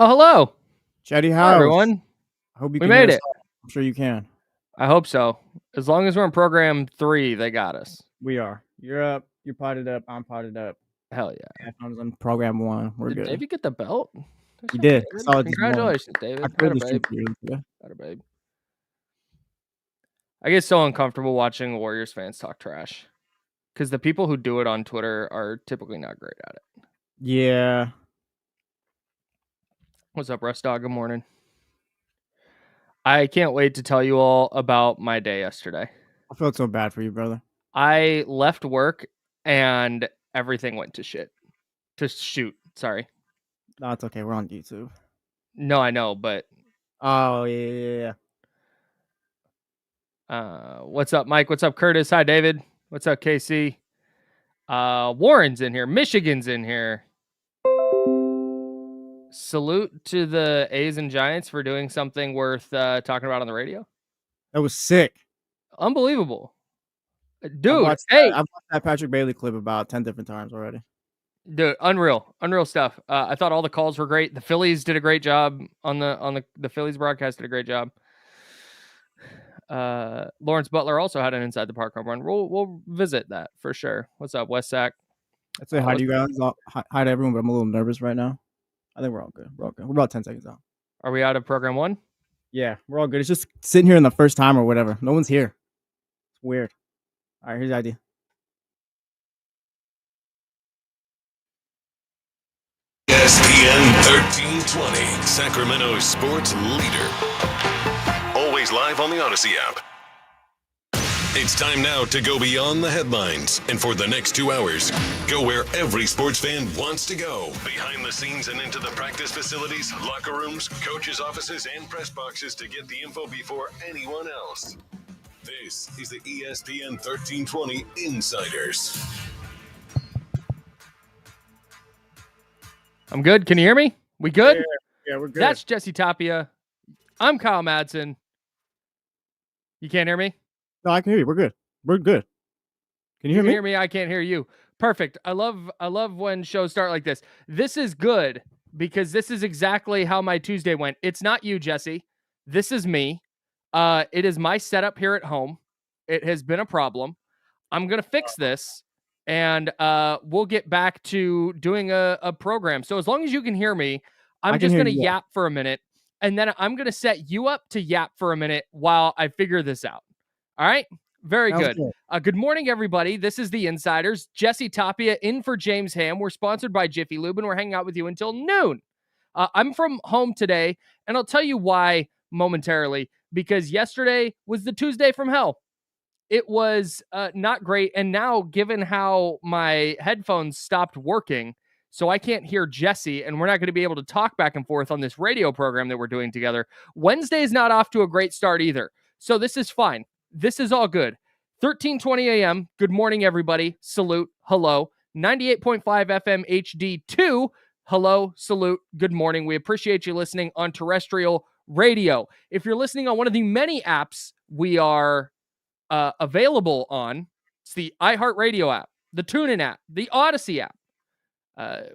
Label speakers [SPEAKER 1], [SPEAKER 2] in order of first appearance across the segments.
[SPEAKER 1] Oh, hello.
[SPEAKER 2] Chatty
[SPEAKER 1] Hi,
[SPEAKER 2] House.
[SPEAKER 1] everyone.
[SPEAKER 2] I hope you
[SPEAKER 1] We
[SPEAKER 2] can hear
[SPEAKER 1] made
[SPEAKER 2] us
[SPEAKER 1] it.
[SPEAKER 2] all. I'm sure you can.
[SPEAKER 1] I hope so. As long as we're in program 3, they got us.
[SPEAKER 2] We are. You're up. You're potted up. I'm potted up.
[SPEAKER 1] Hell yeah.
[SPEAKER 2] Headphones on program 1. We're
[SPEAKER 1] Did
[SPEAKER 2] good.
[SPEAKER 1] David get the belt?
[SPEAKER 2] He did. I saw it this morning.
[SPEAKER 1] Congratulations, David.
[SPEAKER 2] I played the
[SPEAKER 1] Atta
[SPEAKER 2] stream
[SPEAKER 1] babe.
[SPEAKER 2] for you. Yeah.
[SPEAKER 1] Atta babe. I get so uncomfortable watching Warriors fans talk trash because the people who do it on Twitter are typically not great at it.
[SPEAKER 2] Yeah.
[SPEAKER 1] What's up, Rest Dog? Good morning. I can't wait to tell you all about my day yesterday.
[SPEAKER 2] I felt so bad for you, brother.
[SPEAKER 1] I left work and everything went to shit. To shoot. Sorry.
[SPEAKER 2] No, it's okay. We're on YouTube.
[SPEAKER 1] No, I know, but
[SPEAKER 2] Oh, yeah.
[SPEAKER 1] what's up, Mike? What's up, Curtis? Hi, David. What's up, KC? Warren's in here. Michigan's in here. Salute to the A's and Giants for doing something worth talking about on the radio.
[SPEAKER 2] That was sick.
[SPEAKER 1] Unbelievable. Dude,
[SPEAKER 2] I've watched
[SPEAKER 1] hey.
[SPEAKER 2] I've watched that Patrick Bailey clip about 10 different times already.
[SPEAKER 1] Dude, unreal stuff. I thought all the calls were great. The Phillies did a great job on the Phillies broadcast did a great job. Lawrence Butler also had an inside the park home run. We'll visit that for sure. What's up, West Sac?
[SPEAKER 2] I'd say hi to you guys. Hi to everyone, but I'm a little nervous right now. I think we're all good. We're about 10 seconds out.
[SPEAKER 1] Are we out of program 1?
[SPEAKER 2] Yeah, we're all good. It's just sitting here in the first time or whatever. No one's here. It's weird. All right, here's the idea.
[SPEAKER 3] ESPN 1320, Sacramento's sports leader. Always live on the Odyssey app. It's time now to go beyond the headlines. And for the next 2 hours, go where every sports fan wants to go. Behind the scenes and into the practice facilities, locker rooms, coaches' offices, and press boxes to get the info before anyone else. This is the ESPN 1320 Insiders.
[SPEAKER 1] I'm good. Can you hear me? We good?
[SPEAKER 2] Yeah, we're good.
[SPEAKER 1] That's Jesse Tapia. I'm Kyle Madsen. You can't hear me?
[SPEAKER 2] No, I can hear you. We're good. We're good. Can you hear me?
[SPEAKER 1] I can't hear you. Perfect. I love when shows start like this. This is good because this is exactly how my Tuesday went. It's not you, Jesse. This is me. It is my setup here at home. It has been a problem. I'm going to fix this. And we'll get back to doing a program. So as long as you can hear me, I'm just going to yap for a minute. And then I'm going to set you up to yap for a minute while I figure this out. All right? Very good. Good morning, everybody. This is the Insiders. Jesse Tapia in for James Ham. We're sponsored by Jiffy Lube, and we're hanging out with you until noon. I'm from home today, and I'll tell you why momentarily. Because yesterday was the Tuesday from hell. It was not great. And now, given how my headphones stopped working, so I can't hear Jesse, and we're not going to be able to talk back and forth on this radio program that we're doing together. Wednesday is not off to a great start either. So this is fine. This is all good. 13:20 a.m. Good morning, everybody. Salute. Hello. 98.5 FM HD2. Hello. Salute. Good morning. We appreciate you listening on terrestrial radio. If you're listening on one of the many apps we are available on, it's the iHeartRadio app, the TuneIn app, the Odyssey app.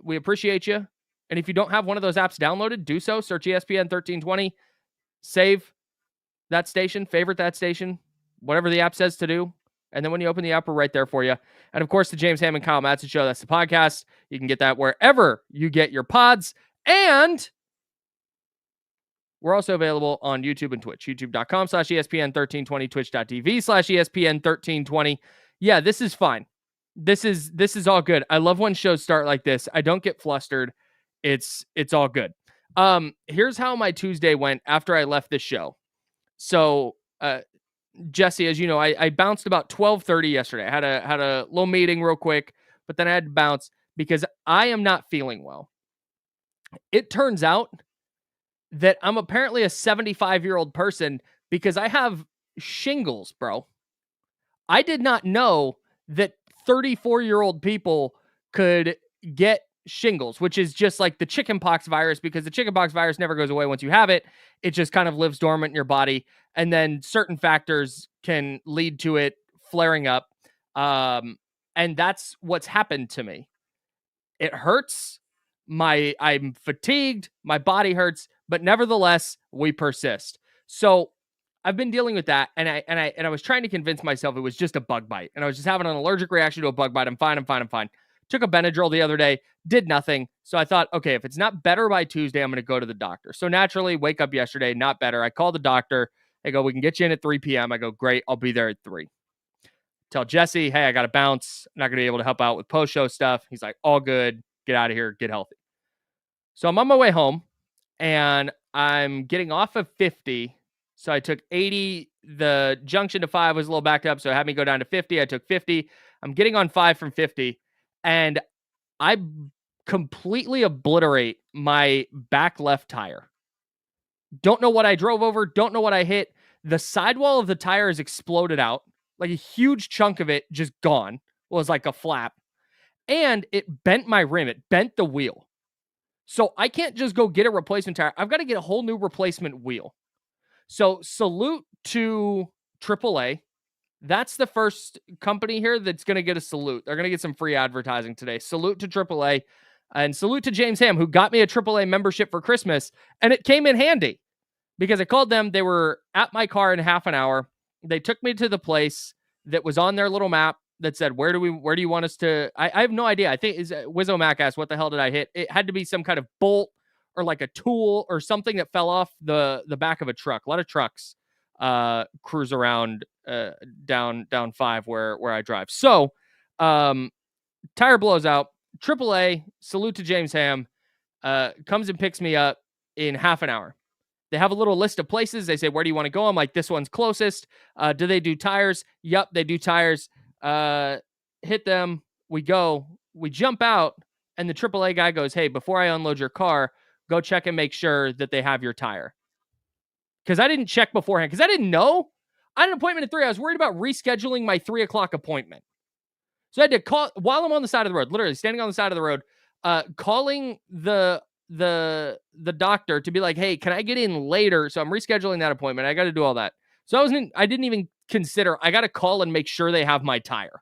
[SPEAKER 1] We appreciate you. And if you don't have one of those apps downloaded, do so. Search ESPN 1320. Save that station, favorite that station, whatever the app says to do. And then when you open the app, we're right there for you. And of course, the James Ham and Kyle Madsen Show, that's the podcast. You can get that wherever you get your pods. And we're also available on YouTube and Twitch. YouTube.com/ESPN1320, Twitch.tv/ESPN1320. Yeah, this is fine. This is all good. I love when shows start like this. I don't get flustered. It's all good. Here's how my Tuesday went after I left this show. So, Jesse, as you know, I bounced about 12:30 yesterday. I had a little meeting real quick, but then I had to bounce because I am not feeling well. It turns out that I'm apparently a 75-year-old person because I have shingles, bro. I did not know that 34-year-old people could get shingles, which is just like the chickenpox virus, because the chickenpox virus never goes away once you have it. It just kind of lives dormant in your body. And then certain factors can lead to it flaring up. And that's what's happened to me. It hurts. I'm fatigued, my body hurts, but nevertheless, we persist. So I've been dealing with that, and I was trying to convince myself it was just a bug bite, and I was just having an allergic reaction to a bug bite. I'm fine. Took a Benadryl the other day, did nothing. So I thought, okay, if it's not better by Tuesday, I'm going to go to the doctor. So naturally, wake up yesterday, not better. I call the doctor. They go, we can get you in at 3 p.m. I go, great, I'll be there at 3. Tell Jesse, hey, I got to bounce. I'm not going to be able to help out with post-show stuff. He's like, all good. Get out of here. Get healthy. So I'm on my way home, and I'm getting off of 50. So I took 80. The junction to 5 was a little backed up, so it had me go down to 50. I took 50. I'm getting on 5 from 50, and I completely obliterate my back left tire. Don't know what I drove over. Don't know what I hit. The sidewall of the tire is exploded out. Like a huge chunk of it just gone. Was like a flap. And it bent my rim. It bent the wheel. So I can't just go get a replacement tire. I've got to get a whole new replacement wheel. So salute to AAA. That's the first company here that's going to get a salute. They're going to get some free advertising today. Salute to AAA. And salute to James Ham, who got me a AAA membership for Christmas. And it came in handy because I called them. They were at my car in half an hour. They took me to the place that was on their little map that said, where do you want us to? I have no idea. I think Wizzo Mac asked, what the hell did I hit? It had to be some kind of bolt or like a tool or something that fell off the back of a truck. A lot of trucks cruise around down 5 where I drive. So tire blows out. AAA, salute to James Ham, comes and picks me up in half an hour. They have a little list of places. They say, where do you want to go? I'm like, this one's closest. Do they do tires? Yup, they do tires. Hit them. We go. We jump out, and the AAA guy goes, hey, before I unload your car, go check and make sure that they have your tire. Because I didn't check beforehand, because I didn't know. I had an appointment at 3. I was worried about rescheduling my 3 o'clock appointment. So I had to call while I'm on the side of the road, literally standing on the side of the road, calling the doctor to be like, hey, can I get in later? So I'm rescheduling that appointment. I got to do all that. So I didn't even consider, I got to call and make sure they have my tire.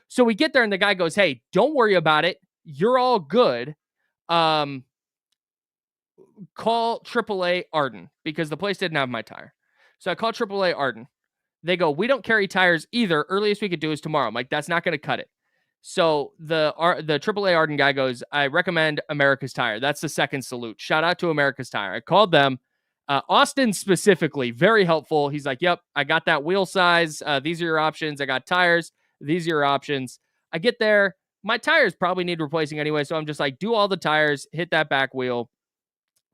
[SPEAKER 1] So we get there and the guy goes, hey, don't worry about it. You're all good. Call AAA Arden because the place didn't have my tire. So I called AAA Arden. They go, we don't carry tires either. Earliest we could do is tomorrow. I'm like, that's not going to cut it. So the AAA Arden guy goes, I recommend America's Tire. That's the second salute. Shout out to America's Tire. I called them. Austin specifically, very helpful. He's like, yep, I got that wheel size. These are your options. I got tires. These are your options. I get there. My tires probably need replacing anyway. So I'm just like, do all the tires, hit that back wheel.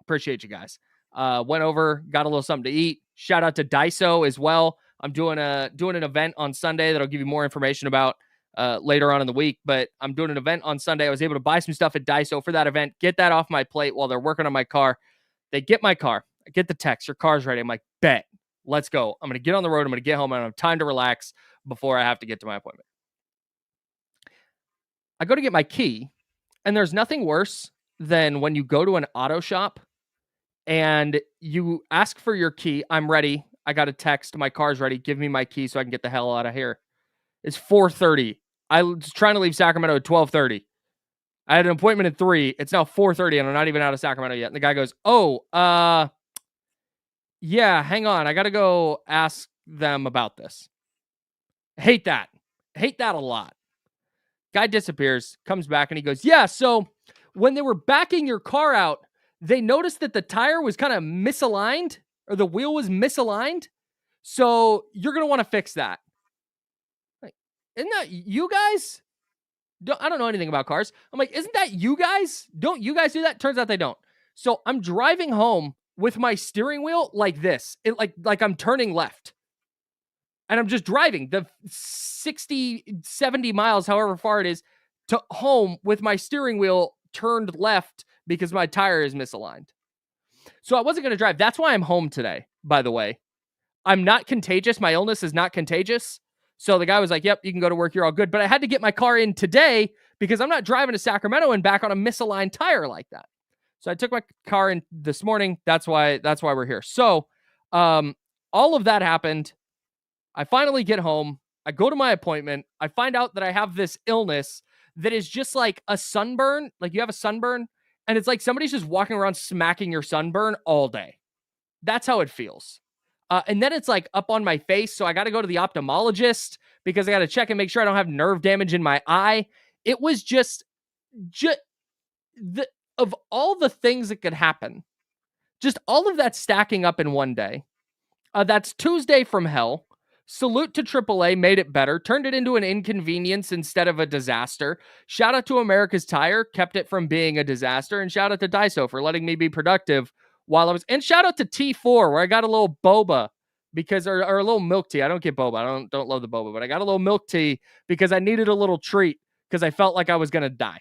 [SPEAKER 1] Appreciate you guys. Went over, got a little something to eat. Shout out to Daiso as well. I'm doing an event on Sunday that I'll give you more information about later on in the week, but I'm doing an event on Sunday. I was able to buy some stuff at Daiso for that event, get that off my plate while they're working on my car. They get my car. I get the text, your car's ready. I'm like, bet, let's go. I'm going to get on the road. I'm going to get home. I don't have time to relax before I have to get to my appointment. I go to get my key, and there's nothing worse than when you go to an auto shop and you ask for your key. I'm ready. I got a text. My car's ready. Give me my key so I can get the hell out of here. It's 4:30. I was trying to leave Sacramento at 12:30. I had an appointment at 3. It's now 4:30 and I'm not even out of Sacramento yet. And the guy goes, yeah, hang on. I got to go ask them about this. Hate that. Hate that a lot. Guy disappears, comes back and he goes, yeah, so when they were backing your car out, they noticed that the tire was kind of misaligned or the wheel was misaligned. So you're going to want to fix that. Like, isn't that you guys? I don't know anything about cars. I'm like, isn't that you guys? Don't you guys do that? Turns out they don't. So I'm driving home with my steering wheel like this, like I'm turning left. And I'm just driving the 60, 70 miles, however far it is, to home with my steering wheel turned left because my tire is misaligned. So I wasn't going to drive. That's why I'm home today, by the way. I'm not contagious. My illness is not contagious. So the guy was like, yep, you can go to work. You're all good. But I had to get my car in today because I'm not driving to Sacramento and back on a misaligned tire like that. So I took my car in this morning. That's why we're here. So all of that happened. I finally get home. I go to my appointment. I find out that I have this illness that is just like a sunburn. Like you have a sunburn And it's like somebody's just walking around smacking your sunburn all day. That's how it feels. And then it's like up on my face. So I got to go to the ophthalmologist because I got to check and make sure I don't have nerve damage in my eye. It was just of all the things that could happen, just all of that stacking up in one day. That's Tuesday from hell. Salute to AAA, made it better, turned it into an inconvenience instead of a disaster. Shout out to America's Tire, kept it from being a disaster. And shout out to Daiso for letting me be productive while I was. And shout out to T4, where I got a little boba because, or a little milk tea. I don't get boba. I don't love the boba, but I got a little milk tea because I needed a little treat because I felt like I was going to die.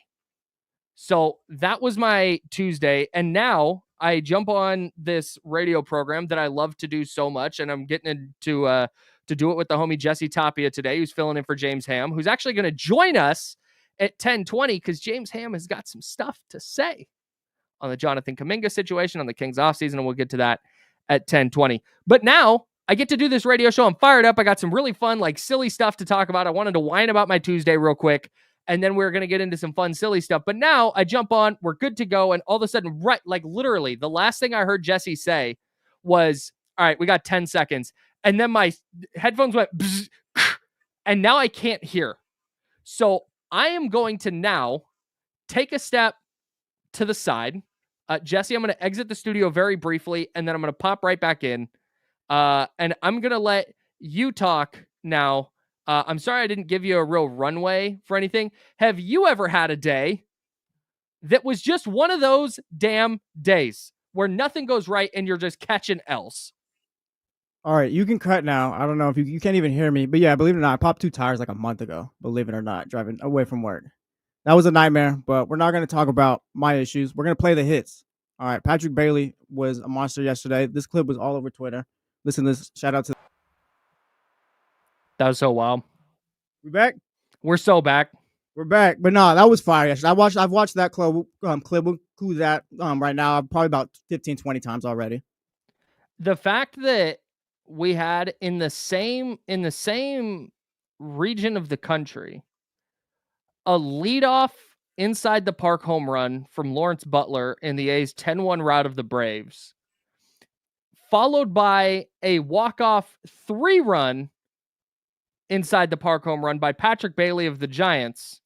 [SPEAKER 1] So that was my Tuesday. And now I jump on this radio program that I love to do so much. And I'm getting into, to do it with the homie Jesse Tapia today, who's filling in for James Ham, who's actually going to join us at 10:20 because James Ham has got some stuff to say on the Jonathan Kuminga situation, on the Kings offseason, and we'll get to that at 10:20. But now I get to do this radio show. I'm fired up. I got some really fun, like silly stuff to talk about. I wanted to whine about my Tuesday real quick, and then we're going to get into some fun, silly stuff. But now I jump on, we're good to go, and all of a sudden, right, like literally, the last thing I heard Jesse say was, all right, we got 10 seconds. And then my headphones went, bzz, and now I can't hear. So I am going to now take a step to the side. Jesse, I'm going to exit the studio very briefly, and then I'm going to pop right back in. And I'm going to let you talk now. I'm sorry I didn't give you a real runway for anything. Have you ever had a day that was just one of those damn days where nothing goes right and you're just catching L's?
[SPEAKER 2] All right, you can cut now. I don't know if you can't even hear me, but yeah, believe it or not, I popped 2 tires like a month ago. Believe it or not, driving away from work. That was a nightmare, but we're not going to talk about my issues. We're going to play the hits. All right, Patrick Bailey was a monster yesterday. This clip was all over Twitter. Listen to this. Shout out to.
[SPEAKER 1] That was so wild.
[SPEAKER 2] We back?
[SPEAKER 1] We're so back.
[SPEAKER 2] We're back, but no, that was fire yesterday. I've watched that clip. We'll include that right now probably about 15, 20 times already.
[SPEAKER 1] The fact that we had in the same region of the country a leadoff inside the park home run from Lawrence Butler in the A's 10-1 rout of the Braves, followed by a walk-off 3-run inside the park home run by Patrick Bailey of the Giants,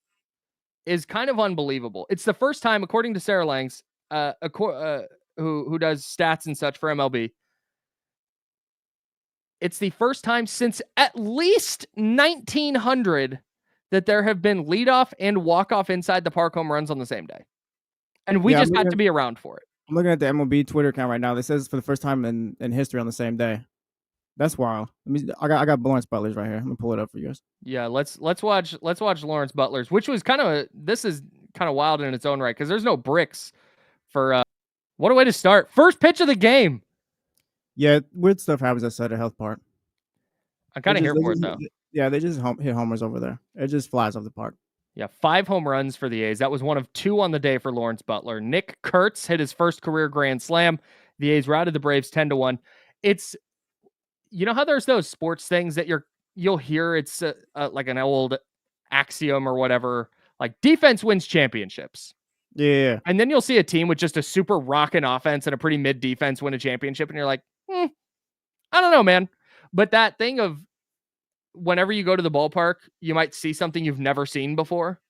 [SPEAKER 1] is kind of unbelievable. It's the first time, according to Sarah Langs, who does stats and such for MLB, it's the first time since at least 1900 that there have been leadoff and walk-off inside the park home runs on the same day. And we just got to be around for it.
[SPEAKER 2] I'm looking at the MLB Twitter account right now. That says for the first time in history on the same day. That's wild. I got Lawrence Butler's right here. I'm gonna pull it up for you guys.
[SPEAKER 1] Yeah, let's watch Lawrence Butler's, which was this is kind of wild in its own right because there's no bricks for what a way to start. First pitch of the game.
[SPEAKER 2] Yeah, weird stuff happens at Sutter Health Park.
[SPEAKER 1] I'm kind of here for it, though.
[SPEAKER 2] Yeah, they just hit homers over there. It just flies off the park.
[SPEAKER 1] Yeah, 5 home runs for the A's. That was one of 2 on the day for Lawrence Butler. Nick Kurtz hit his first career grand slam. The A's routed the Braves 10-1. It's, you know how there's those sports things that you'll hear, it's like an old axiom or whatever, like defense wins championships.
[SPEAKER 2] Yeah.
[SPEAKER 1] And then you'll see a team with just a super rockin' offense and a pretty mid defense win a championship, and you're like, I don't know, man. But that thing of whenever you go to the ballpark, you might see something you've never seen before.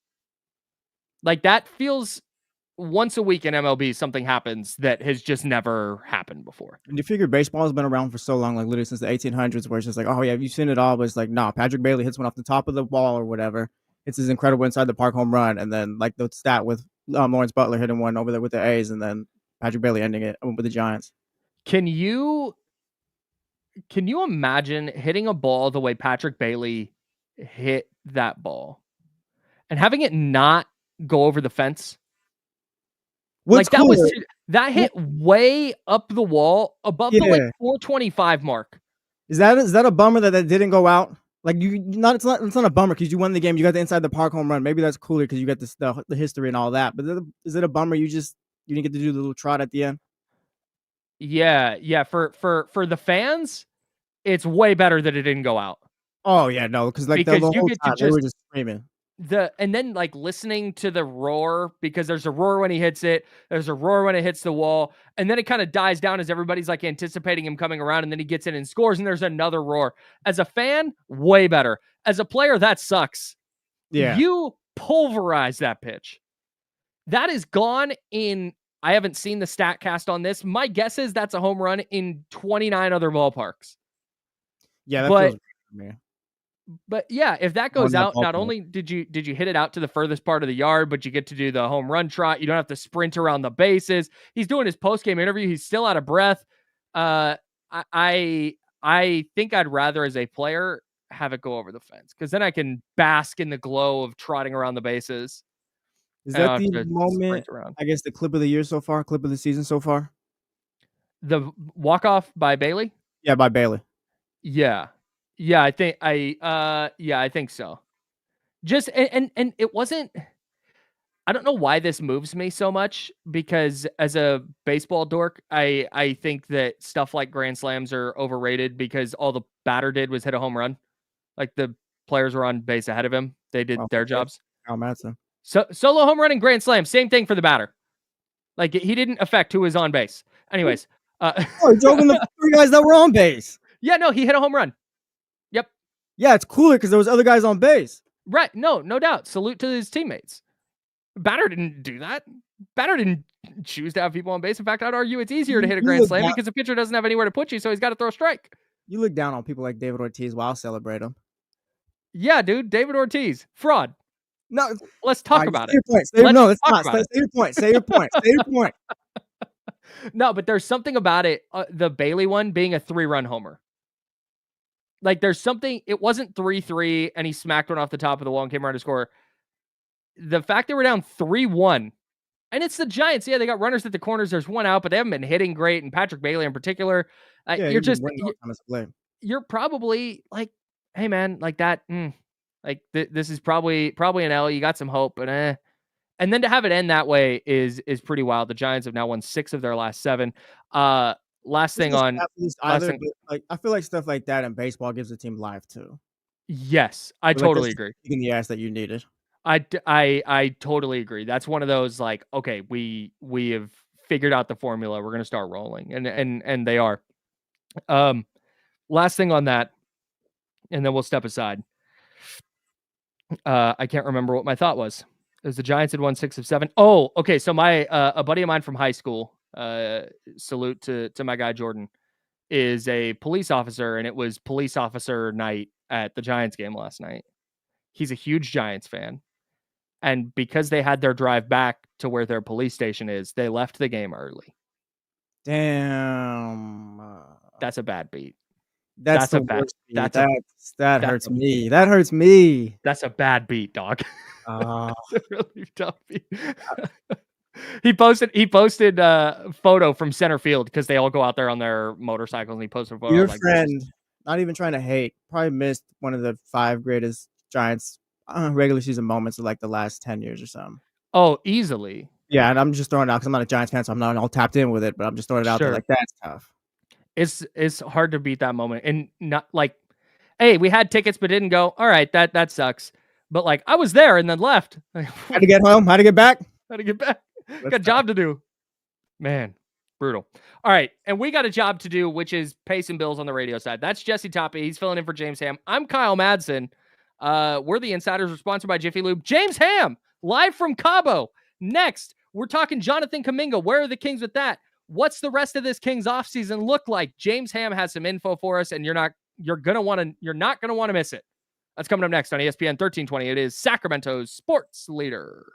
[SPEAKER 1] Like that feels once a week in MLB, something happens that has just never happened before.
[SPEAKER 2] And you figure baseball has been around for so long, like literally since the 1800s, where it's just like, oh yeah, you've seen it all. But it's like, nah, Patrick Bailey hits one off the top of the ball or whatever. It's his incredible inside the park home run. And then like the stat with Lawrence Butler hitting one over there with the A's, and then Patrick Bailey ending it with the Giants.
[SPEAKER 1] Can you imagine hitting a ball the way Patrick Bailey hit that ball and having it not go over the fence?
[SPEAKER 2] What's
[SPEAKER 1] like
[SPEAKER 2] cool?
[SPEAKER 1] that hit way up the wall above the like 425 mark.
[SPEAKER 2] Is that a bummer that didn't go out? Like it's not a bummer because you won the game. You got the inside the park home run. Maybe that's cooler because you got the history and all that. But is it a bummer you didn't get to do the little trot at the end?
[SPEAKER 1] Yeah. For the fans, it's way better that it didn't go out.
[SPEAKER 2] Oh yeah, no, because the whole time they were just screaming.
[SPEAKER 1] and then like listening to the roar, because there's a roar when he hits it, there's a roar when it hits the wall, and then it kind of dies down as everybody's like anticipating him coming around, and then he gets in and scores, and there's another roar. As a fan, way better. As a player, that sucks.
[SPEAKER 2] Yeah.
[SPEAKER 1] You pulverize that pitch. That is gone in, I haven't seen the stat cast on this. My guess is that's a home run in 29 other ballparks.
[SPEAKER 2] Yeah, that
[SPEAKER 1] But
[SPEAKER 2] feels good, man.
[SPEAKER 1] But yeah, if that
[SPEAKER 2] On
[SPEAKER 1] goes
[SPEAKER 2] that
[SPEAKER 1] out, not
[SPEAKER 2] ballpark.
[SPEAKER 1] only did you hit it out to the furthest part of the yard, but you get to do the home run trot. You don't have to sprint around the bases. He's doing his post-game interview. He's still out of breath. I think I'd rather, as a player, have it go over the fence, because then I can bask in the glow of trotting around the bases.
[SPEAKER 2] Is
[SPEAKER 1] I don't
[SPEAKER 2] that
[SPEAKER 1] have
[SPEAKER 2] the
[SPEAKER 1] to
[SPEAKER 2] moment,
[SPEAKER 1] sprint around.
[SPEAKER 2] I guess, the clip of the year so far, clip of the season so far?
[SPEAKER 1] The walk-off by Bailey?
[SPEAKER 2] Yeah, by Bailey.
[SPEAKER 1] Yeah. Yeah, I think so. Just and it wasn't, I don't know why this moves me so much, because as a baseball dork, I think that stuff like grand slams are overrated, because all the batter did was hit a home run. Like, the players were on base ahead of him. They did their jobs.
[SPEAKER 2] Kyle Madsen.
[SPEAKER 1] So solo home run and grand slam, same thing for the batter. Like, he didn't affect who was on base. Anyways,
[SPEAKER 2] Oh, you're joking the 3 guys that were on base.
[SPEAKER 1] yeah, no, he hit a home run. Yep.
[SPEAKER 2] Yeah, it's cooler because there was other guys on base.
[SPEAKER 1] Right. No doubt. Salute to his teammates. Batter didn't do that. Batter didn't choose to have people on base. In fact, I'd argue it's easier to hit a grand slam because the pitcher doesn't have anywhere to put you, so he's got to throw a strike.
[SPEAKER 2] You look down on people like David Ortiz. Well, I'll celebrate him.
[SPEAKER 1] Yeah, dude. David Ortiz. Fraud.
[SPEAKER 2] No.
[SPEAKER 1] Let's talk about it.
[SPEAKER 2] No, it's not. Say your point. Say your point. Say your point.
[SPEAKER 1] No, but there's something about it. The Bailey one being a 3-run homer. Like, there's something. It wasn't 3-3 and he smacked one off the top of the wall and came around to score. The fact they were down 3-1, and it's the Giants. Yeah, they got runners at the corners. There's one out, but they haven't been hitting great. And Patrick Bailey in particular, you're probably like, hey man, like that. Like this is probably an L. You got some hope, but and then to have it end that way is pretty wild. The Giants have now won 6 of their last 7. Last thing on,
[SPEAKER 2] I feel like stuff like that in baseball gives the team life too.
[SPEAKER 1] Yes, I totally agree.
[SPEAKER 2] In the ass that you needed.
[SPEAKER 1] I totally agree. That's one of those, like, okay, we have figured out the formula. We're gonna start rolling, and they are. Last thing on that, and then we'll step aside. I can't remember what my thought was. It was the Giants had won 6 of 7. Oh, okay. So my a buddy of mine from high school, salute to my guy Jordan, is a police officer, and it was police officer night at the Giants game last night. He's a huge Giants fan. And because they had their drive back to where their police station is, they left the game early.
[SPEAKER 2] Damn.
[SPEAKER 1] That's a bad beat.
[SPEAKER 2] That hurts me. That hurts me.
[SPEAKER 1] That's a bad beat, dog.
[SPEAKER 2] That's
[SPEAKER 1] a really tough beat. He posted a photo from center field, because they all go out there on their motorcycles, and he posted a photo.
[SPEAKER 2] Your friend, not even trying to hate, probably missed one of the 5 greatest Giants regular season moments of like the last 10 years or something.
[SPEAKER 1] Oh, easily.
[SPEAKER 2] Yeah, and I'm just throwing it out because I'm not a Giants fan, so I'm not all tapped in with it, but I'm just throwing it out there. Like, that's tough.
[SPEAKER 1] It's hard to beat that moment, and not like, hey, we had tickets but didn't go. All right, that sucks. But like, I was there and then left.
[SPEAKER 2] Had to get home. Had to get back.
[SPEAKER 1] Got a job to do. Man, brutal. All right, and we got a job to do, which is pay some bills on the radio side. That's Jesse Toppy. He's filling in for James Ham. I'm Kyle Madsen. We're the Insiders. We're sponsored by Jiffy Lube. James Ham, live from Cabo. Next, we're talking Jonathan Kuminga. Where are the Kings with that? What's the rest of this Kings offseason look like? James Ham has some info for us, and you're not gonna want to miss it. That's coming up next on ESPN 1320. It is Sacramento's sports leader.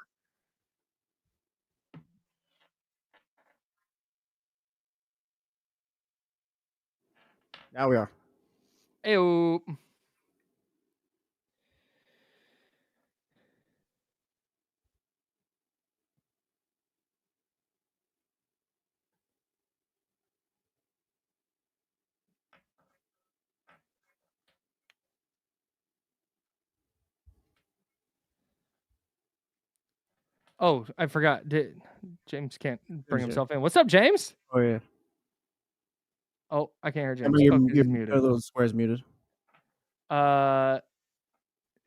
[SPEAKER 2] Now we are.
[SPEAKER 1] Ew. Oh, I forgot. James can't bring himself in. What's up, James?
[SPEAKER 2] Oh, yeah.
[SPEAKER 1] Oh, I can't hear James.
[SPEAKER 2] Your little square's muted.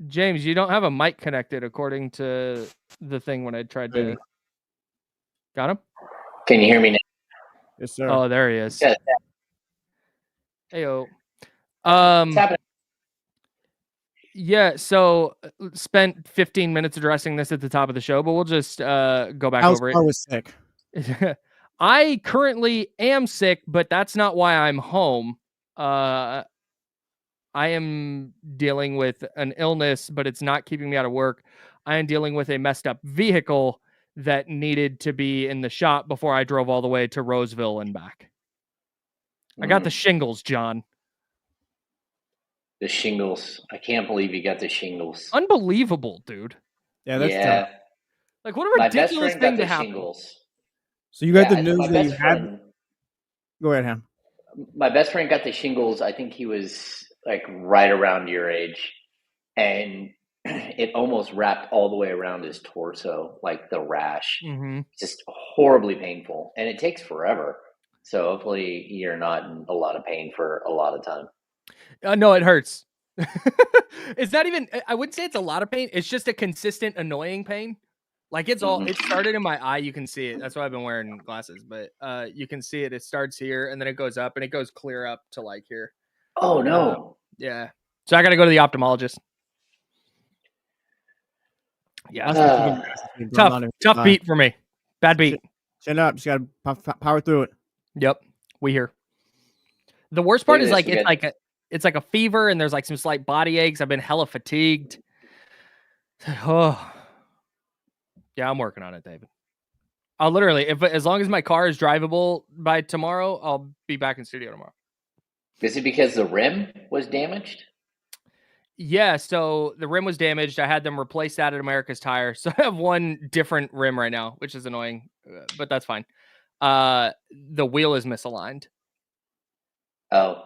[SPEAKER 1] James, you don't have a mic connected according to the thing when I tried to. Got him?
[SPEAKER 4] Can you hear me now?
[SPEAKER 2] Yes, sir.
[SPEAKER 1] Oh, there he is.
[SPEAKER 4] Yeah.
[SPEAKER 1] Heyo.
[SPEAKER 4] What's happening?
[SPEAKER 1] Yeah, so spent 15 minutes addressing this at the top of the show, but we'll just go back over it.
[SPEAKER 2] I was sick.
[SPEAKER 1] I currently am sick, but that's not why I'm home. I am dealing with an illness, but it's not keeping me out of work. I am dealing with a messed up vehicle that needed to be in the shop before I drove all the way to Roseville and back. I got the shingles, John.
[SPEAKER 4] The shingles. I can't believe you got the shingles.
[SPEAKER 1] Unbelievable, dude.
[SPEAKER 2] Yeah, that's tough.
[SPEAKER 1] Like, what a ridiculous thing to happen.
[SPEAKER 4] Shingles.
[SPEAKER 2] So you got the news that you had. Go ahead, Ham.
[SPEAKER 4] My best friend got the shingles. I think he was like right around your age, and it almost wrapped all the way around his torso, like the rash.
[SPEAKER 1] Mm-hmm.
[SPEAKER 4] Just horribly painful, and it takes forever. So hopefully you're not in a lot of pain for a lot of time.
[SPEAKER 1] No, it hurts. It's not even, I wouldn't say it's a lot of pain. It's just a consistent, annoying pain. Like it started in my eye. You can see it. That's why I've been wearing glasses, but you can see it. It starts here and then it goes up and it goes clear up to like here.
[SPEAKER 4] Oh no.
[SPEAKER 1] Yeah. So I got to go to the ophthalmologist. Yeah. Tough beat for me. Bad beat.
[SPEAKER 2] Chin up. Just got to power through it.
[SPEAKER 1] Yep. We here. The worst part is like, it's like a fever and there's like some slight body aches. I've been hella fatigued. Oh, yeah, I'm working on it, David. I'll literally, as long as my car is drivable by tomorrow, I'll be back in studio tomorrow.
[SPEAKER 4] Is it because the rim was damaged?
[SPEAKER 1] Yeah, so the rim was damaged. I had them replace that at America's Tire. So I have one different rim right now, which is annoying, but that's fine. The wheel is misaligned.
[SPEAKER 4] Oh.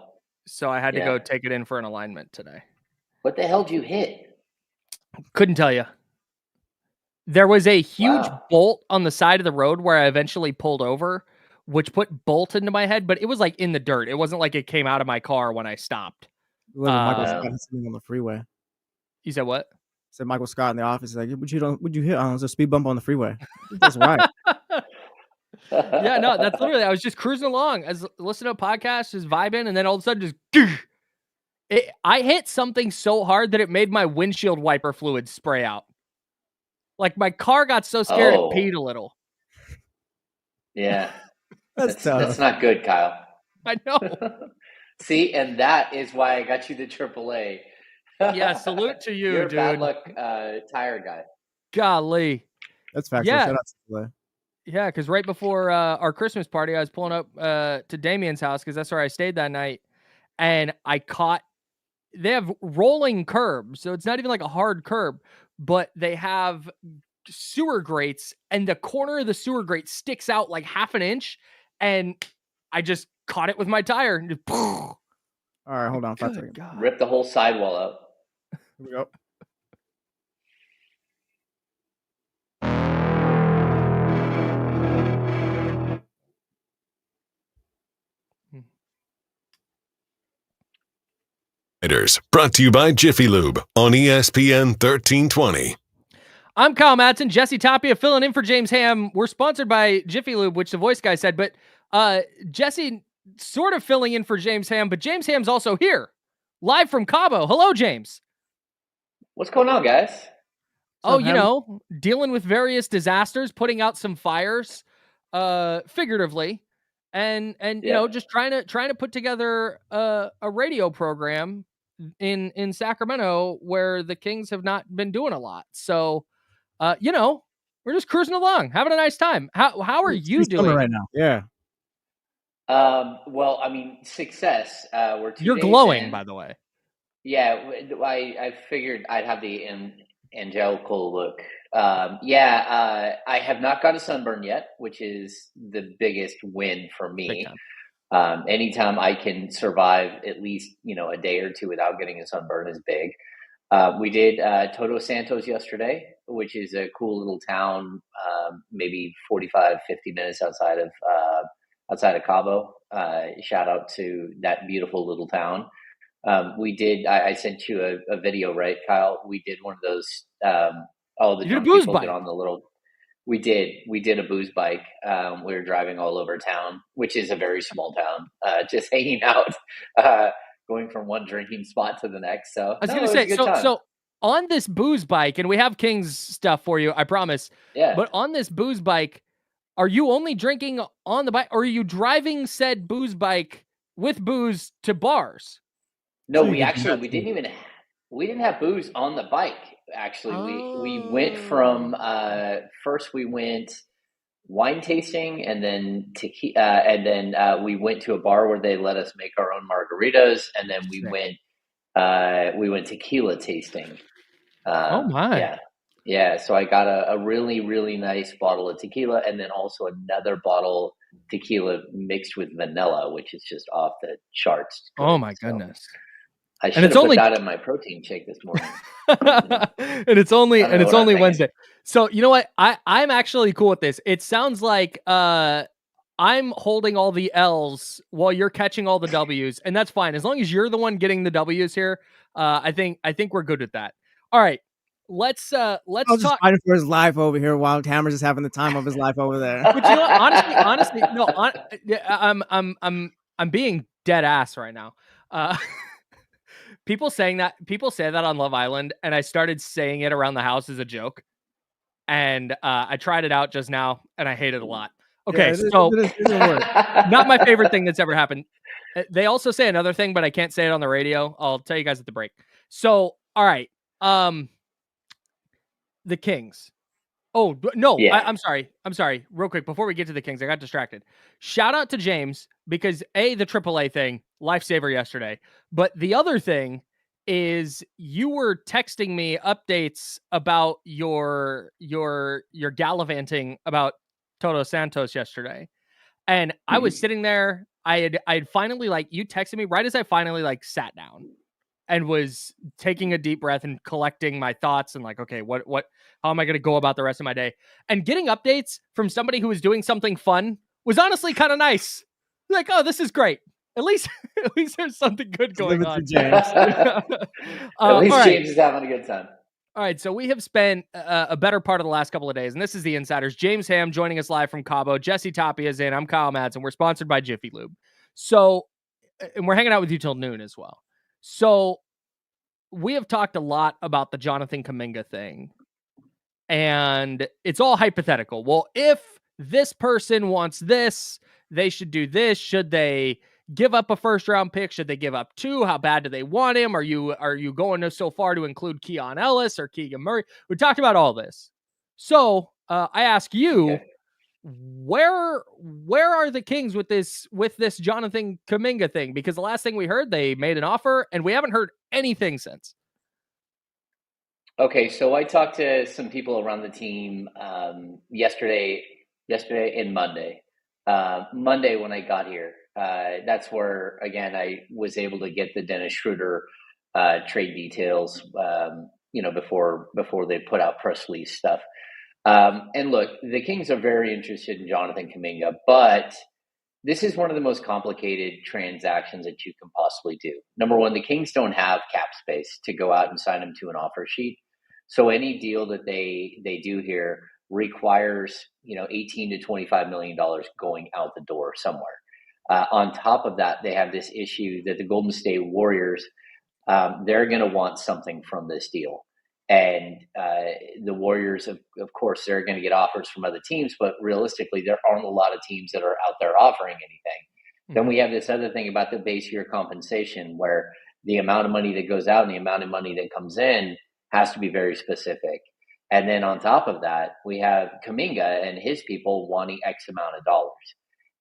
[SPEAKER 1] So I had to go take it in for an alignment today.
[SPEAKER 4] What the hell did you hit?
[SPEAKER 1] Couldn't tell you. There was a huge bolt on the side of the road where I eventually pulled over, which put bolt into my head, but it was like in the dirt. It wasn't like it came out of my car when I stopped.
[SPEAKER 2] Michael Scott sitting on the freeway.
[SPEAKER 1] You said what?
[SPEAKER 2] Said Michael Scott in the office, like, would you hit on a speed bump on the freeway? That's right.
[SPEAKER 1] Yeah, no, that's literally, I was just cruising along, listening to a podcast, just vibing, and then all of a sudden I hit something so hard that it made my windshield wiper fluid spray out. Like my car got so scared it peed a little.
[SPEAKER 4] Yeah.
[SPEAKER 2] That's
[SPEAKER 4] not good, Kyle.
[SPEAKER 1] I know.
[SPEAKER 4] See, and that is why I got you the AAA.
[SPEAKER 1] Yeah, salute to you,
[SPEAKER 4] You're
[SPEAKER 1] dude.
[SPEAKER 4] Bad luck tire guy.
[SPEAKER 1] Golly.
[SPEAKER 2] That's factual.
[SPEAKER 1] Yeah.
[SPEAKER 2] Shout out to AAA.
[SPEAKER 1] Yeah, because right before our Christmas party, I was pulling up to Damien's house because that's where I stayed that night. And they have rolling curbs. So it's not even like a hard curb, but they have sewer grates and the corner of the sewer grate sticks out like half an inch. And I just caught it with my tire. And just,
[SPEAKER 2] all right, hold on.
[SPEAKER 4] Rip the whole sidewall up.
[SPEAKER 2] Here we go.
[SPEAKER 3] Brought to you by Jiffy Lube on ESPN 1320.
[SPEAKER 1] I'm Kyle Madsen, Jesse Tapia filling in for James Ham. We're sponsored by Jiffy Lube, which the voice guy said, but Jesse sort of filling in for James Ham, but James Ham's also here, live from Cabo. Hello, James.
[SPEAKER 4] What's going on, guys?
[SPEAKER 1] Oh, dealing with various disasters, putting out some fires, figuratively, and just trying to put together a radio program in Sacramento where the Kings have not been doing a lot. So, we're just cruising along, having a nice time. How are you doing
[SPEAKER 2] right now? Yeah.
[SPEAKER 4] Well, I mean, success.
[SPEAKER 1] You're glowing, by the way.
[SPEAKER 4] Yeah, I figured I'd have the angelical look. I have not got a sunburn yet, which is the biggest win for me. Anytime I can survive at least, a day or two without getting a sunburn is big. We did Todos Santos yesterday, which is a cool little town, maybe 45, 50 minutes outside of Cabo. Shout out to that beautiful little town. We did. I sent you a video, right, Kyle? We did one of those. All the
[SPEAKER 1] You did a
[SPEAKER 4] drunk
[SPEAKER 1] booze
[SPEAKER 4] people
[SPEAKER 1] bike.
[SPEAKER 4] get on the little. We did a booze bike. We were driving all over town, which is a very small town, just hanging out, going from one drinking spot to the next. So
[SPEAKER 1] I was
[SPEAKER 4] it
[SPEAKER 1] gonna
[SPEAKER 4] was
[SPEAKER 1] say,
[SPEAKER 4] a good time.
[SPEAKER 1] so on this booze bike, and we have King's stuff for you, I promise.
[SPEAKER 4] Yeah.
[SPEAKER 1] But on this booze bike, are you only drinking on the bike, or are you driving said booze bike with booze to bars?
[SPEAKER 4] No,
[SPEAKER 2] So
[SPEAKER 4] we didn't have booze on the bike. Actually, we went from first we went wine tasting, and then we went to a bar where they let us make our own margaritas, and then we went tequila tasting.
[SPEAKER 1] Oh my!
[SPEAKER 4] Yeah. So I got a really, really nice bottle of tequila, and then also another bottle tequila mixed with vanilla, which is just off the charts. Good.
[SPEAKER 1] Oh my goodness!
[SPEAKER 4] So I should have put that in my protein shake this morning.
[SPEAKER 1] And it's only Wednesday. So you know what? I'm actually cool with this. It sounds like I'm holding all the L's while you're catching all the W's, and that's fine as long as you're the one getting the W's here. I think we're good with that. All right, let's
[SPEAKER 2] I'll
[SPEAKER 1] talk.
[SPEAKER 2] just fight for his life over here while Cameron's just having the time of his life over there.
[SPEAKER 1] But you know what? Honestly, no. I'm being dead ass right now. People say that on Love Island, and I started saying it around the house as a joke. And I tried it out just now, and I hate it a lot. Okay, so not my favorite thing that's ever happened. They also say another thing, but I can't say it on the radio. I'll tell you guys at the break. So, all right, the Kings. Oh no, yeah. I'm sorry. Real quick before we get to the Kings, I got distracted. Shout out to James because the AAA thing, lifesaver yesterday. But the other thing is you were texting me updates about your gallivanting about Toto Santos yesterday, and I was sitting there. I had finally you texted me right as I finally sat down and was taking a deep breath and collecting my thoughts and okay, how am I going to go about the rest of my day? And getting updates from somebody who was doing something fun was honestly kind of nice. Oh, this is great. At least there's something good going on.
[SPEAKER 2] James.
[SPEAKER 4] At least James is having a good time.
[SPEAKER 1] All right, so we have spent a better part of the last couple of days, and this is the Insiders. James Ham joining us live from Cabo. Jesse Tapia is in. I'm Kyle Madsen. We're sponsored by Jiffy Lube. So, and we're hanging out with you till noon as well. So, we have talked a lot about the Jonathan Kuminga thing, and it's all hypothetical. Well, if this person wants this, they should do this. Should they give up a first-round pick? Should they give up 2? How bad do they want him? Are you going so far to include Keon Ellis or Keegan Murray? We talked about all this. So I ask you, okay, where are the Kings with this Jonathan Kuminga thing? Because the last thing we heard, they made an offer, and we haven't heard anything since.
[SPEAKER 4] Okay, so I talked to some people around the team yesterday and Monday. Monday when I got here, that's where again I was able to get the Dennis Schroeder trade details. Before they put out press release stuff. And look, the Kings are very interested in Jonathan Kuminga, but this is one of the most complicated transactions that you can possibly do. Number one, the Kings don't have cap space to go out and sign him to an offer sheet. So any deal that they do here requires, $18 to $25 million going out the door somewhere. On top of that, they have this issue that the Golden State Warriors, they're going to want something from this deal. And the Warriors, of course, they're going to get offers from other teams, but realistically, there aren't a lot of teams that are out there offering anything. Mm-hmm. Then we have this other thing about the base year compensation, where the amount of money that goes out and the amount of money that comes in has to be very specific. And then on top of that, we have Kuminga and his people wanting X amount of dollars.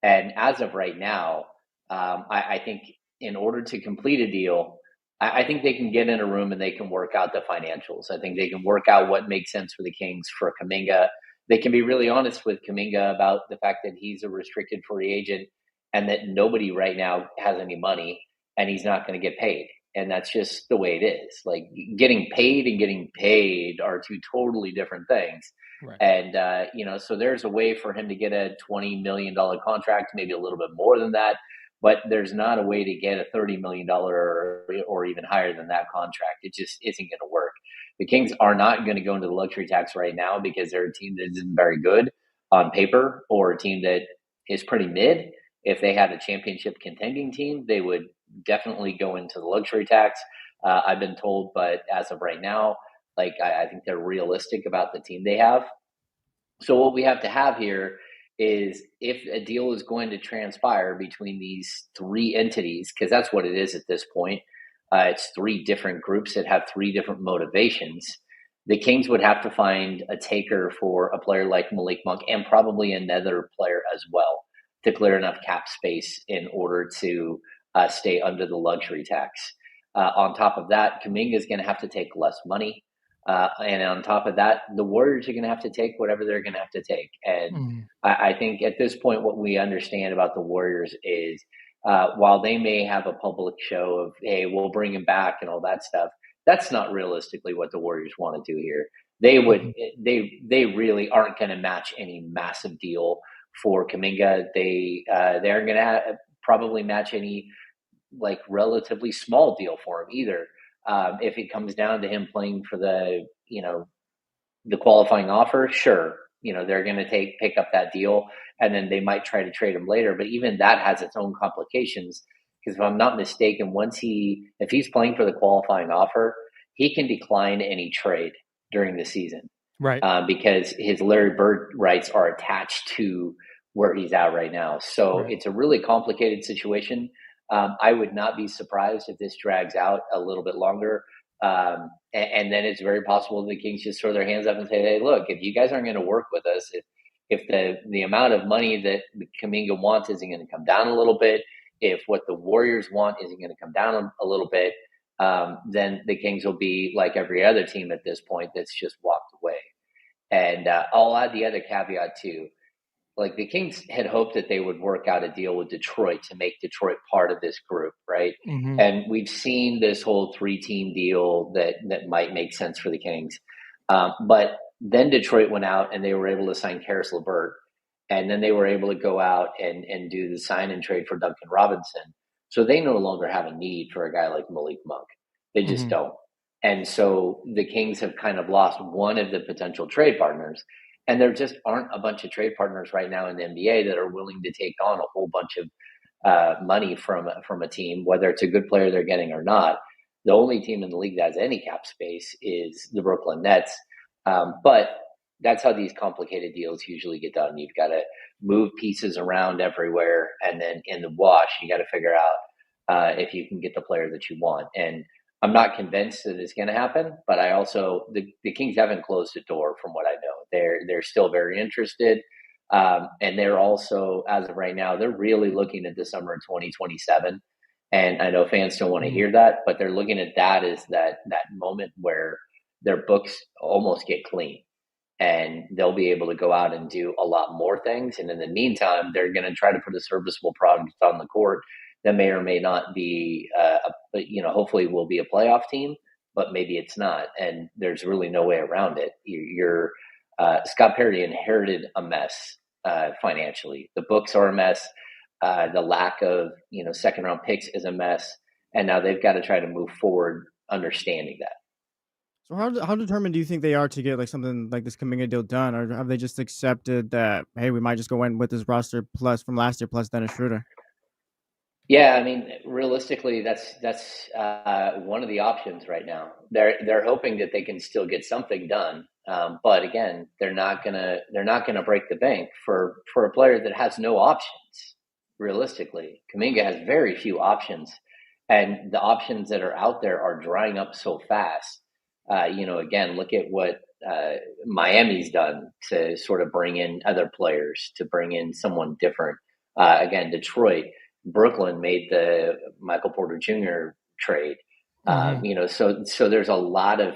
[SPEAKER 4] And as of right now, I think in order to complete a deal, I think they can get in a room and they can work out the financials. I think they can work out what makes sense for the Kings for Kuminga. They can be really honest with Kuminga about the fact that he's a restricted free agent and that nobody right now has any money and he's not going to get paid. And that's just the way it is. Getting paid and getting paid are two totally different things. Right. And, so there's a way for him to get a $20 million contract, maybe a little bit more than that. but there's not a way to get a $30 million or even higher than that contract. It just isn't going to work. The Kings are not going to go into the luxury tax right now because they're a team that isn't very good on paper, or a team that is pretty mid. If they had a championship contending team, they would definitely go into the luxury tax. I've been told, but as of right now, I think they're realistic about the team they have. So what we have to have here is, if a deal is going to transpire between these three entities, because that's what it is at this point, it's three different groups that have three different motivations. The Kings would have to find a taker for a player like Malik Monk, and probably another player as well, to clear enough cap space in order to stay under the luxury tax. On top of that, Kuminga is going to have to take less money. And on top of that, the Warriors are going to have to take whatever they're going to have to take. And I think at this point, what we understand about the Warriors is, while they may have a public show of, hey, we'll bring him back and all that stuff, that's not realistically what the Warriors want to do here. They really aren't going to match any massive deal for Kuminga. They aren't going to probably match any relatively small deal for him either. If it comes down to him playing for the qualifying offer, sure, they're going to pick up that deal, and then they might try to trade him later. But even that has its own complications, because if I'm not mistaken, if he's playing for the qualifying offer, he can decline any trade during the season,
[SPEAKER 1] right?
[SPEAKER 4] Because his Larry Bird rights are attached to where he's at right now. So It's a really complicated situation. I would not be surprised if this drags out a little bit longer. And then it's very possible the Kings just throw their hands up and say, hey, look, if you guys aren't going to work with us, if the amount of money that Kuminga wants isn't going to come down a little bit, if what the Warriors want isn't going to come down a little bit, then the Kings will be like every other team at this point that's just walked away. And I'll add the other caveat too. The Kings had hoped that they would work out a deal with Detroit to make Detroit part of this group, right?
[SPEAKER 1] Mm-hmm.
[SPEAKER 4] And we've seen this whole 3-team deal that might make sense for the Kings. But then Detroit went out and they were able to sign Karis LeVert. And then they were able to go out and do the sign and trade for Duncan Robinson. So they no longer have a need for a guy like Malik Monk. They just don't. And so the Kings have kind of lost one of the potential trade partners. And there just aren't a bunch of trade partners right now in the NBA that are willing to take on a whole bunch of money from a team, whether it's a good player they're getting or not. The only team in the league that has any cap space is the Brooklyn Nets. But that's how these complicated deals usually get done. You've got to move pieces around everywhere, and then in the wash, you got to figure out if you can get the player that you want. And I'm not convinced that it's going to happen, but I also the Kings haven't closed the door from what I know. They're still very interested, and they're also, as of right now, they're really looking at the summer of 2027. And I know fans don't want to hear that, but they're looking at that as that moment where their books almost get clean, and they'll be able to go out and do a lot more things. And in the meantime, they're going to try to put a serviceable product on the court that may or may not be, hopefully will be a playoff team, but maybe it's not. And there's really no way around it. Scott Perry inherited a mess financially. The books are a mess. The lack of, second round picks is a mess. And now they've got to try to move forward understanding that.
[SPEAKER 2] So how determined do you think they are to get something like this Kuminga deal done? Or have they just accepted that, hey, we might just go in with this roster plus from last year plus Dennis Schroeder?
[SPEAKER 4] Yeah, I mean, realistically, that's one of the options right now. They're hoping that they can still get something done, but again, they're not gonna break the bank for a player that has no options. Realistically, Kuminga has very few options, and the options that are out there are drying up so fast. Again, look at what Miami's done to sort of bring in other players, to bring in someone different. Again, Detroit. Brooklyn made the Michael Porter Jr. trade. So there's a lot of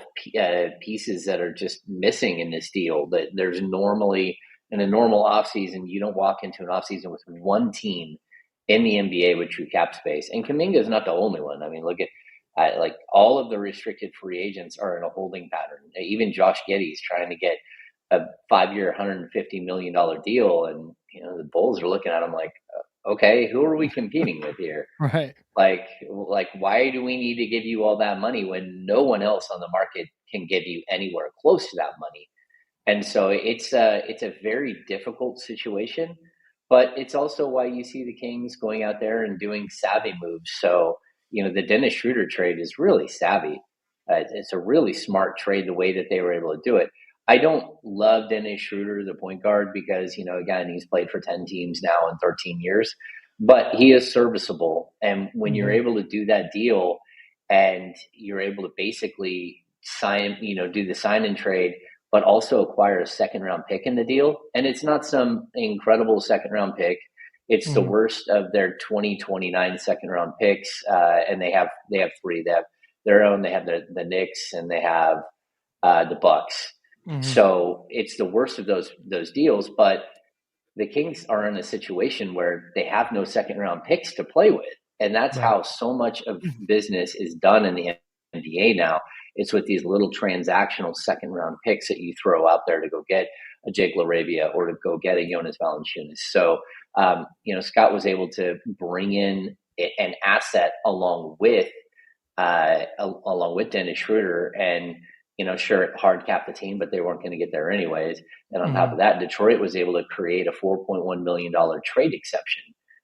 [SPEAKER 4] pieces that are just missing in this deal. That there's normally in a normal offseason, you don't walk into an offseason with one team in the NBA with true cap space. And Kuminga is not the only one. I mean, look at all of the restricted free agents are in a holding pattern. Even Josh Giddey's trying to get a 5-year, $150 million deal, and the Bulls are looking at him like, okay, who are we competing with here?
[SPEAKER 1] Right.
[SPEAKER 4] Like, why do we need to give you all that money when no one else on the market can give you anywhere close to that money? And so it's a very difficult situation, but it's also why you see the Kings going out there and doing savvy moves. So, the Dennis Schroeder trade is really savvy. It's a really smart trade the way that they were able to do it. I don't love Dennis Schroeder, the point guard, because, again, he's played for 10 teams now in 13 years, but he is serviceable. And when you're able to do that deal and you're able to basically sign, do the sign and trade, but also acquire a second round pick in the deal. And it's not some incredible second round pick. It's the worst of their 2029 second round picks. And they have three. They have their own, they have the Knicks, and they have the Bucks. So it's the worst of those deals, but the Kings are in a situation where they have no second round picks to play with. And that's how so much of business is done in the NBA now. It's with these little transactional second round picks that you throw out there to go get a Jake LaRavia or to go get a Jonas Valanciunas. So, Scott was able to bring in an asset along with Dennis Schroeder, and, sure, it hard capped the team, but they weren't going to get there anyways. And on top of that, Detroit was able to create a $4.1 million trade exception,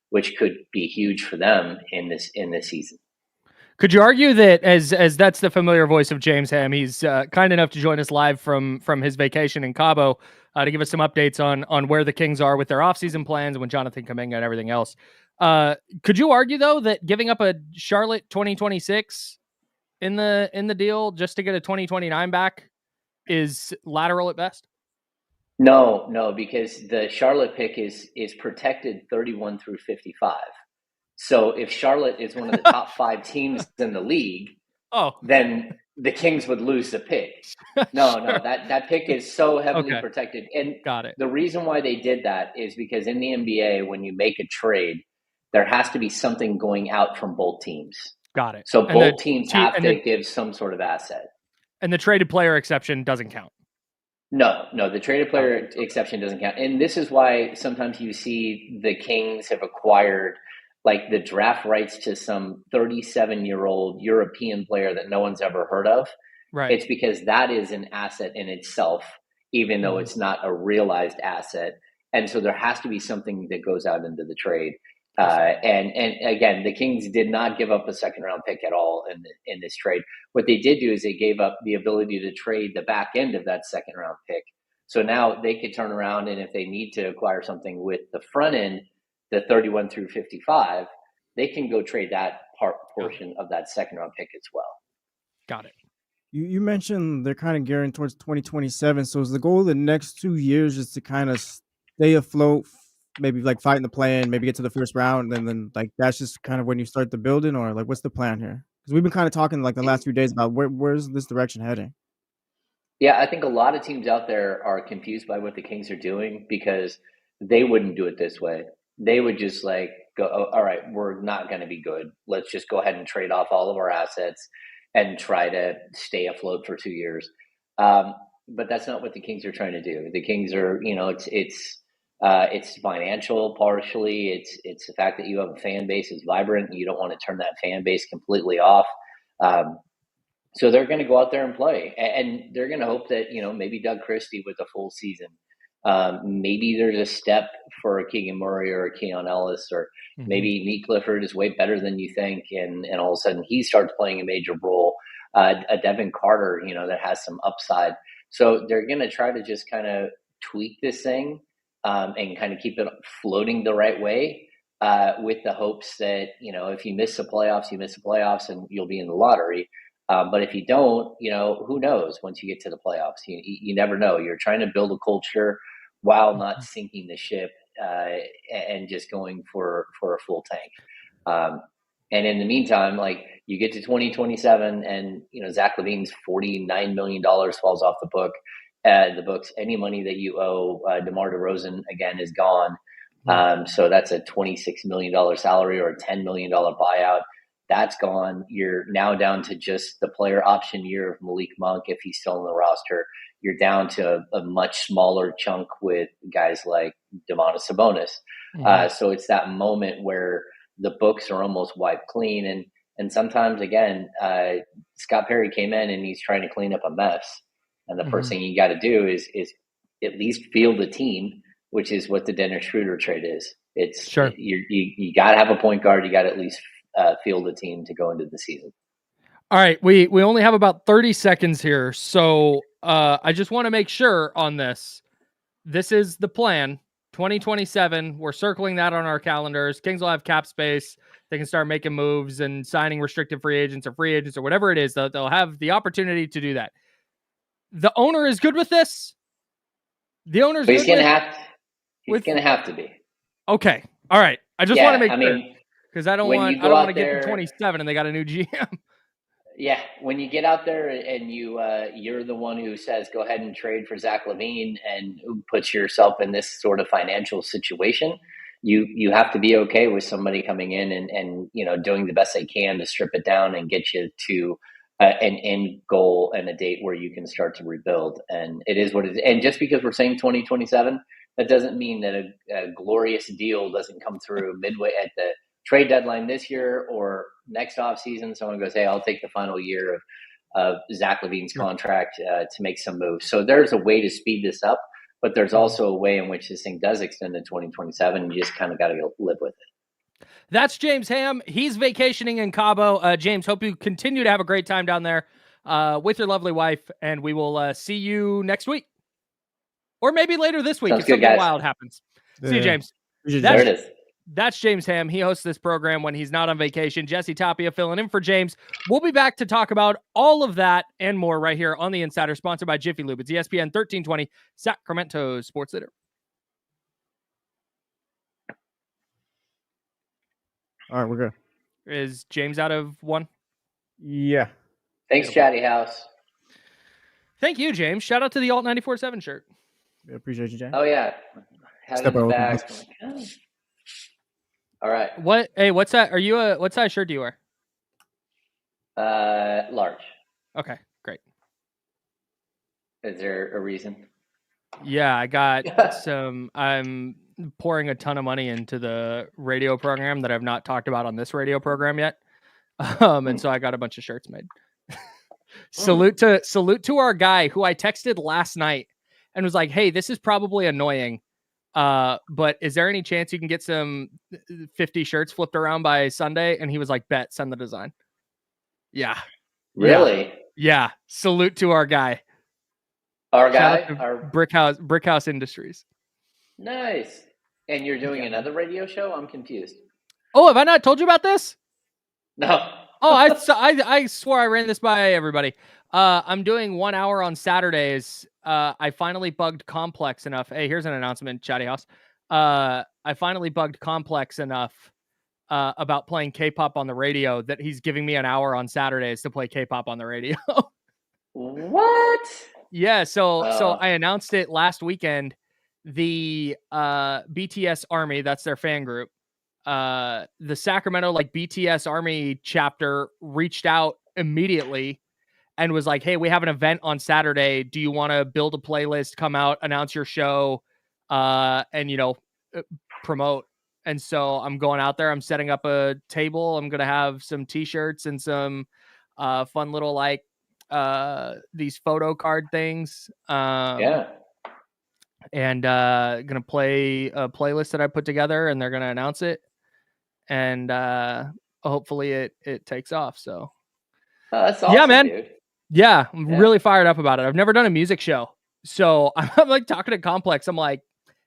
[SPEAKER 4] which could be huge for them in this season.
[SPEAKER 1] Could you argue that as that's the familiar voice of James Ham, he's kind enough to join us live from his vacation in Cabo to give us some updates on where the Kings are with their offseason plans and with Jonathan Kuminga and everything else. Could you argue, though, that giving up a Charlotte 2026 in the deal just to get a 2029 back is lateral at best?
[SPEAKER 4] No, because the Charlotte pick is protected 31 through 55. So if Charlotte is one of the top 5 teams in the league, then the Kings would lose the pick. No, that pick is so heavily protected. And
[SPEAKER 1] got it.
[SPEAKER 4] The reason why they did that is because in the NBA, when you make a trade, there has to be something going out from both teams.
[SPEAKER 1] Got it.
[SPEAKER 4] So both teams have to give some sort of asset. And
[SPEAKER 1] the traded player exception doesn't count.
[SPEAKER 4] No, the traded player exception doesn't count. And this is why sometimes you see the Kings have acquired like the draft rights to some 37-year-old European player that no one's ever heard of.
[SPEAKER 1] Right.
[SPEAKER 4] It's because that is an asset in itself, even though it's not a realized asset. And so there has to be something that goes out into the trade. And again, the Kings did not give up a second round pick at all in this trade. What they did do is they gave up the ability to trade the back end of that second round pick. So now they could turn around, and if they need to acquire something with the front end, the 31 through 55, they can go trade that portion of that second round pick as well.
[SPEAKER 1] Got it.
[SPEAKER 2] You mentioned they're kind of gearing towards 2027. So is the goal of the next 2 years just to kind of stay afloat, maybe like fight in the play-in, maybe get to the first round, and then like that's just kind of when you start the building, or like what's the plan here? Because we've been kind of talking like the last few days about where's this direction heading?
[SPEAKER 4] Yeah, I think a lot of teams out there are confused by what the Kings are doing because they wouldn't do it this way. They would just like go, oh, all right, we're not going to be good. Let's just go ahead and trade off all of our assets and try to stay afloat for 2 years. But that's not what the Kings are trying to do. The Kings are, it's financial partially. It's the fact that you have a fan base is vibrant and you don't want to turn that fan base completely off. So they're going to go out there and play, and they're going to hope that, maybe Doug Christie with a full season. Maybe there's a step for a Keegan Murray or a Keon Ellis, or maybe Nick Clifford is way better than you think. And all of a sudden he starts playing a major role, a Devin Carter, that has some upside. So they're going to try to just kind of tweak this thing, and kind of keep it floating the right way, with the hopes that, if you miss the playoffs, you miss the playoffs and you'll be in the lottery. But if you don't, who knows once you get to the playoffs? You never know. You're trying to build a culture while not sinking the ship, and just going for a full tank. And in the meantime, like you get to 2027 and, Zach LaVine's $49 million falls off the books. Any money that you owe DeMar DeRozan, again, is gone. So that's a $26 million salary or a $10 million buyout. That's gone. You're now down to just the player option year of Malik Monk if he's still on the roster. you're down to a much smaller chunk with guys like Domantas Sabonis. So it's that moment where the books are almost wiped clean. And sometimes, again, Scott Perry came in and he's trying to clean up a mess. And the first thing you got to do is at least field a team, which is what the Dennis Schroeder trade is. It's
[SPEAKER 1] sure.
[SPEAKER 4] You got to have a point guard. You got to at least field a team to go into the season.
[SPEAKER 1] All right, we only have about 30 seconds here, so I just want to make sure on this. This is the plan. 2027, we're circling that on our calendars. Kings will have cap space. They can start making moves and signing restricted free agents or whatever it is. They'll have the opportunity to do that. The owner is good with this. The owner's
[SPEAKER 4] He's
[SPEAKER 1] good
[SPEAKER 4] going
[SPEAKER 1] with
[SPEAKER 4] to have to be.
[SPEAKER 1] Okay. All right. I just want to make sure, because I don't want to get to 27 and they got a new GM.
[SPEAKER 4] Yeah, when you get out there and you're the one who says go ahead and trade for Zach LaVine and puts yourself in this sort of financial situation, you have to be okay with somebody coming in and doing the best they can to strip it down and get you to an end goal and a date where you can start to rebuild. And it is what it is. And just because we're saying 2027, that doesn't mean that a glorious deal doesn't come through midway at the trade deadline this year or next offseason. Someone goes, hey, I'll take the final year of Zach LaVine's contract to make some moves. So there's a way to speed this up, but there's also a way in which this thing does extend to 2027. You just kind of got to live with it.
[SPEAKER 1] That's James Ham. He's vacationing in Cabo. James, hope you continue to have a great time down there with your lovely wife, and we will see you next week. Or maybe later this week if something wild happens. Yeah. See you, James.
[SPEAKER 4] There it is.
[SPEAKER 1] That's James Ham. He hosts this program when he's not on vacation. Jesse Tapia filling in for James. We'll be back to talk about all of that and more right here on The Insider, sponsored by Jiffy Lube. It's ESPN 1320, Sacramento Sports Leader.
[SPEAKER 2] All right, we're good.
[SPEAKER 1] Is James out of one?
[SPEAKER 2] Yeah.
[SPEAKER 4] Thanks, Chatty House.
[SPEAKER 1] Thank you, James. Shout out to the Alt 94.7 shirt.
[SPEAKER 2] I appreciate you, James.
[SPEAKER 4] Oh, yeah. Had it in the back. All right.
[SPEAKER 1] What's that? What size shirt do you wear?
[SPEAKER 4] Large.
[SPEAKER 1] Okay, great.
[SPEAKER 4] Is there a reason?
[SPEAKER 1] Yeah, I got I'm pouring a ton of money into the radio program that I've not talked about on this radio program yet. And so I got a bunch of shirts made. Salute to our guy who I texted last night and was like, hey, this is probably annoying. But is there any chance you can get some 50 shirts flipped around by Sunday? And he was like, bet, send the design. Yeah.
[SPEAKER 4] Really?
[SPEAKER 1] Yeah. Salute to our guy.
[SPEAKER 4] Our guy?
[SPEAKER 1] Our Brickhouse Industries.
[SPEAKER 4] Nice. And you're doing another radio show? I'm confused.
[SPEAKER 1] Oh, have I not told you about this?
[SPEAKER 4] No.
[SPEAKER 1] Oh, I swore I ran this by everybody. I'm doing 1 hour on Saturdays. I finally bugged Complex enough. Hey, here's an announcement, Chatty House. I finally bugged Complex enough about playing K-pop on the radio that he's giving me an hour on Saturdays to play K-pop on the radio.
[SPEAKER 4] What?
[SPEAKER 1] Yeah, so I announced it last weekend. The BTS Army, that's their fan group. The Sacramento BTS Army chapter reached out immediately and was like, hey, we have an event on Saturday. Do you want to build a playlist, come out, announce your show, and, promote? And so I'm going out there. I'm setting up a table. I'm going to have some T-shirts and some fun little, these photo card things.
[SPEAKER 4] Yeah.
[SPEAKER 1] And going to play a playlist that I put together, and they're going to announce it. And hopefully it takes off. So,
[SPEAKER 4] that's awesome,
[SPEAKER 1] yeah, man.
[SPEAKER 4] Dude.
[SPEAKER 1] Yeah, I'm really fired up about it. I've never done a music show. So I'm talking to Complex. I'm like,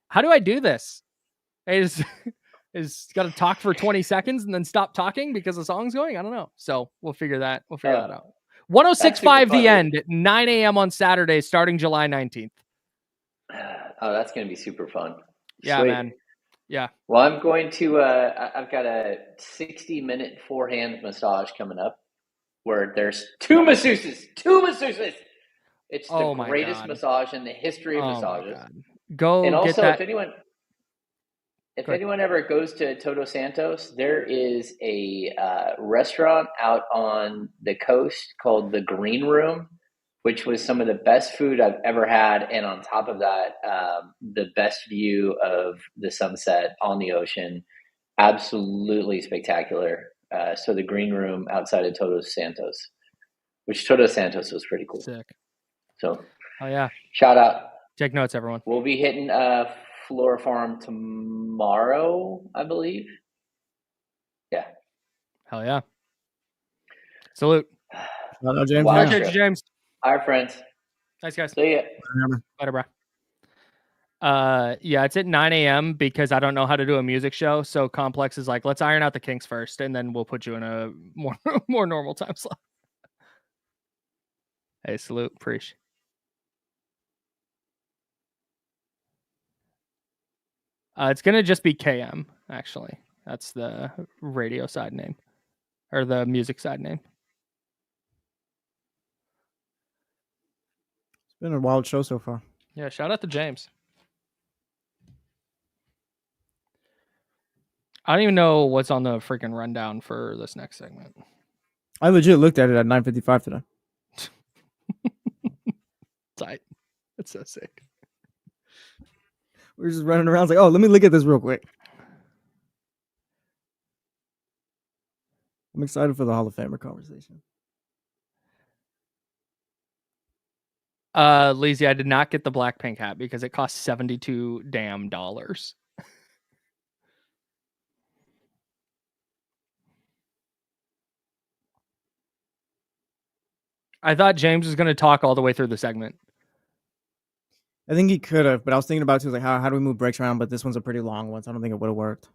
[SPEAKER 1] how do I do this? I just got to talk for 20 seconds and then stop talking because the song's going. I don't know. So we'll figure that out. 106.5 The End at 9 a.m. on Saturday, starting July 19th.
[SPEAKER 4] Oh, that's going to be super fun.
[SPEAKER 1] Yeah,
[SPEAKER 4] Sweet.
[SPEAKER 1] man. Yeah.
[SPEAKER 4] Well, I'm going to, I've got a 60-minute forehand massage coming up where there's two masseuses. It's the greatest massage in the history of massages.
[SPEAKER 1] Go
[SPEAKER 4] and also,
[SPEAKER 1] get that.
[SPEAKER 4] If anyone ever goes to Toto Santos, there is a restaurant out on the coast called the Green Room which was some of the best food I've ever had. And on top of that, the best view of the sunset on the ocean. Absolutely spectacular. So the green room outside of Todos Santos, which Todos Santos was pretty cool.
[SPEAKER 1] Sick.
[SPEAKER 4] So,
[SPEAKER 1] oh yeah,
[SPEAKER 4] shout out.
[SPEAKER 1] Take notes, everyone.
[SPEAKER 4] We'll be hitting Flora Farm tomorrow, I believe. Yeah.
[SPEAKER 1] Hell yeah. Salute.
[SPEAKER 2] Hello, James.
[SPEAKER 4] Wow.
[SPEAKER 1] Appreciate you, James.
[SPEAKER 4] All right, friends.
[SPEAKER 1] Thanks, guys.
[SPEAKER 4] See ya.
[SPEAKER 1] Later, bro. Yeah, it's at 9 a.m. because I don't know how to do a music show. So Complex is like, let's iron out the kinks first, and then we'll put you in a more normal time slot. Hey, salute, preach. It's gonna just be KM, actually. That's the radio side name. Or the music side name.
[SPEAKER 2] It's been a wild show so far.
[SPEAKER 1] Yeah, shout out to James. I don't even know what's on the freaking rundown for this next segment.
[SPEAKER 2] I legit looked at it at 9:55 today.
[SPEAKER 1] Tight. That's so sick.
[SPEAKER 2] We're just running around. It's like, oh, let me look at this real quick. I'm excited for the Hall of Famer conversation.
[SPEAKER 1] Lazy, I did not get the Blackpink hat because it cost $72 damn dollars. I thought James was going to talk all the way through the segment.
[SPEAKER 2] I think he could have, but I was thinking about it too, like how do we move breaks around? But this one's a pretty long one, so I don't think it would have worked.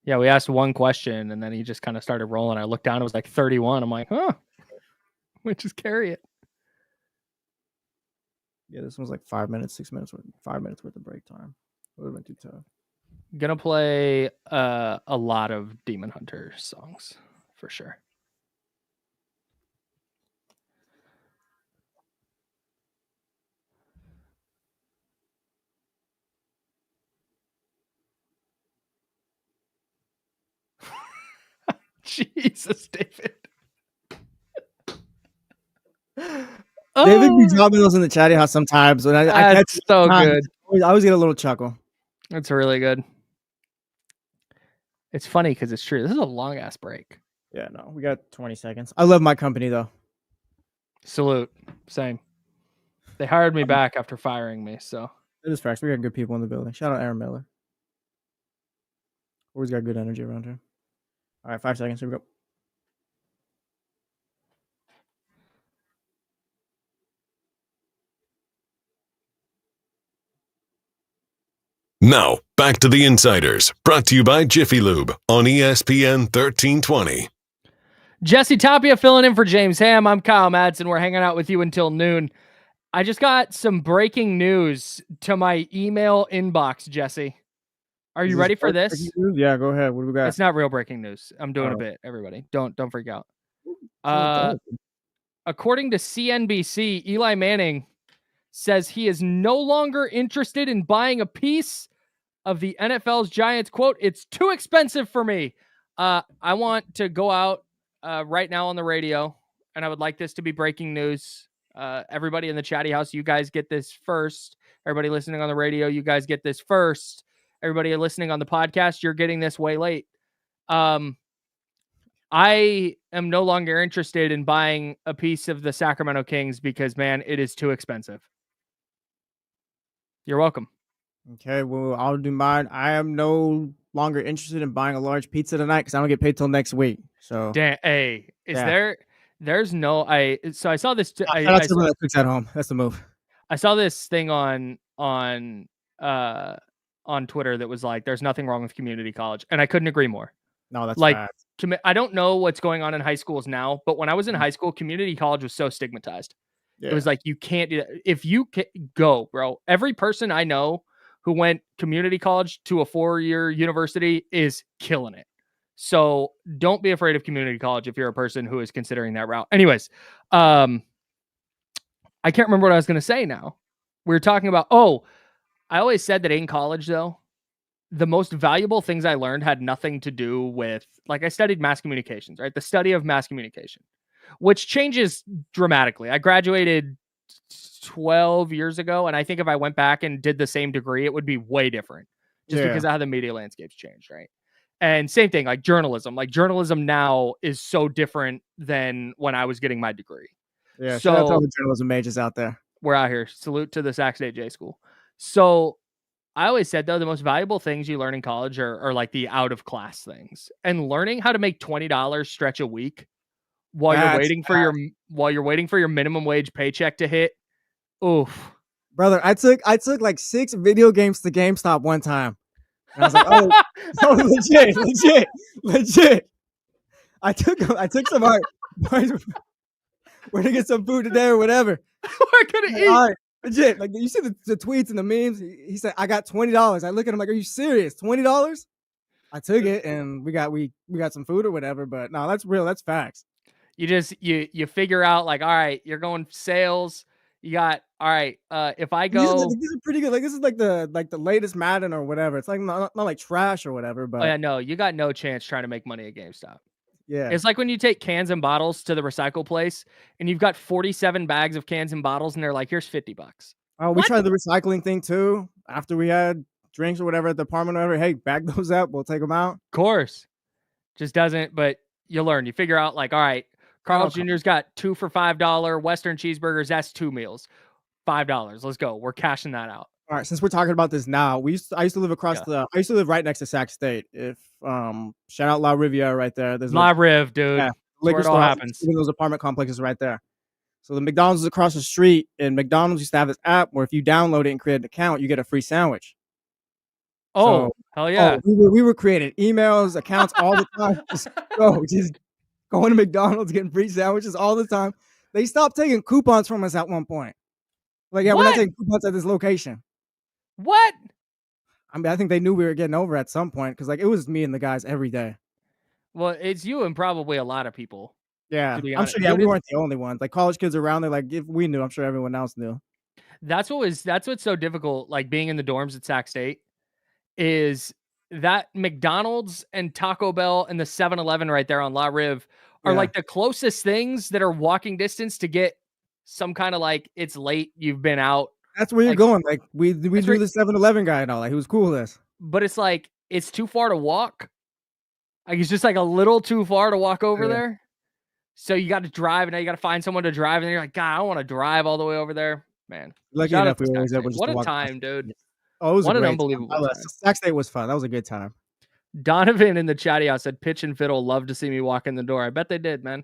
[SPEAKER 1] Yeah, we asked one question and then he just kind of started rolling. I looked down, it was like 31. I'm like, huh, we just carry it.
[SPEAKER 2] Yeah, this one's like 5 minutes, 6 minutes, 5 minutes worth of break time. It would have been too tough.
[SPEAKER 1] Gonna play a lot of Demon Hunter songs for sure. Jesus, David.
[SPEAKER 2] David be dropping those in the chatty house sometimes. And
[SPEAKER 1] that's so good.
[SPEAKER 2] I always get a little chuckle.
[SPEAKER 1] That's really good. It's funny because it's true. This is a long ass break.
[SPEAKER 2] Yeah, no, we got 20 seconds. I love my company though.
[SPEAKER 1] Salute. Same. They hired me back after firing me, so
[SPEAKER 2] it is facts. We got good people in the building. Shout out Aaron Miller. Always got good energy around here. All right, 5 seconds. Here we go.
[SPEAKER 3] Now, back to the Insiders, brought to you by Jiffy Lube on ESPN 1320.
[SPEAKER 1] Jesse Tapia filling in for James Ham. I'm Kyle Madsen. We're hanging out with you until noon. I just got some breaking news to my email inbox, Jesse. Are you ready for this?
[SPEAKER 2] Yeah, go ahead. What do we got?
[SPEAKER 1] It's not real breaking news. I'm doing a bit, everybody. Don't freak out. According to CNBC, Eli Manning says he is no longer interested in buying a piece of the NFL's Giants. Quote, "It's too expensive for me." I want to go out right now on the radio, and I would like this to be breaking news. Everybody in the chatty house, you guys get this first. Everybody listening on the radio, you guys get this first. Everybody listening on the podcast, you're getting this way late. I am no longer interested in buying a piece of the Sacramento Kings because, man, it is too expensive. You're welcome.
[SPEAKER 2] Okay, well, I'll do mine. I am no longer interested in buying a large pizza tonight because I don't get paid till next week. So,
[SPEAKER 1] there's no, so I saw this.
[SPEAKER 2] I saw that cooks at home. That's the move. I
[SPEAKER 1] saw this thing on Twitter that was like, there's nothing wrong with community college. And I couldn't agree more.
[SPEAKER 2] No, that's
[SPEAKER 1] like, I don't know what's going on in high schools now, but when I was in high school, community college was so stigmatized. Yeah. It was like, you can't do that. If you go, bro, every person I know who went community college to a 4-year university is killing it. So don't be afraid of community college if you're a person who is considering that route. Anyways, I can't remember what I was going to say now. We were talking about, I always said that in college, though, the most valuable things I learned had nothing to do with, like, I studied mass communications, right? The study of mass communication, which changes dramatically. I graduated 12 years ago, and I think if I went back and did the same degree, it would be way different just because of how the media landscape's changed, right? And same thing, like journalism. Like journalism now is so different than when I was getting my degree.
[SPEAKER 2] Yeah,
[SPEAKER 1] so
[SPEAKER 2] shout out to all the journalism majors out there.
[SPEAKER 1] We're out here. Salute to the Sac State J School. So I always said, though, the most valuable things you learn in college are like the out of class things, and learning how to make $20 stretch a week while you're waiting for your minimum wage paycheck to hit. Oof.
[SPEAKER 2] Brother, I took like 6 video games to GameStop one time. And I was like, oh, legit. I took some art. We're gonna get some food today or whatever.
[SPEAKER 1] We're gonna eat.
[SPEAKER 2] All right, legit. Like you see the tweets and the memes. He said, "I got $20." I look at him like, "Are you serious? $20?" I took it and we got some food or whatever. But no, that's real. That's facts.
[SPEAKER 1] You figure out like, all right, you're going sales. You got all right. If I go,
[SPEAKER 2] these are pretty good. Like this is like the latest Madden or whatever. It's like not like trash or whatever. But
[SPEAKER 1] yeah, no, you got no chance trying to make money at GameStop.
[SPEAKER 2] Yeah,
[SPEAKER 1] it's like when you take cans and bottles to the recycle place and you've got 47 bags of cans and bottles and they're like, here's $50.
[SPEAKER 2] Oh, we tried the recycling thing too. After we had drinks or whatever at the apartment or whatever, hey, bag those up. We'll take them out.
[SPEAKER 1] Of course. Just doesn't, but you learn. You figure out like, all right, Carl's Jr.'s got 2 for $5 Western cheeseburgers. That's 2 meals. $5. Let's go. We're cashing that out.
[SPEAKER 2] All right, since we're talking about this now, I used to live I used to live right next to Sac State. If shout out La Riviera right there. There's
[SPEAKER 1] La Riv, dude.
[SPEAKER 2] Yeah, liquor store happens. Those apartment complexes right there. So the McDonald's is across the street, and McDonald's used to have this app where if you download it and create an account, you get a free sandwich.
[SPEAKER 1] Oh, so, hell yeah.
[SPEAKER 2] We were creating emails, accounts all the time. just going to McDonald's, getting free sandwiches all the time. They stopped taking coupons from us at one point. Like, yeah, we're not taking coupons at this location.
[SPEAKER 1] What?
[SPEAKER 2] I mean, I think they knew we were getting over at some point because, like, it was me and the guys every day.
[SPEAKER 1] Well, it's you and probably a lot of people.
[SPEAKER 2] Yeah, I'm sure. Yeah, we weren't the only ones. Like, college kids around there, like, if we knew, I'm sure everyone else knew.
[SPEAKER 1] That's what's so difficult. Like being in the dorms at Sac State is that McDonald's and Taco Bell and the 7-Eleven right there on La Riv are like the closest things that are walking distance to get some kind of like it's late. You've been out.
[SPEAKER 2] That's where you're going. Like we do the 7-Eleven guy and all. Like he was cool with us.
[SPEAKER 1] But it's like it's too far to walk. Like it's just like a little too far to walk over there. So you got to drive, and now you got to find someone to drive, and you're like, God, I don't want to drive all the way over there, man.
[SPEAKER 2] Lucky enough, we were always able to
[SPEAKER 1] what a time, dude!
[SPEAKER 2] Oh, it was
[SPEAKER 1] what an unbelievable time.
[SPEAKER 2] Sac State was fun. That was a good time.
[SPEAKER 1] Donovan in the chatty house said, "Pitch and Fiddle love to see me walk in the door." I bet they did, man.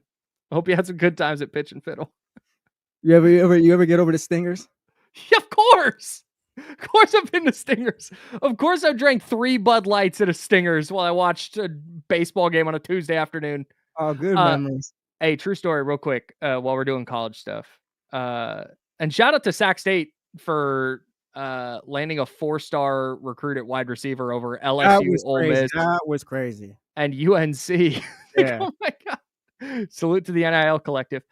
[SPEAKER 1] I hope you had some good times at Pitch and Fiddle.
[SPEAKER 2] You ever get over to Stingers?
[SPEAKER 1] Yeah, of course. Of course I've been to Stingers. Of course I've drank 3 Bud Lights at a Stingers while I watched a baseball game on a Tuesday afternoon.
[SPEAKER 2] Oh, good memories.
[SPEAKER 1] Hey, true story real quick while we're doing college stuff. And shout out to Sac State for landing a 4-star recruit at wide receiver over LSU, Ole Miss.
[SPEAKER 2] That was crazy.
[SPEAKER 1] And UNC.
[SPEAKER 2] Yeah.
[SPEAKER 1] Oh my God. Salute to the NIL collective.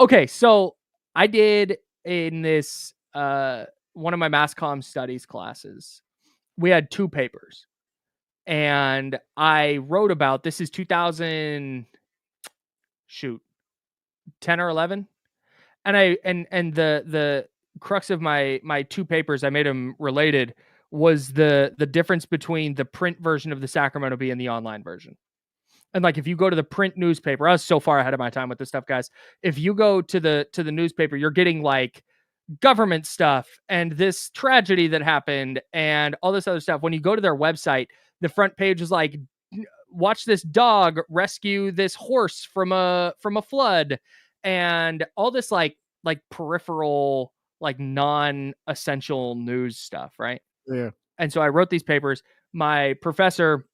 [SPEAKER 1] Okay, so I did in this one of my mass comm studies classes, we had 2 papers. And I wrote about, this is 2010 or 11. And the crux of my 2 papers, I made them related, was the difference between the print version of the Sacramento Bee and the online version. And like, if you go to the print newspaper, I was so far ahead of my time with this stuff, guys. If you go to the newspaper, you're getting like government stuff and this tragedy that happened and all this other stuff. When you go to their website, the front page is like, watch this dog rescue this horse from a flood, and all this like peripheral, like non-essential news stuff, right?
[SPEAKER 2] Yeah.
[SPEAKER 1] And so I wrote these papers. My professor,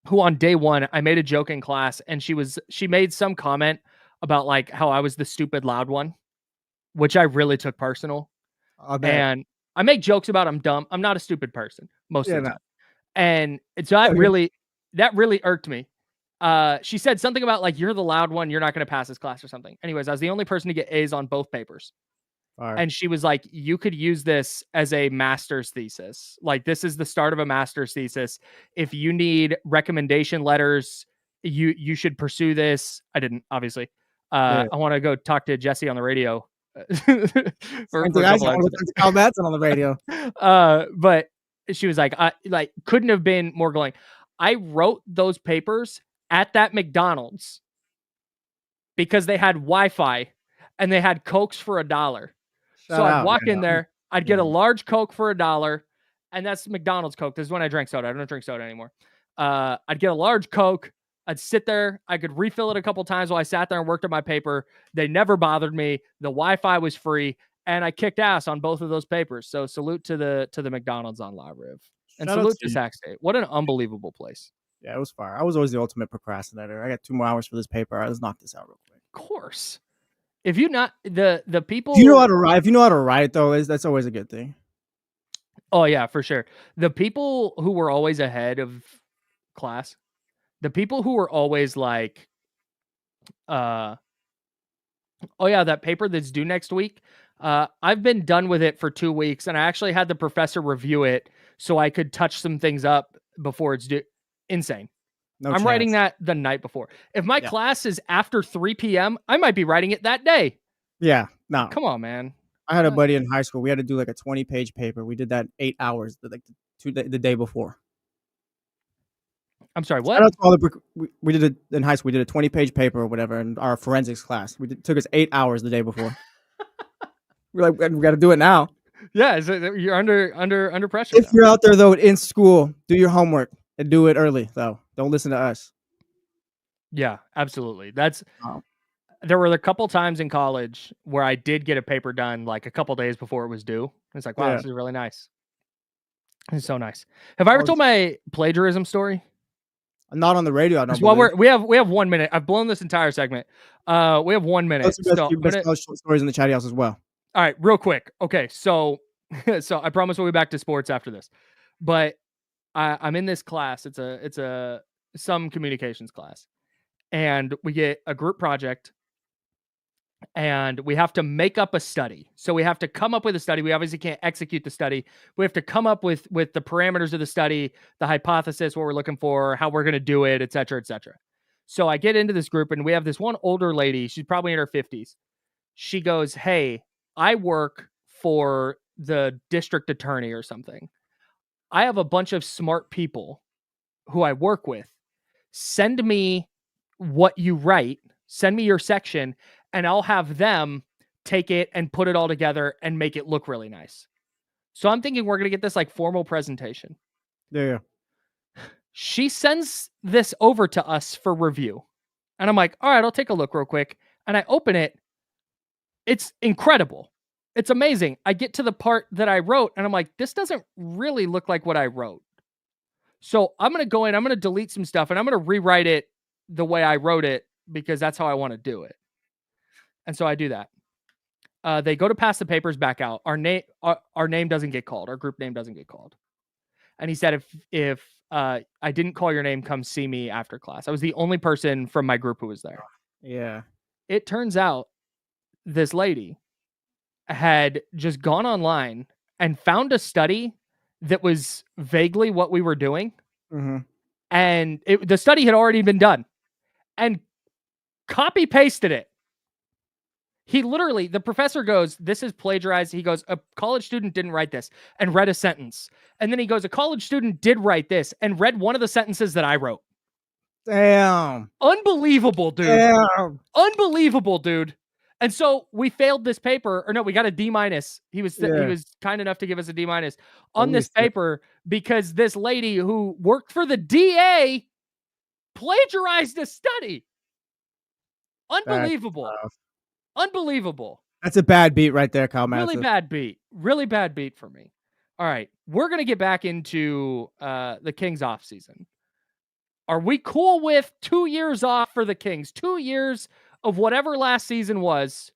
[SPEAKER 1] who on day 1, I made a joke in class, and she made some comment about like how I was the stupid loud one, which I really took personal. And I make jokes about I'm dumb. I'm not a stupid person most of the time. And so that really irked me. She said something about like, you're the loud one, you're not going to pass this class or something. Anyways, I was the only person to get A's on both papers. And she was like, you could use this as a master's thesis. Like, this is the start of a master's thesis. If you need recommendation letters, you should pursue this. I didn't, obviously. I want to go talk to Jesse on the radio.
[SPEAKER 2] for a couple on the radio.
[SPEAKER 1] But she was like, couldn't have been more glowing. I wrote those papers at that McDonald's because they had Wi-Fi and they had Cokes for $1. So I'd walk in there, I'd get a large Coke for $1, and that's McDonald's Coke. This is when I drank soda. I don't drink soda anymore. I'd get a large Coke. I'd sit there. I could refill it a couple times while I sat there and worked on my paper. They never bothered me. The Wi-Fi was free, and I kicked ass on both of those papers. So salute to the McDonald's on La Rive. And salute to Sac State. What an unbelievable place.
[SPEAKER 2] Yeah, it was fire. I was always the ultimate procrastinator. I got 2 more hours for this paper. Let's knock this out real quick.
[SPEAKER 1] Of course. If you not the people,
[SPEAKER 2] you know how to write. If you know how to write, though, that's always a good thing.
[SPEAKER 1] Oh yeah, for sure. The people who were always ahead of class, the people who were always like, oh yeah, that paper that's due next week. I've been done with it for 2 weeks, and I actually had the professor review it so I could touch some things up before it's due. Insane. I'm writing that the night before. If my class is after 3 p.m., I might be writing it that day.
[SPEAKER 2] Yeah, no.
[SPEAKER 1] Come on, man.
[SPEAKER 2] I had a buddy in high school. We had to do like a 20-page paper. We did that 8 hours, the day before.
[SPEAKER 1] I'm sorry, what?
[SPEAKER 2] We did it in high school. We did a 20-page paper or whatever in our forensics class. Took us 8 hours the day before. We're like, we got to do it now.
[SPEAKER 1] Yeah, you're under pressure.
[SPEAKER 2] If you're out there, though, in school, do your homework. And do it early, though. Don't listen to us.
[SPEAKER 1] Yeah, absolutely. There were a couple times in college where I did get a paper done like a couple days before it was due. It's like, wow, this is really nice. It's so nice. Have I ever told my plagiarism story?
[SPEAKER 2] Not on the radio. I don't.
[SPEAKER 1] Well, we have 1 minute. I've blown this entire segment. We have 1 minute.
[SPEAKER 2] Stories in the chatty house as well.
[SPEAKER 1] All right, real quick. Okay, so I promise we'll be back to sports after this, but I'm in this class. It's a some communications class, and we get a group project, and we have to make up a study. So we have to come up with a study. We obviously can't execute the study. We have to come up with the parameters of the study, the hypothesis, what we're looking for, how we're going to do it, et cetera, et cetera. So I get into this group, and we have this one older lady. She's probably in her 50s. She goes, "Hey, I work for the district attorney or something. I have a bunch of smart people who I work with. Send me what you write. Send me your section, and I'll have them take it and put it all together and make it look really nice." So I'm thinking we're going to get this like formal presentation.
[SPEAKER 2] Yeah.
[SPEAKER 1] She sends this over to us for review. And I'm like, all right, I'll take a look real quick. And I open it. It's incredible. It's amazing. I get to the part that I wrote, and I'm like, this doesn't really look like what I wrote. So I'm going to go in, I'm going to delete some stuff, and I'm going to rewrite it the way I wrote it because that's how I want to do it. And so I do that. They go to pass the papers back out. Our name doesn't get called. Our group name doesn't get called. And he said, if I didn't call your name, come see me after class. I was the only person from my group who was there.
[SPEAKER 2] Yeah.
[SPEAKER 1] It turns out this lady had just gone online and found a study that was vaguely what we were doing.
[SPEAKER 2] Mm-hmm.
[SPEAKER 1] And the study had already been done and copy pasted it. The professor goes, "This is plagiarized." He goes, "A college student didn't write this," and read a sentence. And then he goes, "A college student did write this," and read one of the sentences that I wrote.
[SPEAKER 2] Damn.
[SPEAKER 1] Unbelievable, dude.
[SPEAKER 2] Damn.
[SPEAKER 1] Unbelievable, dude. And so we failed this paper, or no, we got a D-. He was kind enough to give us a D- on this paper because this lady who worked for the DA plagiarized a study. Unbelievable. Unbelievable.
[SPEAKER 2] That's a bad beat right there, Kyle Madison.
[SPEAKER 1] Really bad beat. Really bad beat for me. All right. We're going to get back into the Kings off season. Are we cool with 2 years off for the Kings? 2 years of whatever last season was.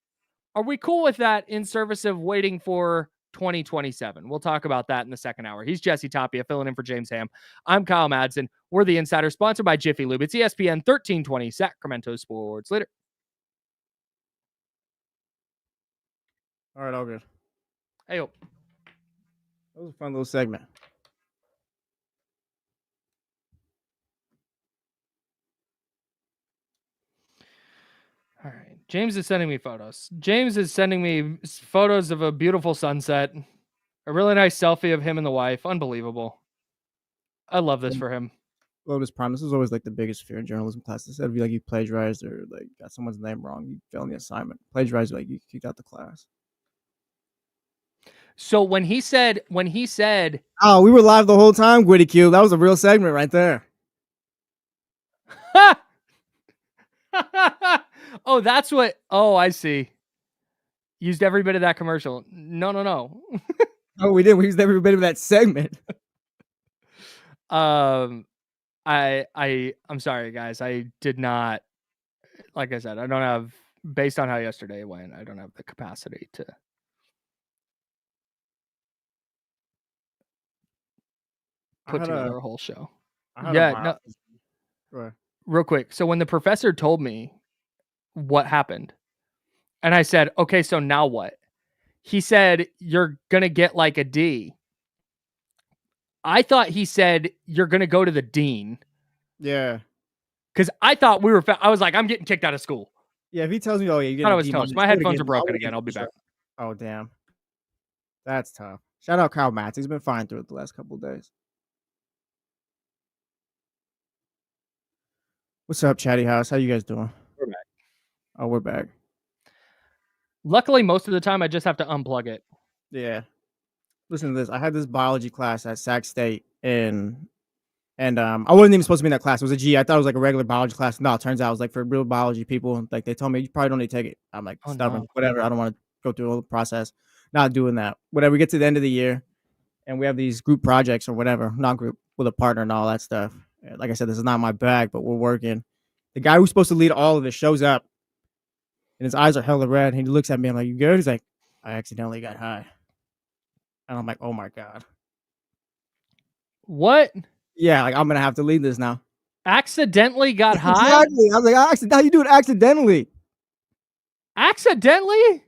[SPEAKER 1] Are we cool with that in service of waiting for 2027? We'll talk about that in the second hour. He's Jesse Tapia filling in for James Ham. I'm Kyle Madsen. We're the Insider, sponsored by Jiffy Lube. It's ESPN 1320, Sacramento Sports Leader.
[SPEAKER 2] All right, all good.
[SPEAKER 1] Hey,
[SPEAKER 2] That was a fun little segment.
[SPEAKER 1] all right. James is sending me photos. James is sending me photos of a beautiful sunset, a really nice selfie of him and the wife. Unbelievable. I love this for him.
[SPEAKER 2] Lotus Prime. This was always like the biggest fear in journalism classes. It'd be like you plagiarized or like got someone's name wrong. You failed the assignment. Plagiarized, like you kicked out the class.
[SPEAKER 1] So when he said,
[SPEAKER 2] oh, we were live the whole time, Gwitty Q. That was a real segment right there.
[SPEAKER 1] oh, that's what. Oh, I see. Used every bit of that commercial. No.
[SPEAKER 2] Oh, we didn't. We used every bit of that segment.
[SPEAKER 1] I'm sorry, guys. I did not. Like I said, I don't have. Based on how yesterday went, I don't have the capacity to. Put together a whole show. Yeah, no. Real quick. So when the professor told me what happened, and I said, "Okay, so now what?" He said, "You're gonna get like a D." I thought he said you're gonna go to the dean.
[SPEAKER 2] Yeah.
[SPEAKER 1] Because I thought we were. I was like, I'm getting kicked out of school.
[SPEAKER 2] Yeah, if he tells me, "Oh yeah, you
[SPEAKER 1] thought I was toast. My headphones are broken again. I'll be back."
[SPEAKER 2] Oh damn, that's tough. Shout out Kyle Matz. He's been fine through it the last couple of days. What's up, Chatty House? How you guys doing?
[SPEAKER 1] We're back.
[SPEAKER 2] Oh, we're back.
[SPEAKER 1] Luckily, most of the time, I just have to unplug it.
[SPEAKER 2] Yeah. Listen to this. I had this biology class at Sac State, and I wasn't even supposed to be in that class. It was a G. I thought it was like a regular biology class. No, it turns out it was like for real biology people. Like they told me, you probably don't need to take it. I'm like, stubborn, whatever. I don't want to go through all the process. Not doing that. Whatever. We get to the end of the year, and we have these group projects or whatever, non-group with a partner and all that stuff. Like I said, this is not my bag, but we're working. The guy who's supposed to lead all of it shows up, and his eyes are hella red. And he looks at me. I'm like, "You good?" He's like, "I accidentally got high." And I'm like, "Oh my god."
[SPEAKER 1] What?
[SPEAKER 2] Yeah, like I'm gonna have to lead this now.
[SPEAKER 1] Accidentally got high?
[SPEAKER 2] Exactly. I was like, how you do it accidentally?
[SPEAKER 1] Accidentally?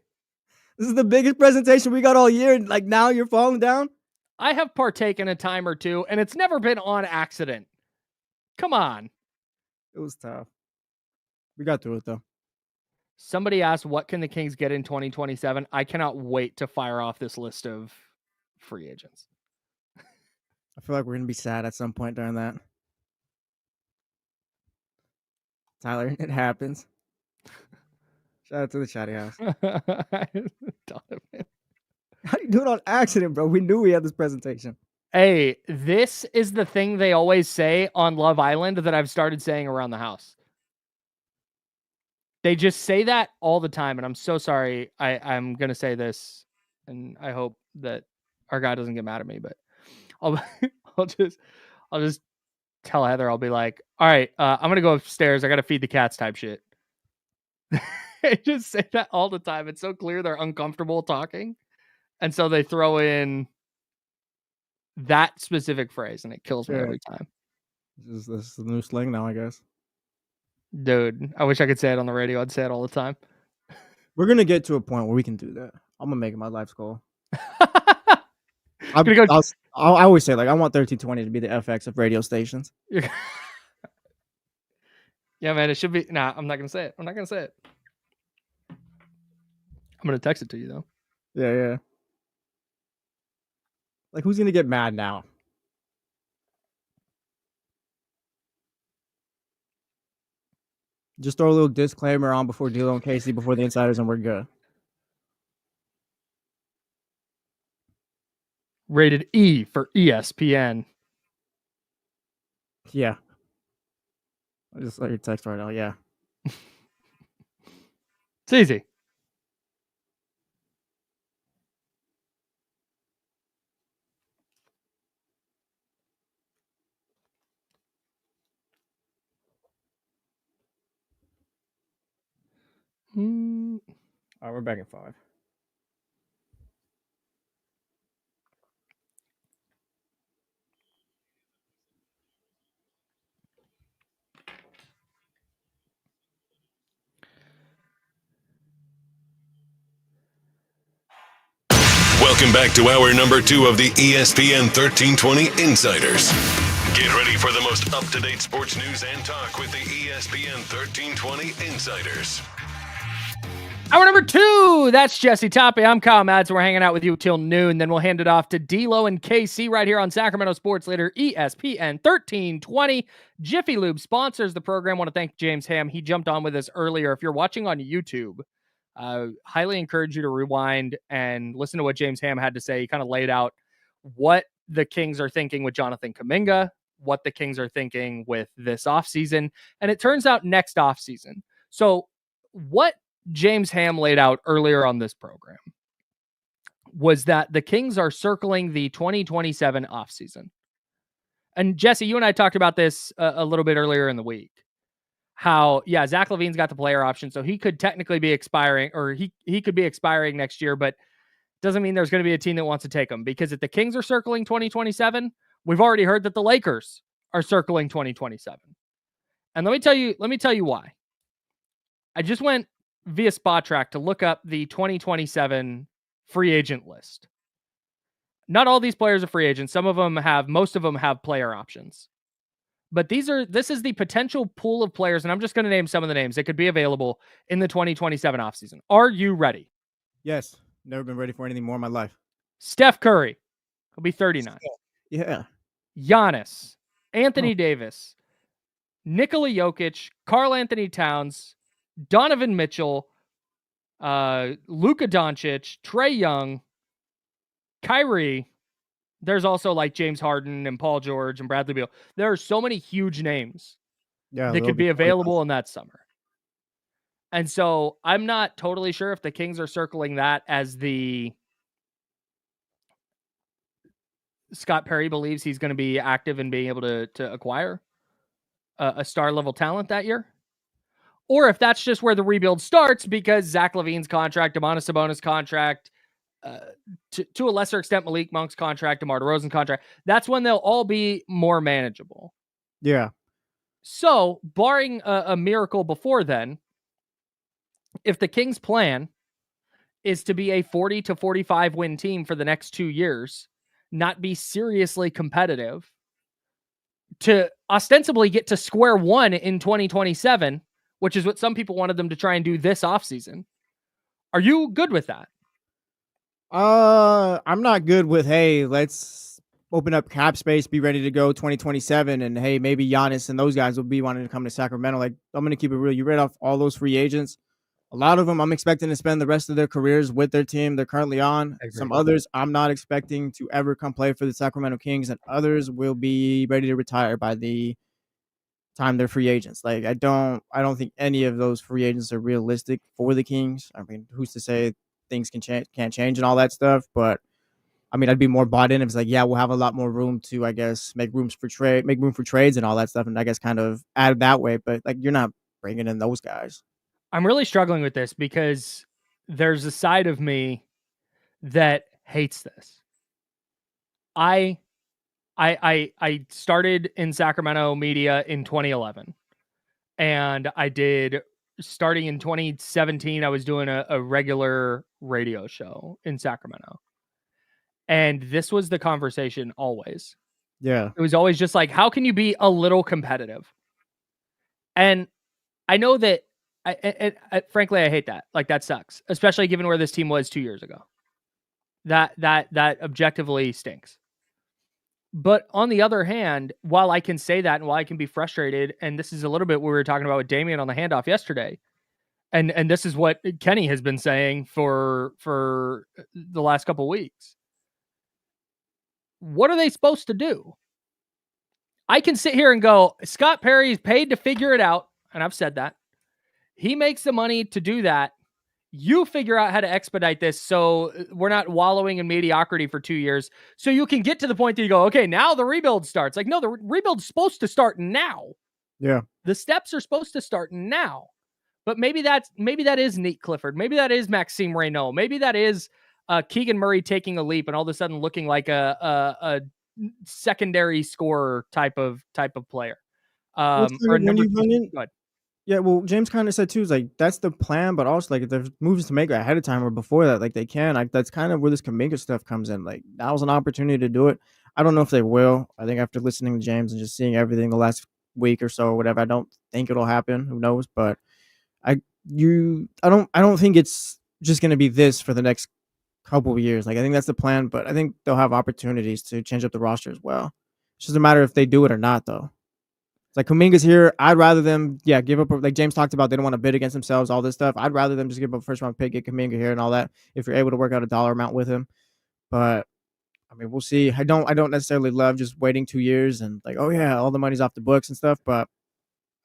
[SPEAKER 2] This is the biggest presentation we got all year, and like now you're falling down?
[SPEAKER 1] I have partaken a time or two, and it's never been on accident. Come on.
[SPEAKER 2] It was tough. We got through it though.
[SPEAKER 1] Somebody asked, what can the Kings get in 2027? I cannot wait to fire off this list of free agents.
[SPEAKER 2] I feel like we're going to be sad at some point during that. Tyler, it happens. Shout out to the Chatty House. How do you do it on accident, bro? We knew we had this presentation.
[SPEAKER 1] Hey, this is the thing they always say on Love Island that I've started saying around the house. They just say that all the time, and I'm so sorry. I'm going to say this, and I hope that our guy doesn't get mad at me, but I'll just tell Heather, I'll be like, all right, I'm going to go upstairs. I got to feed the cats type shit. They just say that all the time. It's so clear they're uncomfortable talking. And so they throw in that specific phrase, and it kills me every time.
[SPEAKER 2] This is the new slang now, I guess.
[SPEAKER 1] Dude, I wish I could say it on the radio. I'd say it all the time.
[SPEAKER 2] We're going to get to a point where we can do that. I'm going to make it my life's goal. I always say, like, I want 1320 to be the FX of radio stations.
[SPEAKER 1] Yeah, man, it should be. Nah, I'm not going to say it. I'm not going to say it. I'm going to text it to you, though.
[SPEAKER 2] Yeah. Like, who's going to get mad now? Just throw a little disclaimer on before D'Lo and Casey, before the insiders, and we're good.
[SPEAKER 1] Rated E for ESPN.
[SPEAKER 2] Yeah. I just saw your text right now. Yeah.
[SPEAKER 1] It's easy.
[SPEAKER 2] All right, we're back in 5.
[SPEAKER 3] Welcome back to hour number 2 of the ESPN 1320 Insiders. Get ready for the most up-to-date sports news and talk with the ESPN 1320 Insiders.
[SPEAKER 1] Hour number 2, that's Jesse Toppe. I'm Kyle Madsen. We're hanging out with you till noon. Then we'll hand it off to D-Lo and KC right here on Sacramento Sports Leader ESPN 1320. Jiffy Lube sponsors the program. I want to thank James Ham. He jumped on with us earlier. If you're watching on YouTube, highly encourage you to rewind and listen to what James Ham had to say. He kind of laid out what the Kings are thinking with Jonathan Kuminga, what the Kings are thinking with this offseason, and it turns out next offseason. So what James Ham laid out earlier on this program was that the Kings are circling the 2027 offseason. And Jesse, you and I talked about this a little bit earlier in the week. How, Zach LaVine's got the player option, so he could technically be expiring, or he could be expiring next year, but doesn't mean there's going to be a team that wants to take him, because if the Kings are circling 2027, we've already heard that the Lakers are circling 2027. And let me tell you why. I just went via Spot Track to look up the 2027 free agent list. Not all these players are free agents. Most of them have player options. But this is the potential pool of players, and I'm just going to name some of the names that could be available in the 2027 offseason. Are you ready?
[SPEAKER 2] Yes. Never been ready for anything more in my life.
[SPEAKER 1] Steph Curry. He'll be 39.
[SPEAKER 2] Yeah.
[SPEAKER 1] Giannis. Anthony Davis. Nikola Jokic. Karl Anthony Towns. Donovan Mitchell. Luka Doncic. Trae Young. Kyrie. There's also like James Harden and Paul George and Bradley Beal. There are so many huge names that could be available in that summer. And so I'm not totally sure if the Kings are circling that as the Scott Perry believes he's going to be active in being able to acquire a star level talent that year. Or if that's just where the rebuild starts, because Zach LaVine's contract, Domantas Sabonis' contract, to a lesser extent, Malik Monk's contract, DeMar DeRozan's contract, that's when they'll all be more manageable.
[SPEAKER 2] Yeah.
[SPEAKER 1] So, barring a miracle before then, if the Kings' plan is to be a 40 to 45 win team for the next 2 years, not be seriously competitive, to ostensibly get to square one in 2027, which is what some people wanted them to try and do this offseason, are you good with that?
[SPEAKER 2] I'm not good with, hey, let's open up cap space, be ready to go 2027, and hey, maybe Giannis and those guys will be wanting to come to Sacramento. Like, I'm going to keep it real. You read off all those free agents. A lot of them I'm expecting to spend the rest of their careers with their team they're currently on. Some others I'm not expecting to ever come play for the Sacramento Kings, and others will be ready to retire by the time they're free agents. Like, I don't think any of those free agents are realistic for the Kings. I mean, who's to say things can't change and all that stuff, but I mean, I'd be more bought in if it's like, yeah, we'll have a lot more room to, I guess, make room for trades and all that stuff, and I guess kind of add that way. But like, you're not bringing in those guys. I'm
[SPEAKER 1] really struggling with this because there's a side of me that hates this. I started in Sacramento media in 2011, and starting in 2017, I was doing a regular radio show in Sacramento. And this was the conversation always.
[SPEAKER 2] Yeah.
[SPEAKER 1] It was always just like, how can you be a little competitive? And I know that, frankly, I hate that. Like, that sucks, especially given where this team was 2 years ago. That objectively stinks. But on the other hand, while I can say that and while I can be frustrated, and this is a little bit what we were talking about with Damian on the handoff yesterday, and this is what Kenny has been saying for the last couple of weeks. What are they supposed to do? I can sit here and go, Scott Perry's paid to figure it out, and I've said that. He makes the money to do that. You figure out how to expedite this so we're not wallowing in mediocrity for 2 years, so you can get to the point that you go, okay, now the rebuild starts. Like, no, the rebuild's supposed to start now.
[SPEAKER 2] Yeah.
[SPEAKER 1] The steps are supposed to start now. But maybe that is Nate Clifford. Maybe that is Maxime Reynaud. Maybe that is Keegan Murray taking a leap and all of a sudden looking like a secondary scorer type of player.
[SPEAKER 2] Go ahead. Yeah, well, James kind of said too, is like that's the plan, but also like if there's moves to make ahead of time or before that, like they can. Like that's kind of where this Kaminga stuff comes in. Like that was an opportunity to do it. I don't know if they will. I think after listening to James and just seeing everything the last week or so or whatever, I don't think it'll happen. Who knows? But I don't think it's just gonna be this for the next couple of years. Like I think that's the plan, but I think they'll have opportunities to change up the roster as well. It's just a matter if they do it or not, though. It's like Kuminga's here. I'd rather them, give up. Like James talked about, they don't want to bid against themselves, all this stuff. I'd rather them just give up a first round pick, get Kuminga here and all that. If you're able to work out a dollar amount with him, but I mean, we'll see. I don't necessarily love just waiting 2 years and like, oh yeah, all the money's off the books and stuff. But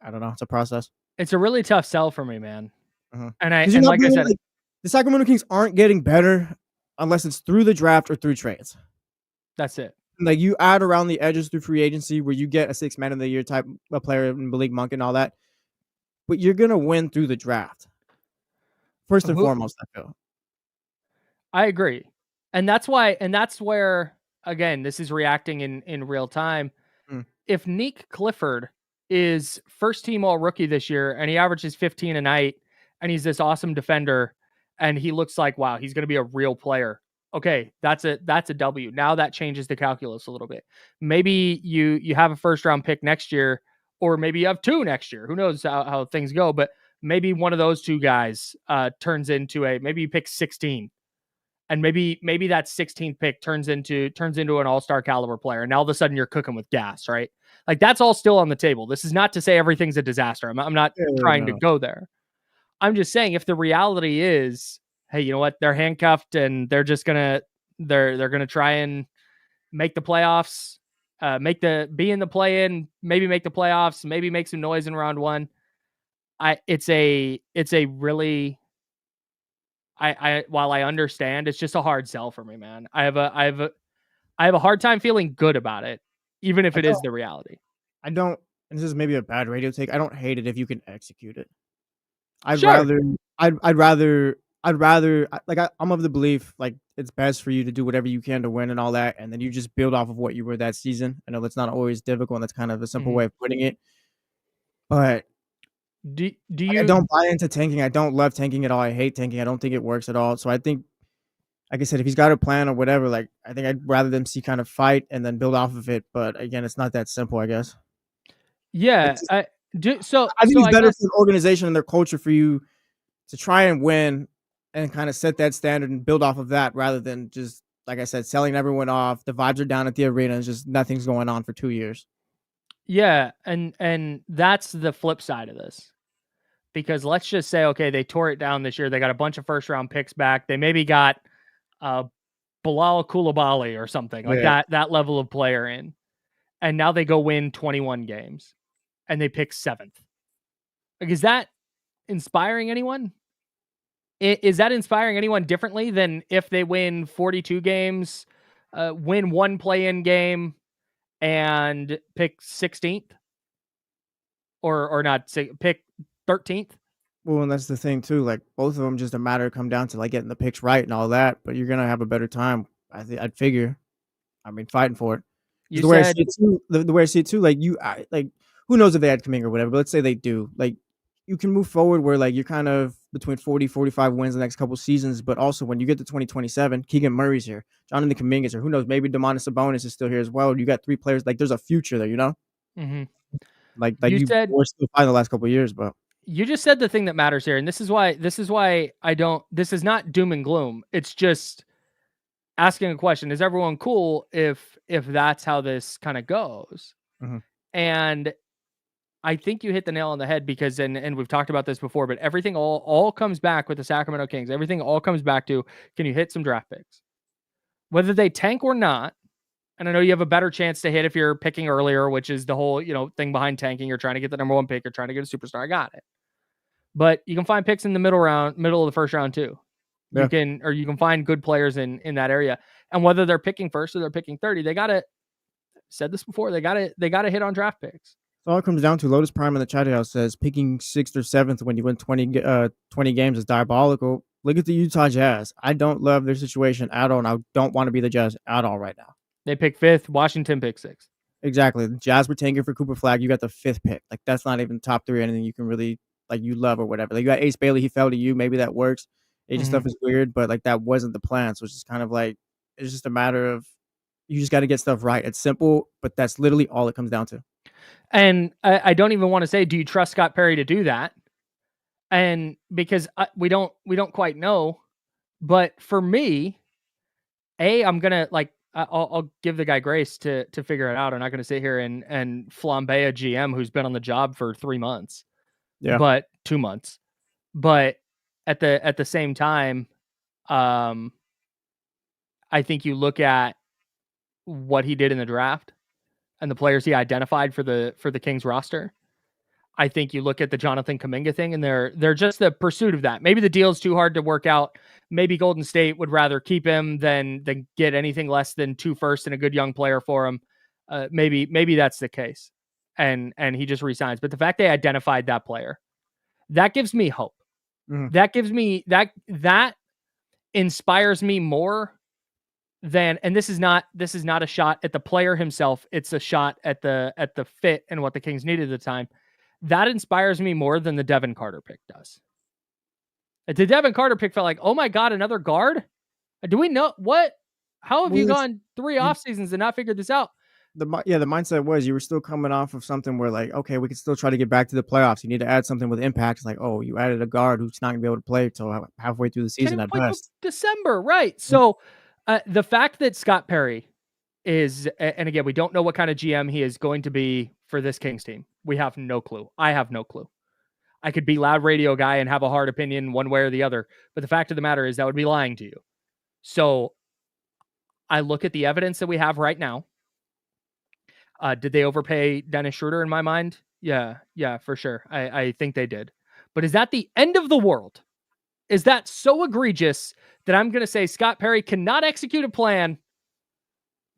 [SPEAKER 2] I don't know. It's a process.
[SPEAKER 1] It's a really tough sell for me, man.
[SPEAKER 2] Uh-huh.
[SPEAKER 1] And like I said,
[SPEAKER 2] the Sacramento Kings aren't getting better unless it's through the draft or through trades.
[SPEAKER 1] That's it.
[SPEAKER 2] Like you add around the edges through free agency where you get a 6 man of the year type of player in Malik Monk and all that. But you're going to win through the draft. First and foremost, I feel.
[SPEAKER 1] I agree. And that's where, again, this is reacting in real time. If Nick Clifford is first team all rookie this year and he averages 15 a night and he's this awesome defender and he looks like, wow, he's going to be a real player. Okay, that's a W. Now that changes the calculus a little bit. Maybe you have a first round pick next year, or maybe you have 2 next year. Who knows how things go, but maybe one of those 2 guys turns into maybe you pick 16. And maybe that 16th pick turns into an all-star caliber player. And all of a sudden you're cooking with gas, right? Like that's all still on the table. This is not to say everything's a disaster. I'm not trying to go there. I'm just saying if the reality is, hey, you know what? They're handcuffed and they're just they're gonna try and make the playoffs, be in the play-in, maybe make the playoffs, maybe make some noise in round 1. It's a really, while I understand, it's just a hard sell for me, man. I have a hard time feeling good about it, even if it is the reality.
[SPEAKER 2] I don't, and this is maybe a bad radio take. I don't hate it if you can execute it. I'd rather like I'm of the belief like it's best for you to do whatever you can to win and all that, and then you just build off of what you were that season. I know that's not always difficult, and that's kind of a simple way of putting it. But
[SPEAKER 1] do you?
[SPEAKER 2] I don't buy into tanking. I don't love tanking at all. I hate tanking. I don't think it works at all. So I think, like I said, if he's got a plan or whatever, like I think I'd rather them see kind of fight and then build off of it. But again, it's not that simple, I guess.
[SPEAKER 1] Yeah, I think it's
[SPEAKER 2] better for the organization and their culture for you to try and win and kind of set that standard and build off of that rather than just, like I said, selling everyone off. The vibes are down at the arena. And just nothing's going on for 2 years.
[SPEAKER 1] Yeah, and that's the flip side of this. Because let's just say, okay, they tore it down this year. They got a bunch of first round picks back. They maybe got Bilal Coulibaly or something like that level of player in. And now they go win 21 games and they pick 7th. Like, is that inspiring anyone? Is that inspiring anyone differently than if they win 42 games, win 1 play-in game, and pick 16th? Or not, pick 13th?
[SPEAKER 2] Well, and that's the thing too. Like both of them, just a matter of come down to like getting the picks right and all that. But you're gonna have a better time. I'd figure. I mean, fighting for it. The way I see it too, like like who knows if they had Kuminga or whatever. But let's say they do. Like you can move forward where like you're kind of between 40, 45 wins the next couple seasons. But also when you get to 2027, Keegan Murray's here, Jonathan Kuminga's here. Who knows? Maybe Domantas Sabonis is still here as well. You got 3 players. Like there's a future there. You know.
[SPEAKER 1] Mm-hmm.
[SPEAKER 2] Like you said, we're still fine the last couple of years, but
[SPEAKER 1] you just said the thing that matters here, and this is why I don't. This is not doom and gloom. It's just asking a question: is everyone cool if that's how this kind of goes?
[SPEAKER 2] Mm-hmm.
[SPEAKER 1] And I think you hit the nail on the head because, and we've talked about this before, but everything all comes back with the Sacramento Kings. Everything all comes back to, can you hit some draft picks, whether they tank or not? And I know you have a better chance to hit if you're picking earlier, which is the whole, thing behind tanking. You're trying to get the number 1 pick. You're trying to get a superstar. I got it. But you can find picks in the middle of the first round too. Yeah. You can find good players in that area. And whether they're picking first or they're picking 30, they said this before, they gotta hit on draft picks.
[SPEAKER 2] So all it comes down to, Lotus Prime in the chat house says picking 6th or 7th when you win 20 games is diabolical. Look at the Utah Jazz. I don't love their situation at all. And I don't want to be the Jazz at all right now.
[SPEAKER 1] They pick 5th. Washington pick 6th.
[SPEAKER 2] Exactly. The Jazz were tanking for Cooper Flag. You got the 5th pick. Like that's not even top 3 or anything you can really like you love or whatever. Like you got Ace Bailey, he fell to you, maybe that works. Agent stuff is weird, but like that wasn't the plan. So it's just kind of like it's just a matter of you just got to get stuff right. It's simple, but that's literally all it comes down to.
[SPEAKER 1] And I don't even want to say, do you trust Scott Perry to do that? And because we don't quite know. But for me, I'm gonna like I'll give the guy grace to figure it out. I'm not gonna sit here and flambe a GM who's been on the job for 3 months,
[SPEAKER 2] Yeah.
[SPEAKER 1] but 2 months. But at the same time, I think you look at what he did in the draft and the players he identified for the Kings roster. I think you look at the Jonathan Kuminga thing, and they're just the pursuit of that. Maybe the deal's too hard to work out. Maybe Golden State would rather keep him than get anything less than 2 firsts and a good young player for him. Maybe that's the case, and he just resigns. But the fact they identified that player, that gives me hope.
[SPEAKER 2] Mhm.
[SPEAKER 1] That gives me that inspires me more than. And this is not a shot at the player himself. It's a shot at the fit and what the Kings needed at the time. That inspires me more than the Devin Carter pick does. The Devin Carter pick felt like, oh my God, another guard? Do we know what? How have you gone 3 off seasons and not figured this out?
[SPEAKER 2] The mindset was you were still coming off of something where like, okay, we can still try to get back to the playoffs. You need to add something with impact. It's like, oh, you added a guard who's not gonna be able to play until halfway through the season at best.
[SPEAKER 1] December, right? So the fact that Scott Perry is, and again, we don't know what kind of GM he is going to be for this Kings team. We have no clue. I have no clue. I could be loud radio guy and have a hard opinion one way or the other. But the fact of the matter is that would be lying to you. So I look at the evidence that we have right now. Did they overpay Dennis Schroeder in my mind? Yeah, for sure. I think they did. But is that the end of the world? Is that so egregious that I'm going to say Scott Perry cannot execute a plan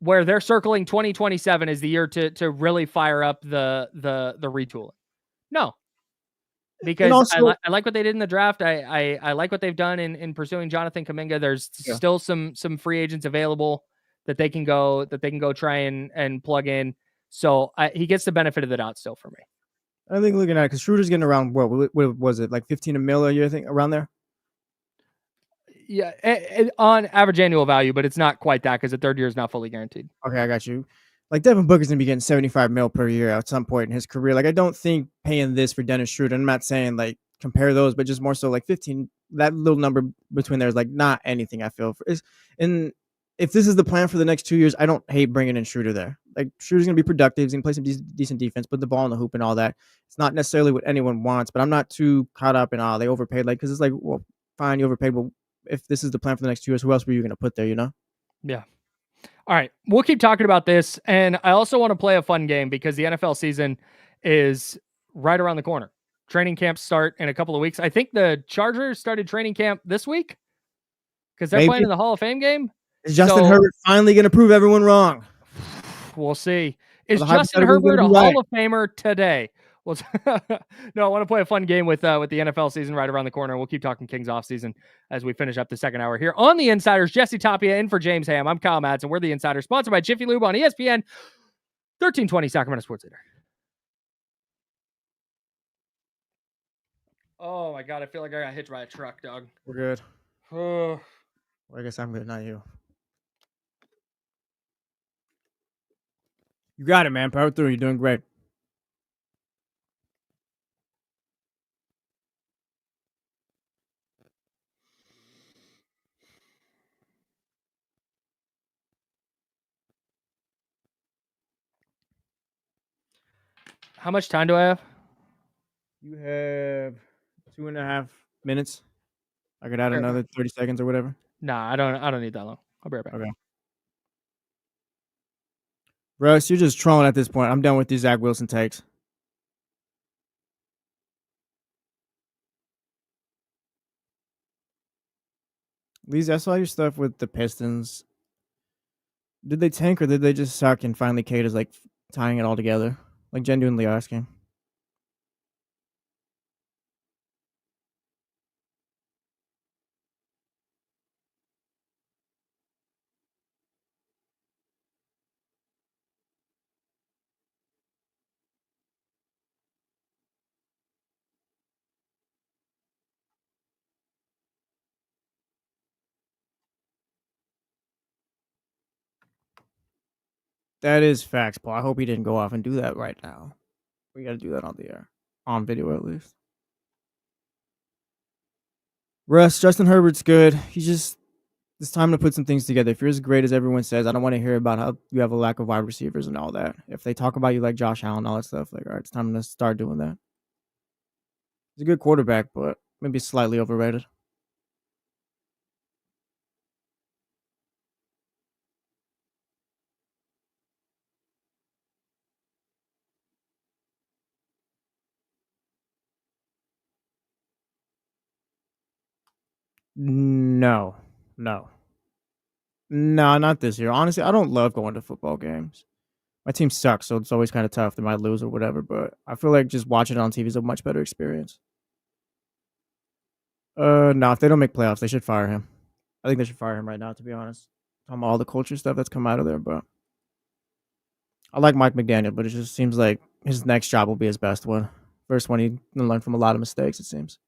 [SPEAKER 1] where they're circling 2027 as the year to really fire up the retooling? No. Because also, I like what they did in the draft. I like what they've done in pursuing Jonathan Kuminga. There's still some free agents available that they can go try and plug in. So he gets the benefit of the doubt still for me.
[SPEAKER 2] I think looking at it, because Schroeder's getting around what was it, like 15 a mil a year? I think around there.
[SPEAKER 1] Yeah, on average annual value, but it's not quite that because the third year is not fully guaranteed.
[SPEAKER 2] Okay, I got you. Like Devin Booker's gonna be getting 75 mil per year at some point in his career. Like I don't think paying this for Dennis Schroeder. I'm not saying like compare those, but just more so like 15. That little number between there is like not anything. I feel and if this is the plan for the next 2 years, I don't hate bringing in Schroeder there. Like Schroeder's gonna be productive. He's gonna play some decent defense, put the ball in the hoop and all that. It's not necessarily what anyone wants, but I'm not too caught up in they overpaid. Like because it's like, well, fine, you overpaid, but if this is the plan for the next 2 years, who else were you gonna put there? You know?
[SPEAKER 1] Yeah. All right, we'll keep talking about this. And I also want to play a fun game because the NFL season is right around the corner. Training camps start in a couple of weeks. I think the Chargers started training camp this week because they're playing in the Hall of Fame game.
[SPEAKER 2] Is Justin Herbert finally going to prove everyone wrong?
[SPEAKER 1] We'll see. Is Justin Herbert a Hall of Famer today? Well, no, I want to play a fun game with the NFL season right around the corner. We'll keep talking Kings off season as we finish up the second hour here on The Insiders. Jesse Tapia in for James Ham. I'm Kyle Madsen. We're The Insiders, sponsored by Jiffy Lube on ESPN 1320 Sacramento Sports Leader. Oh my God, I feel like I got hit by a truck, dog.
[SPEAKER 2] We're good.
[SPEAKER 1] Oh.
[SPEAKER 2] Well, I guess I'm good, not you. You got it, man. Power through. You're doing great.
[SPEAKER 1] How much time do I have?
[SPEAKER 2] You have 2.5 minutes. I could add another 30 seconds or whatever.
[SPEAKER 1] Nah, I don't need that long. I'll be right back.
[SPEAKER 2] Okay. Russ, you're just trolling at this point. I'm done with these Zach Wilson takes. Lisa, I saw your stuff with the Pistons. Did they tank or did they just suck and finally Kate is like tying it all together? Like genuinely asking. That is facts, Paul. I hope he didn't go off and do that right now. We got to do that on the air, on video at least. Russ, Justin Herbert's good. It's time to put some things together. If you're as great as everyone says, I don't want to hear about how you have a lack of wide receivers and all that. If they talk about you like Josh Allen and all that stuff, like, all right, it's time to start doing that. He's a good quarterback, but maybe slightly overrated. No, not this year. Honestly, I don't love going to football games. My team sucks, so it's always kind of tough. They might lose or whatever, but I feel like just watching it on TV is a much better experience. No, if they don't make playoffs, they should fire him. I think they should fire him right now, to be honest. Talking about all the culture stuff that's come out of there, but I like Mike McDaniel, but it just seems like his next job will be his best one. First one, he learned from a lot of mistakes, it seems.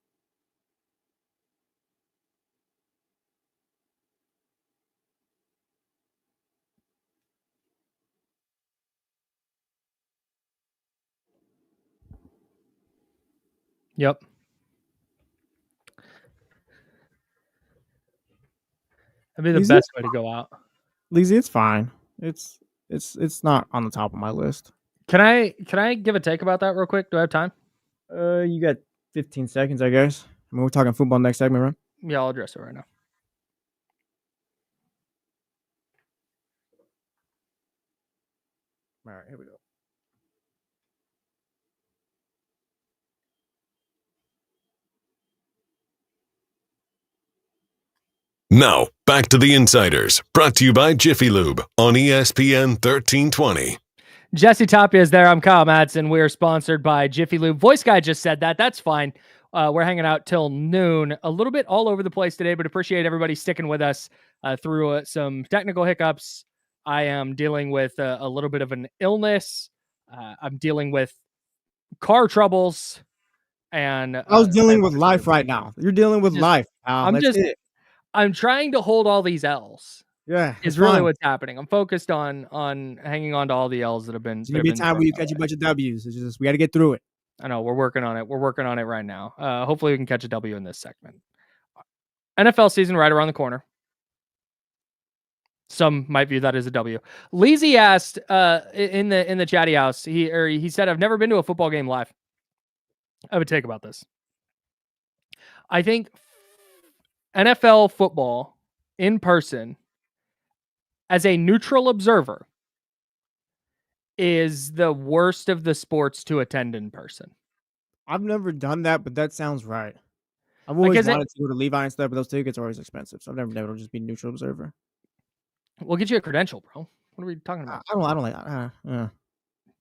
[SPEAKER 1] Yep. That'd be the best way to go out.
[SPEAKER 2] Leezy, it's fine. It's not on the top of my list.
[SPEAKER 1] Can I give a take about that real quick? Do I have time?
[SPEAKER 2] You got 15 seconds, I guess. I mean, we're talking football next segment, right?
[SPEAKER 1] Yeah, I'll address it right now.
[SPEAKER 2] All right, here we go.
[SPEAKER 3] Now, back to the Insiders, brought to you by Jiffy Lube on ESPN 1320.
[SPEAKER 1] Jesse Tapia is there. I'm Kyle Madsen. We are sponsored by Jiffy Lube. Voice guy just said that. That's fine. We're hanging out till noon. A little bit all over the place today, but appreciate everybody sticking with us through some technical hiccups. I am dealing with a little bit of an illness. I'm dealing with car troubles. And
[SPEAKER 2] I was dealing with life right now. You're dealing with life.
[SPEAKER 1] I'm trying to hold all these L's.
[SPEAKER 2] Yeah,
[SPEAKER 1] is really what's happening. I'm focused on hanging on to all the L's that have been.
[SPEAKER 2] It's gonna be a time where you catch a bunch of W's. It's just we got to get through it.
[SPEAKER 1] I know we're working on it. We're working on it right now. Hopefully we can catch a W in this segment. NFL season right around the corner. Some might view that as a W. Leezy asked in the chatty house. He said, "I've never been to a football game live." I have a take about this. I think NFL football in person, as a neutral observer, is the worst of the sports to attend in person.
[SPEAKER 2] I've never done that, but that sounds right. I've always wanted to go to Levi and stuff, but those tickets are always expensive. So I've never been able to just be a neutral observer.
[SPEAKER 1] We'll get you a credential, bro. What are we talking about?
[SPEAKER 2] I don't like.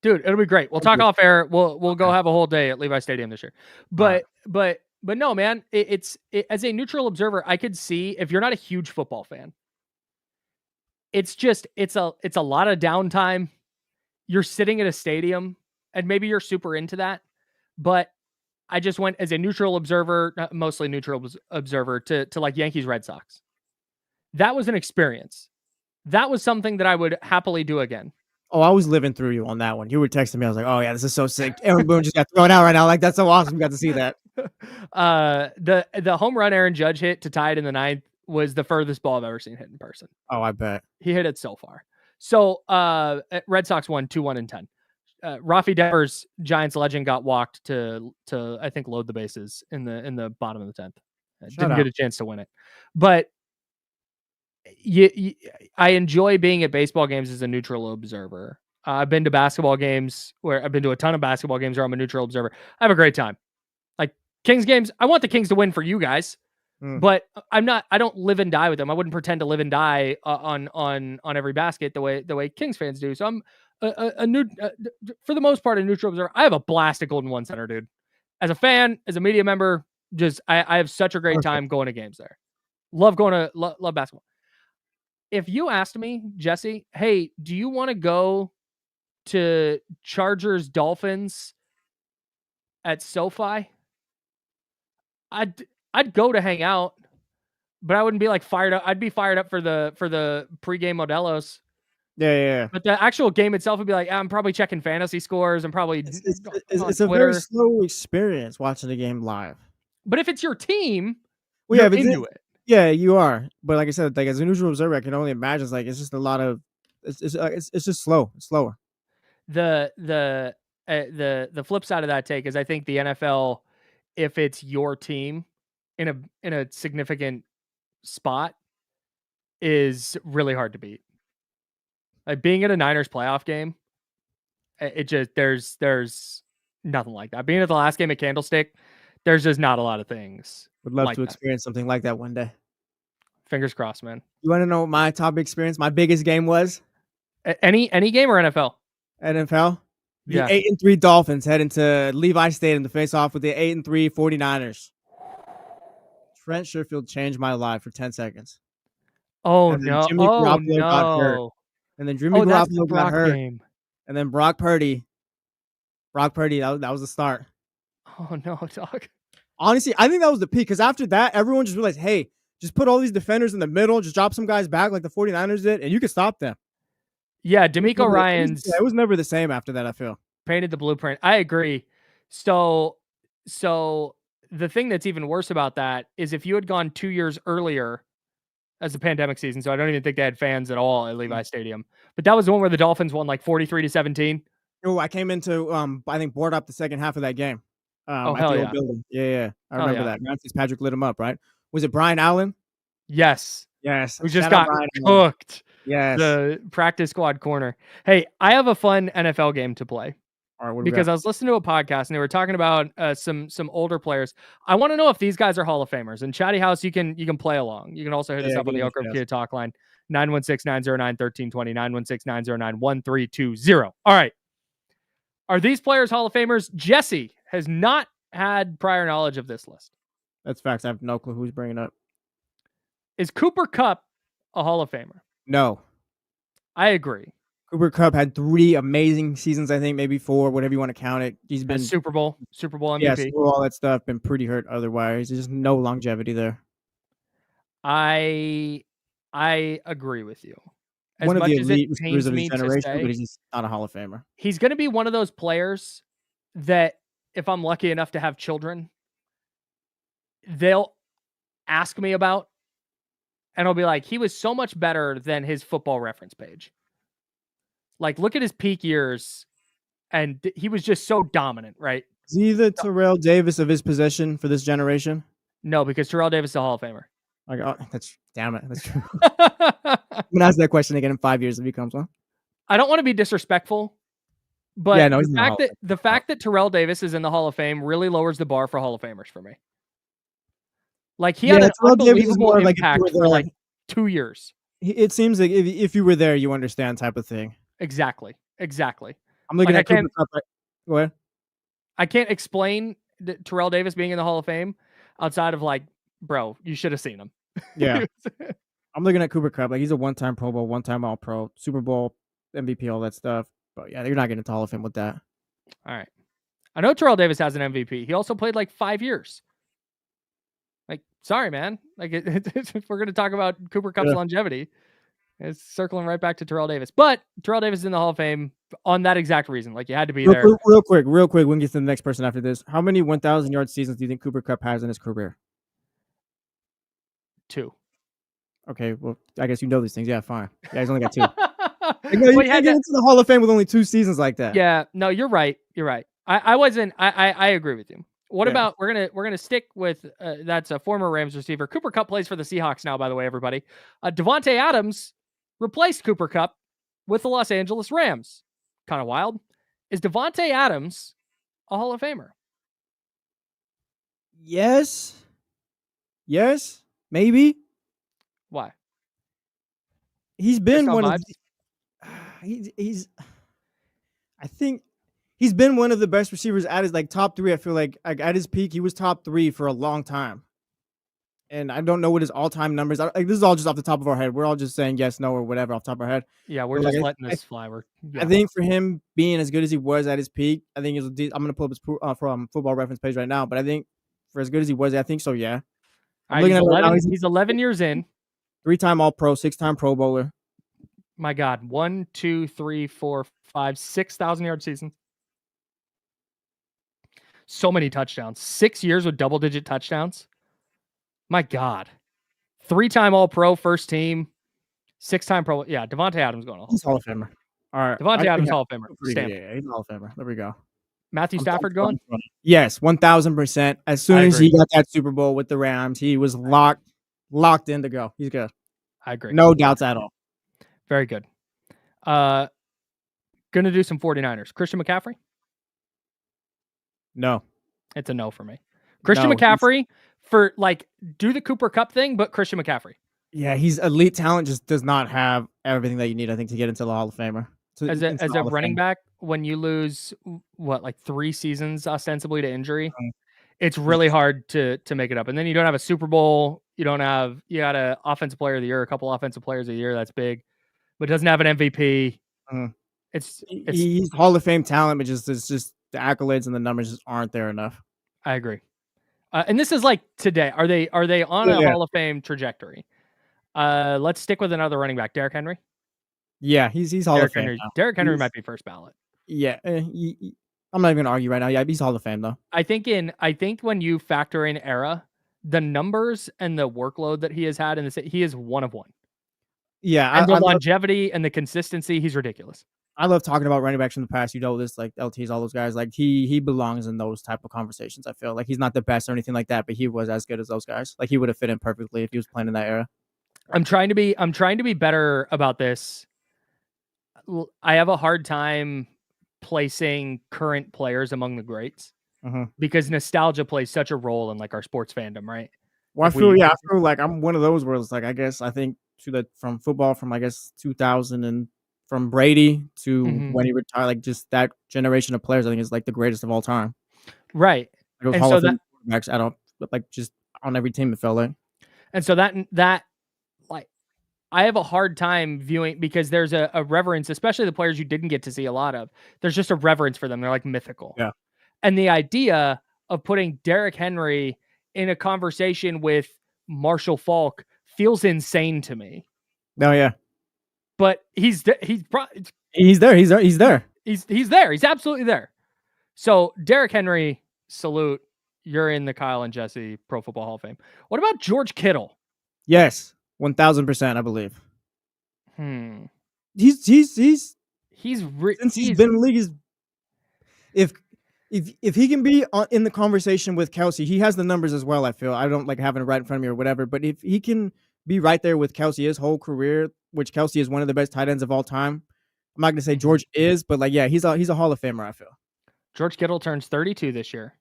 [SPEAKER 1] Dude, it'll be great. We'll talk off air. We'll go have a whole day at Levi Stadium this year. But no, man. It's as a neutral observer, I could see if you're not a huge football fan. It's a lot of downtime. You're sitting at a stadium, and maybe you're super into that. But I just went as a neutral observer, mostly neutral observer, to like Yankees Red Sox. That was an experience. That was something that I would happily do again.
[SPEAKER 2] Oh, I was living through you on that one. You were texting me. I was like, "Oh yeah, this is so sick." Aaron Boone just got thrown out right now. Like that's so awesome. We got to see that.
[SPEAKER 1] The home run Aaron Judge hit to tie it in the ninth was the furthest ball I've ever seen hit in person.
[SPEAKER 2] Oh, I bet
[SPEAKER 1] he hit it so far. So Red Sox won 2-1 in 10. Rafi Devers, Giants legend, got walked to I think load the bases in the bottom of the 10th. Didn't get a chance to win it, but I enjoy being at baseball games as a neutral observer. I've been to basketball games where I've been to a ton of basketball games where I'm a neutral observer. I have a great time. Like Kings games, I want the Kings to win for you guys, but I don't live and die with them. I wouldn't pretend to live and die on every basket the way Kings fans do. So I'm for the most part a neutral observer. I have a blast at Golden One Center, dude. As a fan, as a media member, just I have such a great time going to games there. Love going to love basketball. If you asked me, Jesse, hey, do you want to go to Chargers Dolphins at SoFi? I'd go to hang out, but I wouldn't be like fired up. I'd be fired up for the pregame Modelo's.
[SPEAKER 2] Yeah.
[SPEAKER 1] But the actual game itself would be like, I'm probably checking fantasy scores. I'm probably
[SPEAKER 2] It's a very slow experience watching the game live.
[SPEAKER 1] But if it's your team,
[SPEAKER 2] well,
[SPEAKER 1] you're into it.
[SPEAKER 2] Yeah, you are. But like I said, like as a neutral observer, I can only imagine. It's like it's just a lot of. It's just slow. It's slower.
[SPEAKER 1] The flip side of that take is I think the NFL, if it's your team in a significant spot, is really hard to beat. Like being at a Niners playoff game, it just there's nothing like that. Being at the last game at Candlestick, there's just not a lot of things.
[SPEAKER 2] Would love
[SPEAKER 1] like
[SPEAKER 2] to
[SPEAKER 1] that.
[SPEAKER 2] experience something like that one day.
[SPEAKER 1] Fingers crossed, man.
[SPEAKER 2] You want to know what my top experience? My biggest game was
[SPEAKER 1] Any game or NFL?
[SPEAKER 2] NFL. The
[SPEAKER 1] Yeah.
[SPEAKER 2] 8-3 Dolphins head into Levi Stadium to face off with the 8-3 49ers. Trent Sherfield changed my life for 10 seconds.
[SPEAKER 1] Oh
[SPEAKER 2] and
[SPEAKER 1] no!
[SPEAKER 2] Jimmy
[SPEAKER 1] Oh
[SPEAKER 2] Garoppolo got hurt.
[SPEAKER 1] no!
[SPEAKER 2] And then Jimmy
[SPEAKER 1] That's the
[SPEAKER 2] Garoppolo
[SPEAKER 1] Brock
[SPEAKER 2] got hurt.
[SPEAKER 1] game.
[SPEAKER 2] And then Brock Purdy. That was the start.
[SPEAKER 1] Oh no, dog.
[SPEAKER 2] Honestly, I think that was the peak because after that, everyone just realized, hey, just put all these defenders in the middle, just drop some guys back like the 49ers did, and you can stop them.
[SPEAKER 1] Yeah, D'Amico Ryans.
[SPEAKER 2] It was never the same after that, I feel.
[SPEAKER 1] Painted the blueprint. I agree. So the thing that's even worse about that is if you had gone 2 years earlier as the pandemic season, so I don't even think they had fans at all at Levi Stadium. But that was the one where the Dolphins won like 43-17.
[SPEAKER 2] Oh, I came into I think board up the second half of that game.
[SPEAKER 1] Oh,
[SPEAKER 2] at
[SPEAKER 1] hell
[SPEAKER 2] the
[SPEAKER 1] yeah.
[SPEAKER 2] old building. Yeah. I remember
[SPEAKER 1] yeah.
[SPEAKER 2] that. Ryan Fitzpatrick lit him up, right? Was it Brian Allen?
[SPEAKER 1] Yes.
[SPEAKER 2] Yes.
[SPEAKER 1] We just got cooked.
[SPEAKER 2] Yes.
[SPEAKER 1] The practice squad corner. Hey, I have a fun NFL game to play.
[SPEAKER 2] All right,
[SPEAKER 1] because I was listening to a podcast and they were talking about some older players. I want to know if these guys are Hall of Famers. And Chatty House, you can play along. You can also hit us up on the Oak Grove Kid Talk line, 916-909-1320, 916-909-1320. All right. Are these players Hall of Famers? Jesse has not had prior knowledge of this list.
[SPEAKER 2] That's facts. I have no clue who's bringing up.
[SPEAKER 1] Is Cooper Kupp a Hall of Famer?
[SPEAKER 2] No.
[SPEAKER 1] I agree.
[SPEAKER 2] Cooper Kupp had 3 amazing seasons, I think, maybe 4, whatever you want to count it. He's been
[SPEAKER 1] Super Bowl MVP.
[SPEAKER 2] Yes, all that stuff. Been pretty hurt otherwise. There's just no longevity there.
[SPEAKER 1] I agree with you. As
[SPEAKER 2] one of
[SPEAKER 1] much
[SPEAKER 2] the
[SPEAKER 1] as
[SPEAKER 2] elite
[SPEAKER 1] it pains
[SPEAKER 2] of his
[SPEAKER 1] me to
[SPEAKER 2] generation,
[SPEAKER 1] say,
[SPEAKER 2] but he's just not a Hall of Famer.
[SPEAKER 1] He's going to be one of those players that, if I'm lucky enough to have children, they'll ask me about, and I'll be like, he was so much better than his Football Reference page. Like, look at his peak years, and he was just so dominant, right?
[SPEAKER 2] Is he the Terrell Davis of his possession for this generation?
[SPEAKER 1] No, because Terrell Davis is a Hall of Famer.
[SPEAKER 2] Like, oh, damn it. That's true. I'm going to ask that question again in 5 years if he comes on.
[SPEAKER 1] I don't want to be disrespectful, but
[SPEAKER 2] yeah, no,
[SPEAKER 1] the fact that Terrell Davis is in the Hall of Fame really lowers the bar for Hall of Famers for me. Like, he had an unbelievable impact for like 2 years.
[SPEAKER 2] It seems like if you were there, you understand type of thing.
[SPEAKER 1] Exactly.
[SPEAKER 2] I'm looking at Cooper Kupp. Go ahead.
[SPEAKER 1] I can't explain Terrell Davis being in the Hall of Fame outside of like, bro, you should have seen him.
[SPEAKER 2] Yeah. I'm looking at Cooper Kupp. Like, he's a one-time Pro Bowl, one-time All-Pro, Super Bowl, MVP, all that stuff. But yeah, you're not getting into Hall of Fame with that.
[SPEAKER 1] All right. I know Terrell Davis has an MVP. He also played like 5 years. Like, sorry, man. Like, if we're going to talk about Cooper Kupp's longevity, it's circling right back to Terrell Davis. But Terrell Davis is in the Hall of Fame on that exact reason. Like, you had to be there.
[SPEAKER 2] Real quick. We can get to the next person after this. How many 1,000-yard seasons do you think Cooper Kupp has in his career?
[SPEAKER 1] 2.
[SPEAKER 2] Okay, well, I guess you know these things. Yeah, fine. Yeah, he's only got 2. You can't get into the Hall of Fame with only 2 seasons like that.
[SPEAKER 1] Yeah, no, you're right. I wasn't. I agree with you. What about we're gonna stick with that's a former Rams receiver. Cooper Kupp plays for the Seahawks now, by the way, everybody. Devontae Adams replaced Cooper Kupp with the Los Angeles Rams. Kind of wild. Is Devontae Adams a Hall of Famer?
[SPEAKER 2] Yes, maybe.
[SPEAKER 1] Why?
[SPEAKER 2] He's been one of I think he's been one of the best receivers at his like top 3. I feel like at his peak, he was top 3 for a long time. And I don't know what his all-time numbers are. Like, this is all just off the top of our head. We're all just saying yes, no, or whatever off the top of our head.
[SPEAKER 1] Yeah, we're just letting this fly.
[SPEAKER 2] I think for him being as good as he was at his peak, I think I'm going to pull up his from Football Reference page right now. But I think for as good as he was, I think so. Yeah.
[SPEAKER 1] He's 11 years in.
[SPEAKER 2] 3-time All-Pro, 6-time Pro Bowler.
[SPEAKER 1] My God, 1, 2, 3, 4, 5, 6,000-yard season. So many touchdowns. 6 years with double-digit touchdowns. My God. 3-time All-Pro, first team. 6-time Pro. Yeah, Devontae Adams going to
[SPEAKER 2] He's Hall of Famer. All right.
[SPEAKER 1] Devontae Adams, Hall of Famer. Stamp.
[SPEAKER 2] Yeah, he's Hall of Famer. There we go.
[SPEAKER 1] Matthew Stafford going?
[SPEAKER 2] Yes, 1,000%. As soon as he got that Super Bowl with the Rams, he was locked in to go. He's good.
[SPEAKER 1] I agree.
[SPEAKER 2] No doubts at all.
[SPEAKER 1] Very good. Gonna do some 49ers. Christian McCaffrey?
[SPEAKER 2] No.
[SPEAKER 1] It's a no for me. Christian McCaffrey for do the Cooper Kupp thing, but Christian McCaffrey.
[SPEAKER 2] Yeah, he's elite talent, just does not have everything that you need, I think, to get into the Hall of Famer.
[SPEAKER 1] As a running back, when you lose 3 seasons ostensibly to injury, it's really hard to make it up. And then you don't have a Super Bowl. You got an offensive player of the year, a couple offensive players of the year. That's big, but doesn't have an MVP.
[SPEAKER 2] He's Hall of Fame talent, but it's just the accolades and the numbers just aren't there enough.
[SPEAKER 1] I agree. And this is like today. Are they on a Hall of Fame trajectory? Let's stick with another running back, Derrick Henry.
[SPEAKER 2] Yeah, he's Hall of Fame. Now.
[SPEAKER 1] Derrick Henry might be first ballot.
[SPEAKER 2] Yeah, I'm not even gonna argue right now. Yeah, he's Hall of Fame though.
[SPEAKER 1] I think when you factor in era, the numbers and the workload that he has had he is one of one.
[SPEAKER 2] Yeah,
[SPEAKER 1] and the longevity and the consistency, he's ridiculous.
[SPEAKER 2] I love talking about running backs in the past. You know this, like LTs, all those guys. Like he belongs in those type of conversations. I feel like he's not the best or anything like that, but he was as good as those guys. Like he would have fit in perfectly if he was playing in that era.
[SPEAKER 1] I'm trying to be better about this. I have a hard time placing current players among the greats because nostalgia plays such a role in our sports fandom, right?
[SPEAKER 2] Well, I feel like I'm one of those where it's I think from football from 2000 and from Brady to when he retired, just that generation of players, I think is the greatest of all time.
[SPEAKER 1] Right.
[SPEAKER 2] And Hall of Fame quarterbacks, I don't just on every team it felt like.
[SPEAKER 1] And so that I have a hard time viewing because there's a reverence, especially the players you didn't get to see a lot of. There's just a reverence for them. They're mythical.
[SPEAKER 2] Yeah.
[SPEAKER 1] And the idea of putting Derrick Henry in a conversation with Marshall Faulk feels insane to me.
[SPEAKER 2] No, yeah.
[SPEAKER 1] But he's there.
[SPEAKER 2] He's there. He's there.
[SPEAKER 1] He's absolutely there. So Derrick Henry, salute. You're in the Kyle and Jesse Pro Football Hall of Fame. What about George Kittle?
[SPEAKER 2] Yes. 1,000%, I believe. He's since he's been in the league. If he can be in the conversation with Kelsey, he has the numbers as well. I feel I don't having it right in front of me or whatever, but if he can be right there with Kelsey his whole career, which Kelsey is one of the best tight ends of all time. I'm not gonna say George is, but he's a Hall of Famer. I feel
[SPEAKER 1] George Kittle turns 32 this year.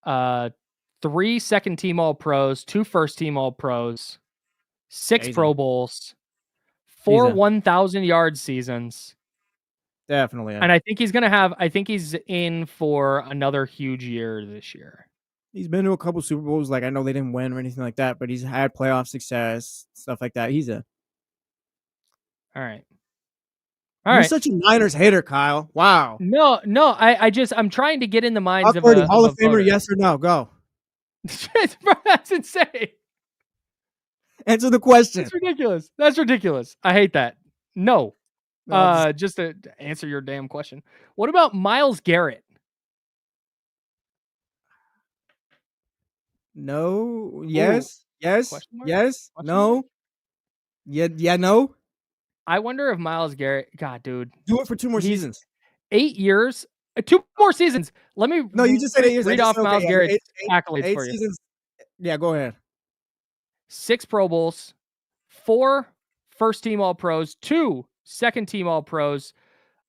[SPEAKER 1] 3 second-team All-Pros, 2 first-team All-Pros. 6 Pro Bowls, 4 1,000-yard seasons.
[SPEAKER 2] Definitely. Yeah.
[SPEAKER 1] And I think he's in for another huge year this year.
[SPEAKER 2] He's been to a couple Super Bowls. I know they didn't win or anything like that, but he's had playoff success, stuff like that. All right. You're such a Niners hater, Kyle. Wow.
[SPEAKER 1] No, I'm trying to get in the minds of
[SPEAKER 2] Hall of Famer, yes or no? Go.
[SPEAKER 1] That's insane.
[SPEAKER 2] Answer the question.
[SPEAKER 1] That's ridiculous. I hate that. No. Just to answer your damn question. What about Myles Garrett?
[SPEAKER 2] No. Yes.
[SPEAKER 1] Ooh.
[SPEAKER 2] Yes. Yes. No. Yeah. No.
[SPEAKER 1] I wonder if Myles Garrett. God, dude.
[SPEAKER 2] Do it for 2 more seasons.
[SPEAKER 1] 8 years. 2 more seasons. Let me.
[SPEAKER 2] No, you just said 8 years.
[SPEAKER 1] Read off Myles Garrett's accolades for you.
[SPEAKER 2] Seasons. Yeah, go ahead.
[SPEAKER 1] 6 Pro Bowls, 4 first-team All-Pros, 2 second-team All-Pros,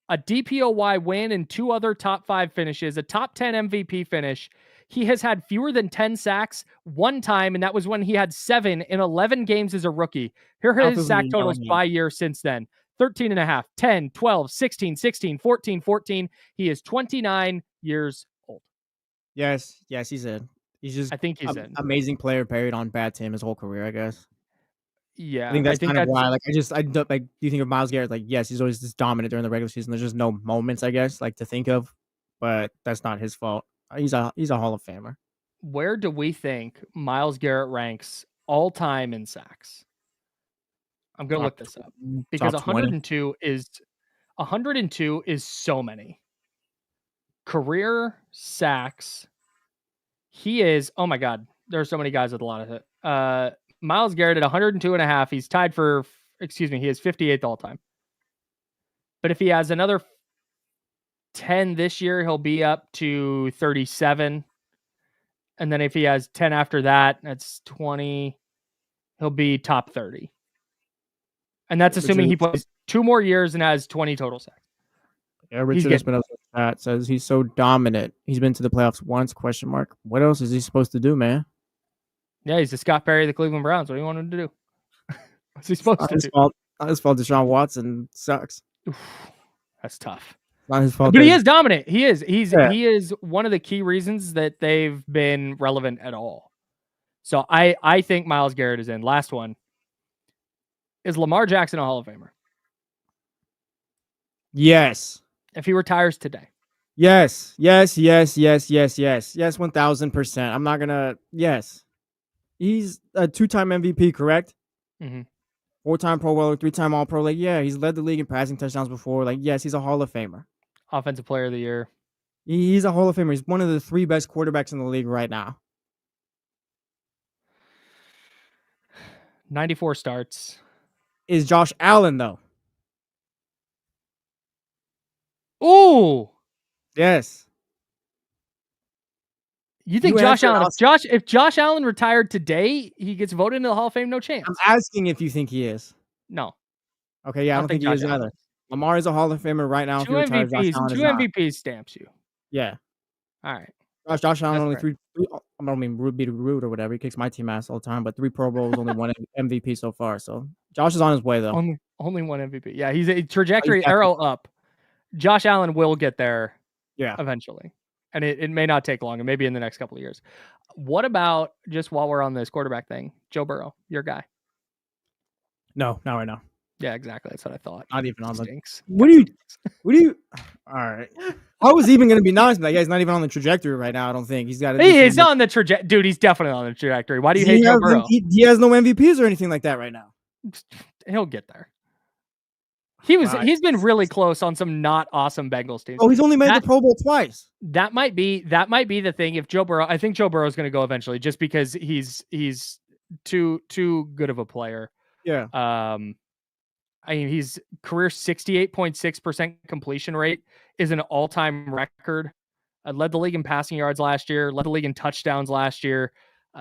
[SPEAKER 1] a DPOY win and 2 other top 5 finishes, a top 10 MVP finish. He has had fewer than 10 sacks one time, and that was when he had 7 in 11 games as a rookie. Here are his sack totals by year since then. 13.5, 10, 12, 16, 16, 14, 14. He is 29 years old.
[SPEAKER 2] Yes, he's in. He's just
[SPEAKER 1] I think he's in.
[SPEAKER 2] Amazing player, buried on bad team his whole career, I guess.
[SPEAKER 1] Yeah.
[SPEAKER 2] I think that's kind of why. I don't you think of Myles Garrett, yes, he's always just dominant during the regular season. There's just no moments, I guess, to think of. But that's not his fault. He's a Hall of Famer.
[SPEAKER 1] Where do we think Myles Garrett ranks all time in sacks? I'm going to look this up because 102 is so many. Career sacks. He is, oh my God, there's so many guys with a lot of it. Myles Garrett at 102.5. He's tied for, he is 58th all time. But if he has another 10 this year, he'll be up to 37. And then if he has 10 after that, that's 20. He'll be top 30. And that's assuming he plays 2 more years and has 20 total sacks.
[SPEAKER 2] Yeah, Richard Espinosa says he's so dominant. He's been to the playoffs once, ? What else is he supposed to do, man?
[SPEAKER 1] Yeah, he's the Scott Perry of the Cleveland Browns. What do you want him to do? What's he supposed to do?
[SPEAKER 2] Not his fault Deshaun Watson sucks.
[SPEAKER 1] Oof, that's tough.
[SPEAKER 2] Not his fault.
[SPEAKER 1] But he is dominant. He is. He is one of the key reasons that they've been relevant at all. So I think Myles Garrett is in. Last one. Is Lamar Jackson a Hall of Famer?
[SPEAKER 2] Yes.
[SPEAKER 1] If he retires today.
[SPEAKER 2] Yes. 1000%. I'm not gonna. Yes. He's a 2-time MVP, correct?
[SPEAKER 1] Mm-hmm.
[SPEAKER 2] 4-time Pro Bowler, 3-time All Pro. Like, yeah, he's led the league in passing touchdowns before. Like, yes, he's a Hall of Famer.
[SPEAKER 1] Offensive Player of the Year.
[SPEAKER 2] He's a Hall of Famer. He's one of the 3 best quarterbacks in the league right now.
[SPEAKER 1] 94 starts.
[SPEAKER 2] Is Josh Allen, though?
[SPEAKER 1] Ooh.
[SPEAKER 2] Yes.
[SPEAKER 1] You think Josh Allen? If Josh Allen retired today, he gets voted into the Hall of Fame? No chance.
[SPEAKER 2] I'm asking if you think he is.
[SPEAKER 1] No.
[SPEAKER 2] Okay, yeah, I don't think he is either. Lamar is a Hall of Famer right now.
[SPEAKER 1] 2 MVPs stamps you.
[SPEAKER 2] Yeah.
[SPEAKER 1] All right.
[SPEAKER 2] Josh Allen only 3. I don't mean be rude or whatever. He kicks my team ass all the time, but 3 Pro Bowls, only 1 MVP so far. So Josh is on his way though.
[SPEAKER 1] Only 1 MVP. Yeah, he's a trajectory arrow up. Josh Allen will get there. Yeah, eventually, and it may not take long, and maybe in the next couple of years. What about, just while we're on this quarterback thing, Joe Burrow, your guy?
[SPEAKER 2] No, not right now.
[SPEAKER 1] Yeah, exactly. That's what I thought.
[SPEAKER 2] Not even on the
[SPEAKER 1] stinks.
[SPEAKER 2] What do you? All right. I was even going to be nice, but that guy's not even on the trajectory right now. I don't think he's got.
[SPEAKER 1] He's not on the trajectory, dude. He's definitely on the trajectory. Why do you hate Joe Burrow?
[SPEAKER 2] He has no MVPs or anything like that right now.
[SPEAKER 1] He'll get there. He's been really close on some not awesome Bengals teams.
[SPEAKER 2] Oh, he's only made the Pro Bowl twice.
[SPEAKER 1] That might be the thing. If Joe Burrow, I think Joe Burrow is going to go eventually, just because he's too good of a player.
[SPEAKER 2] Yeah.
[SPEAKER 1] I mean, he's career 68.6% completion rate is an all-time record. Led the league in passing yards last year. Led the league in touchdowns last year.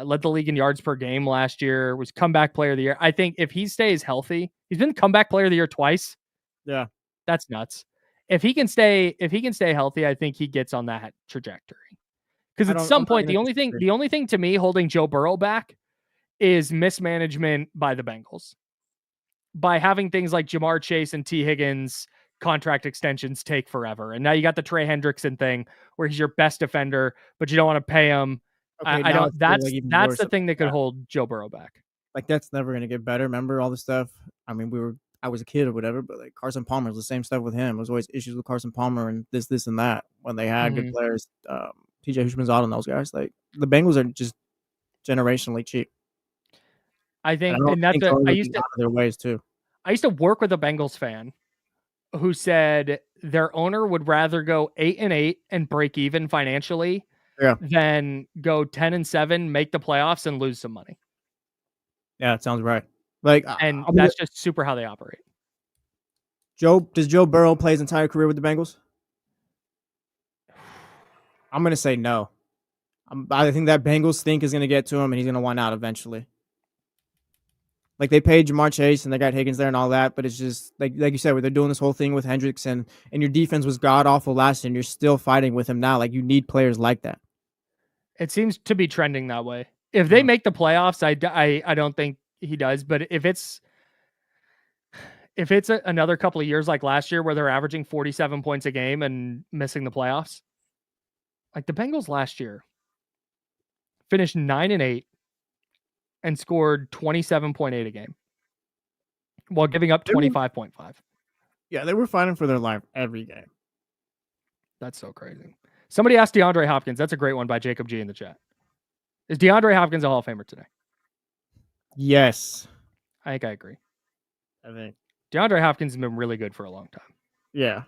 [SPEAKER 1] Led the league in yards per game last year. Was comeback player of the year. I think if he stays healthy, he's been comeback player of the year twice.
[SPEAKER 2] Yeah,
[SPEAKER 1] that's nuts. If he can stay healthy, I think he gets on that trajectory. Because at some point, the only thing to me holding Joe Burrow back is mismanagement by the Bengals, by having things like Jamar Chase and T. Higgins contract extensions take forever, and now you got the Trey Hendrickson thing where he's your best defender, but you don't want to pay him. Okay, I don't. That's the thing that could hold Joe Burrow back.
[SPEAKER 2] Like, that's never going to get better. Remember all the stuff? I mean, I was a kid or whatever, but like Carson Palmer was the same stuff with him. There was always issues with Carson Palmer and this and that when they had good players. TJ Hushmanzada and those guys. Like, the Bengals are just generationally cheap.
[SPEAKER 1] I think, I used to
[SPEAKER 2] their ways too.
[SPEAKER 1] I used to work with a Bengals fan who said their owner would rather go 8-8 and break even financially than go 10-7, make the playoffs, and lose some money.
[SPEAKER 2] Yeah, it sounds right. Like,
[SPEAKER 1] and that's just super how they operate.
[SPEAKER 2] Does Joe Burrow play his entire career with the Bengals? I'm going to say no. I think that Bengals stink is going to get to him, and he's going to want out eventually. Like, they paid Jamar Chase, and they got Higgins there and all that, but it's just, like you said, where they're doing this whole thing with Hendrickson, and your defense was god-awful last year, and you're still fighting with him now. Like, you need players like that.
[SPEAKER 1] It seems to be trending that way. If they make the playoffs, I don't think he does, but if it's another couple of years like last year where they're averaging 47 points a game and missing the playoffs, like the Bengals last year finished 9-8 and scored 27.8 a game while giving up 25.5.
[SPEAKER 2] Yeah, they were fighting for their life every game.
[SPEAKER 1] That's so crazy. Somebody asked DeAndre Hopkins. That's a great one by Jacob G in the chat. Is DeAndre Hopkins a Hall of Famer today?
[SPEAKER 2] Yes.
[SPEAKER 1] I think I agree.
[SPEAKER 2] I think.
[SPEAKER 1] DeAndre Hopkins has been really good for a long time
[SPEAKER 2] Yeah.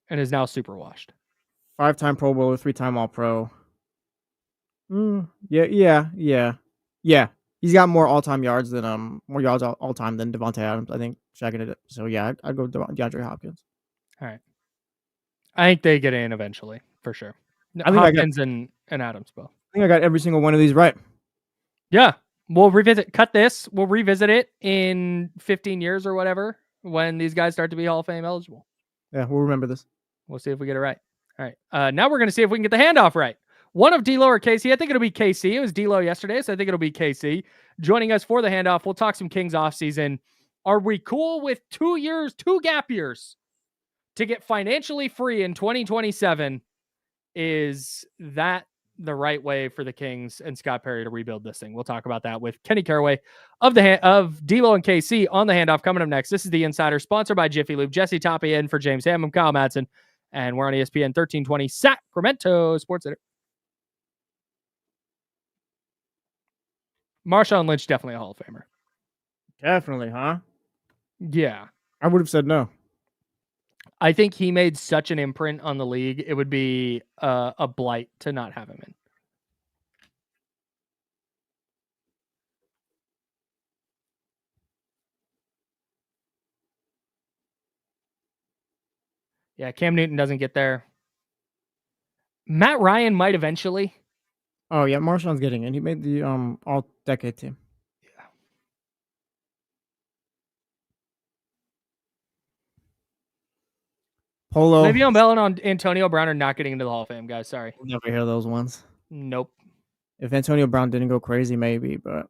[SPEAKER 1] and is now super washed.
[SPEAKER 2] 5-time Pro Bowler, 3-time All-Pro. Yeah. He's got more all-time yards than more yards all-time than Devontae Adams. I think checking it. So yeah, I'd go DeAndre Hopkins.
[SPEAKER 1] All right. I think they get in eventually for sure.
[SPEAKER 2] I think
[SPEAKER 1] Hopkins and Adams both.
[SPEAKER 2] I think I got every single one of these right.
[SPEAKER 1] Yeah. We'll revisit. Cut this. We'll revisit it in 15 years or whatever when these guys start to be Hall of Fame eligible.
[SPEAKER 2] Yeah, we'll remember this.
[SPEAKER 1] We'll see if we get it right. All right. Now we're going to see if we can get the handoff right. One of D-Lo or KC. I think it'll be KC. It was D-Lo yesterday, so I think it'll be KC. Joining us for the handoff, we'll talk some Kings offseason. Are we cool with 2 years, 2 gap years to get financially free in 2027? Is that the right way for the Kings and Scott Perry to rebuild this thing? We'll talk about that with Kenny Caraway of D-Lo and KC on the handoff coming up next. This is The Insider, sponsored by Jiffy Lube. Jesse Tapia in for James Ham. I'm Kyle Madsen, and we're on ESPN 1320 Sacramento Sports Center. Marshawn Lynch, definitely a Hall of Famer.
[SPEAKER 2] Definitely, huh?
[SPEAKER 1] Yeah.
[SPEAKER 2] I would have said no.
[SPEAKER 1] I think he made such an imprint on the league. It would be a blight to not have him in. Yeah, Cam Newton doesn't get there. Matt Ryan might eventually.
[SPEAKER 2] Oh yeah, Marshawn's getting in. He made the all-decade team.
[SPEAKER 1] Yeah.
[SPEAKER 2] Polo.
[SPEAKER 1] Le'Veon Bell and Antonio Brown are not getting into the Hall of Fame, guys. Sorry.
[SPEAKER 2] We'll never hear those ones.
[SPEAKER 1] Nope.
[SPEAKER 2] If Antonio Brown didn't go crazy, maybe, but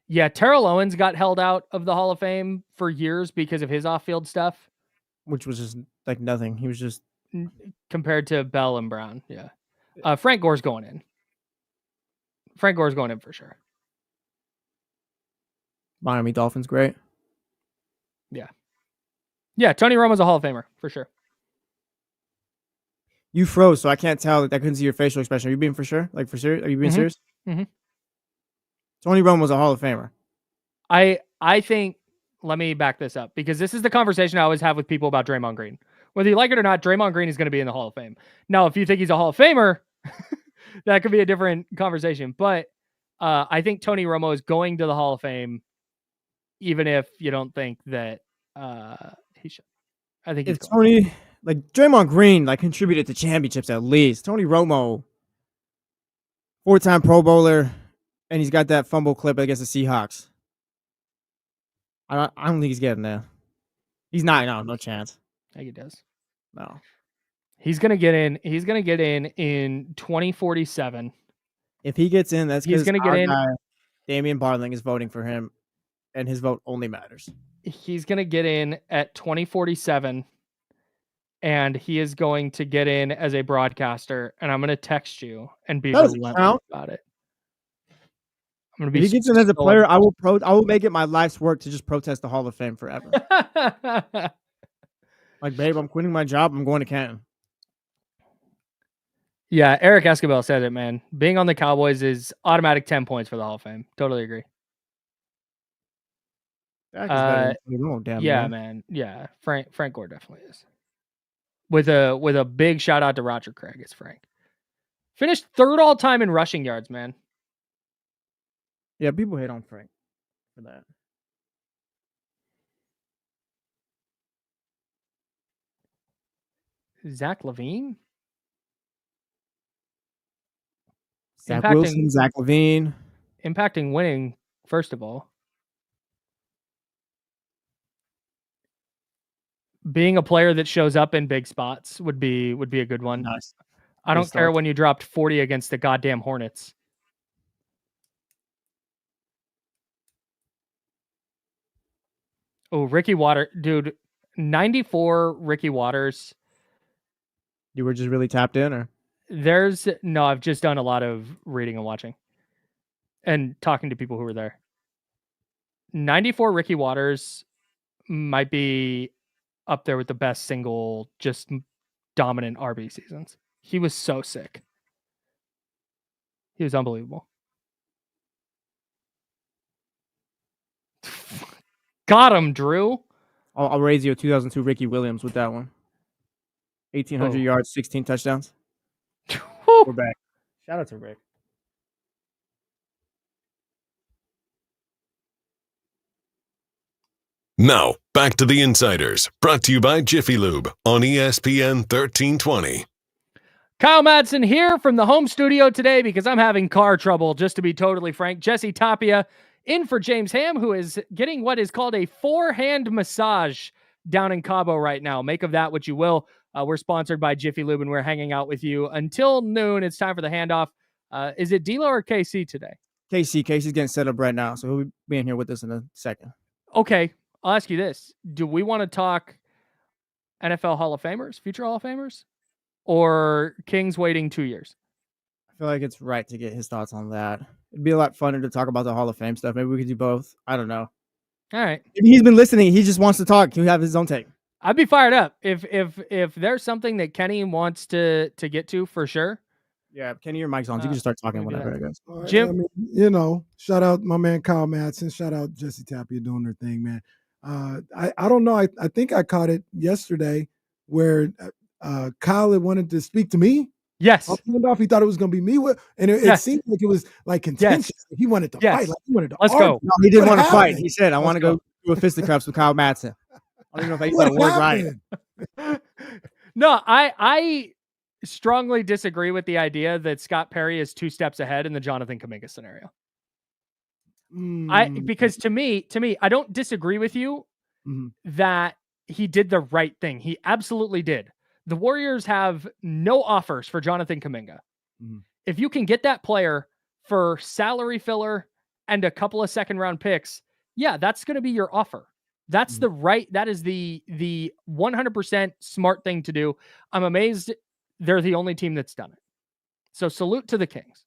[SPEAKER 1] yeah, Terrell Owens got held out of the Hall of Fame for years because of his off-field stuff.
[SPEAKER 2] Which was just like nothing. He was just
[SPEAKER 1] compared to Bell and Brown. Yeah. Frank Gore's going in. Frank Gore's going in for sure.
[SPEAKER 2] Miami Dolphins, great.
[SPEAKER 1] Yeah, Tony Romo's a Hall of Famer for sure.
[SPEAKER 2] You froze, so I can't tell. I couldn't see your facial expression. Are you being for sure? Like for serious? Are you being serious?
[SPEAKER 1] Mm-hmm.
[SPEAKER 2] Tony Romo's a Hall of Famer.
[SPEAKER 1] I think, let me back this up, because this is the conversation I always have with people about Draymond Green. Whether you like it or not, Draymond Green is going to be in the Hall of Fame. Now, if you think he's a Hall of Famer, that could be a different conversation. But I think Tony Romo is going to the Hall of Fame, even if you don't think that he should. I think
[SPEAKER 2] if Tony, like Draymond Green, like contributed to championships at least. Tony Romo, 4-time Pro Bowler, and he's got that fumble clip against the Seahawks. I don't think he's getting there. He's not. No chance.
[SPEAKER 1] I think he does.
[SPEAKER 2] No.
[SPEAKER 1] He's gonna get in. He's gonna get in 2047.
[SPEAKER 2] If he gets in, that's
[SPEAKER 1] he's gonna get in.
[SPEAKER 2] Damian Barling is voting for him, and his vote only matters.
[SPEAKER 1] He's gonna get in at 2047, and he is going to get in as a broadcaster. And I'm gonna text you and be relentless about it. I'm gonna be.
[SPEAKER 2] If he gets in as a player, I will make it my life's work to just protest the Hall of Fame forever. Like, babe, I'm quitting my job. I'm going to Canton.
[SPEAKER 1] Yeah, Eric Escobar said it, man. Being on the Cowboys is automatic 10 points for the Hall of Fame. Totally agree. Man. Yeah, Frank Gore definitely is. With a big shout out to Roger Craig, it's Frank. Finished 3rd all time in rushing yards, man.
[SPEAKER 2] Yeah, people hate on Frank for that.
[SPEAKER 1] Zach LaVine?
[SPEAKER 2] Zach Wilson, Zach LaVine.
[SPEAKER 1] Impacting winning, first of all. Being a player that shows up in big spots would be a good one.
[SPEAKER 2] Nice.
[SPEAKER 1] I don't care when you dropped 40 against the goddamn Hornets. Oh, Ricky Waters, dude, 94 Ricky Waters.
[SPEAKER 2] You were just really tapped in, or?
[SPEAKER 1] No, I've just done a lot of reading and watching and talking to people who were there. 94 Ricky Waters might be up there with the best single, just dominant RB seasons. He was so sick. He was unbelievable. Got him, Drew.
[SPEAKER 2] I'll raise you a 2002 Ricky Williams with that one. 1,800 yards, 16 touchdowns. We're back. Shout out to Rick.
[SPEAKER 3] Now, back to the Insiders, brought to you by Jiffy Lube on ESPN 1320.
[SPEAKER 1] Kyle Madsen here from the home studio today because I'm having car trouble, just to be totally frank. Jesse Tapia in for James Ham, who is getting what is called a forehand massage down in Cabo right now. Make of that what you will. We're sponsored by Jiffy Lube, and we're hanging out with you until noon. It's time for the handoff. Is it D'Lo or KC today?
[SPEAKER 2] Casey's getting set up right now, so he'll be in here with us in a second.
[SPEAKER 1] Okay, I'll ask you this. Do we want to talk NFL Hall of Famers, future Hall of Famers, or Kings waiting 2 years?
[SPEAKER 2] I feel like it's right to get his thoughts on that. It'd be a lot funner to talk about the Hall of Fame stuff. Maybe we could do both. I don't know.
[SPEAKER 1] All right.
[SPEAKER 2] Maybe he's been listening. He just wants to talk. He'll have his own take.
[SPEAKER 1] I'd be fired up if there's something that Kenny wants to get to for sure.
[SPEAKER 2] Yeah, Kenny, your mic's on. So you can just start talking whenever, I guess.
[SPEAKER 5] Right,
[SPEAKER 1] Jim,
[SPEAKER 5] I mean, shout out my man Kyle Madsen. Shout out Jesse Tapia doing their thing, man. I don't know. I think I caught it yesterday where Kyle had wanted to speak to me.
[SPEAKER 1] Yes.
[SPEAKER 5] Handoff, he thought it was going to be me. And it seemed like it was like contentious.
[SPEAKER 1] Yes.
[SPEAKER 5] He wanted to fight. Like he wanted to
[SPEAKER 1] Let's
[SPEAKER 5] argue.
[SPEAKER 1] go.
[SPEAKER 2] No, he didn't
[SPEAKER 5] What
[SPEAKER 2] want to fight.
[SPEAKER 5] happened?
[SPEAKER 2] He said, I want to go do a fisticuffs with Kyle Madsen. I don't even know if I used that word right.
[SPEAKER 1] No, I strongly disagree with the idea that Scott Perry is 2 steps ahead in the Jonathan Kuminga scenario. Because to me, I don't disagree with you that he did the right thing. He absolutely did. The Warriors have no offers for Jonathan Kuminga. If you can get that player for salary filler and a couple of second round picks, yeah, that's going to be your offer. That's that is the 100% smart thing to do. I'm amazed they're the only team that's done it. So salute to the Kings.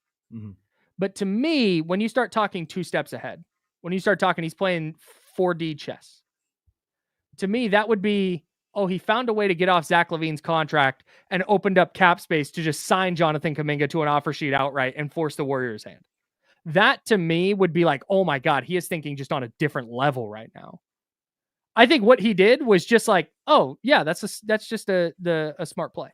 [SPEAKER 1] But to me, when you start talking 2 steps ahead, when you start talking, he's playing 4D chess. To me, that would be, he found a way to get off Zach LaVine's contract and opened up cap space to just sign Jonathan Kuminga to an offer sheet outright and force the Warriors' hand. That to me would be like, oh my God, he is thinking just on a different level right now. I think what he did was just like, oh yeah, that's just a smart play.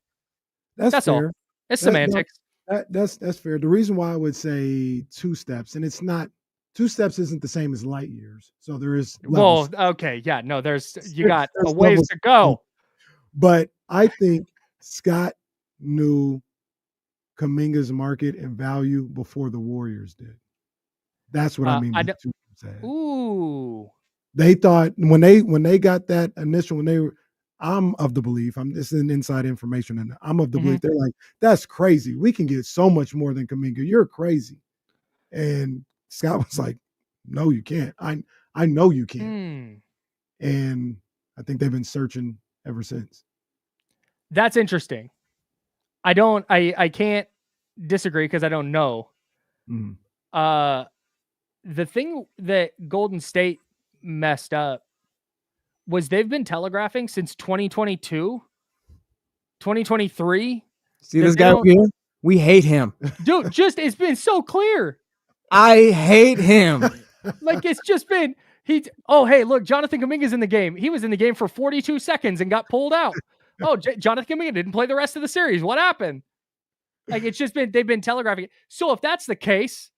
[SPEAKER 1] That's fair. All. It's semantics.
[SPEAKER 5] That's fair. The reason why I would say 2 steps, and it's not 2 steps isn't the same as light years. So there is levels.
[SPEAKER 1] Well, okay, yeah, no, you got a ways to go.
[SPEAKER 5] But I think Scott knew Kuminga's market and value before the Warriors did. That's what I mean.
[SPEAKER 1] Ooh.
[SPEAKER 5] They thought when they got that initial, I'm of the belief, this is an inside information, and I'm of the belief they're like, that's crazy. We can get so much more than Kuminga. You're crazy. And Scott was like, no, you can't. I know you can't. And I think they've been searching ever since.
[SPEAKER 1] That's interesting. I can't disagree because I don't know. The thing that Golden State messed up was they've been telegraphing since 2022, 2023.
[SPEAKER 2] See this guy here? We hate him.
[SPEAKER 1] Dude, it's been so clear.
[SPEAKER 2] I hate him.
[SPEAKER 1] Like it's just been, hey, look, Jonathan Kuminga's in the game. He was in the game for 42 seconds and got pulled out. Jonathan Kuminga didn't play the rest of the series. What happened? Like it's just been, they've been telegraphing it. So if that's the case,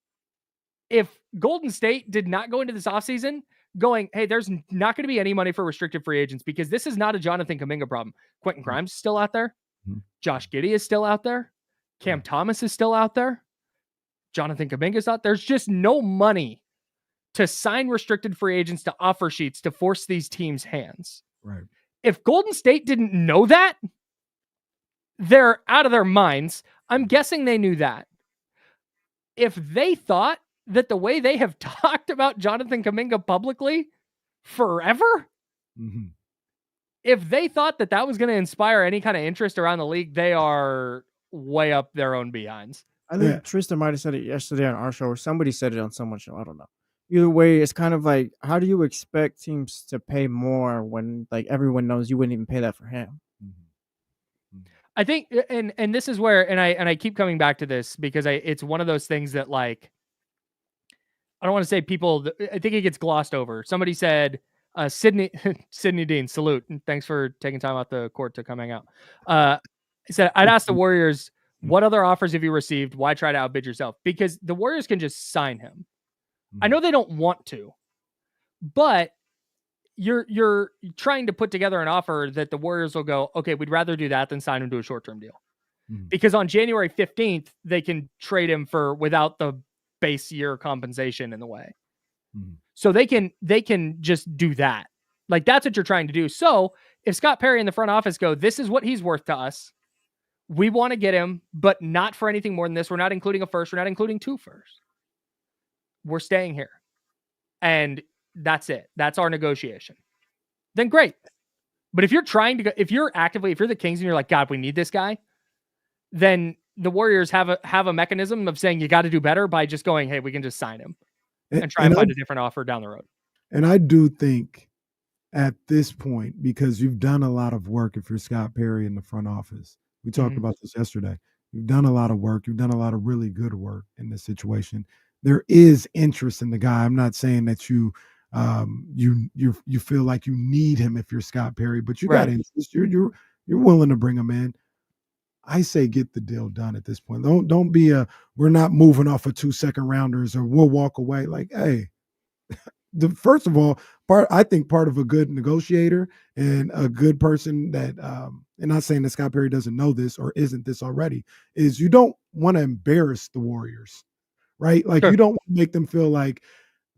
[SPEAKER 1] if Golden State did not go into this offseason going, hey, there's not going to be any money for restricted free agents because this is not a Jonathan Kuminga problem. Quentin Grimes is still out there. Josh Giddey is still out there. Cam Thomas is still out there. Jonathan Kuminga's out. There's just no money to sign restricted free agents to offer sheets to force these teams' hands.
[SPEAKER 5] Right.
[SPEAKER 1] If Golden State didn't know that, they're out of their minds. I'm guessing they knew that. If they thought that the way they have talked about Jonathan Kuminga publicly forever, if they thought that was going to inspire any kind of interest around the league, they are way up their own behinds.
[SPEAKER 2] I think Tristan might have said it yesterday on our show, or somebody said it on someone's show. I don't know. Either way, it's kind of like, how do you expect teams to pay more when like everyone knows you wouldn't even pay that for him?
[SPEAKER 1] I think, and this is where, and I keep coming back to this because it's one of those things that like, I don't want to say people, I think it gets glossed over. Somebody said, Sydney Dean, salute. And thanks for taking time off the court to come hang out. He said, I'd ask the Warriors, what other offers have you received? Why try to outbid yourself? Because the Warriors can just sign him. I know they don't want to, but you're trying to put together an offer that the Warriors will go, okay, we'd rather do that than sign him to a short-term deal. Because on January 15th, they can trade him for without the base year compensation in the way. So they can just do that. Like, that's what you're trying to do. So if Scott Perry and the front office go, this is what he's worth to us, we want to get him, but not for anything more than this. We're not including a first. We're not including 2 firsts. We're staying here. And that's it. That's our negotiation. Then great. But if you're trying to go, if you're the Kings and you're like, God, we need this guy, then the Warriors have a mechanism of saying you got to do better by just going, hey, we can just sign him and try and find a different offer down the road.
[SPEAKER 5] And I do think at this point, because you've done a lot of work, if you're Scott Perry in the front office, we talked about this yesterday. You've done a lot of work. You've done a lot of really good work in this situation. There is interest in the guy. I'm not saying that you feel like you need him if you're Scott Perry, but you got interest. You're willing to bring him in. I say get the deal done at this point. Don't be we're not moving off of 2 second rounders or we'll walk away. Like, hey, first of all, I think part of a good negotiator and a good person that and not saying that Scott Perry doesn't know this or isn't this already, is you don't want to embarrass the Warriors, right? Like, you don't want to make them feel like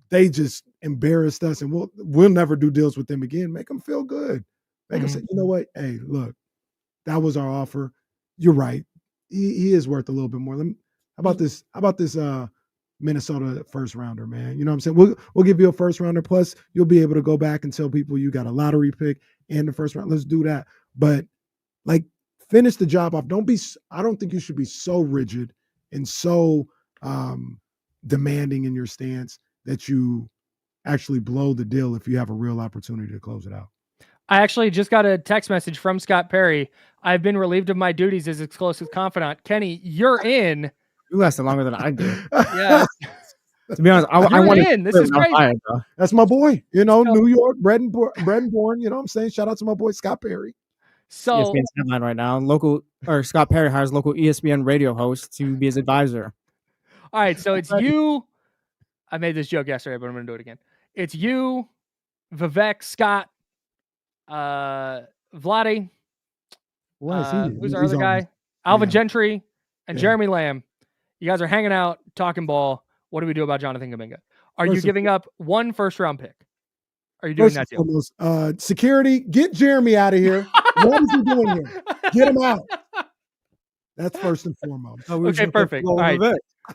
[SPEAKER 5] they just embarrassed us and we'll never do deals with them again. Make them feel good. Make them say, you know what? Hey, look, that was our offer. You're right. He is worth a little bit more. How about this Minnesota first rounder, man? You know what I'm saying? We'll give you a first rounder, plus you'll be able to go back and tell people you got a lottery pick and the first round. Let's do that. But like, finish the job off. I don't think you should be so rigid and so demanding in your stance that you actually blow the deal if you have a real opportunity to close it out.
[SPEAKER 1] I actually just got a text message from Scott Perry. I've been relieved of my duties as exclusive confidant. Kenny, you're in.
[SPEAKER 2] You lasted longer than I did.
[SPEAKER 1] Yeah.
[SPEAKER 2] To be honest, I want in.
[SPEAKER 1] This is great.
[SPEAKER 5] That's my boy. You know, New York, bred and born. You know what I'm saying? Shout out to my boy Scott Perry.
[SPEAKER 1] So
[SPEAKER 2] ESPN's headline right now. Scott Perry hires local ESPN radio host to be his advisor.
[SPEAKER 1] All right, so it's you. I made this joke yesterday, but I'm going to do it again. It's you, Vivek, Scott, Vladdy. Who's our other guy? Alvin Gentry and Jeremy Lamb. You guys are hanging out, talking ball. What do we do about Jonathan Kuminga? Are you giving up 1 first-round pick? Are you doing that deal?
[SPEAKER 5] Security, get Jeremy out of here. What is he doing here? Get him out. That's first and foremost.
[SPEAKER 1] Okay, perfect. All right.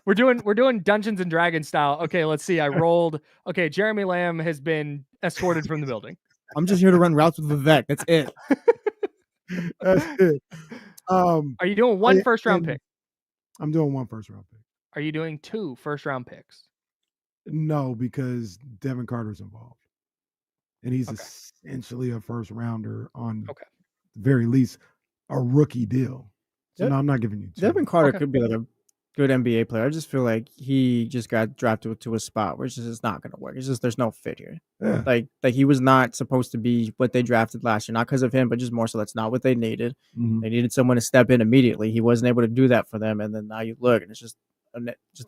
[SPEAKER 1] We're doing Dungeons and Dragons style. Okay, let's see. I rolled. Okay, Jeremy Lamb has been escorted from the building.
[SPEAKER 2] I'm just here to run routes with Vivek. That's it.
[SPEAKER 5] That's it.
[SPEAKER 1] Are you doing 1 first-round pick?
[SPEAKER 5] I'm doing 1 first-round pick.
[SPEAKER 1] Are you doing 2 first-round picks?
[SPEAKER 5] No, because Devin Carter's involved. And he's essentially a first-rounder on, the very least, a rookie deal. So, no, I'm not giving you 2.
[SPEAKER 2] Devin Carter could be like a good NBA player. I just feel like he just got drafted to a spot where it's just not going to work. It's just there's no fit here.
[SPEAKER 5] Yeah.
[SPEAKER 2] Like he was not supposed to be what they drafted last year. Not because of him, but just more so that's not what they needed. Mm-hmm. They needed someone to step in immediately. He wasn't able to do that for them. And then now you look, and it's just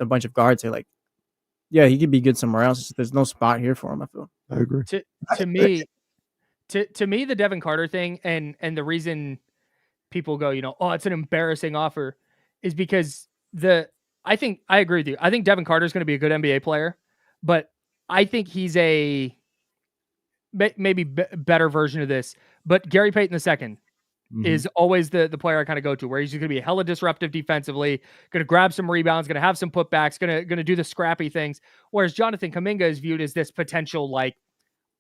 [SPEAKER 2] a bunch of guards here. Like, yeah, he could be good somewhere else. It's just, there's no spot here for him, I feel.
[SPEAKER 5] I agree.
[SPEAKER 1] To me, the Devin Carter thing and the reason people go, it's an embarrassing offer is because I agree with you. I think Devin Carter is going to be a good NBA player, but I think he's a maybe better version of this. But Gary Payton II is always the player I kind of go to, where he's going to be hella disruptive defensively, going to grab some rebounds, going to have some putbacks, going to do the scrappy things. Whereas Jonathan Kuminga is viewed as this potential like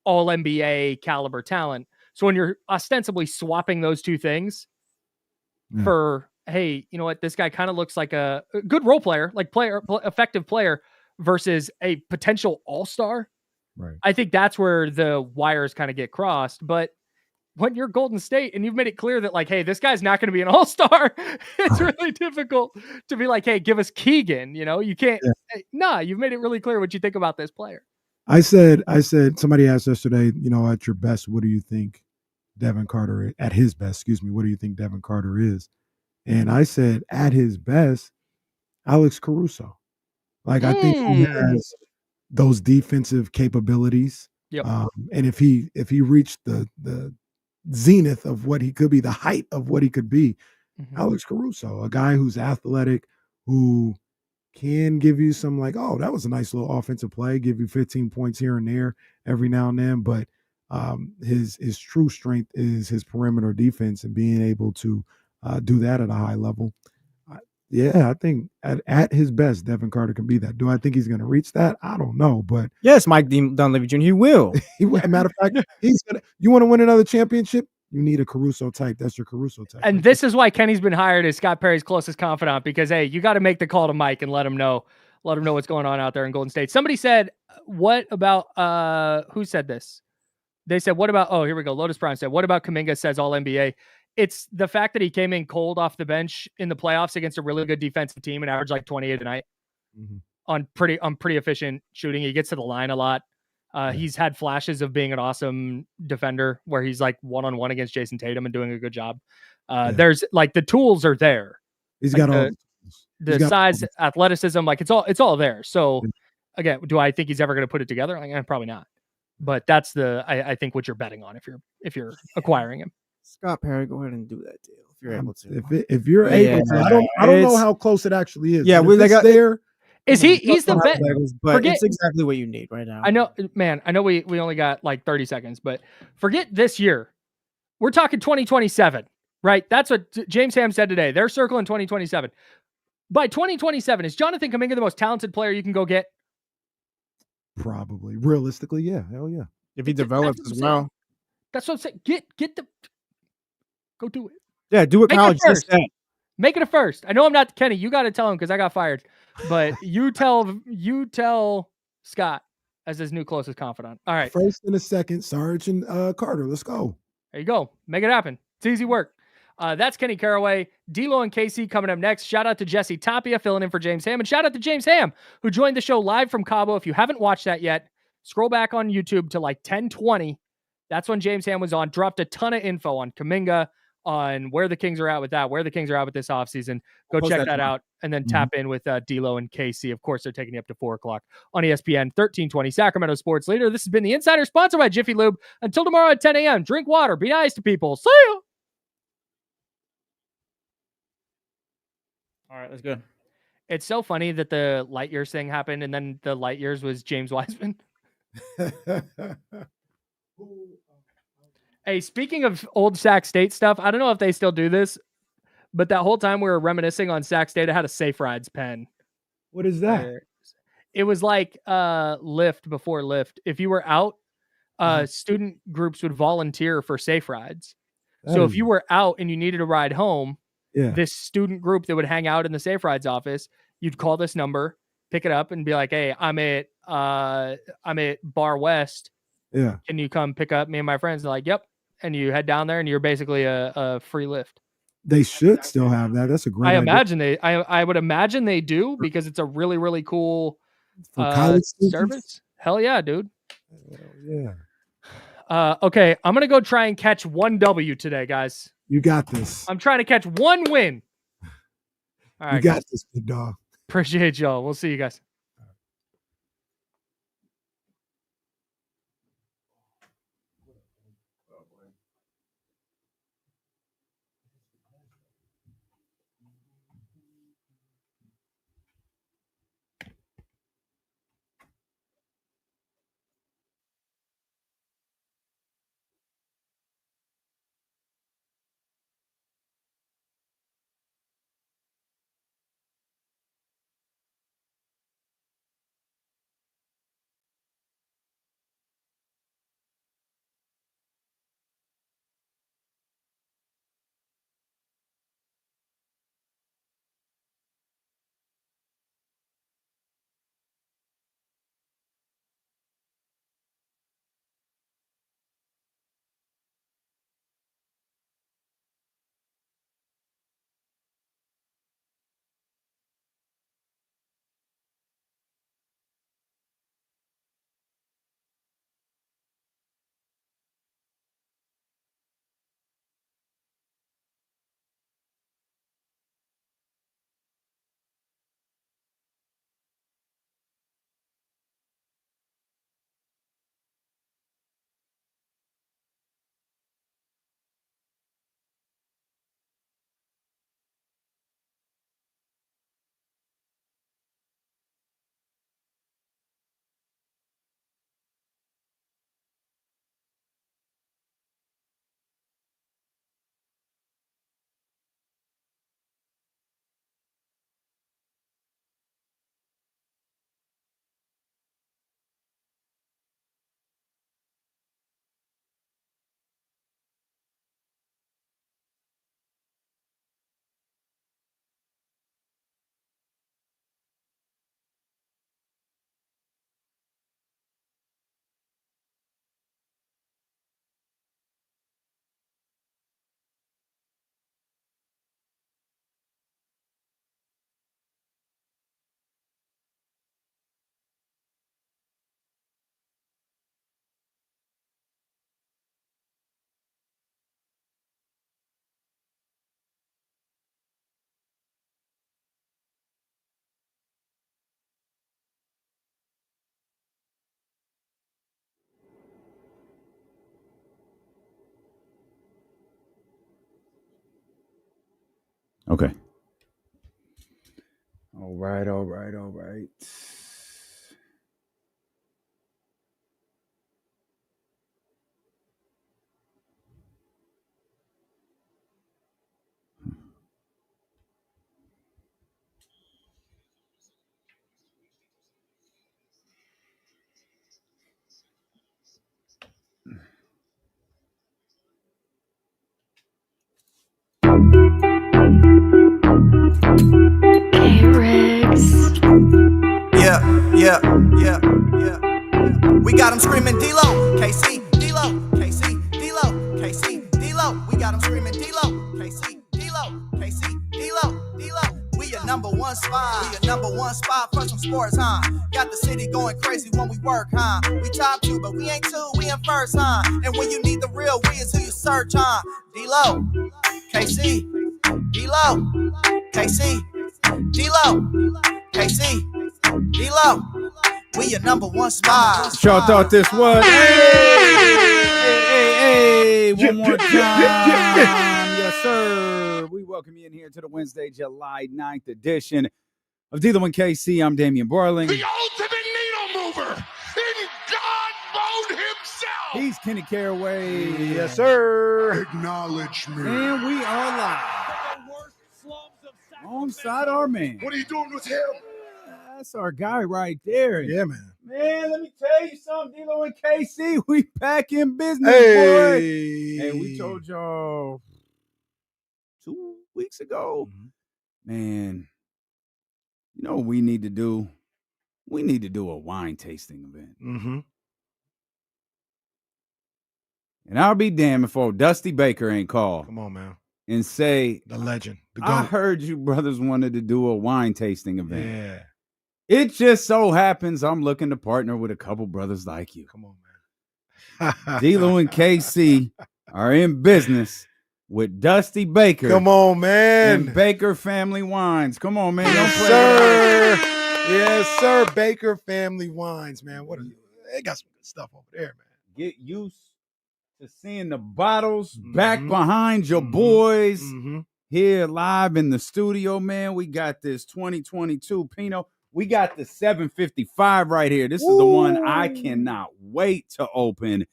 [SPEAKER 1] all NBA caliber talent. So when you're ostensibly swapping those two things for, hey, you know what, this guy kind of looks like a good role player, like effective player versus a potential all-star.
[SPEAKER 5] Right.
[SPEAKER 1] I think that's where the wires kind of get crossed. But when you're Golden State and you've made it clear that like, hey, this guy's not going to be an all-star, it's really difficult to be like, hey, give us Keegan. You can't. You've made it really clear what you think about this player.
[SPEAKER 5] I said, somebody asked yesterday, at your best, what do you think Devin Carter is? At his best, excuse me, what do you think Devin Carter is? And I said, at his best, Alex Caruso. Like, I think he has those defensive capabilities.
[SPEAKER 1] Yep.
[SPEAKER 5] And if he reached the zenith of what he could be, the height of what he could be, Alex Caruso, a guy who's athletic, who can give you some like, oh, that was a nice little offensive play, give you 15 points here and there every now and then. But his true strength is his perimeter defense and being able to do that at a high level. I think at his best, Devin Carter can be that. Do I think he's going to reach that? I don't know, but
[SPEAKER 2] yes, Mike Dunleavy Jr. He will.
[SPEAKER 5] Matter of fact, he's gonna. You want to win another championship? You need a Caruso type. That's your Caruso type.
[SPEAKER 1] And this is why Kenny's been hired as Scott Perry's closest confidant, because hey, you got to make the call to Mike and let him know what's going on out there in Golden State. Somebody said, "What about who said this?" They said, "What about?" Oh, here we go. Lotus Prime said, "What about Kuminga says All NBA?" It's the fact that he came in cold off the bench in the playoffs against a really good defensive team and averaged like 28 a night on pretty efficient shooting. He gets to the line a lot. He's had flashes of being an awesome defender where he's like one-on-one against Jason Tatum and doing a good job. There's like the tools are there.
[SPEAKER 5] He's
[SPEAKER 1] like
[SPEAKER 5] got all
[SPEAKER 1] the size, athleticism, like it's all there. So again, do I think he's ever going to put it together? Like, probably not. But that's I think what you're betting on if you're acquiring him.
[SPEAKER 2] Scott Perry, go ahead and do that deal if you're able to.
[SPEAKER 5] If you're able to, I don't know how close it actually is.
[SPEAKER 2] Yeah,
[SPEAKER 5] they got there.
[SPEAKER 1] Is he's the best?
[SPEAKER 2] But it's exactly what you need right now.
[SPEAKER 1] I know, man. I know we only got like 30 seconds, but forget this year. We're talking 2027, right? That's what James Ham said today. They're circling 2027. By 2027, is Jonathan Kuminga the most talented player you can go get?
[SPEAKER 5] Probably. Realistically, yeah. Hell yeah.
[SPEAKER 2] If he develops as well.
[SPEAKER 1] That's what I'm saying. Get the go do it.
[SPEAKER 2] Yeah, do it college.
[SPEAKER 1] Make it a first. I know I'm not Kenny. You got to tell him because I got fired. But you tell Scott as his new closest confidant. All right.
[SPEAKER 5] First and a second, Sarge and Carter. Let's go.
[SPEAKER 1] There you go. Make it happen. It's easy work. That's Kenny Caraway. D'Lo and Casey coming up next. Shout out to Jesse Tapia filling in for James Ham. And shout out to James Ham, who joined the show live from Cabo. If you haven't watched that yet, scroll back on YouTube to like 10:20. That's when James Ham was on. Dropped a ton of info on Kuminga, on where the Kings are at with that, where the Kings are at with this offseason. Go check that out and then tap in with D'Lo and KC. Of course, they're taking you up to 4 o'clock on ESPN 1320, Sacramento Sports Leader. This has been The Insider, sponsored by Jiffy Lube. Until tomorrow at 10 a.m., drink water, be nice to people. See you.
[SPEAKER 2] All right, let's go.
[SPEAKER 1] It's so funny that the light years thing happened and then the light years was James Wiseman. Hey, speaking of old Sac State stuff, I don't know if they still do this, but that whole time we were reminiscing on Sac State, I had a Safe Rides pen.
[SPEAKER 5] What is that?
[SPEAKER 1] It was like Lyft before Lyft. If you were out, student groups would volunteer for Safe Rides. So if you were out and you needed a ride home, this student group that would hang out in the Safe Rides office, you'd call this number, pick it up, and be like, "Hey, I'm at Bar West.
[SPEAKER 5] Yeah,
[SPEAKER 1] can you come pick up me and my friends?" They're like, "Yep." And you head down there, and you're basically a free lift.
[SPEAKER 5] They should still have that. That's a great idea.
[SPEAKER 1] I would imagine they do, because it's a really, really cool service. Hell yeah, dude.
[SPEAKER 5] Hell yeah.
[SPEAKER 1] Okay, I'm gonna go try and catch one W today, guys.
[SPEAKER 5] You got this.
[SPEAKER 1] I'm trying to catch one win. All right,
[SPEAKER 5] you got this, big dog.
[SPEAKER 1] Appreciate y'all. We'll see you guys.
[SPEAKER 6] Okay. All right.
[SPEAKER 7] Yeah. We got them screaming D-Lo, KC, D-Lo, KC, D-Lo, KC, D-Lo. We got them screaming D-Lo, KC, D-Lo, KC, D-Lo, D-Lo. We your number one spot. We your number one spot for some sports, huh? Got the city going crazy when we work, huh? We top 2, but we ain't 2, we in first, huh? And when you need the real, we is who you search, huh? D-Lo, KC, D-Lo, KC, D-Lo, KC, D-Lo. We your number one spot.
[SPEAKER 6] Y'all thought this was. Hey, one more time. Yes, sir. We welcome you in here to the Wednesday, July 9th edition of D-Lo and KC. I'm Damian Borling.
[SPEAKER 8] The ultimate needle mover in God mode himself.
[SPEAKER 6] He's Kenny Caraway.
[SPEAKER 5] Yes, sir.
[SPEAKER 8] Acknowledge me.
[SPEAKER 6] And we are live. Alongside our man.
[SPEAKER 8] What are you doing with him?
[SPEAKER 6] That's our guy right there.
[SPEAKER 5] Yeah, man.
[SPEAKER 6] Man, let me tell you something, D-Lo and KC. We back in business, boy. Hey, we told y'all 2 weeks ago, man, you know what we need to do? We need to do a wine tasting event.
[SPEAKER 5] Mm-hmm.
[SPEAKER 6] And I'll be damned if old Dusty Baker ain't called
[SPEAKER 5] Come on, man.
[SPEAKER 6] and say,
[SPEAKER 5] The legend. The
[SPEAKER 6] I
[SPEAKER 5] GOAT.
[SPEAKER 6] heard you brothers wanted to do a wine tasting event.
[SPEAKER 5] Yeah.
[SPEAKER 6] It just so happens I'm looking to partner with a couple brothers like you.
[SPEAKER 5] Come on, man.
[SPEAKER 6] D-Lo and KC are in business with Dusty Baker.
[SPEAKER 5] Come on, man.
[SPEAKER 6] And Baker Family Wines. Come on, man. Don't
[SPEAKER 5] Yes,
[SPEAKER 6] play
[SPEAKER 5] sir. Yes, sir. Baker Family Wines, man. They got some good stuff over there, man.
[SPEAKER 6] Get used to seeing the bottles back behind your boys here live in the studio, man. We got this 2022 Pinot. We got the 755 right here. This is the one I cannot wait to open.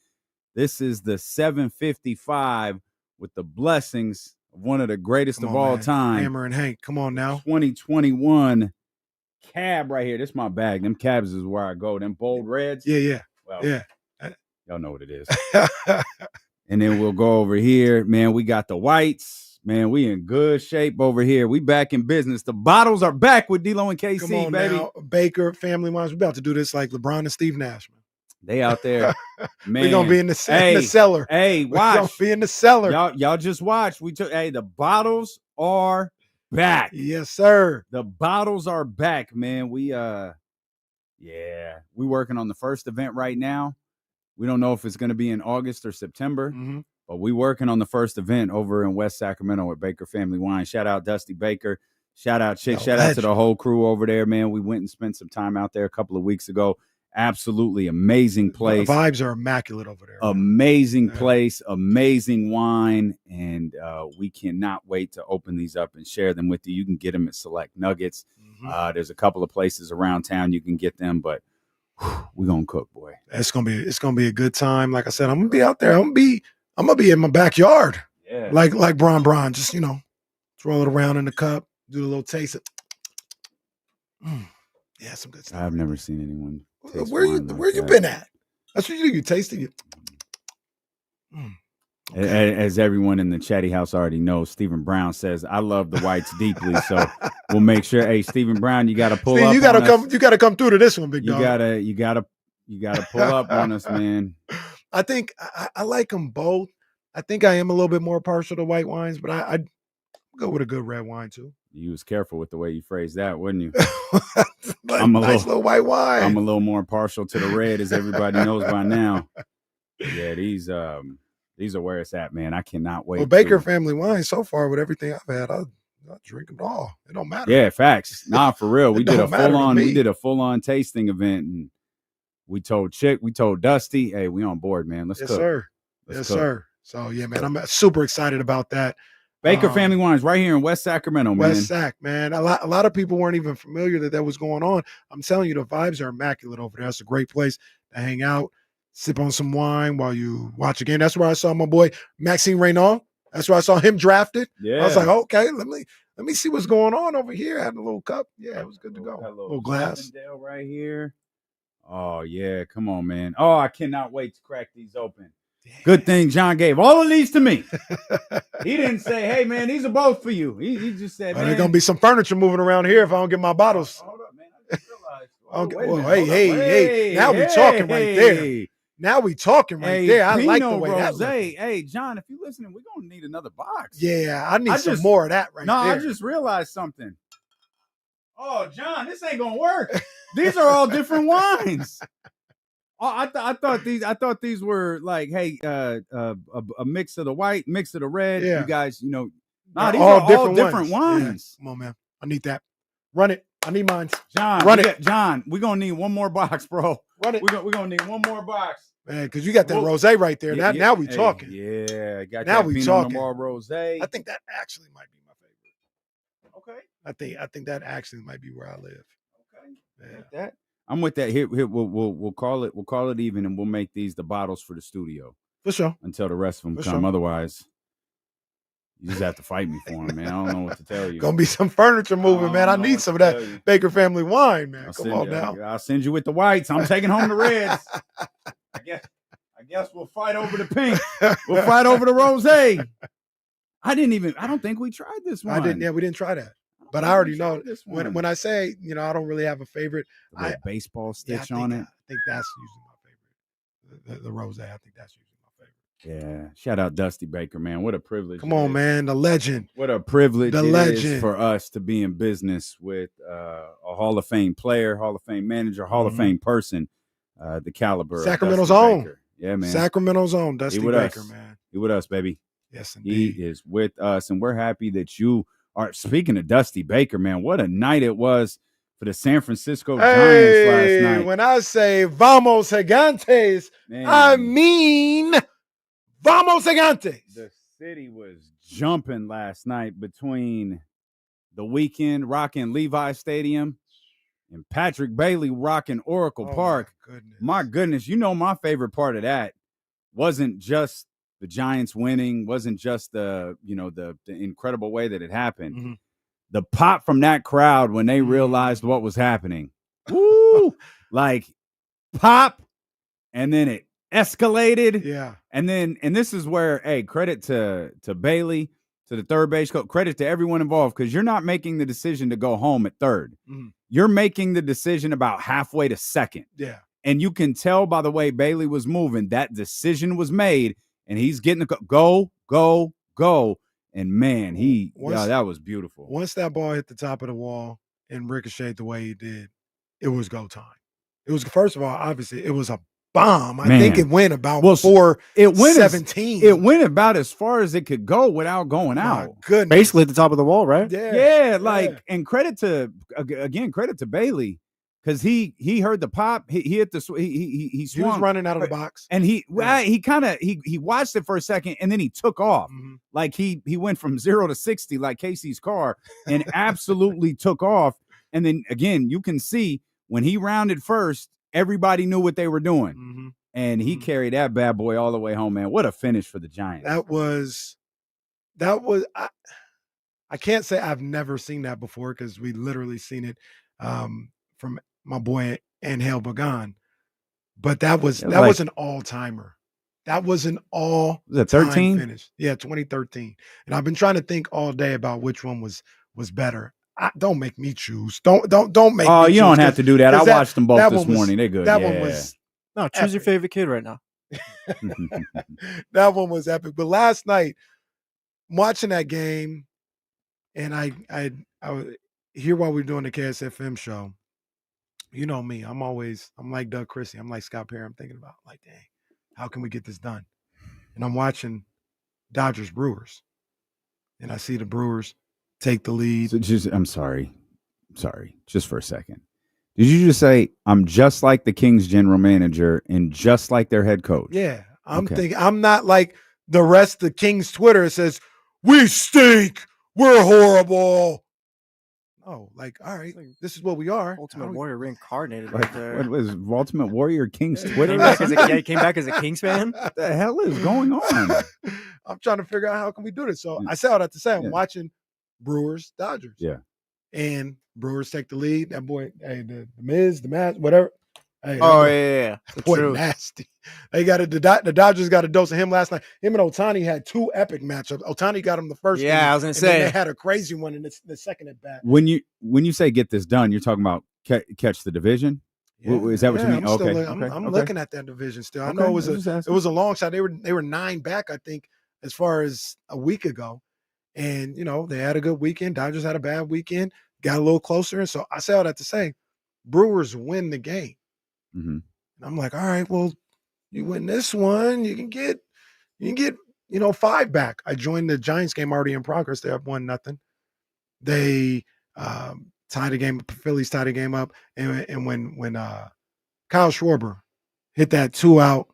[SPEAKER 6] This is the 755 with the blessings of one of the greatest of all time.
[SPEAKER 5] Hammer and Hank, come on now.
[SPEAKER 6] 2021 cab right here. This is my bag. Them cabs is where I go. Them bold reds.
[SPEAKER 5] Yeah.
[SPEAKER 6] Well,
[SPEAKER 5] Yeah.
[SPEAKER 6] y'all know what it is. And then we'll go over here. Man, we got the whites. Man, we in good shape over here. We back in business. The bottles are back with D-Lo and KC,
[SPEAKER 5] Come on
[SPEAKER 6] baby.
[SPEAKER 5] now. Baker Family Wines. We're about to do this like LeBron and Steve Nash, man.
[SPEAKER 6] They out there. Man.
[SPEAKER 5] We're going to be in the cellar.
[SPEAKER 6] Hey,
[SPEAKER 5] We're going
[SPEAKER 6] watch.
[SPEAKER 5] to be in the cellar.
[SPEAKER 6] Y'all just watch. The bottles are back.
[SPEAKER 5] Yes, sir.
[SPEAKER 6] The bottles are back, man. We working on the first event right now. We don't know if it's going to be in August or September, but we working on the first event over in West Sacramento at Baker Family Wine. Shout out Dusty Baker. Shout out Chick. Shout out to the whole crew over there, man. We went and spent some time out there a couple of weeks ago. Absolutely amazing place.
[SPEAKER 5] The vibes are immaculate over there.
[SPEAKER 6] Amazing place, amazing wine, and we cannot wait to open these up and share them with you. You can get them at Select Nuggets. There's a couple of places around town you can get them, but we're gonna cook, boy.
[SPEAKER 5] It's gonna be a good time. Like I said, I'm gonna be out there. I'm gonna be in my backyard.
[SPEAKER 6] Yeah.
[SPEAKER 5] Like Bron. Just throw it around in the cup, do a little taste. Yeah, some good stuff.
[SPEAKER 6] I've never seen anyone.
[SPEAKER 5] Where you been at? That's what you do. You tasted it.
[SPEAKER 6] Okay. As everyone in the chatty house already knows, Stephen Brown says, I love the whites deeply. So we'll make sure. Hey, Stephen Brown, you got to pull up.
[SPEAKER 5] You got to come through to this one, big dog.
[SPEAKER 6] You gotta pull up on us, man.
[SPEAKER 5] I think I like them both. I think I am a little bit more partial to white wines, but I'd go with a good red wine too.
[SPEAKER 6] You was careful with the way you phrased that, wasn't you?
[SPEAKER 5] I'm a little white wine.
[SPEAKER 6] I'm a little more partial to the red, as everybody knows by now. Yeah, these are where it's at, man. I cannot wait.
[SPEAKER 5] Well, Baker Family Wine, so far with everything I've had, I'll drink them all. It don't matter.
[SPEAKER 6] Yeah, facts. Nah, for real. We did a full on tasting event, and we told Dusty, hey, we on board, man. Let's cook.
[SPEAKER 5] Sir.
[SPEAKER 6] Let's
[SPEAKER 5] yes,
[SPEAKER 6] cook.
[SPEAKER 5] sir. So yeah, man, I'm super excited about that.
[SPEAKER 6] Baker Family Wines right here in West Sacramento, man.
[SPEAKER 5] West Sac, man. A lot of people weren't even familiar that was going on. I'm telling you, the vibes are immaculate over there. It's a great place to hang out, sip on some wine while you watch a game. That's where I saw my boy Maxime Reynaud. That's where I saw him drafted.
[SPEAKER 6] Yeah.
[SPEAKER 5] I was like, okay, let me see what's going on over here. Having a little cup. Yeah, it was good to go.
[SPEAKER 6] A
[SPEAKER 5] little glass.
[SPEAKER 6] Chippendale right here. Oh, yeah. Come on, man. Oh, I cannot wait to crack these open. Good thing John gave all of these to me. He didn't say, hey, man, these are both for you. He just said, man.
[SPEAKER 5] There's going to be some furniture moving around here if I don't get my bottles.
[SPEAKER 6] Hold up, man. I just realized.
[SPEAKER 5] Hey. Now we talking right there. Now we talking right there. I like the way that looks.
[SPEAKER 6] Hey, John, if you're listening, we're going to need another box.
[SPEAKER 5] Yeah, I need some more of that right there.
[SPEAKER 6] No, I just realized something. Oh, John, this ain't going to work. These are all different wines. Oh, I thought these were like, hey, a mix of the white, mix of the red.
[SPEAKER 5] Yeah.
[SPEAKER 6] You guys, these are all different wines.
[SPEAKER 5] Yeah. Come on, man. I need that. Run it. I need mine.
[SPEAKER 6] John, John, we're gonna need one more box, bro.
[SPEAKER 5] Run it.
[SPEAKER 6] We're gonna need one more box.
[SPEAKER 5] Man, because you got that rosé right there. Now we talking.
[SPEAKER 6] Yeah, got
[SPEAKER 5] now
[SPEAKER 6] that
[SPEAKER 5] we
[SPEAKER 6] Pinot
[SPEAKER 5] talking.
[SPEAKER 6] Noir rosé.
[SPEAKER 5] I think that actually might be my favorite. Okay. I think that actually might be where I live.
[SPEAKER 6] Okay. Yeah. I'm with that. Here we'll call it even, and we'll make these the bottles for the studio.
[SPEAKER 5] For sure.
[SPEAKER 6] Until the rest of them come. Sure. Otherwise, you just have to fight me for them, man. I don't know what to tell you.
[SPEAKER 5] Gonna be some furniture moving, man. I need some of that Baker Family wine, man. Come on now.
[SPEAKER 6] I'll send you with the whites. I'm taking home the reds. I guess we'll fight over the pink. We'll fight over the rosé. I don't think we tried this one.
[SPEAKER 5] We didn't try that. But I already know when I say, I don't really have a favorite.
[SPEAKER 6] Baseball stitch on it.
[SPEAKER 5] I think that's usually my favorite. The rosé, I think that's usually my favorite.
[SPEAKER 6] Yeah. Shout out Dusty Baker, man. What a privilege.
[SPEAKER 5] Come on, man. The legend.
[SPEAKER 6] What a privilege it is for us to be in business with a Hall of Fame player, Hall of Fame manager, Hall of Fame person, the caliber
[SPEAKER 5] Sacramento's
[SPEAKER 6] of Dusty
[SPEAKER 5] own.
[SPEAKER 6] Baker. Yeah, man.
[SPEAKER 5] Sacramento's own Dusty Baker, man.
[SPEAKER 6] He with us, baby.
[SPEAKER 5] Yes, indeed.
[SPEAKER 6] He is with us, and we're happy that you are. Speaking of Dusty Baker, man, what a night it was for the San Francisco Giants last night.
[SPEAKER 5] When I say Vamos Gigantes, man, I mean Vamos Gigantes.
[SPEAKER 6] The city was jumping last night between the Weekend rocking Levi Stadium and Patrick Bailey rocking Oracle Park. My goodness, my favorite part of that wasn't just the Giants winning, wasn't just the incredible way that it happened.
[SPEAKER 5] Mm-hmm.
[SPEAKER 6] The pop from that crowd when they realized what was happening. Woo! Like pop, and then it escalated.
[SPEAKER 5] Yeah.
[SPEAKER 6] And this is where, hey, credit to Bailey, to the third base coach, credit to everyone involved, because you're not making the decision to go home at third.
[SPEAKER 5] Mm-hmm.
[SPEAKER 6] You're making the decision about halfway to second.
[SPEAKER 5] Yeah.
[SPEAKER 6] And you can tell by the way Bailey was moving, that decision was made. And he's getting the go. And man, that was beautiful.
[SPEAKER 5] Once that ball hit the top of the wall and ricocheted the way he did, it was go time. It was, first of all, obviously, it was a bomb. I think it went about 417.
[SPEAKER 6] It went about as far as it could go without going out.
[SPEAKER 5] Goodness.
[SPEAKER 2] Basically at the top of the wall, right?
[SPEAKER 6] Yeah. And credit to Bailey. Because he heard the pop, he hit the he swung.
[SPEAKER 5] He was running out of the box,
[SPEAKER 6] and he watched it for a second, and then he took off.
[SPEAKER 5] Mm-hmm.
[SPEAKER 6] Like he went from 0 to 60 like Casey's car, and absolutely took off. And then again, you can see when he rounded first, everybody knew what they were doing,
[SPEAKER 5] mm-hmm.
[SPEAKER 6] and he carried that bad boy all the way home. Man, what a finish for the Giants!
[SPEAKER 5] That was. I can't say I've never seen that before, because we literally seen it from my boy Angel Bagan, but that was an all-timer. That was an all-time finish. Yeah, 2013. And I've been trying to think all day about which one was better. Don't make me choose. Don't make.
[SPEAKER 6] Oh, you don't have to do that. I watched them both this morning. They're good.
[SPEAKER 5] That one was
[SPEAKER 2] choose your favorite kid right now.
[SPEAKER 5] That one was epic. But last night, watching that game, and I was here while we were doing the KSFM show. You know me, I'm like Doug Christie. I'm like Scott Perry. I'm thinking about, like, dang, how can we get this done? And I'm watching Dodgers Brewers, and I see the Brewers take the lead.
[SPEAKER 6] So I'm sorry, just for a second. Did you just say I'm just like the Kings general manager and just like their head coach?
[SPEAKER 5] Yeah, I'm thinking I'm not like the rest of the Kings Twitter. It says we stink. We're horrible. Oh, like, all right, this is what we are.
[SPEAKER 2] Ultimate Warrior reincarnated
[SPEAKER 6] Like,
[SPEAKER 2] right there.
[SPEAKER 6] what was Ultimate Warrior King's Twitter?
[SPEAKER 2] He came back as a Kings fan.
[SPEAKER 6] What the hell is going on?
[SPEAKER 5] I'm trying to figure out how can we do this. So I say all that to say I'm watching Brewers, Dodgers.
[SPEAKER 6] Yeah.
[SPEAKER 5] And Brewers take the lead. That boy, hey, the Miz, the Maz, whatever. Hey,
[SPEAKER 2] Yeah.
[SPEAKER 5] Boy, nasty. They got it. The Dodgers got a dose of him last night. Him and Ohtani had 2 epic matchups. Ohtani got him the first.
[SPEAKER 2] Yeah,
[SPEAKER 5] one,
[SPEAKER 2] I was gonna
[SPEAKER 5] and
[SPEAKER 2] say
[SPEAKER 5] then they had a crazy one in the second at bat.
[SPEAKER 6] When you say get this done, you're talking about catch the division.
[SPEAKER 5] Yeah,
[SPEAKER 6] Is that what you mean?
[SPEAKER 5] I'm looking at that division still. I know it was a long shot. They were 9 back, I think, as far as a week ago, and they had a good weekend. Dodgers had a bad weekend. Got a little closer, and so I say all that to say, Brewers win the game.
[SPEAKER 6] Mm-hmm.
[SPEAKER 5] I'm like, all right, well, you win this one, you can get 5 back. I joined the Giants game already in progress. They have 1-0. They tied a game. Phillies tied a game up, and when Kyle Schwarber hit that 2-out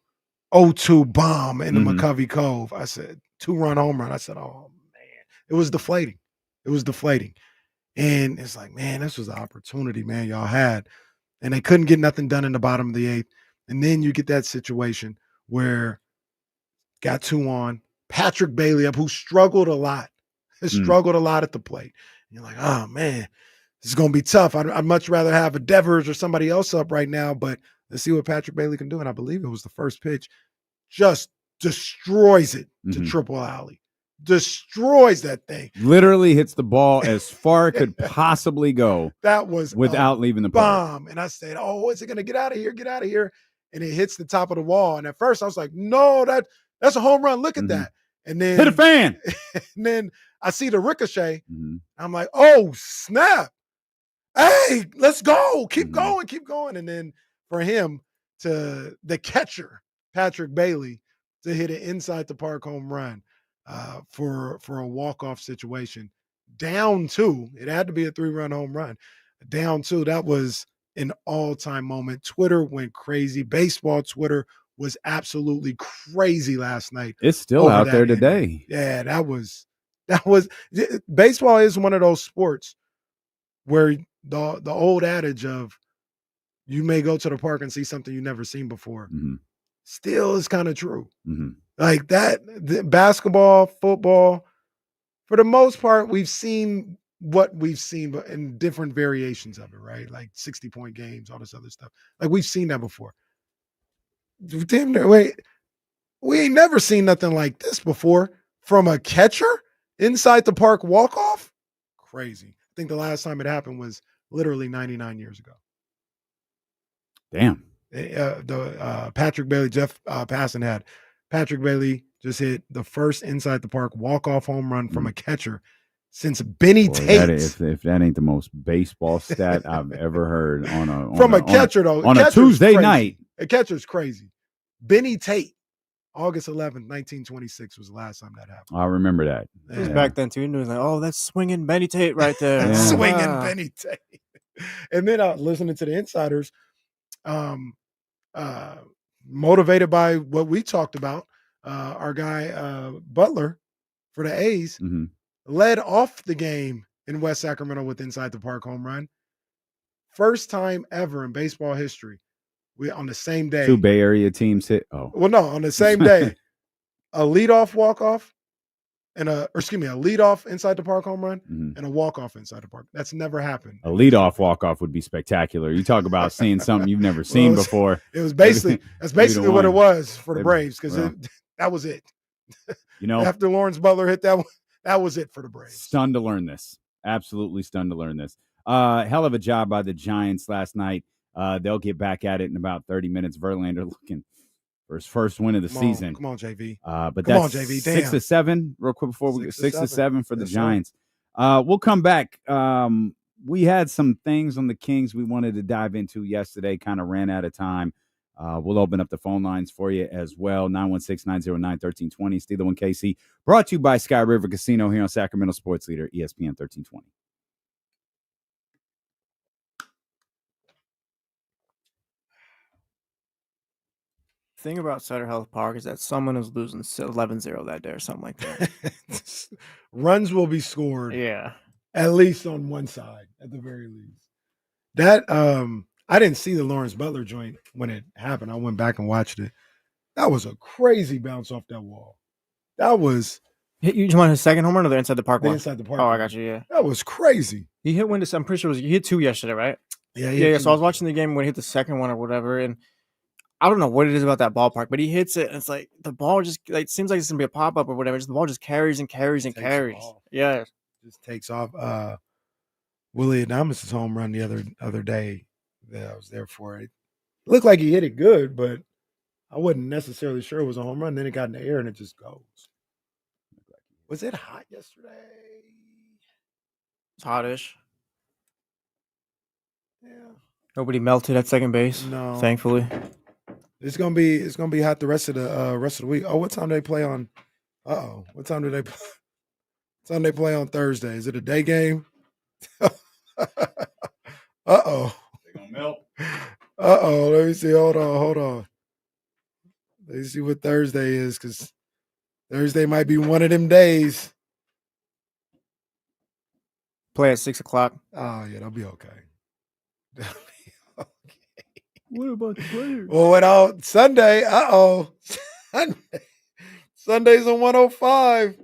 [SPEAKER 5] 0-2 bomb in the McCovey Cove, I said 2-run home run. I said, oh man, it was deflating. And it's like, man, this was an opportunity, man, y'all had. And they couldn't get nothing done in the bottom of the 8th. And then you get that situation where got 2 on, Patrick Bailey up, who struggled a lot. At the plate. And you're like, oh, man, this is going to be tough. I'd much rather have a Devers or somebody else up right now, but let's see what Patrick Bailey can do. And I believe it was the first pitch. Just destroys it to triple alley. Destroys that thing.
[SPEAKER 6] Literally hits the ball as far it could possibly go.
[SPEAKER 5] That was
[SPEAKER 6] without leaving the park.
[SPEAKER 5] Bomb. And I said, oh, is it going to get out of here? Get out of here. And it hits the top of the wall. And at first I was like, no, that's a home run. Look at that. And then
[SPEAKER 6] hit a fan.
[SPEAKER 5] And then I see the ricochet. I'm like, oh, snap. Hey, let's go. Keep going. And then for him to the catcher, Patrick Bailey, to hit an inside the park home run. For a walk-off situation. Down 2. It had to be a 3-run home run. Down 2. That was an all-time moment. Twitter went crazy. Baseball Twitter was absolutely crazy last night.
[SPEAKER 6] It's still out there today.
[SPEAKER 5] Yeah, that was baseball is one of those sports where the old adage of you may go to the park and see something you've never seen before still is kind of true. Like that, basketball, football, for the most part, we've seen what we've seen, but in different variations of it, right? Like 60-point games, all this other stuff. Like we've seen that before. Damn, wait, we ain't never seen nothing like this before from a catcher inside the park walk-off. Crazy. I think the last time it happened was literally 99 years ago.
[SPEAKER 6] Damn.
[SPEAKER 5] Patrick Bailey, Jeff Passan had. Patrick Bailey just hit the first inside the park walk-off home run from a catcher since Benny Tate.
[SPEAKER 6] If that ain't the most baseball stat I've ever heard on
[SPEAKER 5] a catcher, though.
[SPEAKER 6] On a Tuesday night.
[SPEAKER 5] A catcher's crazy. Benny Tate, August 11th, 1926 was the last time that happened.
[SPEAKER 6] I remember that.
[SPEAKER 2] It was back then, too. And it was like, oh, that's swinging Benny Tate right there.
[SPEAKER 6] Yeah.
[SPEAKER 5] Swinging Benny Tate. And then listening to the insiders, motivated by what we talked about, our guy Butler for the A's led off the game in West Sacramento with inside the park home run. First time ever in baseball history, we on the same day.
[SPEAKER 6] 2 Bay Area teams hit. Oh,
[SPEAKER 5] well, no, on the same day, a leadoff walk-off and a leadoff inside the park home run and a walk-off inside the park. That's never happened.
[SPEAKER 6] A leadoff walk-off would be spectacular. You talk about seeing something you've never seen before.
[SPEAKER 5] It was basically what it was for the Braves because that was it. After Lawrence Butler hit that one, that was it for the Braves.
[SPEAKER 6] Stunned to learn this. Absolutely stunned to learn this. Hell of a job by the Giants last night. They'll get back at it in about 30 minutes. Verlander looking for his first win of the season.
[SPEAKER 5] Come on, JV.
[SPEAKER 6] But
[SPEAKER 5] come
[SPEAKER 6] that's
[SPEAKER 5] on, JV.
[SPEAKER 6] 6-7 real quick before we get 6-7 for the Giants.
[SPEAKER 5] Sir.
[SPEAKER 6] We'll come back. We had some things on the Kings we wanted to dive into yesterday, kind of ran out of time. We'll open up the phone lines for you as well. 916-909-1320. Steeler 1 KC. Brought to you by Sky River Casino here on Sacramento Sports Leader, ESPN 1320.
[SPEAKER 2] thing about Sutter Health Park is that someone is losing 11-0 that day or something like that.
[SPEAKER 5] Runs will be scored.
[SPEAKER 2] Yeah.
[SPEAKER 5] At least on one side, at the very least. That I didn't see the Lawrence Butler joint when it happened. I went back and watched it. That was a crazy bounce off that wall. That was
[SPEAKER 2] You want his second home run or the inside the park
[SPEAKER 5] the
[SPEAKER 2] one?
[SPEAKER 5] inside the park.
[SPEAKER 2] Oh, I got you. Yeah.
[SPEAKER 5] That was crazy.
[SPEAKER 2] He hit one. I'm pretty sure he hit 2 yesterday, right?
[SPEAKER 5] Yeah.
[SPEAKER 2] So I was watching the game when he hit the second one or whatever, and I don't know what it is about that ballpark, but he hits it, and it's like the ball just like seems like it's gonna be a pop up or whatever. Just the ball just carries and carries and carries. Yeah,
[SPEAKER 5] just takes off. Willie Adames' home run the other day that I was there for. It looked like he hit it good, but I wasn't necessarily sure it was a home run. Then it got in the air and it just goes. Was it hot yesterday?
[SPEAKER 2] it's hottish.
[SPEAKER 5] Yeah.
[SPEAKER 2] Nobody melted at second base.
[SPEAKER 5] No.
[SPEAKER 2] Thankfully.
[SPEAKER 5] It's gonna be hot the rest of the week. Oh, what time do they play on? What time do they play? What time they play on Thursday? Is it a day game?
[SPEAKER 6] They're gonna melt.
[SPEAKER 5] Let me see. Hold on. Let me see what Thursday is, because Thursday might be one of them days.
[SPEAKER 2] Play at 6 o'clock.
[SPEAKER 5] Oh yeah, that'll be okay. That'll be okay.
[SPEAKER 2] What about the players?
[SPEAKER 5] Well, without Sunday, Sunday's on 105.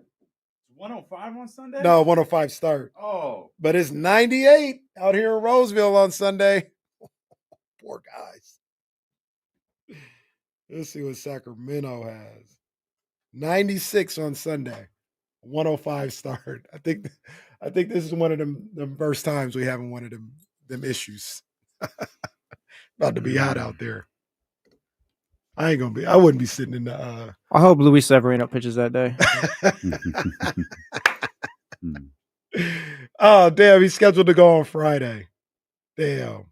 [SPEAKER 6] 105 on Sunday?
[SPEAKER 5] No, 105 start.
[SPEAKER 6] Oh.
[SPEAKER 5] But it's 98 out here in Roseville on Sunday. Poor guys. Let's see what Sacramento has. 96 on Sunday. 105 start. I think this is one of them first times we haven't one of them issues. About to be hot out there. I wouldn't be sitting in the
[SPEAKER 2] I hope Luis Severino pitches that day.
[SPEAKER 5] Oh, damn, he's scheduled to go on Friday. Damn.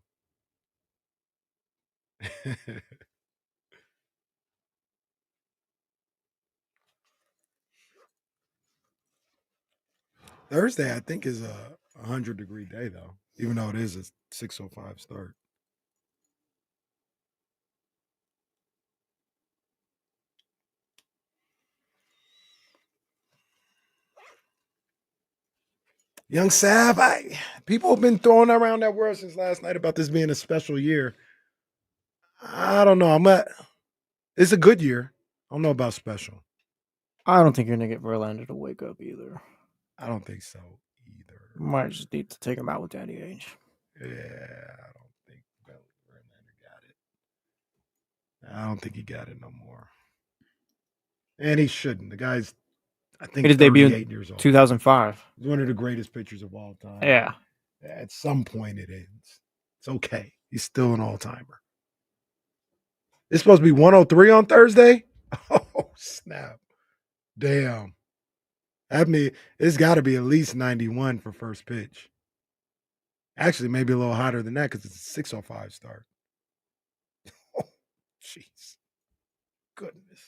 [SPEAKER 5] Thursday, I think, is a 100-degree day, though, even though it is a 6:05 start. Young Sav, people have been throwing around that word since last night about this being a special year. I don't know. It's a good year. I don't know about special.
[SPEAKER 2] I don't think you're gonna get Verlander to wake up either.
[SPEAKER 5] I don't think so either.
[SPEAKER 2] Might just need to take him out with Danny Ainge.
[SPEAKER 5] Yeah, I don't think Verlander got it. I don't think he got it no more. And he shouldn't. The guy's, I think,
[SPEAKER 2] His debut
[SPEAKER 5] 38 years old.
[SPEAKER 2] 2005.
[SPEAKER 5] He's one of the greatest pitchers of all time.
[SPEAKER 2] Yeah.
[SPEAKER 5] At some point it ends. It's okay. He's still an all-timer. It's supposed to be 103 on Thursday? Oh, snap. Damn. It's got to be at least 91 for first pitch. Actually, maybe a little hotter than that because it's a 6:05 start. Oh, jeez. Goodness.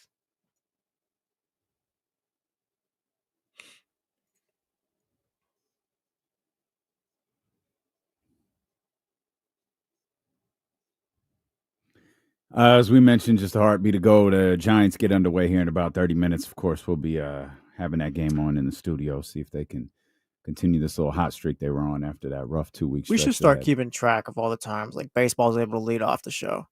[SPEAKER 6] As we mentioned, just a heartbeat ago, the Giants get underway here in about 30 minutes. Of course, we'll be having that game on in the studio, see if they can continue this little hot streak they were on after that rough 2 weeks.
[SPEAKER 2] We should start keeping track of all the times like baseball's able to lead off the show.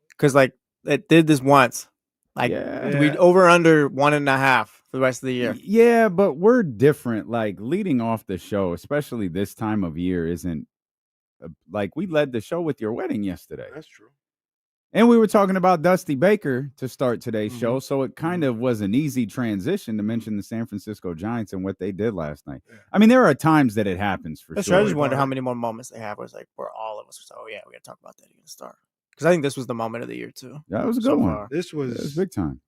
[SPEAKER 2] Because like it did this once. Like we over under 1.5 for the rest of the year.
[SPEAKER 6] Yeah, but we're different. Like leading off the show, especially this time of year, isn't like we led the show with your wedding yesterday.
[SPEAKER 5] That's true.
[SPEAKER 6] And we were talking about Dusty Baker to start today's show, so it kind of was an easy transition to mention the San Francisco Giants and what they did last night. Yeah. I mean, there are times that it happens for sure.
[SPEAKER 2] I just wonder how many more moments they have where it's like where all of us are oh yeah, we got to talk about that again to start. Because I think this was the moment of the year too.
[SPEAKER 6] That was a good one.
[SPEAKER 5] This was
[SPEAKER 6] big time.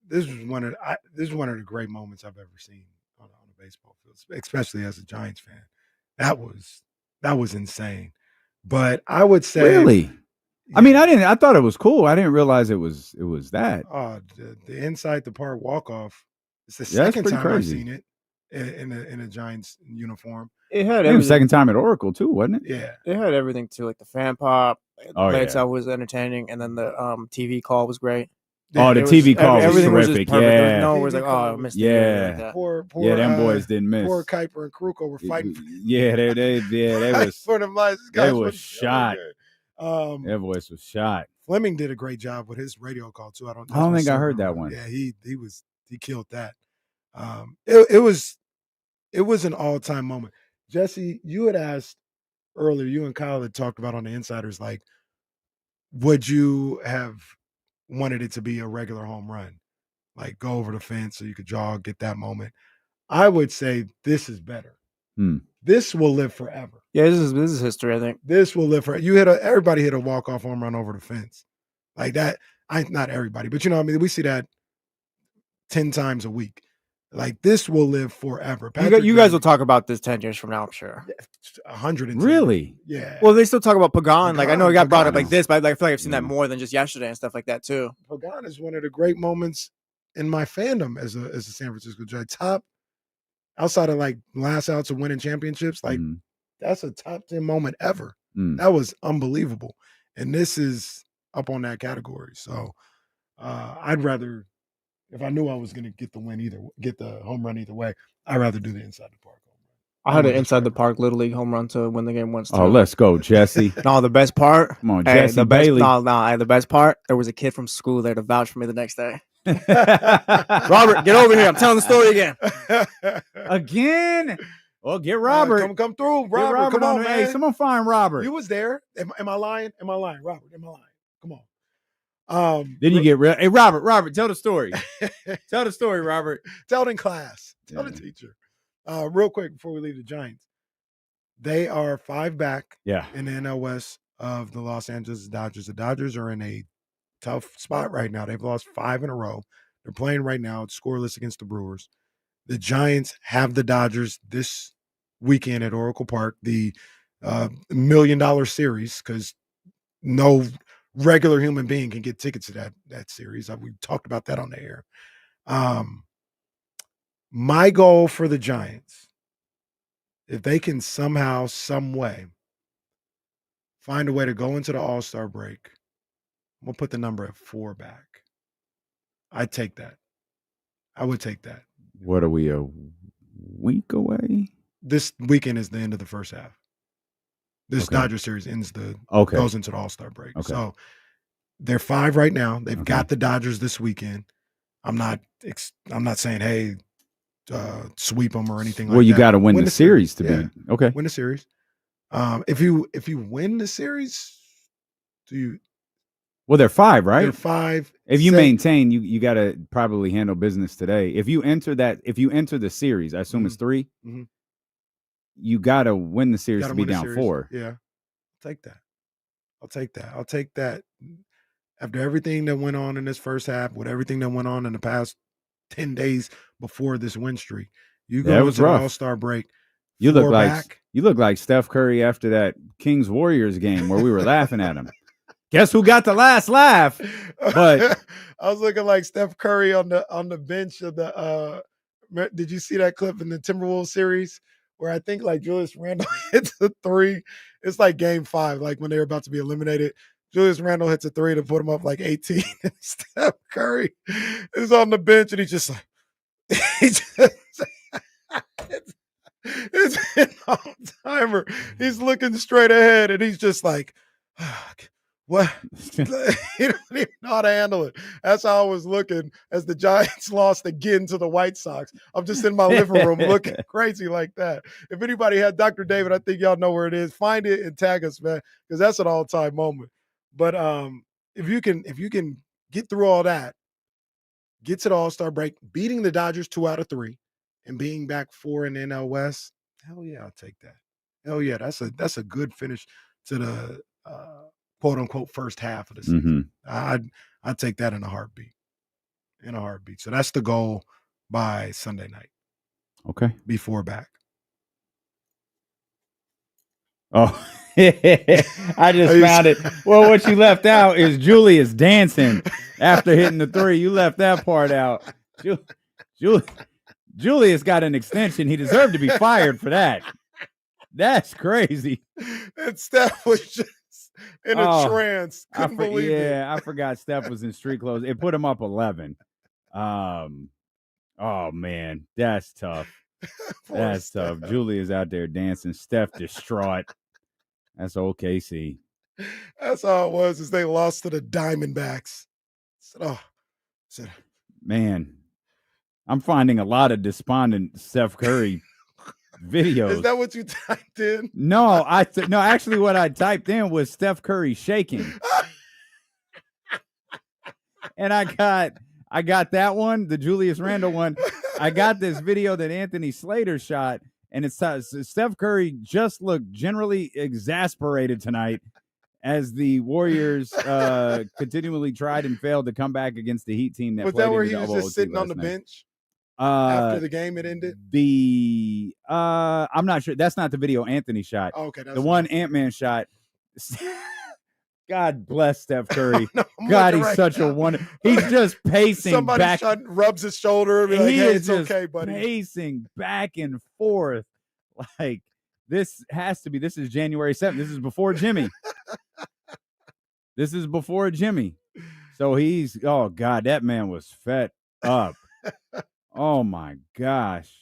[SPEAKER 5] This was one of the great moments I've ever seen on a baseball field, especially as a Giants fan. That was insane. But I would say
[SPEAKER 6] really. I mean, I thought it was cool. I didn't realize it was that.
[SPEAKER 5] The inside the park walk off. It's the second time I've seen it in a Giants uniform.
[SPEAKER 2] It had
[SPEAKER 6] the second time at Oracle too, wasn't it?
[SPEAKER 5] Yeah,
[SPEAKER 2] it had everything too, like the fan pop,
[SPEAKER 6] Oh,
[SPEAKER 2] play
[SPEAKER 6] yeah.
[SPEAKER 2] itself was entertaining, and then the TV call was great.
[SPEAKER 6] Oh, the
[SPEAKER 2] It
[SPEAKER 6] TV call was
[SPEAKER 2] everything was
[SPEAKER 6] terrific.
[SPEAKER 2] just perfect. There was
[SPEAKER 6] Yeah.
[SPEAKER 2] no one was
[SPEAKER 5] TV
[SPEAKER 2] like,
[SPEAKER 5] call
[SPEAKER 2] oh, I
[SPEAKER 5] was-
[SPEAKER 2] missed
[SPEAKER 6] Yeah.
[SPEAKER 2] it. Like that.
[SPEAKER 5] Poor,
[SPEAKER 6] Yeah, them boys didn't miss.
[SPEAKER 5] Poor Kuiper and Kruko were fighting
[SPEAKER 6] Yeah, they was
[SPEAKER 5] for them lives. These
[SPEAKER 6] they
[SPEAKER 5] guys
[SPEAKER 6] was
[SPEAKER 5] wasn't feeling
[SPEAKER 6] shot.
[SPEAKER 5] good.
[SPEAKER 6] Their voice was shot.
[SPEAKER 5] Fleming did a great job with his radio call too. I don't
[SPEAKER 6] think I heard that one.
[SPEAKER 5] Yeah, he killed that. It was an all-time moment. Jesse, you had asked earlier, you and Kyle had talked about on the Insiders, like, would you have wanted it to be a regular home run? Like go over the fence so you could jog, get that moment. I would say this is better. This will live forever.
[SPEAKER 2] Yeah, this is history, I think.
[SPEAKER 5] This will live forever. Everybody hit a walk-off home run over the fence. Like that. Not everybody, but you know what I mean? We see that 10 times a week. Like this will live forever.
[SPEAKER 2] You guys will talk about this 10 years from now, I'm sure.
[SPEAKER 5] 110.
[SPEAKER 6] Really?
[SPEAKER 5] Yeah.
[SPEAKER 2] Well, they still talk about Pagan. Like I know it got brought up
[SPEAKER 5] Pagan
[SPEAKER 2] like this, but I feel like I've seen that more than just yesterday and stuff like that too.
[SPEAKER 5] Pagan is one of the great moments in my fandom as a San Francisco Giant. Top outside of like last outs of winning championships, like that's a top 10 moment ever. That was unbelievable. And this is up on that category. So I'd rather, if I knew I was going to get the home run either way, I'd rather do the inside the park home run.
[SPEAKER 2] I had an inside the park Little League home run to win the game once too.
[SPEAKER 6] Oh, let's go, Jesse.
[SPEAKER 2] No, the best part.
[SPEAKER 6] Come on, Jesse Bailey.
[SPEAKER 2] The best part. There was a kid from school there to vouch for me the next day. Robert, get over here. I'm telling the story again.
[SPEAKER 6] Again? Well, get Robert.
[SPEAKER 5] Come through, Robert.
[SPEAKER 6] Get Robert
[SPEAKER 5] come on,
[SPEAKER 6] on
[SPEAKER 5] man.
[SPEAKER 6] Hey, someone find Robert.
[SPEAKER 5] You was there. Am I lying? Am I lying, Robert? Am I lying? Come on.
[SPEAKER 6] Then you get real. Hey, Robert, tell the story. Tell the story, Robert.
[SPEAKER 5] Tell it in class. Tell the teacher. Real quick before we leave the Giants, they are 5 back. In the NL West of the Los Angeles Dodgers. The Dodgers are in a tough spot right now. They've lost 5 in a row. They're playing right now. It's scoreless against the Brewers. The Giants have the Dodgers this weekend at Oracle Park, the $1 million series, because no regular human being can get tickets to that series. We talked about that on the air. My goal for the Giants, if they can somehow, some way, find a way to go into the All-Star break, I'm going to put the number at 4 back. I'd take that. I would take that.
[SPEAKER 6] What are we, a week away?
[SPEAKER 5] This weekend is the end of the first half. This Dodger series goes into the All-Star break.
[SPEAKER 6] Okay.
[SPEAKER 5] So they're 5 right now. They've got the Dodgers this weekend. I'm not saying, hey, sweep them or anything like that.
[SPEAKER 6] Well, you got to win the series to be okay.
[SPEAKER 5] Win the series. If you win the series,
[SPEAKER 6] Well, they're 5, right?
[SPEAKER 5] They're 5.
[SPEAKER 6] If you maintain, you got to probably handle business today. If you enter the series, I assume it's 3. You got to win the series to be down 4.
[SPEAKER 5] Yeah, I'll take that. After everything that went on in this first half, with everything that went on in the past 10 days before this win streak, you go into the All-Star break.
[SPEAKER 6] You look like Steph Curry after that Kings Warriors game where we were laughing at him. Guess who got the last laugh? But
[SPEAKER 5] I was looking like Steph Curry on the bench of the. Did you see that clip in the Timberwolves series where I think like Julius Randle hits a 3? It's like Game 5, like when they were about to be eliminated. Julius Randle hits a 3 to put him up like 18. And Steph Curry is on the bench and he's just like, it's an all-timer. He's looking straight ahead and he's just like, what? He don't even know how to handle it. That's how I was looking as the Giants lost again to the White Sox. I'm just in my living room looking crazy like that. If anybody had Dr. David, I think y'all know where it is. Find it and tag us, man, because that's an all-time moment. But if you can get through all that, get to the All-Star break, beating the Dodgers 2 out of 3, and being back 4 in the NL West, hell yeah, I'll take that. Hell yeah, that's a good finish to the quote unquote first half of the season. I'd take that in a heartbeat. So that's the goal by Sunday night.
[SPEAKER 6] Okay.
[SPEAKER 5] Be 4 back.
[SPEAKER 6] Oh, I just found it. Well, what you left out is Julius dancing after hitting the 3. You left that part out. Julius got an extension. He deserved to be fired for that. That's crazy.
[SPEAKER 5] And Steph was just in a trance. Couldn't believe it.
[SPEAKER 6] Yeah, I forgot Steph was in street clothes. It put him up 11. Oh man, that's tough. That's tough. Julia's out there dancing. Steph distraught. That's OKC.
[SPEAKER 5] That's all it was. Is they lost to the Diamondbacks.
[SPEAKER 6] Man, I'm finding a lot of despondent Steph Curry videos.
[SPEAKER 5] Is that what you typed in?
[SPEAKER 6] No, no. Actually, what I typed in was Steph Curry shaking, and I got that one, the Julius Randle one. I got this video that Anthony Slater shot, and it's Steph Curry just looked generally exasperated tonight as the Warriors continually tried and failed to come back against the Heat team.
[SPEAKER 5] Was that where he was just sitting on the bench after the game had ended?
[SPEAKER 6] I'm not sure. That's not the video Anthony shot.
[SPEAKER 5] Oh, okay, that's
[SPEAKER 6] the one Ant-Man shot. God bless Steph Curry.
[SPEAKER 5] No,
[SPEAKER 6] God, he's such a wonder. He's just pacing back.
[SPEAKER 5] Somebody rubs his shoulder and be like, hey, it's okay, buddy.
[SPEAKER 6] Pacing back and forth. Like, this is January 7th. This is before Jimmy. So oh God, that man was fed up. Oh my gosh.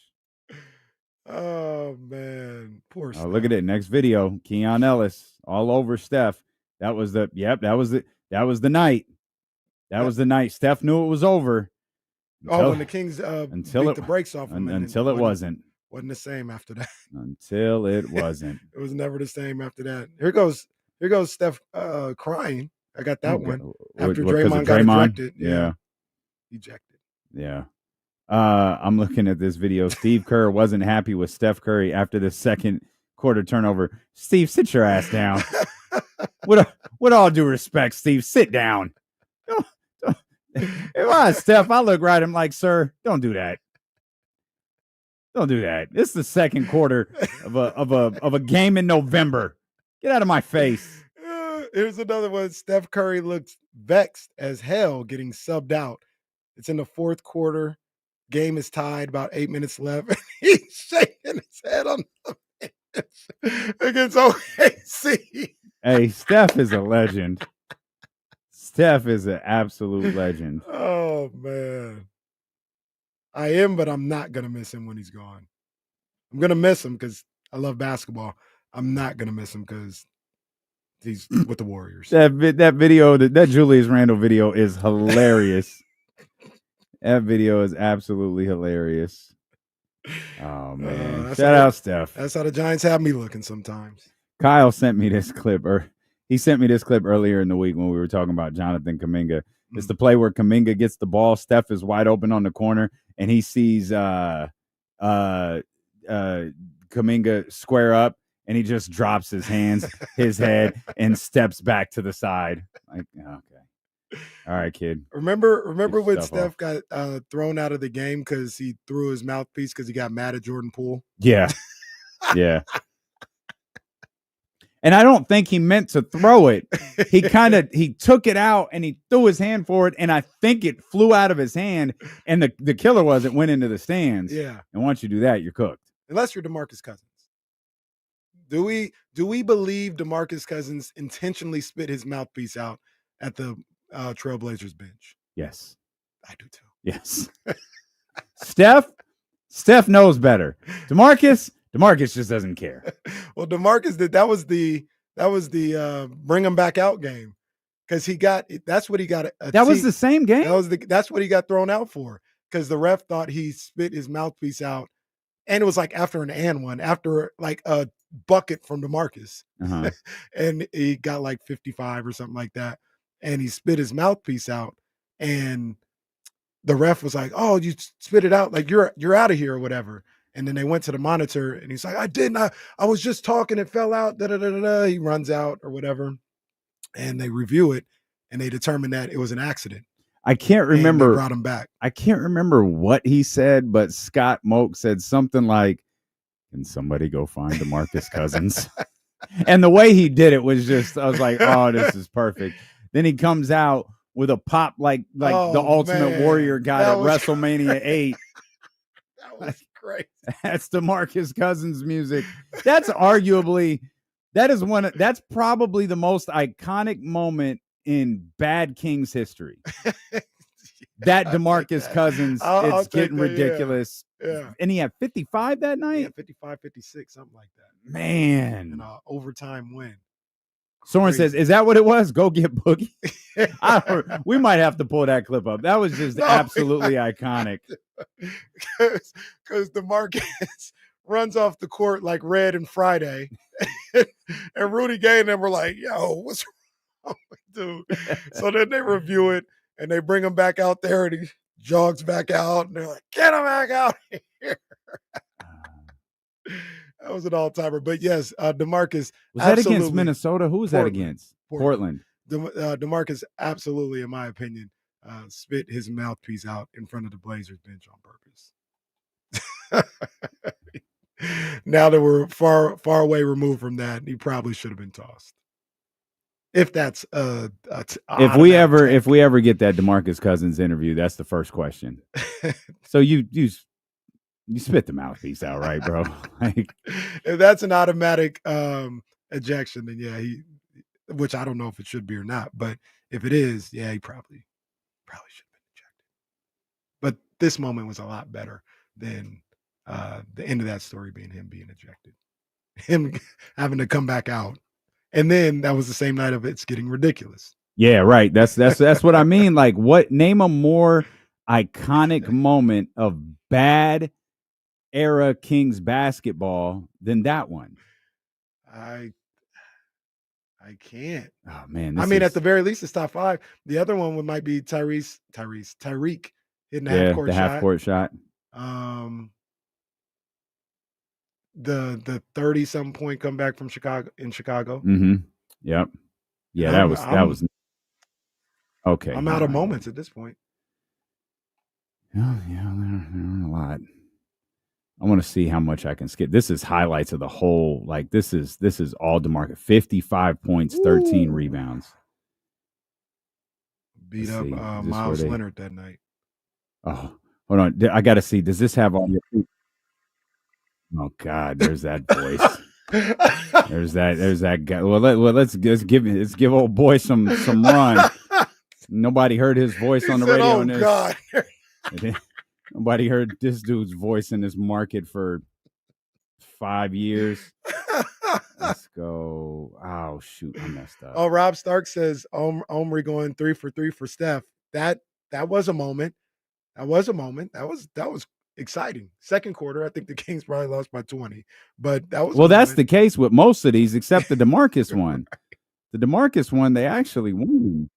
[SPEAKER 5] Oh man. Poor Steph.
[SPEAKER 6] Look at it. Next video. Keon Ellis all over Steph. That was the night. That was the night. Steph knew it was over.
[SPEAKER 5] When the Kings beat the brakes off him.
[SPEAKER 6] Until it wasn't.
[SPEAKER 5] Wasn't the same after that.
[SPEAKER 6] Until it wasn't.
[SPEAKER 5] It was never the same after that. Here goes Steph crying. I got that one. After Draymond got ejected.
[SPEAKER 6] Yeah.
[SPEAKER 5] Ejected.
[SPEAKER 6] Yeah. I'm looking at this video. Steve Kerr wasn't happy with Steph Curry after the second quarter turnover. Steve, sit your ass down. With all due respect, Steve, sit down. If I was Steph, I look right at him like, sir, don't do that. Don't do that. This is the second quarter of a game in November. Get out of my face.
[SPEAKER 5] Here's another one. Steph Curry looks vexed as hell getting subbed out. It's in the fourth quarter. Game is tied, about 8 minutes left. He's shaking his head on the bench against OKC.
[SPEAKER 6] Hey, Steph is a legend. Steph is an absolute legend.
[SPEAKER 5] Oh, man. I am, but I'm not going to miss him when he's gone. I'm going to miss him because I love basketball. I'm not going to miss him because he's with the Warriors.
[SPEAKER 6] That video, that Julius Randle video is hilarious. That video is absolutely hilarious. Oh, man. Shout out, Steph.
[SPEAKER 5] That's how the Giants have me looking sometimes.
[SPEAKER 6] Kyle sent me this clip, he sent me this clip earlier in the week when we were talking about Jonathan Kuminga. It's the play where Kuminga gets the ball. Steph is wide open on the corner, and he sees Kuminga square up, and he just drops his head, and steps back to the side. Like, okay. All right, kid.
[SPEAKER 5] Remember when Steph got thrown out of the game because he threw his mouthpiece because he got mad at Jordan Poole?
[SPEAKER 6] Yeah. Yeah. And I don't think he meant to throw it. He took it out and he threw his hand for it, and I think it flew out of his hand, and the killer went into the stands.
[SPEAKER 5] Yeah.
[SPEAKER 6] And once you do that, you're cooked.
[SPEAKER 5] Unless you're DeMarcus Cousins. Do we believe DeMarcus Cousins intentionally spit his mouthpiece out at the Trailblazers bench?
[SPEAKER 6] Yes.
[SPEAKER 5] I do too.
[SPEAKER 6] Yes. Steph knows better. DeMarcus just doesn't care.
[SPEAKER 5] Well, DeMarcus that was the bring him back out game because that's what he got.
[SPEAKER 6] That was the same game.
[SPEAKER 5] That's what he got thrown out for because the ref thought he spit his mouthpiece out, and it was like after an and one, after like a bucket from DeMarcus, and he got like 55 or something like that, and he spit his mouthpiece out, and the ref was like, "Oh, you spit it out, like you're out of here or whatever." And then they went to the monitor, and he's like, "I didn't. I was just talking. It fell out." Da, da, da, da, da. He runs out or whatever, and they review it, and they determine that it was an accident.
[SPEAKER 6] I can't remember.
[SPEAKER 5] And they brought him back.
[SPEAKER 6] I can't remember what he said, but Scott Moak said something like, "Can somebody go find DeMarcus Cousins?" And the way he did it was just, I was like, "Oh, this is perfect." Then he comes out with a pop like the Ultimate Warrior guy at WrestleMania 8.
[SPEAKER 5] That was great.
[SPEAKER 6] That's DeMarcus Cousins music. That's arguably That's probably the most iconic moment in bad Kings history. That DeMarcus Cousins, it's getting ridiculous.
[SPEAKER 5] Yeah.
[SPEAKER 6] And he had 55 that night?
[SPEAKER 5] Yeah, 55, 56, something like that.
[SPEAKER 6] Man.
[SPEAKER 5] And an overtime win.
[SPEAKER 6] Soren says, is that what it was? Go get Boogie. We might have to pull that clip up. That was just absolutely iconic.
[SPEAKER 5] Because DeMarcus runs off the court like Red and Friday. And Rudy Gay and them were like, yo, what's wrong with dude? So then they review it and they bring him back out there and he jogs back out and they're like, get him back out here. That was an all-timer. But yes, DeMarcus.
[SPEAKER 6] Was that against Minnesota? Who was that against? Portland.
[SPEAKER 5] DeMarcus absolutely, in my opinion, spit his mouthpiece out in front of the Blazers bench on purpose. Now that we're far away removed from that, he probably should have been tossed. If that's
[SPEAKER 6] if we ever get that DeMarcus Cousins interview, that's the first question. So you spit the mouthpiece out, right, bro? Like,
[SPEAKER 5] if that's an automatic ejection, then yeah, which I don't know if it should be or not, but if it is, yeah, he probably should have been ejected. But this moment was a lot better than the end of that story being him being ejected, him having to come back out, and then that was the same night of it's getting ridiculous.
[SPEAKER 6] Yeah, right. That's what I mean. Like, name a more iconic moment of bad era Kings basketball than that one.
[SPEAKER 5] I can't.
[SPEAKER 6] Oh man.
[SPEAKER 5] I mean, at the very least, it's top 5. The other one might be Tyreek hitting the half-court shot. The 30-something point comeback from Chicago.
[SPEAKER 6] Mm-hmm. Yep. Yeah, that was okay.
[SPEAKER 5] I'm out of moments at this point.
[SPEAKER 6] Oh, yeah, there are a lot. I want to see how much I can skip. This is highlights of the whole. Like this is all DeMarcus. 55 points, 13 rebounds.
[SPEAKER 5] Beat up Miles Leonard that night.
[SPEAKER 6] Oh, hold on. I got to see. Does this have all your? Oh God, there's that voice. there's that guy. Well, let's give old boy some run. Nobody heard his voice on the radio.
[SPEAKER 5] Oh God.
[SPEAKER 6] Nobody heard this dude's voice in this market for 5 years. Let's go. Oh, shoot. I messed up.
[SPEAKER 5] Oh, Rob Stark says Omri going 3 for 3 for Steph. That was a moment. That was exciting. Second quarter, I think the Kings probably lost by 20. But that was
[SPEAKER 6] that's the case with most of these, except the DeMarcus one. The DeMarcus one, they actually won.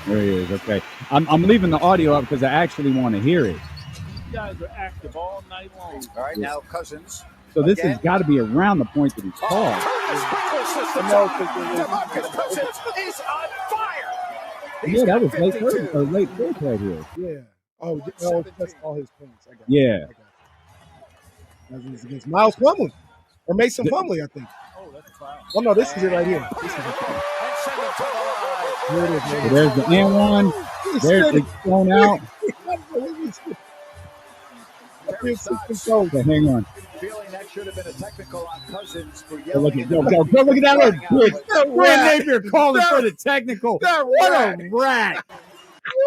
[SPEAKER 6] There he is. Okay, I'm leaving the audio up because I actually want to hear it.
[SPEAKER 9] You guys are active all night long. All right, now Cousins.
[SPEAKER 6] So this has got to be around the point that he called.
[SPEAKER 9] DeMarcus Cousins is on fire.
[SPEAKER 6] Yeah, that was late fourth right here.
[SPEAKER 5] Yeah. Oh, that's all his points. I got
[SPEAKER 6] yeah.
[SPEAKER 5] That was against Miles Plumlee or Mason Plumlee, I think.
[SPEAKER 9] Oh, that's a foul.
[SPEAKER 5] Oh no, this is it right here. This is it.
[SPEAKER 6] Here it is. So there's the and one. There's it's thrown out. So hang on.
[SPEAKER 9] Feeling that should have been a technical on Cousins for
[SPEAKER 6] look at that one. Brad Napier calling for the technical. What a rat.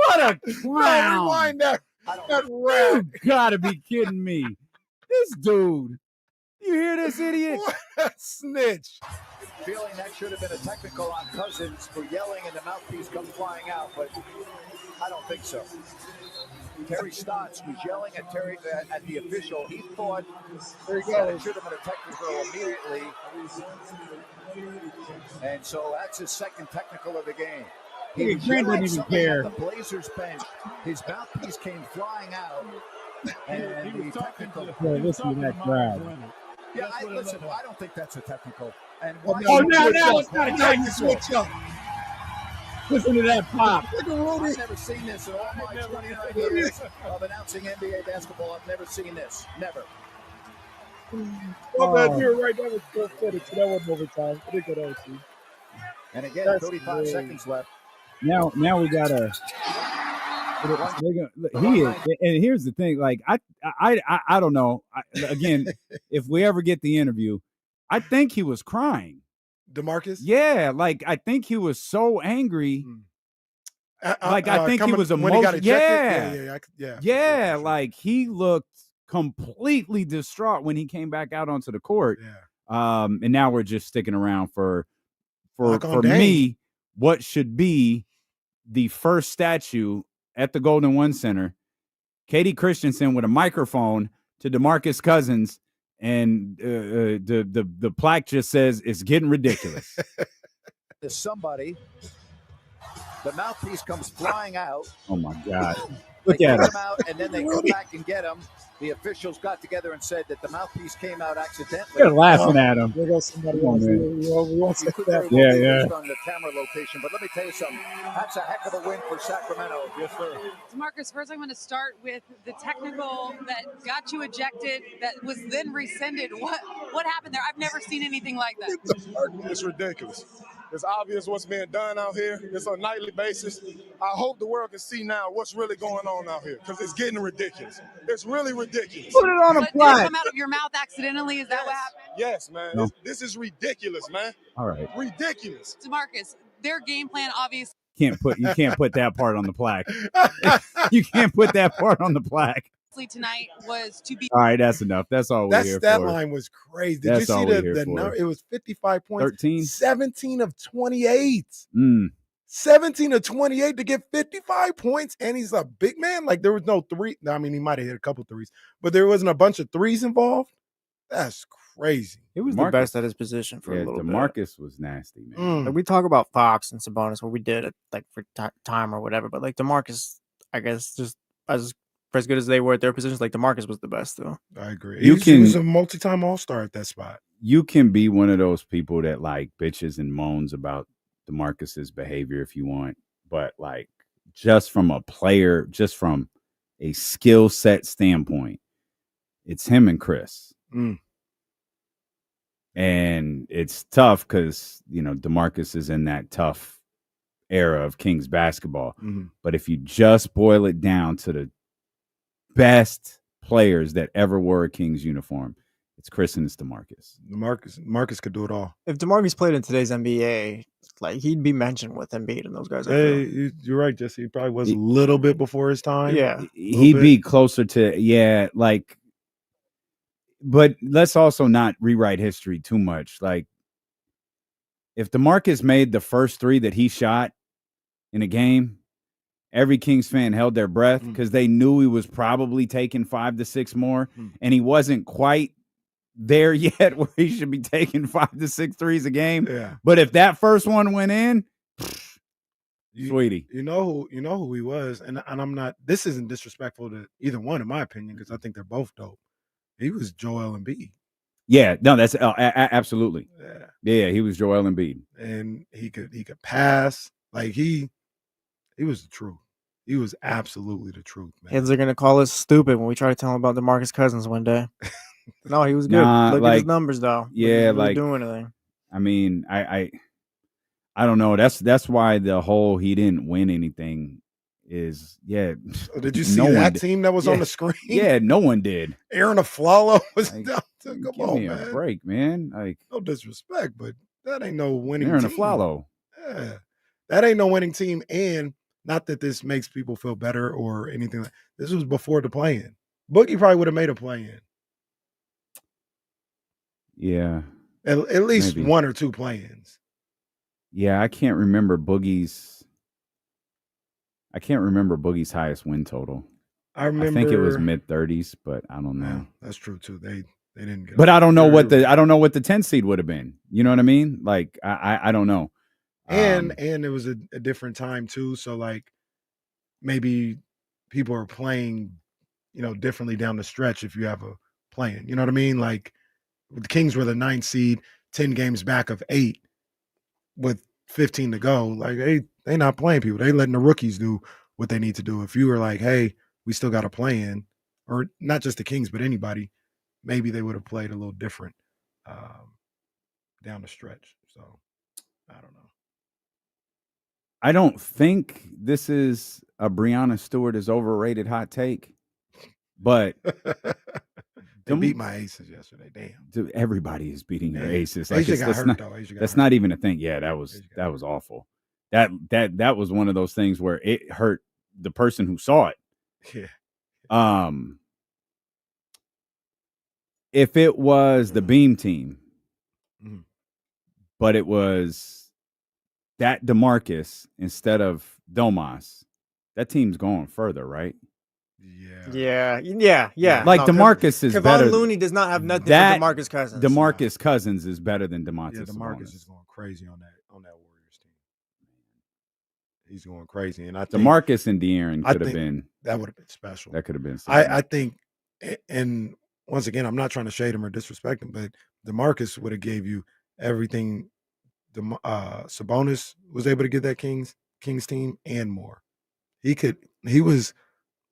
[SPEAKER 6] What a clown.
[SPEAKER 5] Rewind that rat.
[SPEAKER 6] You gotta be kidding me. This dude. You hear this idiot?
[SPEAKER 5] What a snitch.
[SPEAKER 9] Feeling that should have been a technical on Cousins for yelling and the mouthpiece comes flying out, but I don't think so. Terry Stotts was yelling at the official. He thought it should have been a technical immediately. And so that's his second technical of the game.
[SPEAKER 6] He didn't even care.
[SPEAKER 9] The Blazers bench, his mouthpiece came flying out. And the technical.
[SPEAKER 6] Listen to that crowd.
[SPEAKER 9] Yeah, I don't think that's a technical. And
[SPEAKER 6] now it's not a technical. Switch up. Listen to that pop.
[SPEAKER 9] I've never seen this in all my 29 years of announcing NBA basketball. I've never seen this. Never.
[SPEAKER 5] You're right. That was full footage. That wasn't overtime. I think that OC.
[SPEAKER 9] And again, 35 seconds left.
[SPEAKER 6] Now we got a. He is, and here's the thing. Like I don't know. Again, if we ever get the interview, I think he was crying.
[SPEAKER 5] DeMarcus?
[SPEAKER 6] Yeah, like I think he was so angry. Like I think he was
[SPEAKER 5] when he got
[SPEAKER 6] emotional.
[SPEAKER 5] ejected?
[SPEAKER 6] Yeah. Like he looked completely distraught when he came back out onto the court.
[SPEAKER 5] Yeah.
[SPEAKER 6] And now we're just sticking around for
[SPEAKER 5] Dame.
[SPEAKER 6] me. What should be the first statue at the Golden One Center? Katie Christensen with a microphone to DeMarcus Cousins, and the plaque just says it's getting ridiculous.
[SPEAKER 9] There's somebody. The mouthpiece comes flying out.
[SPEAKER 6] Oh my God!
[SPEAKER 9] They
[SPEAKER 6] Look at
[SPEAKER 9] kick
[SPEAKER 6] him.
[SPEAKER 9] him out, and then they come back and get him. The officials got together and said that the mouthpiece came out accidentally.
[SPEAKER 6] They're laughing at him.
[SPEAKER 2] There goes somebody
[SPEAKER 6] Come on,
[SPEAKER 2] else.
[SPEAKER 6] man.
[SPEAKER 2] We won't say that.
[SPEAKER 6] Yeah.
[SPEAKER 9] On the camera location, but let me tell you something. That's a heck of a win for Sacramento. Yes, sir.
[SPEAKER 10] DeMarcus, first I'm going to start with the technical that got you ejected, that was then rescinded. What happened there? I've never seen anything like that.
[SPEAKER 11] It's ridiculous. It's obvious what's being done out here. It's on a nightly basis. I hope the world can see now what's really going on out here, because it's getting ridiculous. It's really ridiculous.
[SPEAKER 2] Put it on a
[SPEAKER 10] Did it
[SPEAKER 2] plaque.
[SPEAKER 10] come out of your mouth accidentally? Is that what happened?
[SPEAKER 11] Yes, man.
[SPEAKER 6] No.
[SPEAKER 11] This is ridiculous, man.
[SPEAKER 6] All right.
[SPEAKER 11] Ridiculous.
[SPEAKER 10] DeMarcus, their game plan obviously
[SPEAKER 6] You can't put that part on the plaque. You can't put that part on the plaque.
[SPEAKER 10] tonight was to be.
[SPEAKER 6] All right, that's enough. That's all we're
[SPEAKER 5] That
[SPEAKER 6] here
[SPEAKER 5] stat
[SPEAKER 6] for.
[SPEAKER 5] line was crazy. Did
[SPEAKER 6] That's
[SPEAKER 5] you see
[SPEAKER 6] all we're
[SPEAKER 5] the
[SPEAKER 6] here for.
[SPEAKER 5] number? It was 55 points.
[SPEAKER 6] 13?
[SPEAKER 5] 17 of 28. 17 of 28 to get 55 points, and he's a big man. Like, there was no three. I mean, he might have hit a couple threes, but there wasn't a bunch of threes involved. That's crazy.
[SPEAKER 2] He was
[SPEAKER 6] DeMarcus.
[SPEAKER 2] the best at his position for a little bit.
[SPEAKER 6] DeMarcus was nasty, man.
[SPEAKER 2] Like, we talk about Fox and Sabonis, what we did at, like, for time or whatever, but like DeMarcus, I guess, just as good as they were at their positions, like DeMarcus was the best though.
[SPEAKER 5] I agree. He was a multi-time All-Star at that spot.
[SPEAKER 6] You can be one of those people that like bitches and moans about DeMarcus's behavior if you want, but like just from a player, just from a skill set standpoint, it's him and Chris. And it's tough because, you know, DeMarcus is in that tough era of Kings basketball. But if you just boil it down to the best players that ever wore a Kings uniform, it's Chris and it's DeMarcus.
[SPEAKER 5] Marcus could do it all.
[SPEAKER 2] If DeMarcus played in today's NBA, like he'd be mentioned with Embiid and those guys.
[SPEAKER 5] Hey, you're right, Jesse. He probably was a little bit before his time.
[SPEAKER 2] Yeah.
[SPEAKER 6] He'd be closer to, like, but let's also not rewrite history too much. Like, if DeMarcus made the first three that he shot in a game, every Kings fan held their breath because they knew he was probably taking 5 to 6 more, and he wasn't quite there yet where he should be taking 5 to 6 threes a game.
[SPEAKER 5] Yeah.
[SPEAKER 6] But if that first one went in, sweetie.
[SPEAKER 5] You know who he was, and I'm not. This isn't disrespectful to either one, in my opinion, because I think they're both dope. He was Joel Embiid.
[SPEAKER 6] Yeah, no, that's absolutely. Yeah, he was Joel Embiid,
[SPEAKER 5] and he could pass. Like he was the truth. He was absolutely the truth, man.
[SPEAKER 2] Kids are gonna call us stupid when we try to tell them about DeMarcus Cousins one day. No, he was good. Look at his numbers, though.
[SPEAKER 6] Yeah,
[SPEAKER 2] like doing anything.
[SPEAKER 6] I mean, I don't know. That's why the whole he didn't win anything is
[SPEAKER 5] Did you see that team that was on the screen?
[SPEAKER 6] Yeah, no one did.
[SPEAKER 5] Aaron Aflalo was down. Come
[SPEAKER 6] Give
[SPEAKER 5] on,
[SPEAKER 6] me
[SPEAKER 5] man.
[SPEAKER 6] a break, man. Like,
[SPEAKER 5] no disrespect, but that ain't no winning
[SPEAKER 6] Aaron
[SPEAKER 5] team.
[SPEAKER 6] Aflalo.
[SPEAKER 5] Yeah, that ain't no winning team. And not that this makes people feel better or anything. This was before the play-in. Boogie probably would have made a play-in.
[SPEAKER 6] Yeah.
[SPEAKER 5] At least
[SPEAKER 6] maybe.
[SPEAKER 5] 1 or 2 play-ins.
[SPEAKER 6] Yeah, I can't remember Boogie's highest win total.
[SPEAKER 5] I
[SPEAKER 6] think it was mid-30s, but I don't know.
[SPEAKER 5] Yeah, that's true too. They didn't get.
[SPEAKER 6] But I don't know what the 10 seed would have been. You know what I mean? Like I don't know.
[SPEAKER 5] And it was a different time too. So like maybe people are playing, differently down the stretch if you have a plan. You know what I mean? Like the Kings were the 9th seed, 10 games back of 8 with 15 to go. Like they not playing people. They letting the rookies do what they need to do. If you were like, hey, we still got a play in, or not just the Kings, but anybody, maybe they would have played a little different down the stretch. So I don't know.
[SPEAKER 6] I don't think this is a Breonna Stewart is overrated hot take, but
[SPEAKER 5] they beat my Aces yesterday. Damn,
[SPEAKER 6] dude, everybody is beating your Aces.
[SPEAKER 5] Like Asia got hurt though.
[SPEAKER 6] That's not even a thing. Yeah, that was awful. That was one of those things where it hurt the person who saw it.
[SPEAKER 5] Yeah.
[SPEAKER 6] If it was the Beam team, but it was that DeMarcus instead of Domas, that team's going further, right?
[SPEAKER 2] Yeah.
[SPEAKER 6] Like DeMarcus is
[SPEAKER 2] Kevon
[SPEAKER 6] better.
[SPEAKER 2] Looney does not have nothing for DeMarcus Cousins.
[SPEAKER 6] DeMarcus Cousins is better than DeMontis.
[SPEAKER 5] Yeah, DeMarcus is going crazy on that Warriors team. He's going crazy, and I think
[SPEAKER 6] DeMarcus and De'Aaron could have been.
[SPEAKER 5] That would have been special.
[SPEAKER 6] That could have been.
[SPEAKER 5] I think, and once again, I'm not trying to shade him or disrespect him, but DeMarcus would have gave you everything. Sabonis was able to get that Kings team and more. He was.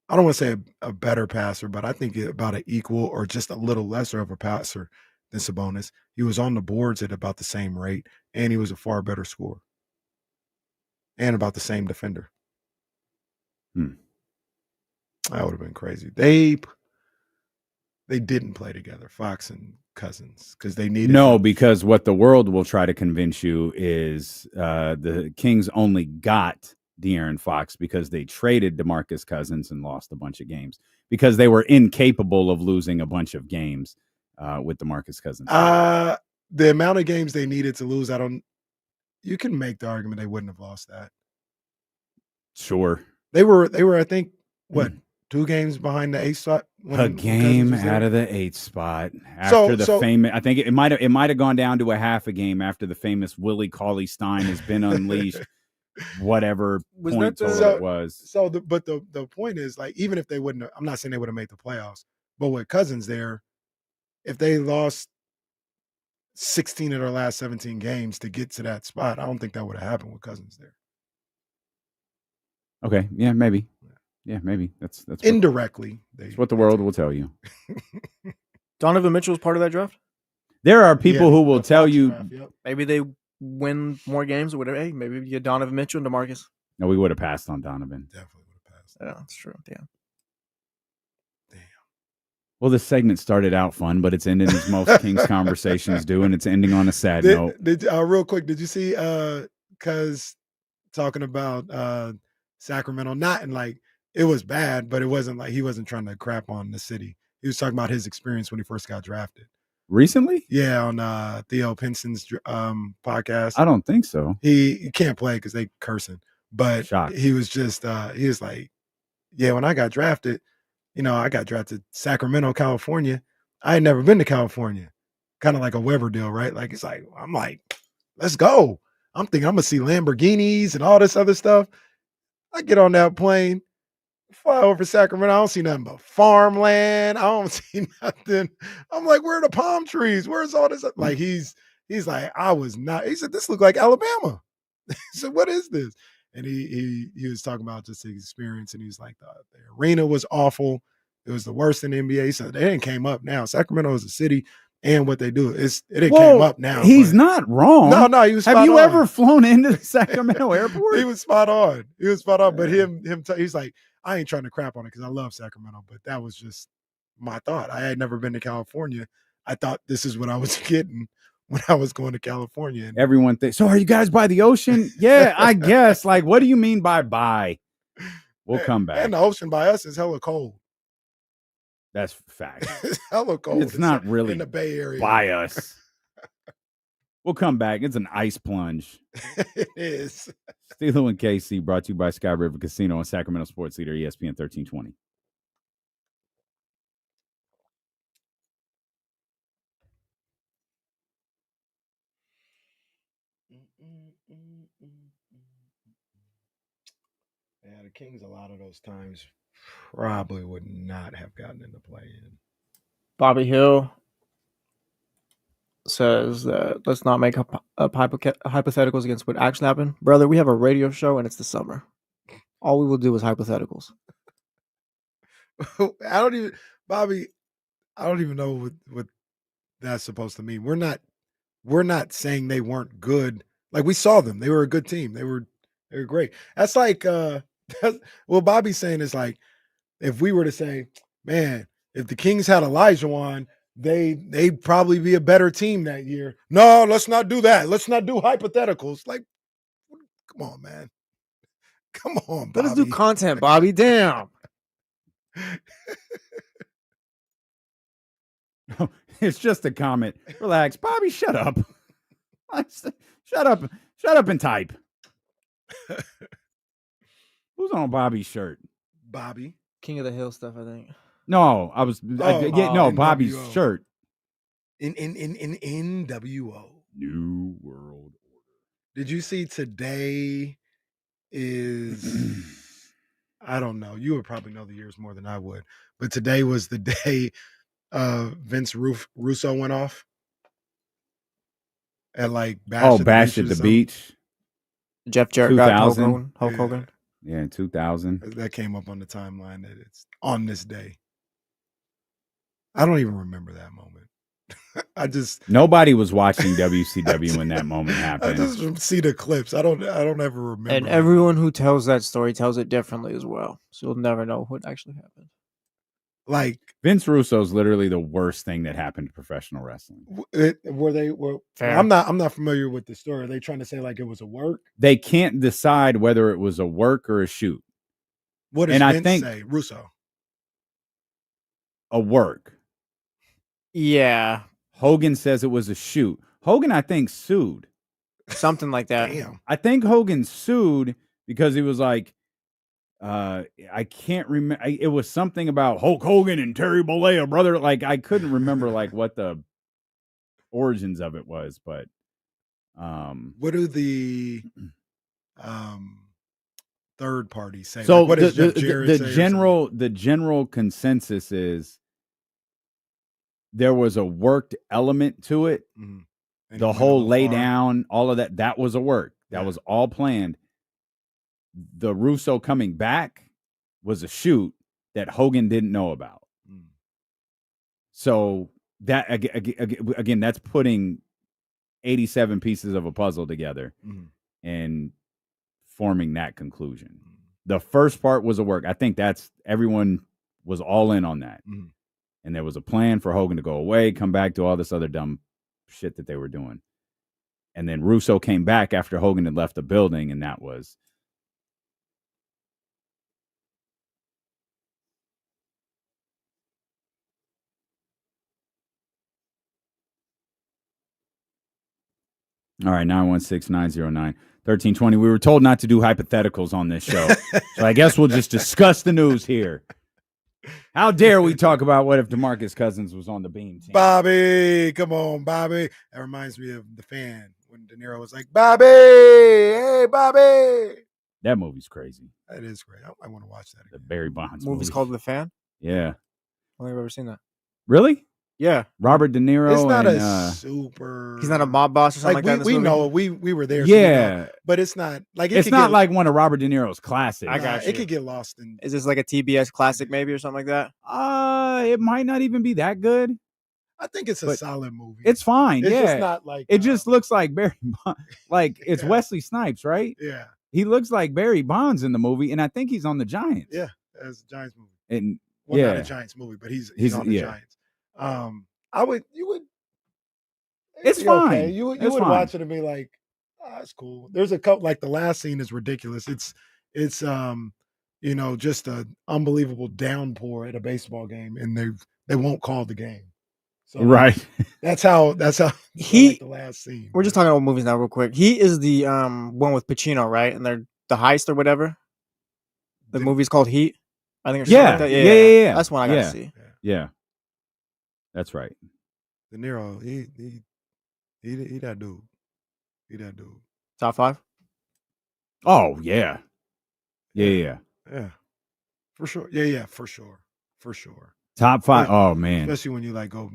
[SPEAKER 5] I don't want to say a better passer, but I think about an equal or just a little lesser of a passer than Sabonis. He was on the boards at about the same rate, and he was a far better scorer. And about the same defender. That would have been crazy. They didn't play together, Fox and Cousins, because they needed
[SPEAKER 6] because what the world will try to convince you is the Kings only got De'Aaron Fox because they traded DeMarcus Cousins and lost a bunch of games because they were incapable of losing a bunch of games with DeMarcus Cousins.
[SPEAKER 5] The amount of games they needed to lose, you can make the argument they wouldn't have lost that.
[SPEAKER 6] Sure.
[SPEAKER 5] They were I think, 2 games behind the 8th spot?
[SPEAKER 6] A game out of the 8th spot after famous. I think it might have gone down to a half a game after the famous Willie Cauley-Stein has been unleashed. Whatever point total it was.
[SPEAKER 5] So, but the point is, like, even if they wouldn't, I'm not saying they would have made the playoffs, but with Cousins there, if they lost 16 of their last 17 games to get to that spot, I don't think that would have happened with Cousins there.
[SPEAKER 6] Okay, yeah, maybe. Yeah, maybe. That's
[SPEAKER 5] indirectly.
[SPEAKER 6] That's what the world will tell you.
[SPEAKER 2] Donovan Mitchell was part of that draft?
[SPEAKER 6] There are people who will tell you
[SPEAKER 2] maybe they win more games or whatever. Hey, maybe you get Donovan Mitchell and DeMarcus.
[SPEAKER 6] No, we would have passed on Donovan.
[SPEAKER 5] Definitely would have passed.
[SPEAKER 2] Yeah, that's true. Damn.
[SPEAKER 6] Well, this segment started out fun, but it's ending as most Kings conversations do, and it's ending on a sad note.
[SPEAKER 5] Real quick, did you see Cuz talking about Sacramento? Not in like it was bad, but it wasn't like he wasn't trying to crap on the city. He was talking about his experience when he first got drafted.
[SPEAKER 6] Recently?
[SPEAKER 5] Yeah, on Theo Pinson's podcast.
[SPEAKER 6] I don't think so.
[SPEAKER 5] He can't play because they cursing. But he was just he was like, yeah, when I got drafted, I got drafted Sacramento, California. I had never been to California. Kind of like a Weber deal, right? Like it's like, I'm like, let's go. I'm thinking I'm gonna see Lamborghinis and all this other stuff. I get on that plane, fly over Sacramento. I don't see nothing but farmland. I don't see nothing. I'm like, where are the palm trees? Where's all this? Like he's like, I was not. He said, this looked like Alabama. He said, what is this? And he was talking about just his experience, and he was like, the arena was awful. It was the worst in the NBA. He said, they didn't came up now. Sacramento is a city, and what they do is it came up now.
[SPEAKER 6] He's not wrong.
[SPEAKER 5] No, he was.
[SPEAKER 6] Have you ever flown into the Sacramento airport?
[SPEAKER 5] He was spot on. But he's like, I ain't trying to crap on it because I love Sacramento, but that was just my thought. I had never been to California. I thought this is what I was getting when I was going to California. And
[SPEAKER 6] everyone thinks, so are you guys by the ocean? Yeah, I guess. Like, what do you mean by? We'll come back.
[SPEAKER 5] And the ocean by us is hella cold.
[SPEAKER 6] That's fact.
[SPEAKER 5] It's hella cold.
[SPEAKER 6] It's not really
[SPEAKER 5] in the Bay Area
[SPEAKER 6] by us. We'll come back. It's an ice plunge.
[SPEAKER 5] It is.
[SPEAKER 6] Steelo and KC brought to you by Sky River Casino and Sacramento Sports Leader ESPN 1320.
[SPEAKER 5] Yeah, the Kings a lot of those times probably would not have gotten into play in.
[SPEAKER 2] Bobby Hill says that let's not make up hypotheticals against what actually happened. Brother, we have a radio show and it's the summer. All we will do is hypotheticals.
[SPEAKER 5] I don't even know what that's supposed to mean. We're not saying they weren't good. Like we saw them. They were a good team. They were They're great. That's like what Bobby's saying is like, if we were to say, man, if the Kings had Elijah, they'd probably be a better team that year. No, let's not do that. Let's not do hypotheticals. Like, come on, man. Come on, Bobby.
[SPEAKER 2] Let us do content, Bobby. Damn.
[SPEAKER 6] It's just a comment. Relax, Bobby. Shut up. Shut up and type. Who's on Bobby's shirt?
[SPEAKER 5] Bobby.
[SPEAKER 2] King of the Hill stuff, I think.
[SPEAKER 6] No, Bobby's
[SPEAKER 5] NWO.
[SPEAKER 6] shirt.
[SPEAKER 5] In NWO.
[SPEAKER 6] New World Order.
[SPEAKER 5] Did you see today is I don't know. You would probably know the years more than I would. But today was the day Vince Russo went off at like
[SPEAKER 6] Bash at the Beach.
[SPEAKER 2] Jeff Jarrett got Hulk Hogan.
[SPEAKER 6] Yeah, in 2000.
[SPEAKER 5] That came up on the timeline that it's on this day. I don't even remember that moment.
[SPEAKER 6] Nobody was watching WCW when that moment happened.
[SPEAKER 5] I just see the clips. I don't ever remember.
[SPEAKER 2] And everyone who tells that story tells it differently as well. So you'll never know what actually happened.
[SPEAKER 5] Like
[SPEAKER 6] Vince Russo is literally the worst thing that happened to professional wrestling.
[SPEAKER 5] I'm not familiar with the story. Are they trying to say like it was a work?
[SPEAKER 6] They can't decide whether it was a work or a shoot.
[SPEAKER 5] What does Vince say? Russo.
[SPEAKER 6] A work.
[SPEAKER 2] Yeah.
[SPEAKER 6] Hogan says it was a shoot. Hogan, I think, sued.
[SPEAKER 2] Something like that.
[SPEAKER 5] Damn.
[SPEAKER 6] I think Hogan sued because he was like, I can't remember. It was something about Hulk Hogan and Terry Bollea, brother. Like, I couldn't remember like what the origins of it was, but
[SPEAKER 5] what do the third party say?
[SPEAKER 6] So
[SPEAKER 5] like, what does Jeff Jarrett say
[SPEAKER 6] the general consensus is there was a worked element to it.
[SPEAKER 5] Mm-hmm.
[SPEAKER 6] The whole lay down, all of that was a work. That was all planned. The Russo coming back was a shoot that Hogan didn't know about. So that again, that's putting 87 pieces of a puzzle together and forming that conclusion. The first part was a work. I think everyone was all in on that. And there was a plan for Hogan to go away, come back, do all this other dumb shit that they were doing. And then Russo came back after Hogan had left the building, and that was all right. 916-909-1320. We were told not to do hypotheticals on this show. So I guess we'll just discuss the news here. How dare we talk about what if DeMarcus Cousins was on the beam team?
[SPEAKER 5] Bobby, come on, Bobby. That reminds me of The Fan when De Niro was like, Bobby, hey, Bobby.
[SPEAKER 6] That movie's crazy.
[SPEAKER 5] That is great. I want to watch that again.
[SPEAKER 6] The Barry Bonds
[SPEAKER 2] movie's
[SPEAKER 6] movie.
[SPEAKER 2] called The Fan?
[SPEAKER 6] Yeah.
[SPEAKER 2] I don't think I've ever seen that.
[SPEAKER 6] Really?
[SPEAKER 2] Yeah.
[SPEAKER 6] Robert De Niro.
[SPEAKER 5] It's not
[SPEAKER 6] and,
[SPEAKER 5] super.
[SPEAKER 2] He's not a mob boss or something like that.
[SPEAKER 5] We know we were there.
[SPEAKER 6] Yeah.
[SPEAKER 5] So but it's not like
[SPEAKER 6] it's not like one of Robert De Niro's classics.
[SPEAKER 2] I got you.
[SPEAKER 5] It could get lost in.
[SPEAKER 2] Is this like a TBS classic maybe or something like that?
[SPEAKER 6] It might not even be that good.
[SPEAKER 5] I think it's a solid movie.
[SPEAKER 6] It's fine.
[SPEAKER 5] It's
[SPEAKER 6] yeah.
[SPEAKER 5] just not like
[SPEAKER 6] it just looks like Barry like it's Wesley Snipes, right?
[SPEAKER 5] Yeah.
[SPEAKER 6] He looks like Barry Bonds in the movie, and I think he's on the Giants.
[SPEAKER 5] Yeah, as a Giants movie.
[SPEAKER 6] And
[SPEAKER 5] not a Giants movie, but he's on the Giants.
[SPEAKER 6] It's fine.
[SPEAKER 5] Okay. You would watch it and be like, oh, that's cool. There's a couple like the last scene is ridiculous. It's just an unbelievable downpour at a baseball game, and they won't call the game. So
[SPEAKER 6] right.
[SPEAKER 5] That's how the last scene.
[SPEAKER 2] We're just talking about movies now real quick. He is the one with Pacino, right? And they're the heist or whatever. The movie's called Heat. I think.
[SPEAKER 6] Yeah.
[SPEAKER 2] Like that.
[SPEAKER 6] Yeah.
[SPEAKER 2] That's one I gotta see.
[SPEAKER 6] Yeah. That's right.
[SPEAKER 5] De Niro, he that dude. He that dude.
[SPEAKER 2] Top 5?
[SPEAKER 6] Oh yeah. Yeah.
[SPEAKER 5] For sure. Yeah, for sure. For sure.
[SPEAKER 6] Top 5. Oh man.
[SPEAKER 5] Especially when you like go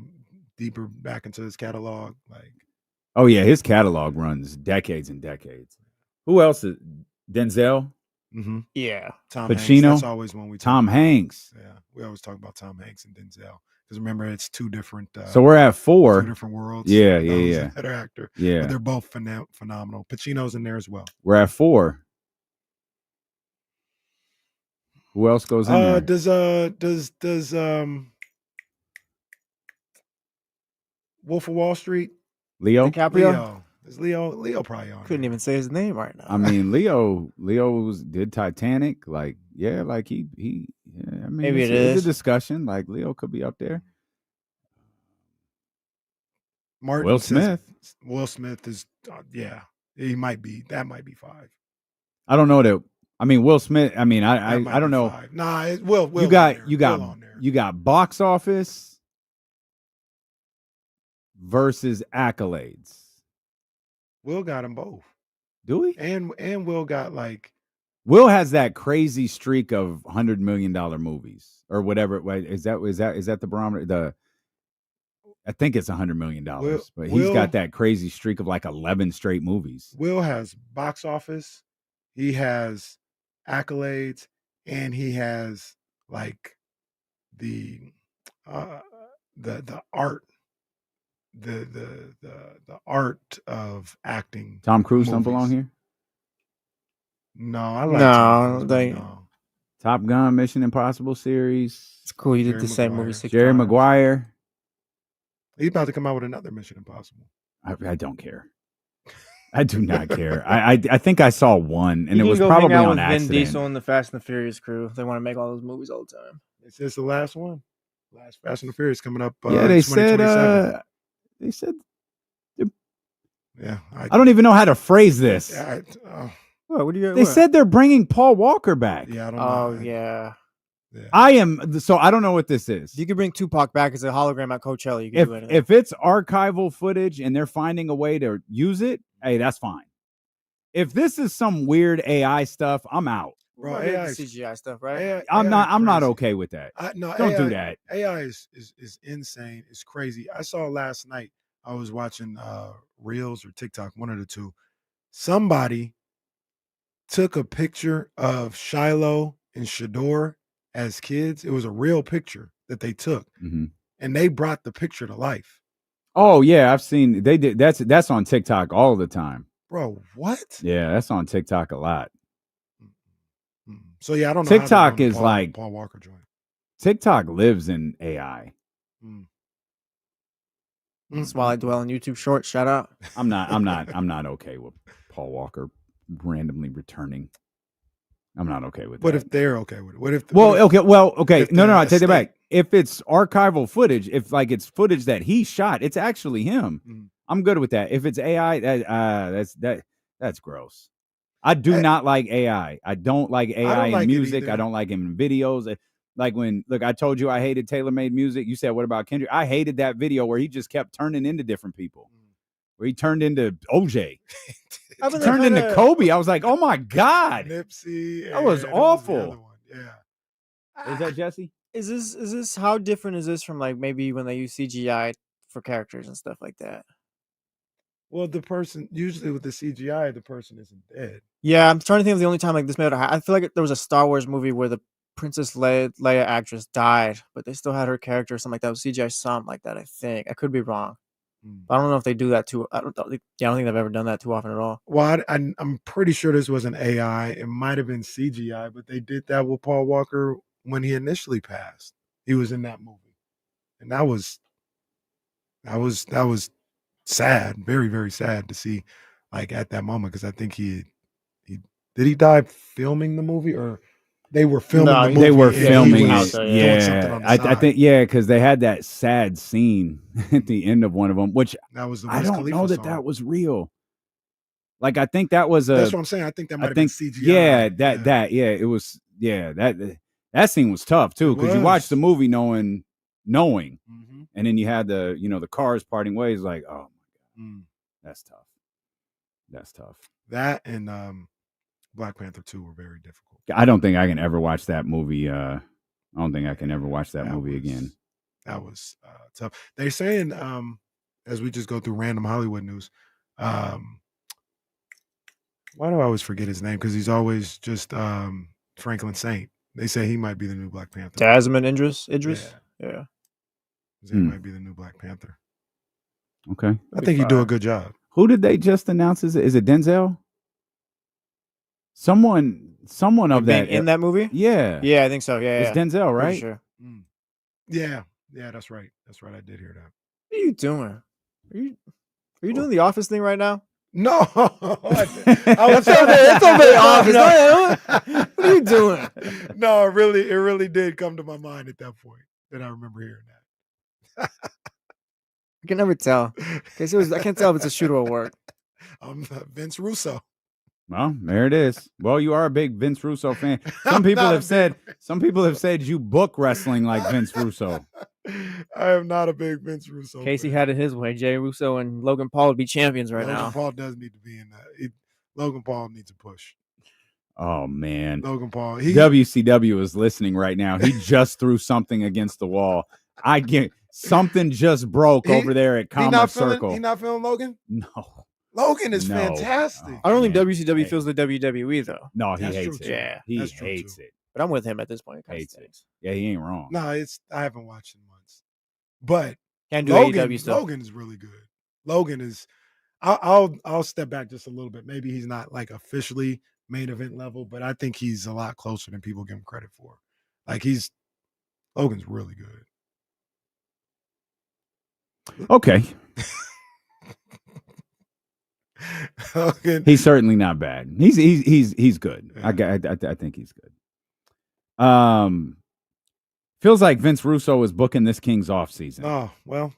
[SPEAKER 5] deeper back into his catalog. Like,
[SPEAKER 6] oh yeah, his catalog runs decades and decades. Who else is Denzel?
[SPEAKER 5] Mm-hmm.
[SPEAKER 2] Yeah.
[SPEAKER 5] Tom
[SPEAKER 6] Pacino.
[SPEAKER 5] Hanks. That's always when we talk
[SPEAKER 6] Tom
[SPEAKER 5] about.
[SPEAKER 6] Hanks.
[SPEAKER 5] Yeah. We always talk about Tom Hanks and Denzel. Because remember, it's two different.
[SPEAKER 6] So we're at 4.
[SPEAKER 5] 2 different worlds.
[SPEAKER 6] Yeah.
[SPEAKER 5] That are actor.
[SPEAKER 6] Yeah.
[SPEAKER 5] But they're both phenomenal. Pacino's in there as well.
[SPEAKER 6] We're at 4. Who else goes in there?
[SPEAKER 5] Does Wolf of Wall Street?
[SPEAKER 6] Leo?
[SPEAKER 2] DiCaprio?
[SPEAKER 5] Is Leo probably on?
[SPEAKER 2] Couldn't even say his name right now.
[SPEAKER 6] I mean, Leo did Titanic. Like, yeah, like he yeah, I mean,
[SPEAKER 2] Maybe
[SPEAKER 6] it's a discussion. Like Leo could be up there.
[SPEAKER 5] Martin
[SPEAKER 6] Will Smith.
[SPEAKER 5] Will Smith is yeah, he might be. That might be 5.
[SPEAKER 6] I don't know that. I mean, Will Smith. I mean, I don't know.
[SPEAKER 5] 5. Nah, Will
[SPEAKER 6] you got box office versus accolades.
[SPEAKER 5] Will got them both.
[SPEAKER 6] Do we?
[SPEAKER 5] And Will got like.
[SPEAKER 6] Will has that crazy streak of $100 million movies or whatever. Is that the barometer? I think it's $100 million, but he's got that crazy streak of like 11 straight movies.
[SPEAKER 5] Will has box office, he has accolades, and he has like the art, the art of acting.
[SPEAKER 6] Tom Cruise don't belong here.
[SPEAKER 5] No, I like
[SPEAKER 6] Top Gun, Mission Impossible series.
[SPEAKER 2] It's cool. You did the same movie 6
[SPEAKER 6] Jerry
[SPEAKER 2] times.
[SPEAKER 6] Maguire.
[SPEAKER 5] He's about to come out with another Mission Impossible.
[SPEAKER 6] I don't care. I do not care. I think I saw one, and
[SPEAKER 2] You
[SPEAKER 6] it was
[SPEAKER 2] can go
[SPEAKER 6] probably
[SPEAKER 2] hang out
[SPEAKER 6] on
[SPEAKER 2] with
[SPEAKER 6] accident.
[SPEAKER 2] Vin Diesel and the Fast and the Furious crew. They want to make all those movies all the time.
[SPEAKER 5] It's just the last one. Last Fast and the Furious coming up.
[SPEAKER 6] Yeah, they said.
[SPEAKER 5] 2027.
[SPEAKER 6] They said.
[SPEAKER 5] Yeah,
[SPEAKER 6] I don't even know how to phrase this.
[SPEAKER 2] What do you?
[SPEAKER 6] They said they're bringing Paul Walker back.
[SPEAKER 5] Yeah, I don't know.
[SPEAKER 2] Oh yeah.
[SPEAKER 6] I am. So I don't know what this is.
[SPEAKER 2] You could bring Tupac back as a hologram at Coachella. You can do anything.
[SPEAKER 6] If it's archival footage and they're finding a way to use it, hey, that's fine. If this is some weird AI stuff, I'm out.
[SPEAKER 5] Bro,
[SPEAKER 2] AI CGI stuff, right?
[SPEAKER 6] I'm not okay with that. Don't do that.
[SPEAKER 5] AI is insane. It's crazy. I saw last night. I was watching Reels or TikTok, one of the two. Somebody took a picture of Shiloh and Shador as kids. It was a real picture that they took, and they brought the picture to life.
[SPEAKER 6] Oh yeah, I've seen they did. That's on TikTok all the time,
[SPEAKER 5] bro. What?
[SPEAKER 6] Yeah, that's on TikTok a lot.
[SPEAKER 5] So yeah, I don't know.
[SPEAKER 6] TikTok is like
[SPEAKER 5] Paul Walker joint.
[SPEAKER 6] TikTok lives in AI.
[SPEAKER 2] That's why I dwell on YouTube Shorts. Shout out.
[SPEAKER 6] I'm not okay with Paul Walker randomly returning. I'm not okay with that.
[SPEAKER 5] What if they're okay with it? What if?
[SPEAKER 6] Okay. No, I take it back. If it's archival footage, if like it's footage that he shot, it's actually him. I'm good with that. If it's AI, that's gross. I do not like AI. I don't like AI in music. I don't like him in videos. Like I told you I hated tailor-made music. You said, what about Kendrick? I hated that video where he just kept turning into different people. Where he turned into OJ. He turned into Kobe. I was like, oh my God.
[SPEAKER 5] Nipsey.
[SPEAKER 6] That was awful.
[SPEAKER 5] Yeah.
[SPEAKER 6] Is that Jesse?
[SPEAKER 2] Is this how different is this from like maybe when they use CGI for characters and stuff like that?
[SPEAKER 5] Well, the person usually with the CGI, the person isn't dead.
[SPEAKER 2] Yeah, I'm trying to think of the only time like this made. I feel like there was a Star Wars movie where the Princess Leia actress died, but they still had her character or something like that. It was CGI something like that. I think I could be wrong. But I don't know if they do that too. I don't think they've ever done that too often at all.
[SPEAKER 5] Well, I'm pretty sure this was an AI. It might have been CGI, but they did that with Paul Walker when he initially passed. He was in that movie, and that was sad, very, very sad to see, like at that moment, because I think he did he die filming the movie, or they were filming the movie?
[SPEAKER 6] They were filming
[SPEAKER 5] it.
[SPEAKER 6] Yeah, I think because they had that sad scene at the end of one of them, which
[SPEAKER 5] that was the
[SPEAKER 6] I don't know that was real. Like I think that was
[SPEAKER 5] that's what I'm saying. I think that might have been CGI.
[SPEAKER 6] Yeah, it was. Yeah, that scene was tough too, because you watch the movie knowing, and then you had the cars parting ways. Like, oh my God, that's tough. That's tough.
[SPEAKER 5] That and Black Panther 2 were very difficult.
[SPEAKER 6] I don't think I can ever watch that movie. I don't think I can ever watch that movie again.
[SPEAKER 5] That was tough. They're saying, as we just go through random Hollywood news, why do I always forget his name? Because he's always just Franklin Saint. They say he might be the new Black Panther.
[SPEAKER 2] Desmond Idris? Yeah.
[SPEAKER 5] He might be the new Black Panther.
[SPEAKER 6] Okay.
[SPEAKER 5] I think he'd do a good job.
[SPEAKER 6] Who did they just announce? Is it Denzel? Someone of
[SPEAKER 2] Being
[SPEAKER 6] that
[SPEAKER 2] in that movie?
[SPEAKER 6] Yeah.
[SPEAKER 2] Yeah, I think so. Yeah,
[SPEAKER 6] It's Denzel, right?
[SPEAKER 2] Pretty sure.
[SPEAKER 5] Yeah, that's right. That's right. I did hear that.
[SPEAKER 2] What are you doing? Are you doing the office thing right now?
[SPEAKER 5] No,
[SPEAKER 2] it's over the office. What are you doing?
[SPEAKER 5] No, it really did come to my mind at that point that I remember hearing that.
[SPEAKER 2] I can never tell. I can't tell if it's a shoot or work.
[SPEAKER 5] I'm Vince Russo.
[SPEAKER 6] Well, there it is. Well, you are a big Vince Russo fan. Some people have said you book wrestling like Vince Russo.
[SPEAKER 5] I am not a big Vince Russo.
[SPEAKER 2] Casey had it his way. Jay Russo and Logan Paul would be champions right now.
[SPEAKER 5] Logan Paul does need to be in that. Logan Paul needs a push.
[SPEAKER 6] Oh man,
[SPEAKER 5] Logan Paul.
[SPEAKER 6] WCW is listening right now. He just threw something against the wall. I get something just broke over there at Commerce Circle.
[SPEAKER 5] He not feeling Logan?
[SPEAKER 6] No.
[SPEAKER 5] Logan is fantastic.
[SPEAKER 2] I don't think WCW feels the WWE though.
[SPEAKER 6] No, he hates it.
[SPEAKER 2] Yeah,
[SPEAKER 6] he hates it.
[SPEAKER 2] But I'm with him at this point.
[SPEAKER 6] Hates it. Yeah, he ain't wrong.
[SPEAKER 5] No, I haven't watched in months. But
[SPEAKER 2] Can't do
[SPEAKER 5] Logan,
[SPEAKER 2] AEW stuff.
[SPEAKER 5] Logan is really good. Logan is. I'll step back just a little bit. Maybe he's not like officially main event level, but I think he's a lot closer than people give him credit for. Like Logan's really good.
[SPEAKER 6] Okay.
[SPEAKER 5] Logan.
[SPEAKER 6] He's certainly not bad. He's good. Yeah. I think he's good. Feels like Vince Russo is booking this Kings off season.
[SPEAKER 5] Oh, well,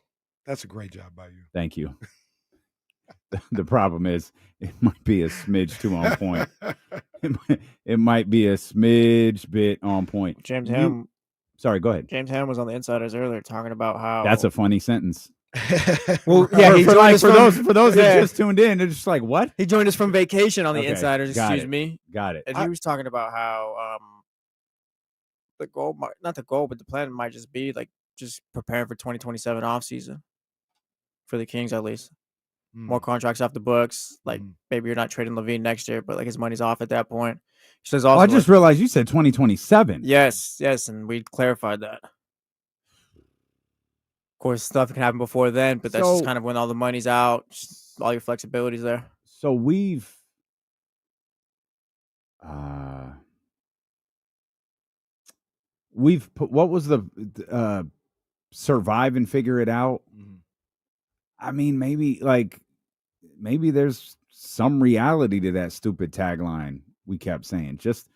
[SPEAKER 5] that's a great job by you.
[SPEAKER 6] Thank you. The problem is it might be a smidge too on point. It might be a smidge bit on point. Sorry, go ahead.
[SPEAKER 2] James Ham was on the Insiders earlier talking about how
[SPEAKER 6] that's a funny sentence.
[SPEAKER 2] Well, yeah,
[SPEAKER 6] for those that just tuned in, they're just like, what?
[SPEAKER 2] He joined us from vacation on the Insiders.
[SPEAKER 6] Got
[SPEAKER 2] Excuse
[SPEAKER 6] it.
[SPEAKER 2] me.
[SPEAKER 6] Got it.
[SPEAKER 2] And he was talking about how the goal, not the goal, but the plan might just be like just preparing for 2027 off season for the Kings at least. More contracts off the books. Like maybe you're not trading Levine next year, but like his money's off at that point. He says also,
[SPEAKER 6] I just realized you said 2027.
[SPEAKER 2] Yes, and we clarified that. Of course, stuff can happen before then, but that's just kind of when all the money's out, all your flexibility's there.
[SPEAKER 6] So we've put, what was the survive and figure it out? I mean, maybe there's some reality to that stupid tagline we kept saying. Just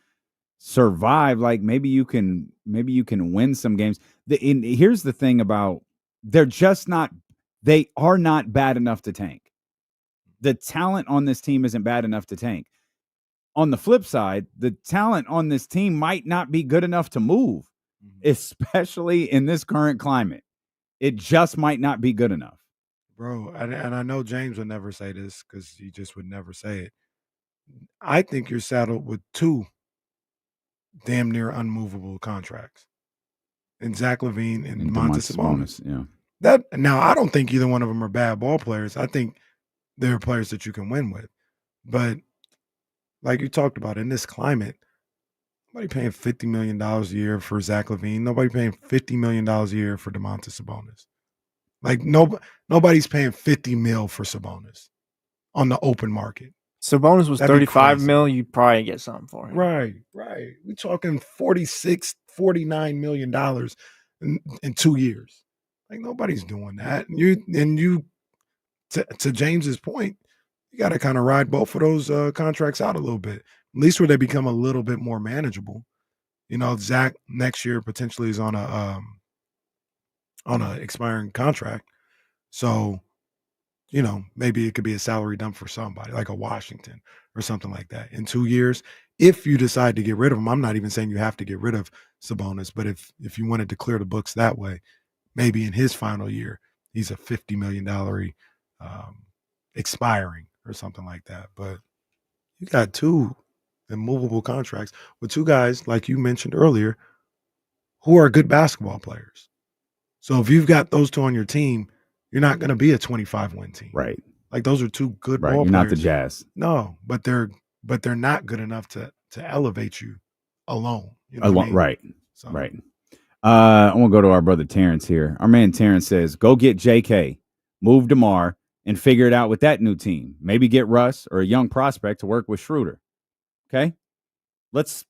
[SPEAKER 6] survive. Like maybe you can win some games. Here's the thing about they are not bad enough to tank. The talent on this team isn't bad enough to tank. On the flip side, the talent on this team might not be good enough to move, especially in this current climate. It just might not be good enough.
[SPEAKER 5] Bro, and I know James would never say this because he just would never say it. I think you're saddled with two damn near unmovable contracts. And Zach LaVine and DeMarcus Cousins.
[SPEAKER 6] Yeah.
[SPEAKER 5] Now, I don't think either one of them are bad ball players. I think they're players that you can win with. But like you talked about, in this climate, nobody paying $50 million a year for Zach LaVine. Nobody paying $50 million a year for DeMontis Sabonis. Like nobody's paying $50 million for Sabonis on the open market.
[SPEAKER 2] Sabonis was $35 million. You'd probably get something for him.
[SPEAKER 5] Right. We're talking $46, $49 million in 2 years. Like nobody's doing that. And you to James's point, you got to kind of ride both of those contracts out a little bit, at least where they become a little bit more manageable. You know, Zach next year potentially is on a expiring contract, so you know maybe it could be a salary dump for somebody like a Washington or something like that in 2 years. If you decide to get rid of him, I'm not even saying you have to get rid of Sabonis, but if you wanted to clear the books that way, maybe in his final year he's a $50 million expiring or something like that. But you got two immovable contracts with two guys, like you mentioned earlier, who are good basketball players. So if you've got those two on your team, you're not going to be a 25-win team.
[SPEAKER 6] Right.
[SPEAKER 5] Like those are two good ball
[SPEAKER 6] you're
[SPEAKER 5] players.
[SPEAKER 6] Not the Jazz.
[SPEAKER 5] No, but they're not good enough to elevate you alone. You know what I mean?
[SPEAKER 6] Right. So. Right. I want to go to our brother Terrence here. Our man Terrence says, go get JK, move DeMar, and figure it out with that new team. Maybe get Russ or a young prospect to work with Schroeder. Okay? Let's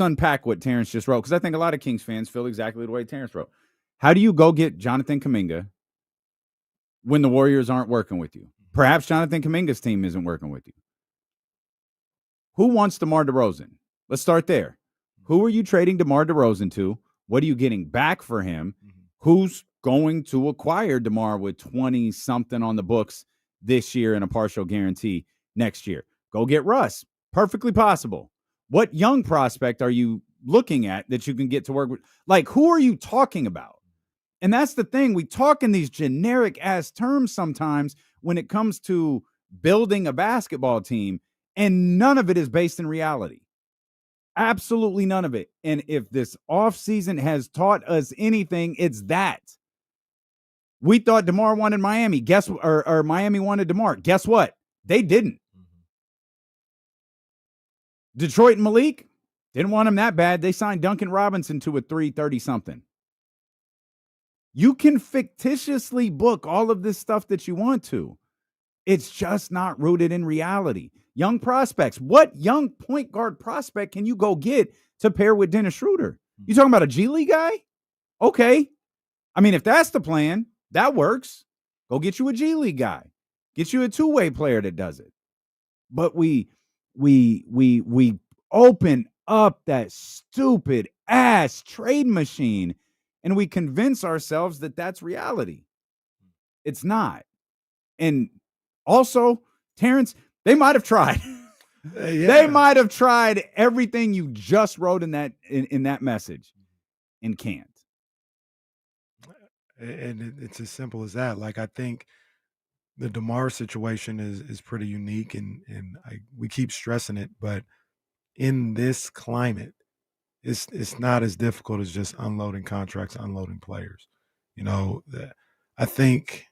[SPEAKER 6] unpack what Terrence just wrote, because I think a lot of Kings fans feel exactly the way Terrence wrote. How do you go get Jonathan Kuminga when the Warriors aren't working with you? Perhaps Jonathan Kuminga's team isn't working with you. Who wants DeMar DeRozan? Let's start there. Who are you trading DeMar DeRozan to? What are you getting back for him? Who's going to acquire DeMar with 20-something on the books this year and a partial guarantee next year? Go get Russ. Perfectly possible. What young prospect are you looking at that you can get to work with? Like, who are you talking about? And that's the thing. We talk in these generic-ass terms sometimes when it comes to building a basketball team, and none of it is based in reality. Absolutely none of it. And if this offseason has taught us anything, it's that. We thought DeMar wanted Miami. Or Miami wanted DeMar. Guess what? They didn't. Detroit and Malik didn't want him that bad. They signed Duncan Robinson to a 330-something. You can fictitiously book all of this stuff that you want to. It's just not rooted in reality. Young prospects. What young point guard prospect can you go get to pair with Dennis Schroeder? You talking about a G League guy? Okay. I mean, if that's the plan, that works. Go get you a G League guy. Get you a two-way player that does it. But we open up that stupid ass trade machine and we convince ourselves that that's reality. It's not. And also, Terrence, they might have tried. They might have tried everything you just wrote in that message and can't.
[SPEAKER 5] And it's as simple as that. Like, I think the DeMar situation is pretty unique, and we keep stressing it, but in this climate, it's not as difficult as just unloading contracts, unloading players. I think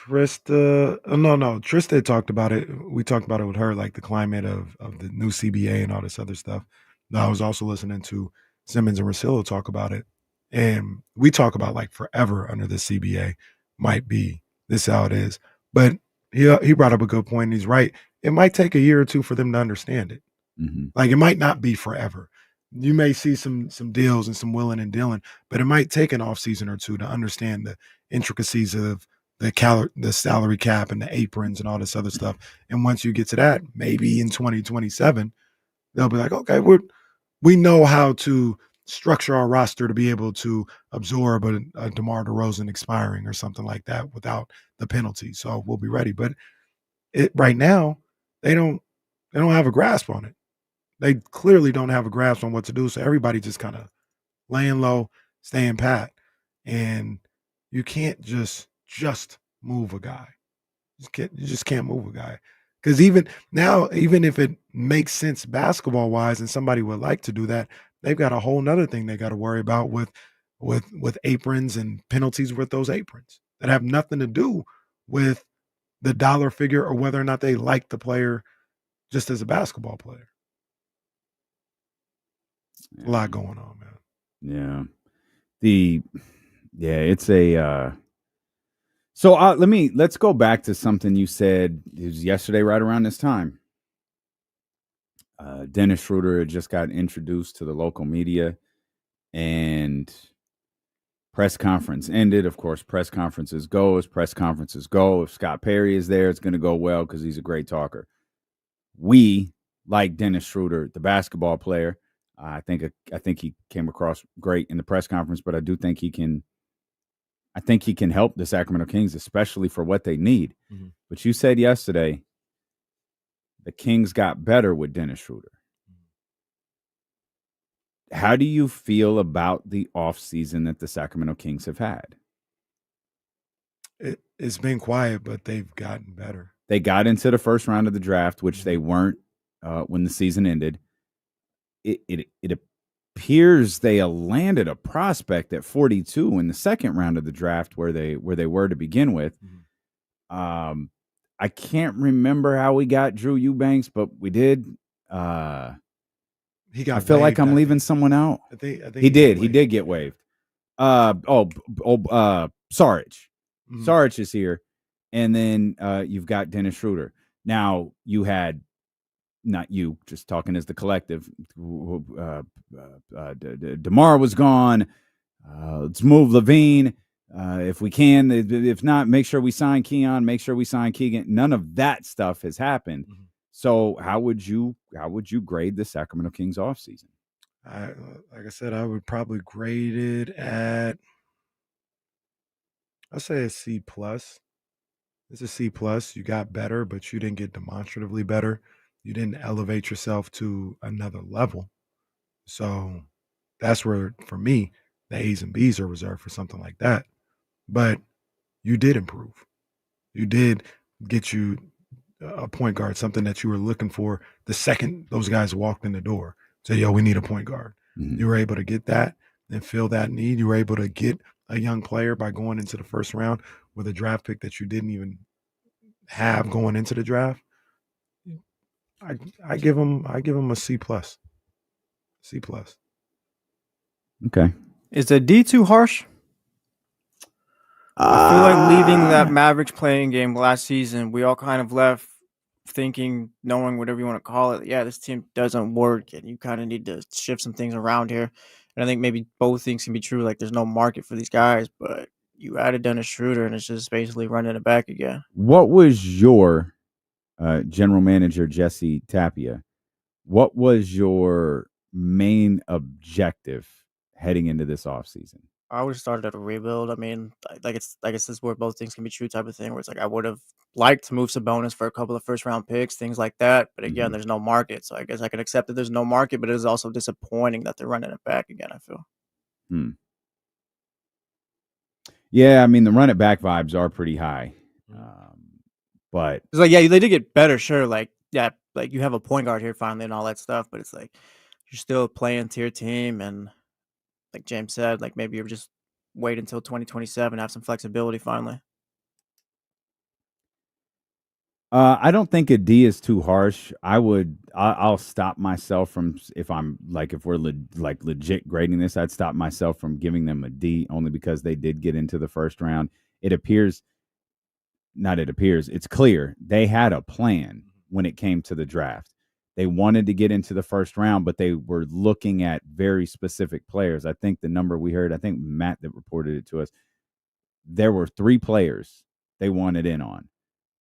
[SPEAKER 5] Trista talked about it. We talked about it with her, like the climate of the new CBA and all this other stuff. Now, I was also listening to Simmons and Russillo talk about it, and we talk about like forever under the CBA might be this how it is. But he brought up a good point. And he's right. It might take a year or two for them to understand it.
[SPEAKER 6] Mm-hmm.
[SPEAKER 5] Like, it might not be forever. You may see some deals and some willing and dealing, but it might take an off season or two to understand the intricacies of the salary cap and the aprons and all this other stuff. And once you get to that, maybe in 2027, they'll be like, okay, we know how to structure our roster to be able to absorb a DeMar DeRozan expiring or something like that without the penalty. So we'll be ready. But right now, they don't have a grasp on it. They clearly don't have a grasp on what to do. So everybody just kind of laying low, staying pat. And you can't just move a guy. You just can't move a guy. Because even if it makes sense basketball-wise and somebody would like to do that, they've got a whole nother thing they got to worry about with aprons and penalties with those aprons that have nothing to do with the dollar figure or whether or not they like the player just as a basketball player.
[SPEAKER 6] Yeah.
[SPEAKER 5] A lot going on, man.
[SPEAKER 6] Yeah. It's a so let's go back to something you said. It was yesterday right around this time. Dennis Schroeder had just got introduced to the local media, and press conference ended. Of course, press conferences go as press conferences go. If Scott Perry is there, it's going to go well because he's a great talker. We like Dennis Schroeder, the basketball player. I think he came across great in the press conference, but I do think he can. I think he can help the Sacramento Kings, especially for what they need. Mm-hmm. But you said yesterday the Kings got better with Dennis Schroeder. How do you feel about the offseason that the Sacramento Kings have had?
[SPEAKER 5] It's been quiet, but they've gotten better.
[SPEAKER 6] They got into the first round of the draft, which they weren't when the season ended. It appears they landed a prospect at 42 in the second round of the draft where they were to begin with. Mm-hmm. I can't remember how we got Drew Eubanks, but we did.
[SPEAKER 5] He got.
[SPEAKER 6] I feel like I'm leaving someone out. I think he did. He did get waived. Sarich. Mm-hmm. Sarich is here, and then you've got Dennis Schroeder. Now you had not you, just talking as the collective. DeMar was gone. Let's move Levine. If we can, if not, make sure we sign Keon, make sure we sign Keegan. None of that stuff has happened.
[SPEAKER 5] Mhm.
[SPEAKER 6] So how would you grade the Sacramento Kings offseason?
[SPEAKER 5] Like I said, I would probably grade it at, I'll say a C plus. It's a C plus. You got better, but you didn't get demonstratively better. You didn't elevate yourself to another level. So that's where, for me, the A's and B's are reserved for something like that. But you did improve. You did get you a point guard, something that you were looking for the second those guys walked in the door. Say, yo, we need a point guard.
[SPEAKER 6] Mhm.
[SPEAKER 5] You were able to get that and fill that need. You were able to get a young player by going into the first round with a draft pick that you didn't even have going into the draft. I give him a C plus. C plus.
[SPEAKER 6] Okay.
[SPEAKER 2] Is the D too harsh? I feel like leaving that Mavericks playing game last season, we all kind of left thinking, knowing whatever you want to call it, yeah, this team doesn't work, and you kind of need to shift some things around here. And I think maybe both things can be true. Like, there's no market for these guys, but you added Dennis Schroeder, and it's just basically running it back again.
[SPEAKER 6] What was your general manager, Jesse Tapia? What was your main objective heading into this offseason?
[SPEAKER 2] I would have started at a rebuild. I mean, I guess this is where both things can be true type of thing, where it's like I would have liked to move Sabonis for a couple of first-round picks, things like that. But again, there's no market. So I guess I can accept that there's no market, but it is also disappointing that they're running it back again, I feel.
[SPEAKER 6] Yeah, I mean, the run it back vibes are pretty high. But
[SPEAKER 2] it's like, yeah, they did get better, sure. Like, yeah, like you have a point guard here finally and all that stuff, but it's like you're still playing to your team, and like James said, like maybe you're just wait until 2027, have some flexibility finally.
[SPEAKER 6] I don't think a D is too harsh. I'll stop myself from, if we're legit grading this, I'd stop myself from giving them a D only because they did get into the first round. It's clear they had a plan when it came to the draft. They wanted to get into the first round, but they were looking at very specific players. I think the number we heard, I think Matt that reported it to us, there were 3 players they wanted in on.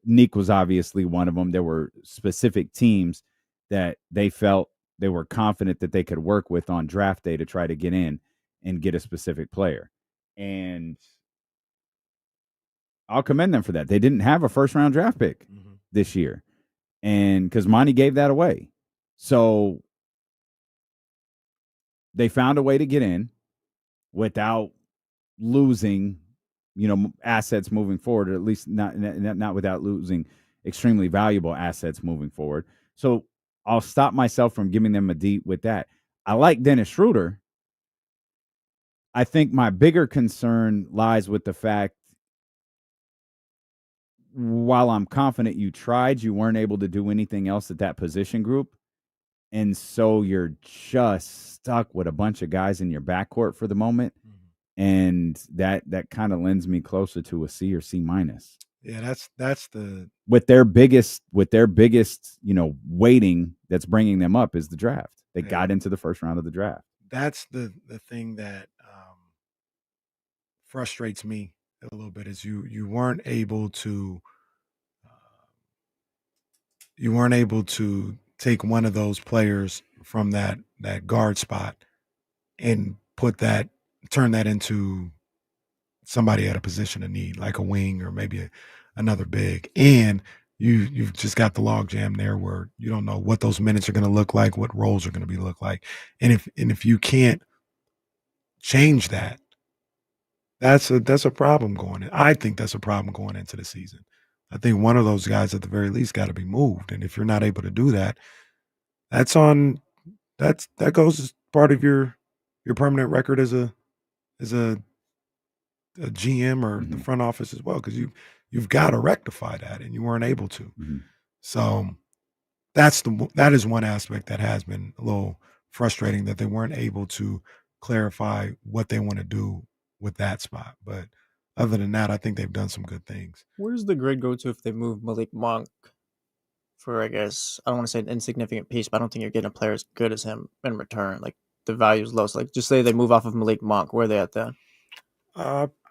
[SPEAKER 6] Nick was obviously one of them. There were specific teams that they felt they were confident that they could work with on draft day to try to get in and get a specific player. And I'll commend them for that. They didn't have a first-round draft pick this year, and because Monty gave that away. So they found a way to get in without losing assets moving forward, or at least not without losing extremely valuable assets moving forward. So I'll stop myself from giving them a D with that. I like Dennis Schroeder. I think my bigger concern lies with the fact, while I'm confident you tried, you weren't able to do anything else at that position group. And so you're just stuck with a bunch of guys in your backcourt for the moment. And that kind of lends me closer to a C or C minus.
[SPEAKER 5] Yeah, that's the
[SPEAKER 6] with their biggest, weighting that's bringing them up is the draft. They got into the first round of the draft.
[SPEAKER 5] That's the thing that frustrates me a little bit is you weren't able to take one of those players from that guard spot and turn that into somebody at a position of need, like a wing or maybe another big. And you've just got the log jam there where you don't know what those minutes are going to look like, what roles are going to look like. And if you can't change that, that's a problem going in. I think that's a problem going into the season. I think one of those guys at the very least got to be moved. And if you're not able to do that, that goes as part of your permanent record as a GM or the front office as well, because you've got to rectify that, and you weren't able to. So that is one aspect that has been a little frustrating, that they weren't able to clarify what they want to do with that spot. But other than that, I think they've done some good things.
[SPEAKER 2] Where's the grid go to if they move Malik Monk? for, I guess, I don't want to say an insignificant piece, but I don't think you're getting a player as good as him in return. Like, the value is low. So, like, just say they move off of Malik Monk. Where are they at then?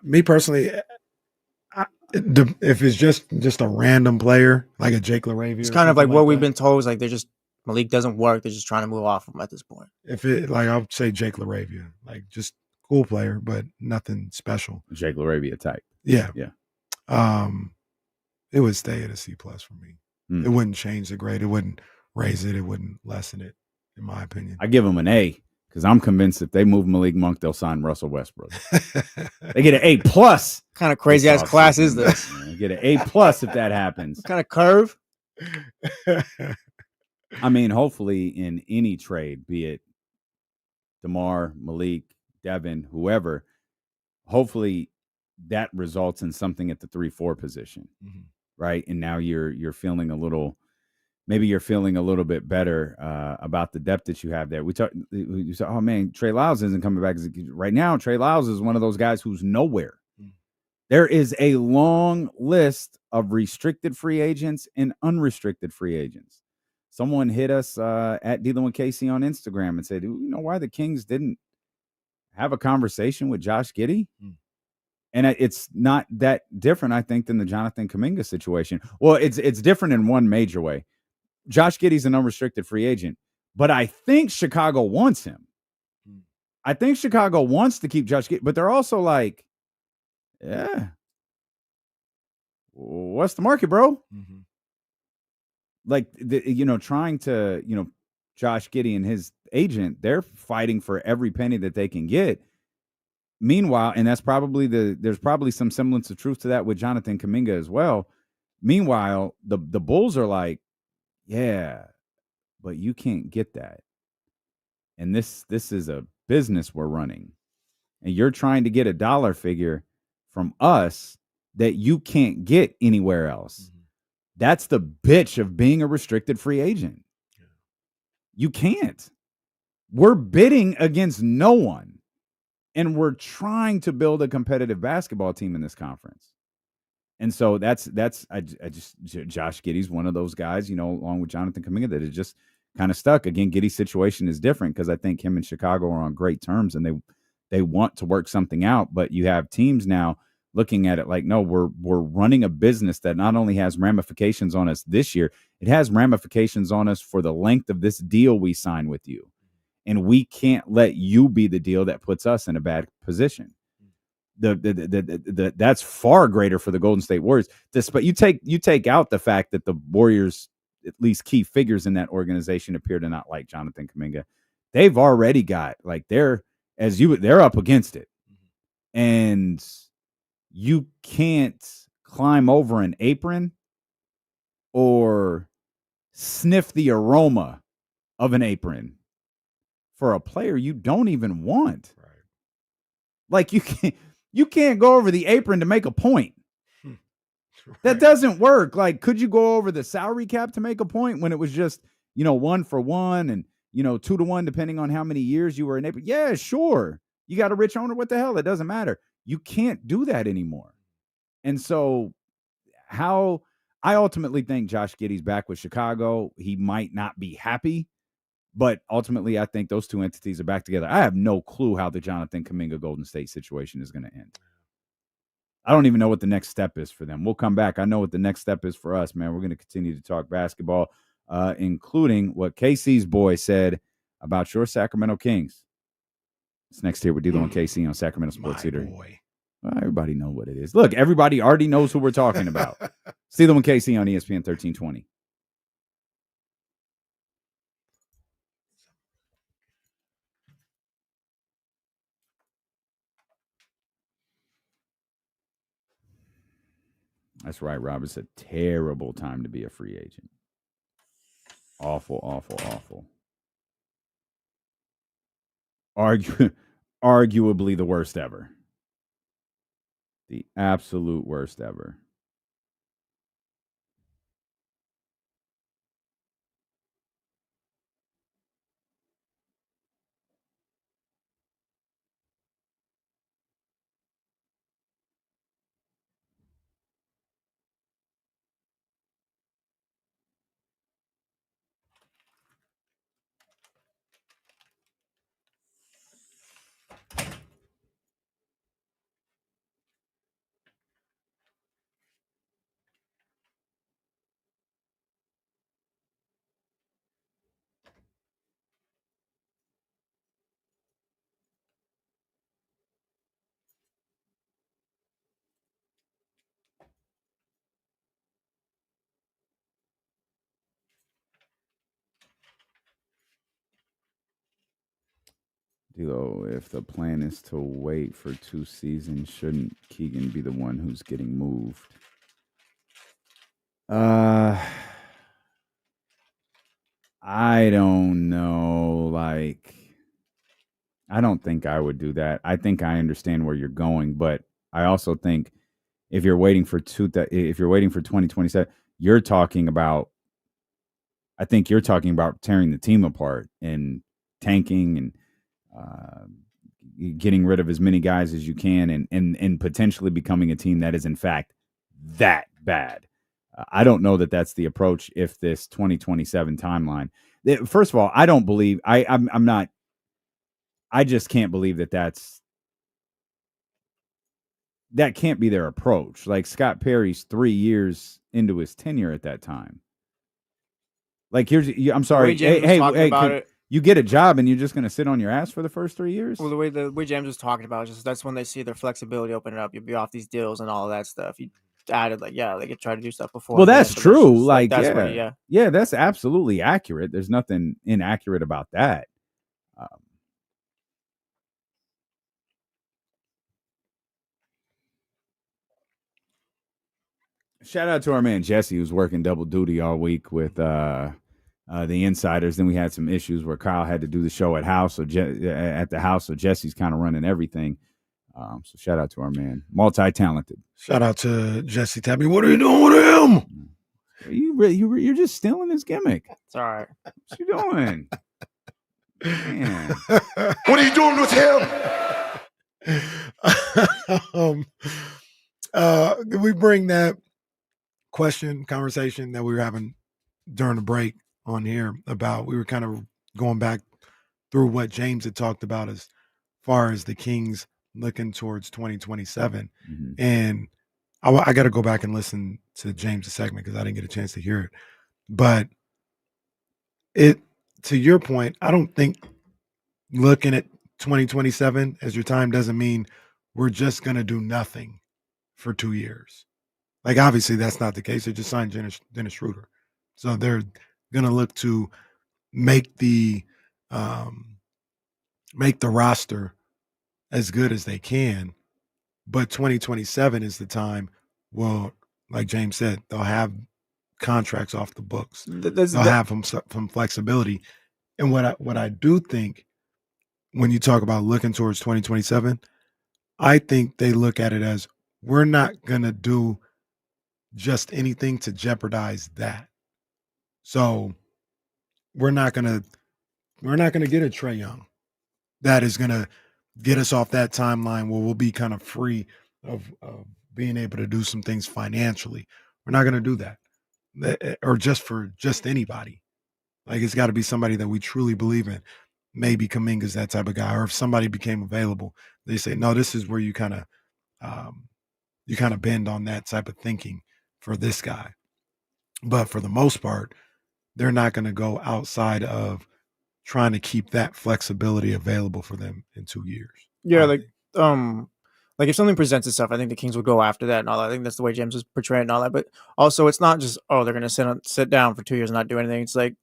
[SPEAKER 5] Me personally, if it's just a random player like a Jake LaRavia,
[SPEAKER 2] it's kind of like what we've been told is like they're just Malik doesn't work. They're just trying to move off him at this point.
[SPEAKER 5] If it like I would say Jake LaRavia, like just cool player, but nothing special.
[SPEAKER 6] Jake LaRavia type.
[SPEAKER 5] Yeah. It would stay at a C+ for me. It wouldn't change the grade. It wouldn't raise it. It wouldn't lessen it, in my opinion.
[SPEAKER 6] I give them an A because I'm convinced if they move Malik Monk, they'll sign Russell Westbrook. They get an A+.
[SPEAKER 2] Kind of crazy ass class is this?
[SPEAKER 6] They get an A+ if that happens.
[SPEAKER 2] What kind of curve?
[SPEAKER 6] I mean, hopefully in any trade, be it DeMar, Malik, Devin, whoever, hopefully that results in something at the 3-4 position, right? And now you're feeling a little bit better about the depth that you have there. You said, oh man, Trey Lyles isn't coming back. Right now, Trey Lyles is one of those guys who's nowhere. There is a long list of restricted free agents and unrestricted free agents. Someone hit us at Dealing with KC on Instagram and said, you know why the Kings didn't have a conversation with Josh Giddey? And it's not that different, I think, than the Jonathan Kuminga situation. Well, it's different in one major way. Josh Giddey's an unrestricted free agent, but I think Chicago wants him. I think Chicago wants to keep Josh Giddey, but they're also like, yeah, what's the market, bro? Like, trying to, Josh Giddey and his agent, they're fighting for every penny that they can get. Meanwhile, and there's probably some semblance of truth to that with Jonathan Kuminga as well. Meanwhile, the Bulls are like, yeah, but you can't get that. And this is a business we're running. And you're trying to get a dollar figure from us that you can't get anywhere else. That's the bitch of being a restricted free agent. You can't. We're bidding against no one. And we're trying to build a competitive basketball team in this conference. And so Josh Giddey's one of those guys, along with Jonathan Kuminga, that is just kind of stuck. Again, Giddey's situation is different because I think him and Chicago are on great terms and they want to work something out. But you have teams now looking at it like, no, we're running a business that not only has ramifications on us this year, it has ramifications on us for the length of this deal we sign with you. And we can't let you be the deal that puts us in a bad position. That's far greater for the Golden State Warriors. But you take out the fact that the Warriors, at least key figures in that organization, appear to not like Jonathan Kuminga. They've already got they're up against it, and you can't climb over an apron or sniff the aroma of an apron for a player you don't even want. Right. Like you can't go over the apron to make a point. Right. That doesn't work. Like, could you go over the salary cap to make a point when it was just, 1-for-1 and, 2-to-1, depending on how many years you were in apron? Yeah, sure. You got a rich owner. What the hell? It doesn't matter. You can't do that anymore. And so I ultimately think Josh Giddey's back with Chicago. He might not be happy, but ultimately, I think those two entities are back together. I have no clue how the Jonathan Kuminga Golden State situation is going to end. I don't even know what the next step is for them. We'll come back. I know what the next step is for us, man. We're going to continue to talk basketball, including what KC's boy said about your Sacramento Kings. It's next here. We're dealing with KC on Sacramento Sports Leader. Boy. Well, everybody know what it is. Look, everybody already knows who we're talking about. Dealing with KC on ESPN 1320. That's right, Rob. It's a terrible time to be a free agent. Awful, awful, awful. Arguably the worst ever. The absolute worst ever. D'Lo, if the plan is to wait for 2 seasons, shouldn't Keegan be the one who's getting moved? I don't know. Like, I don't think I would do that. I think I understand where you're going, but I also think if you're waiting for 2027, you're talking about tearing the team apart and tanking and getting rid of as many guys as you can and potentially becoming a team that is in fact that bad. I don't know that that's the approach if this 2027 timeline. First of all, I don't believe I just can't believe that can't be their approach. Like Scott Perry's 3 years into his tenure at that time. Like I'm sorry. Hey, you get a job and you're just going to sit on your ass for the first 3 years?
[SPEAKER 2] Well, the way James was talking about is just that's when they see their flexibility opening up. You'll be off these deals and all of that stuff. You added they could try to do stuff before.
[SPEAKER 6] Well, that's true.
[SPEAKER 2] Yeah,
[SPEAKER 6] that's absolutely accurate. There's nothing inaccurate about that. Shout out to our man Jesse, who's working double duty all week with the insiders. Then we had some issues where Kyle had to do the show at the house, so Jesse's kind of running everything. So shout out to our man, multi-talented.
[SPEAKER 5] Shout out to Jesse Tabby. What are you doing with him?
[SPEAKER 6] You're just stealing his gimmick.
[SPEAKER 2] It's all right.
[SPEAKER 6] What you doing? Man.
[SPEAKER 8] What are you doing with him?
[SPEAKER 5] Did we bring that conversation that we were having during the break on here about, we were kind of going back through what James had talked about as far as the Kings looking towards 2027.
[SPEAKER 6] Mm-hmm.
[SPEAKER 5] And I got to go back and listen to James' segment because I didn't get a chance to hear it. But to your point, I don't think looking at 2027 as your time doesn't mean we're just going to do nothing for 2 years. Like, obviously, that's not the case. They just signed Dennis Schroeder. So they're going to look to make the roster as good as they can. But 2027 is the time, well, like James said, they'll have contracts off the books. They'll have some flexibility. And what I do think when you talk about looking towards 2027, I think they look at it as, we're not going to do just anything to jeopardize that. So we're not gonna get a Trae Young that is gonna get us off that timeline where we'll be kind of free of being able to do some things financially. We're not gonna do that, or just anybody. Like, it's got to be somebody that we truly believe in. Maybe Kuminga's that type of guy, or if somebody became available, they say, no, this is where you kind of bend on that type of thinking for this guy. But for the most part, they're not going to go outside of trying to keep that flexibility available for them in 2 years.
[SPEAKER 2] Yeah, like if something presents itself, I think the Kings will go after that and all that. I think that's the way James was portraying and all that. But also, it's not just, they're going to sit down for 2 years and not do anything. It's like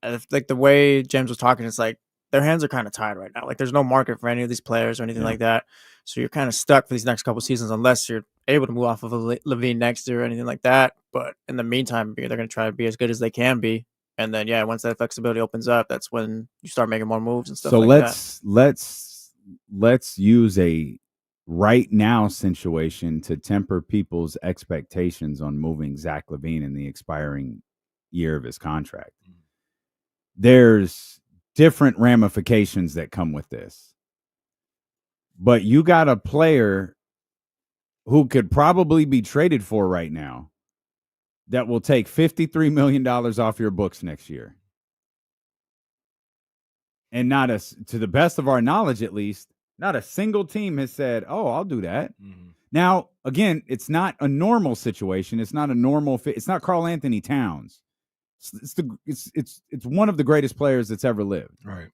[SPEAKER 2] the way James was talking, it's like their hands are kind of tied right now. Like, there's no market for any of these players or anything like that. So you're kind of stuck for these next couple seasons unless you're able to move off of Levine next year or anything like that. But in the meantime, they're going to try to be as good as they can be. And then, once that flexibility opens up, that's when you start making more moves and stuff like that.
[SPEAKER 6] So let's use a right now situation to temper people's expectations on moving Zach LaVine in the expiring year of his contract. There's different ramifications that come with this. But you got a player who could probably be traded for right now that will take $53 million off your books next year. And to the best of our knowledge, at least, not a single team has said, I'll do that. Mm-hmm. Now, again, it's not a normal situation. It's not a normal fit. It's not Karl Anthony Towns. It's one of the greatest players that's ever lived.
[SPEAKER 5] Right.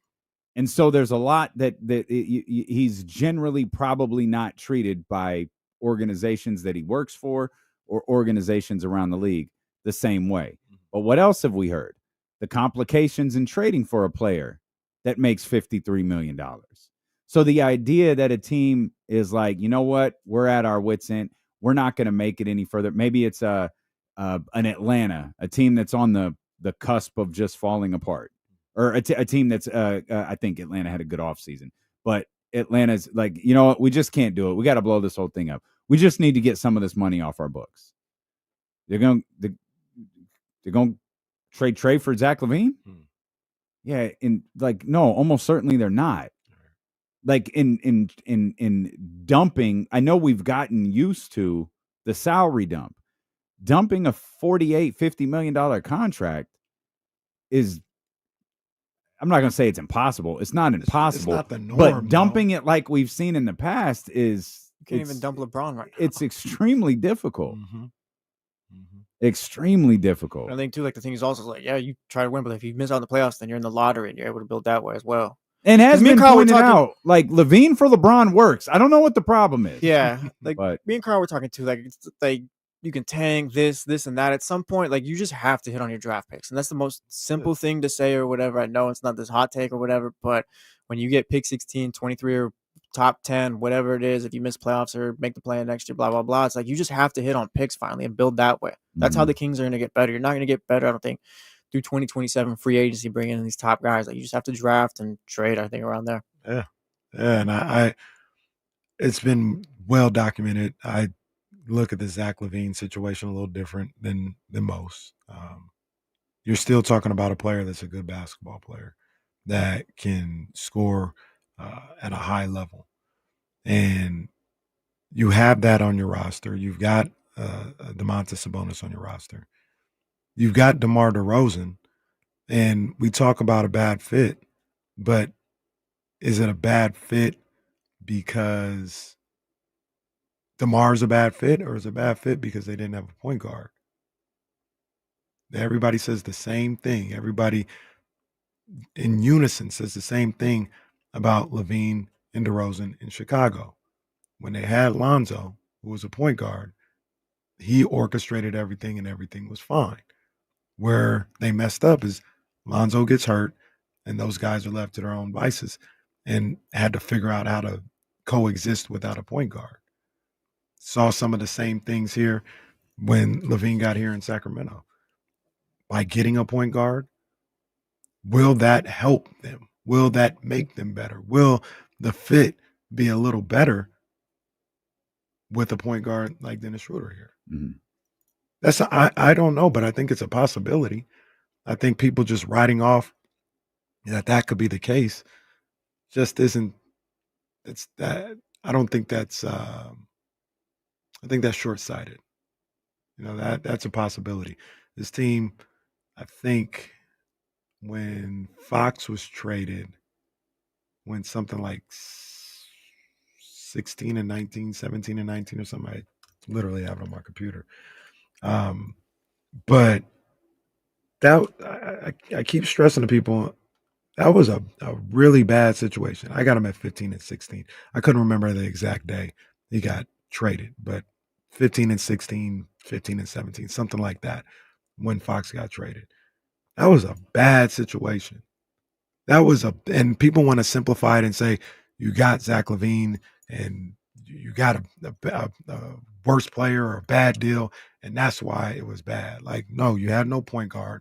[SPEAKER 6] And so there's a lot that he's generally probably not treated by organizations that he works for or organizations around the league the same way. But what else have we heard? The complications in trading for a player that makes $53 million. So the idea that a team is like, you know what, we're at our wits' end, we're not going to make it any further. Maybe it's an Atlanta, a team that's on the cusp of just falling apart, or a team that's I think Atlanta had a good offseason, but Atlanta's like, you know what, we just can't do it. We got to blow this whole thing up. We just need to get some of this money off our books. They're going to trade for Zach LaVine? Yeah, no, almost certainly they're not. Like in dumping, I know we've gotten used to the salary dump. Dumping a $50 million contract is, I'm not going to say it's impossible. It's not impossible.
[SPEAKER 5] It's not the norm,
[SPEAKER 6] but dumping it like we've seen in the past is,
[SPEAKER 2] you can't even dump LeBron right now.
[SPEAKER 6] It's extremely difficult. Extremely difficult.
[SPEAKER 2] I think too, like the thing is also like, yeah, you try to win, but if you miss out on the playoffs, then you're in the lottery and you're able to build that way as well.
[SPEAKER 6] And has been pointed out, like LaVine for LeBron works. I don't know what the problem is.
[SPEAKER 2] Yeah, like me and Carl were talking too. Like it's like you can tank this, and that. At some point, like you just have to hit on your draft picks, and that's the most simple thing to say or whatever. I know it's not this hot take or whatever, but when you get pick 16, 23, or top 10, whatever it is, if you miss playoffs or make the play next year, blah blah blah. It's like you just have to hit on picks finally and build that way. That's how the Kings are going to get better. You're not going to get better, I don't think, through 2027 free agency, bringing in these top guys. Like you just have to draft and trade, I think, around there.
[SPEAKER 5] Yeah. And I it's been well documented. I look at the Zach LaVine situation a little different than most. You're still talking about a player that's a good basketball player that can score at a high level. And you have that on your roster. You've got DeMontis Sabonis on your roster. You've got DeMar DeRozan, and we talk about a bad fit, but is it a bad fit because DeMar's a bad fit, or is it a bad fit because they didn't have a point guard? Everybody says the same thing. Everybody in unison says the same thing about LaVine and DeRozan in Chicago. When they had Lonzo, who was a point guard, he orchestrated everything and everything was fine. Where they messed up is Lonzo gets hurt and those guys are left to their own vices and had to figure out how to coexist without a point guard. Saw some of the same things here when LaVine got here in Sacramento. By getting a point guard, will that help them? Will that make them better? Will the fit be a little better with a point guard like Dennis Schroeder here? Mm-hmm. I don't know, but I think it's a possibility. I think people just writing off that could be the case just isn't. It's that I don't think that's. I think that's short-sighted. You know, that's a possibility. This team, I think, when Fox was traded, went something like 16 and 19, 17 and 19 or something. I literally have it on my computer. But that I keep stressing to people, that was a really bad situation. I got him at 15 and 16. I couldn't remember the exact day he got traded, but 15 and 16, 15 and 17, something like that when Fox got traded. That was a bad situation. And people want to simplify it and say, you got Zach LaVine and you got a worse player or a bad deal, and that's why it was bad. Like, no, you had no point guard.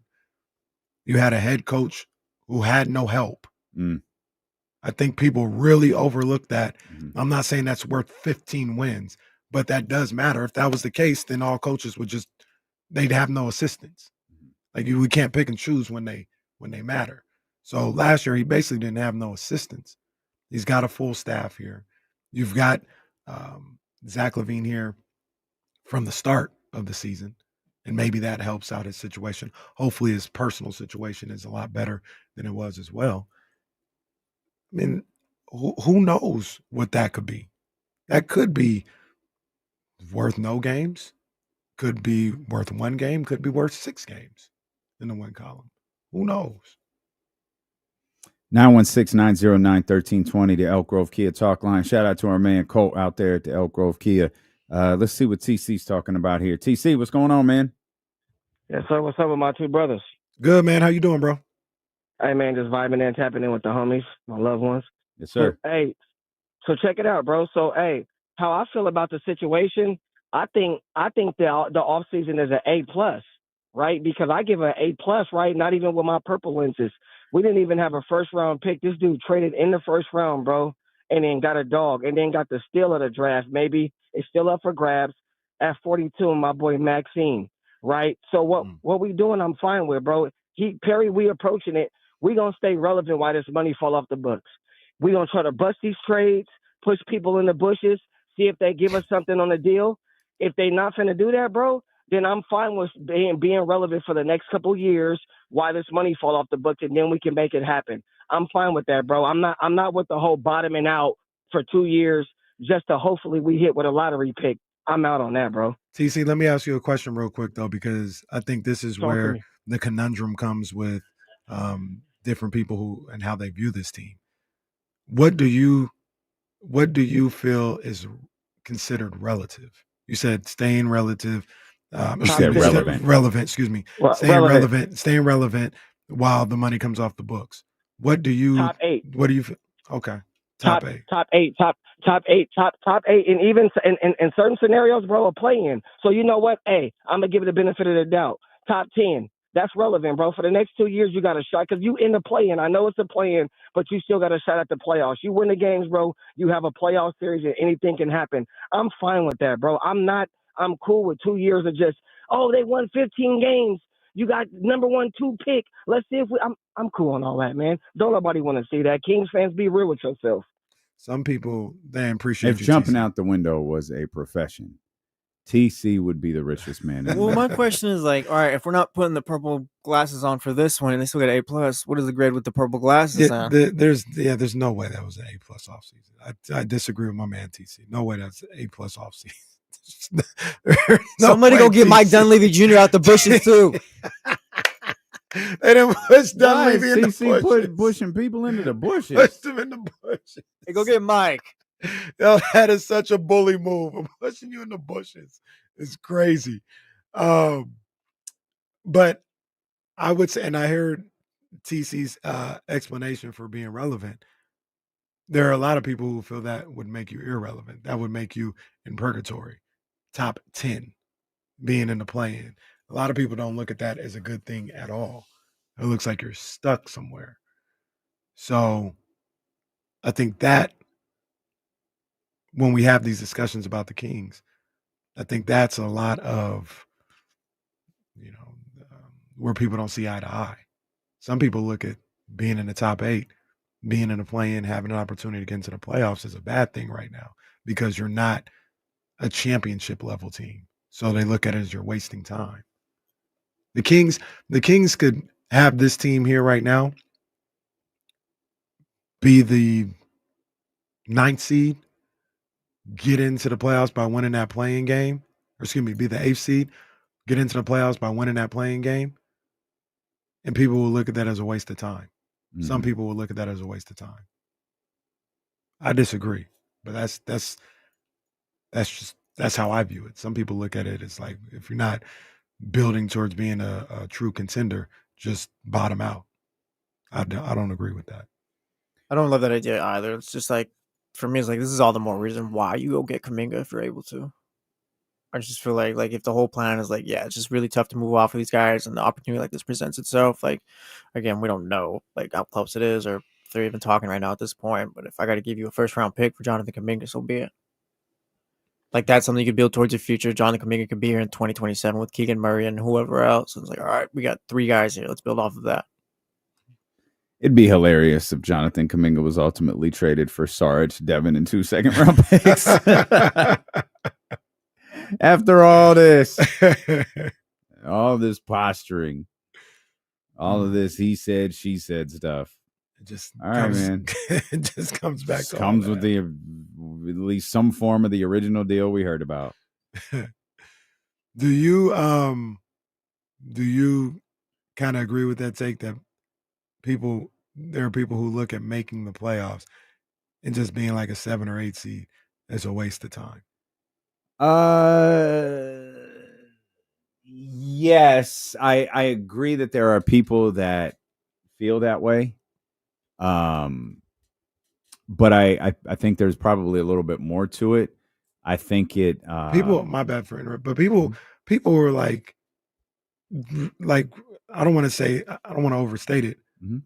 [SPEAKER 5] You had a head coach who had no help. I think people really overlook that. I'm not saying that's worth 15 wins, but that does matter. If that was the case, then all coaches would they'd have no assistants. Like we can't pick and choose when they matter. So last year he basically didn't have no assistants. He's got a full staff here. You've got Zach LaVine here from the start of the season, and maybe that helps out his situation. Hopefully his personal situation is a lot better than it was as well. I mean, who knows what that could be? That could be worth no games, could be worth one game, could be worth 6 games in the win column. Who knows?
[SPEAKER 6] 916-909-1320, the Elk Grove Kia talk line. Shout out to our man Colt out there at the Elk Grove Kia. Let's see what TC's talking about here. TC, what's going on, man?
[SPEAKER 12] Yes, sir. What's up with my two brothers?
[SPEAKER 5] Good, man. How you doing, bro?
[SPEAKER 12] Hey, man, just vibing in, tapping in with the homies, my loved ones.
[SPEAKER 6] Yes, sir.
[SPEAKER 12] Hey, so check it out, bro. So, hey, how I feel about the situation, I think the off season is an A+, right? Because I give an A+, right? Not even with my purple lenses. We didn't even have a first round pick. This dude traded in the first round, bro, and then got a dog, and then got the steal of the draft. Maybe it's still up for grabs at 42. My boy Maxine, right? So what we doing? I'm fine with, bro. Perry, we approaching it. We gonna stay relevant while this money fall off the books. We gonna try to bust these trades, push people in the bushes, see if they give us something on the deal. If they not finna do that, bro, then I'm fine with being relevant for the next couple of years while this money fall off the books, and then we can make it happen. I'm fine with that, bro. I'm not with the whole bottoming out for 2 years just to hopefully we hit with a lottery pick. I'm out on that, bro.
[SPEAKER 5] TC, let me ask you a question real quick though, because I think this is
[SPEAKER 12] Talk to
[SPEAKER 5] where
[SPEAKER 12] me.
[SPEAKER 5] the conundrum comes with different people who and how they view this team. What do you feel is considered relative? You said staying relative.
[SPEAKER 6] You said relevant.
[SPEAKER 5] Relevant. Excuse me.
[SPEAKER 12] Well,
[SPEAKER 5] Staying relevant while the money comes off the books. What do you?
[SPEAKER 12] Top 8.
[SPEAKER 5] What do you? Okay.
[SPEAKER 12] Top 8, top 8, and even in certain scenarios, bro, a play-in. So you know what? Hey, I'm gonna give it the benefit of the doubt. Top 10, that's relevant, bro. For the next 2 years, you got a shot because you in the play-in. I know it's a play-in, but you still got a shot at the playoffs. You win the games, bro. You have a playoff series, and anything can happen. I'm fine with that, bro. I'm cool with 2 years of just they won 15 games. You got number 1, 2 pick. Let's see if I'm cool on all that, man. Don't nobody want to see that. Kings fans, be real with yourself.
[SPEAKER 5] Some people, they appreciate
[SPEAKER 6] If
[SPEAKER 5] you,
[SPEAKER 6] jumping
[SPEAKER 5] TC.
[SPEAKER 6] out the window was a profession, TC would be the richest man.
[SPEAKER 2] Well, my question is like, all right, if we're not putting the purple glasses on for this one and they still get A+, what is the grade with the purple glasses on?
[SPEAKER 5] There's no way that was an A+ offseason. I disagree with my man TC. No way that's an A+ offseason.
[SPEAKER 2] Somebody go get Mike Dunleavy Jr. out the bushes too.
[SPEAKER 5] They didn't push Dunleavy in the
[SPEAKER 6] TC
[SPEAKER 5] bushes.
[SPEAKER 6] pushing people into the bushes.
[SPEAKER 5] Pushed him in the bushes.
[SPEAKER 2] Hey, go get Mike.
[SPEAKER 5] Yo, that is such a bully move. I'm pushing you in the bushes. It's crazy. But I would say, and I heard TC's explanation for being relevant. There are a lot of people who feel that would make you irrelevant. That would make you in purgatory. Top 10 being in the play-in. A lot of people don't look at that as a good thing at all. It looks like you're stuck somewhere. So I think that when we have these discussions about the Kings, I think that's a lot of, where people don't see eye to eye. Some people look at being in the top 8, being in the play-in, having an opportunity to get into the playoffs is a bad thing right now because you're not a championship level team. So they look at it as you're wasting time. The Kings could have this team here right now be the 9th seed, get into the playoffs by winning that playing game, be the 8th seed, get into the playoffs by winning that playing game, and people will look at that as a waste of time. Mm-hmm. Some people will look at that as a waste of time. I disagree, but that's how I view it. Some people look at it as like, if you're not building towards being a true contender, just bottom out. I don't agree with that.
[SPEAKER 2] I don't love that idea either. It's just like, for me, it's like, this is all the more reason why you go get Kuminga if you're able to. I just feel like if the whole plan is like, yeah, it's just really tough to move off of these guys and the opportunity like this presents itself. Like, again, we don't know how close it is or if they're even talking right now at this point. But if I got to give you a first round pick for Jonathan Kuminga, so be it. Like, that's something you could build towards your future. Jonathan Kuminga could be here in 2027 with Keegan Murray and whoever else. And it's like, all right, we got 3 guys here. Let's build off of that.
[SPEAKER 6] It'd be hilarious if Jonathan Kuminga was ultimately traded for Sarge, Devin, and 2 second-round picks. After all this posturing, all of this he said, she said stuff.
[SPEAKER 5] It just
[SPEAKER 6] all right, man.
[SPEAKER 5] It just comes back.
[SPEAKER 6] Just comes with at least some form of the original deal we heard about.
[SPEAKER 5] Do you kind of agree with that take that there are people who look at making the playoffs and just being like a 7 or 8 seed as a waste of time?
[SPEAKER 6] Yes, I agree that there are people that feel that way. But I think there's probably a little bit more to it. I think it
[SPEAKER 5] people. My bad for interrupt, but people were like I don't want to say, I don't want to overstate it.
[SPEAKER 6] Mm-hmm.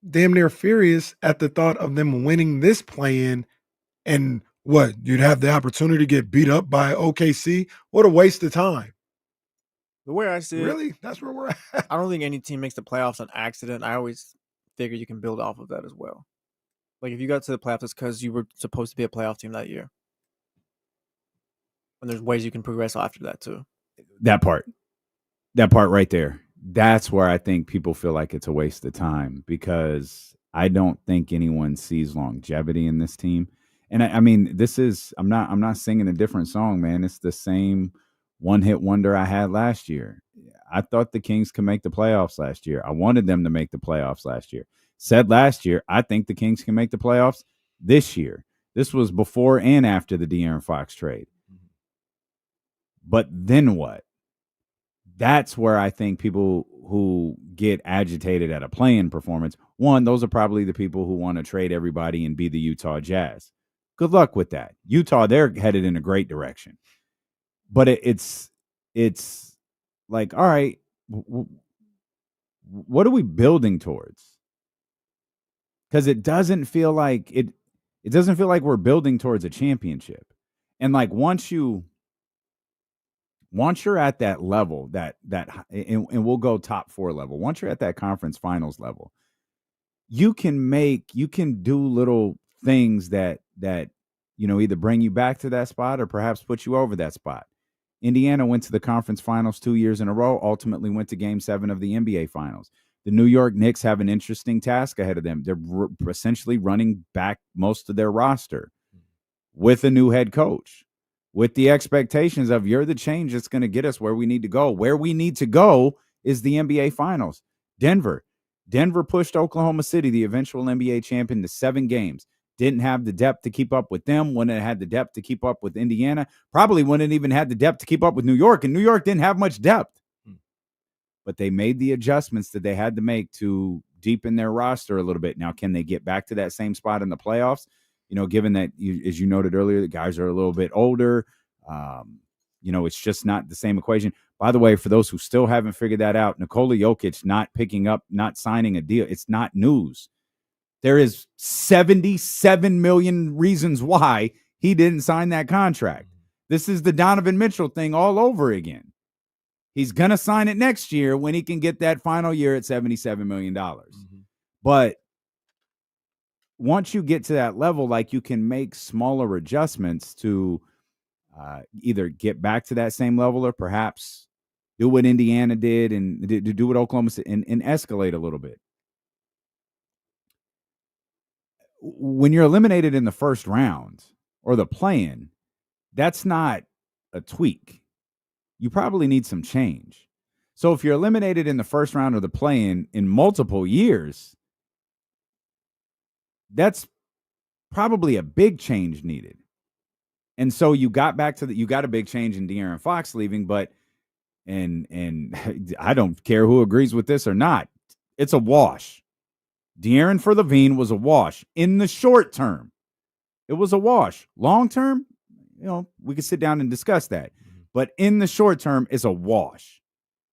[SPEAKER 5] Damn near furious at the thought of them winning this play-in, and what, you'd have the opportunity to get beat up by OKC. What a waste of time.
[SPEAKER 2] The way I see it,
[SPEAKER 5] Really? That's where we're at.
[SPEAKER 2] I don't think any team makes the playoffs on accident. I always figure you can build off of that as well. Like, if you got to the playoffs, it's because you were supposed to be a playoff team that year. And there's ways you can progress after that, too.
[SPEAKER 6] That part right there. That's where I think people feel like it's a waste of time, because I don't think anyone sees longevity in this team. And I mean, I'm not singing a different song, man. It's the same one-hit wonder I had last year. I thought the Kings could make the playoffs last year. I wanted them to make the playoffs last year. Said last year, I think the Kings can make the playoffs this year. This was before and after the De'Aaron Fox trade. But then what? That's where I think people who get agitated at a play-in performance, one, those are probably the people who want to trade everybody and be the Utah Jazz. Good luck with that. Utah, they're headed in a great direction. But it's like, all right, what are we building towards? Because it doesn't feel like we're building towards a championship. And like once you're at that level, and we'll go top 4 level. Once you're at that conference finals level, you can do little things that either bring you back to that spot or perhaps put you over that spot. Indiana went to the conference finals 2 years in a row, ultimately went to Game 7 of the NBA Finals. The New York Knicks have an interesting task ahead of them. They're essentially running back most of their roster with a new head coach, with the expectations of you're the change that's going to get us where we need to go. Where we need to go is the NBA Finals. Denver pushed Oklahoma City, the eventual NBA champion, to 7 games. Didn't have the depth to keep up with them. Wouldn't have had the depth to keep up with Indiana. Probably wouldn't even had the depth to keep up with New York, and New York didn't have much depth. But they made the adjustments that they had to make to deepen their roster a little bit. Now, can they get back to that same spot in the playoffs? Given that, as you noted earlier, the guys are a little bit older. It's just not the same equation. By the way, for those who still haven't figured that out, Nikola Jokic not signing a deal, it's not news. There is 77 million reasons why he didn't sign that contract. This is the Donovan Mitchell thing all over again. He's going to sign it next year when he can get that final year at $77 million. But once you get to that level, like, you can make smaller adjustments to either get back to that same level or perhaps do what Indiana did and do what Oklahoma City and escalate a little bit. When you're eliminated in the first round or the play-in, that's not a tweak. You probably need some change. So if you're eliminated in the first round of the play-in in multiple years, that's probably a big change needed. And so you got a big change in De'Aaron Fox leaving, but and I don't care who agrees with this or not, it's a wash. De'Aaron for LaVine was a wash in the short term. It was a wash. Long term, we could sit down and discuss that. But in the short term, it's a wash.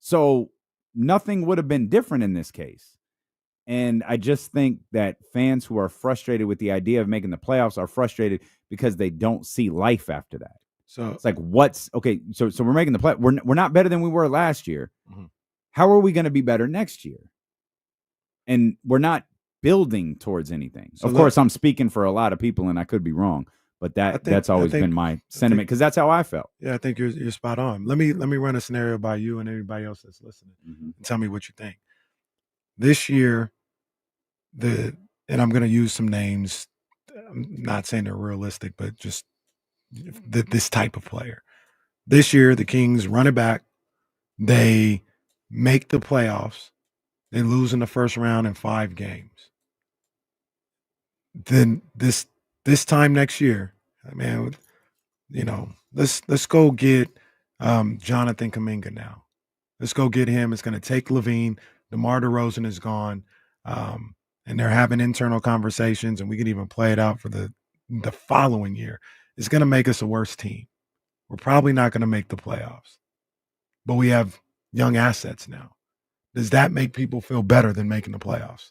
[SPEAKER 6] So nothing would have been different in this case. And I just think that fans who are frustrated with the idea of making the playoffs are frustrated because they don't see life after that. So it's like, so we're making the play. We're not better than we were last year. How are we going to be better next year? And we're not building towards anything. So of course, I'm speaking for a lot of people, and I could be wrong. But that's always been my sentiment, because that's how I felt.
[SPEAKER 5] Yeah, I think you're spot on. Let me run a scenario by you and everybody else that's listening, and tell me what you think. This year, and I'm going to use some names. I'm not saying they're realistic, but just this type of player. This year, the Kings run it back. They make the playoffs. They lose in the first round in 5 games. Then this time next year, man, let's go get Jonathan Kuminga now. Let's go get him. It's going to take LaVine. DeMar DeRozan is gone. and they're having internal conversations, and we can even play it out for the following year, it's going to make us a worse team. We're probably not going to make the playoffs, but we have young assets now. Does that make people feel better than making the playoffs?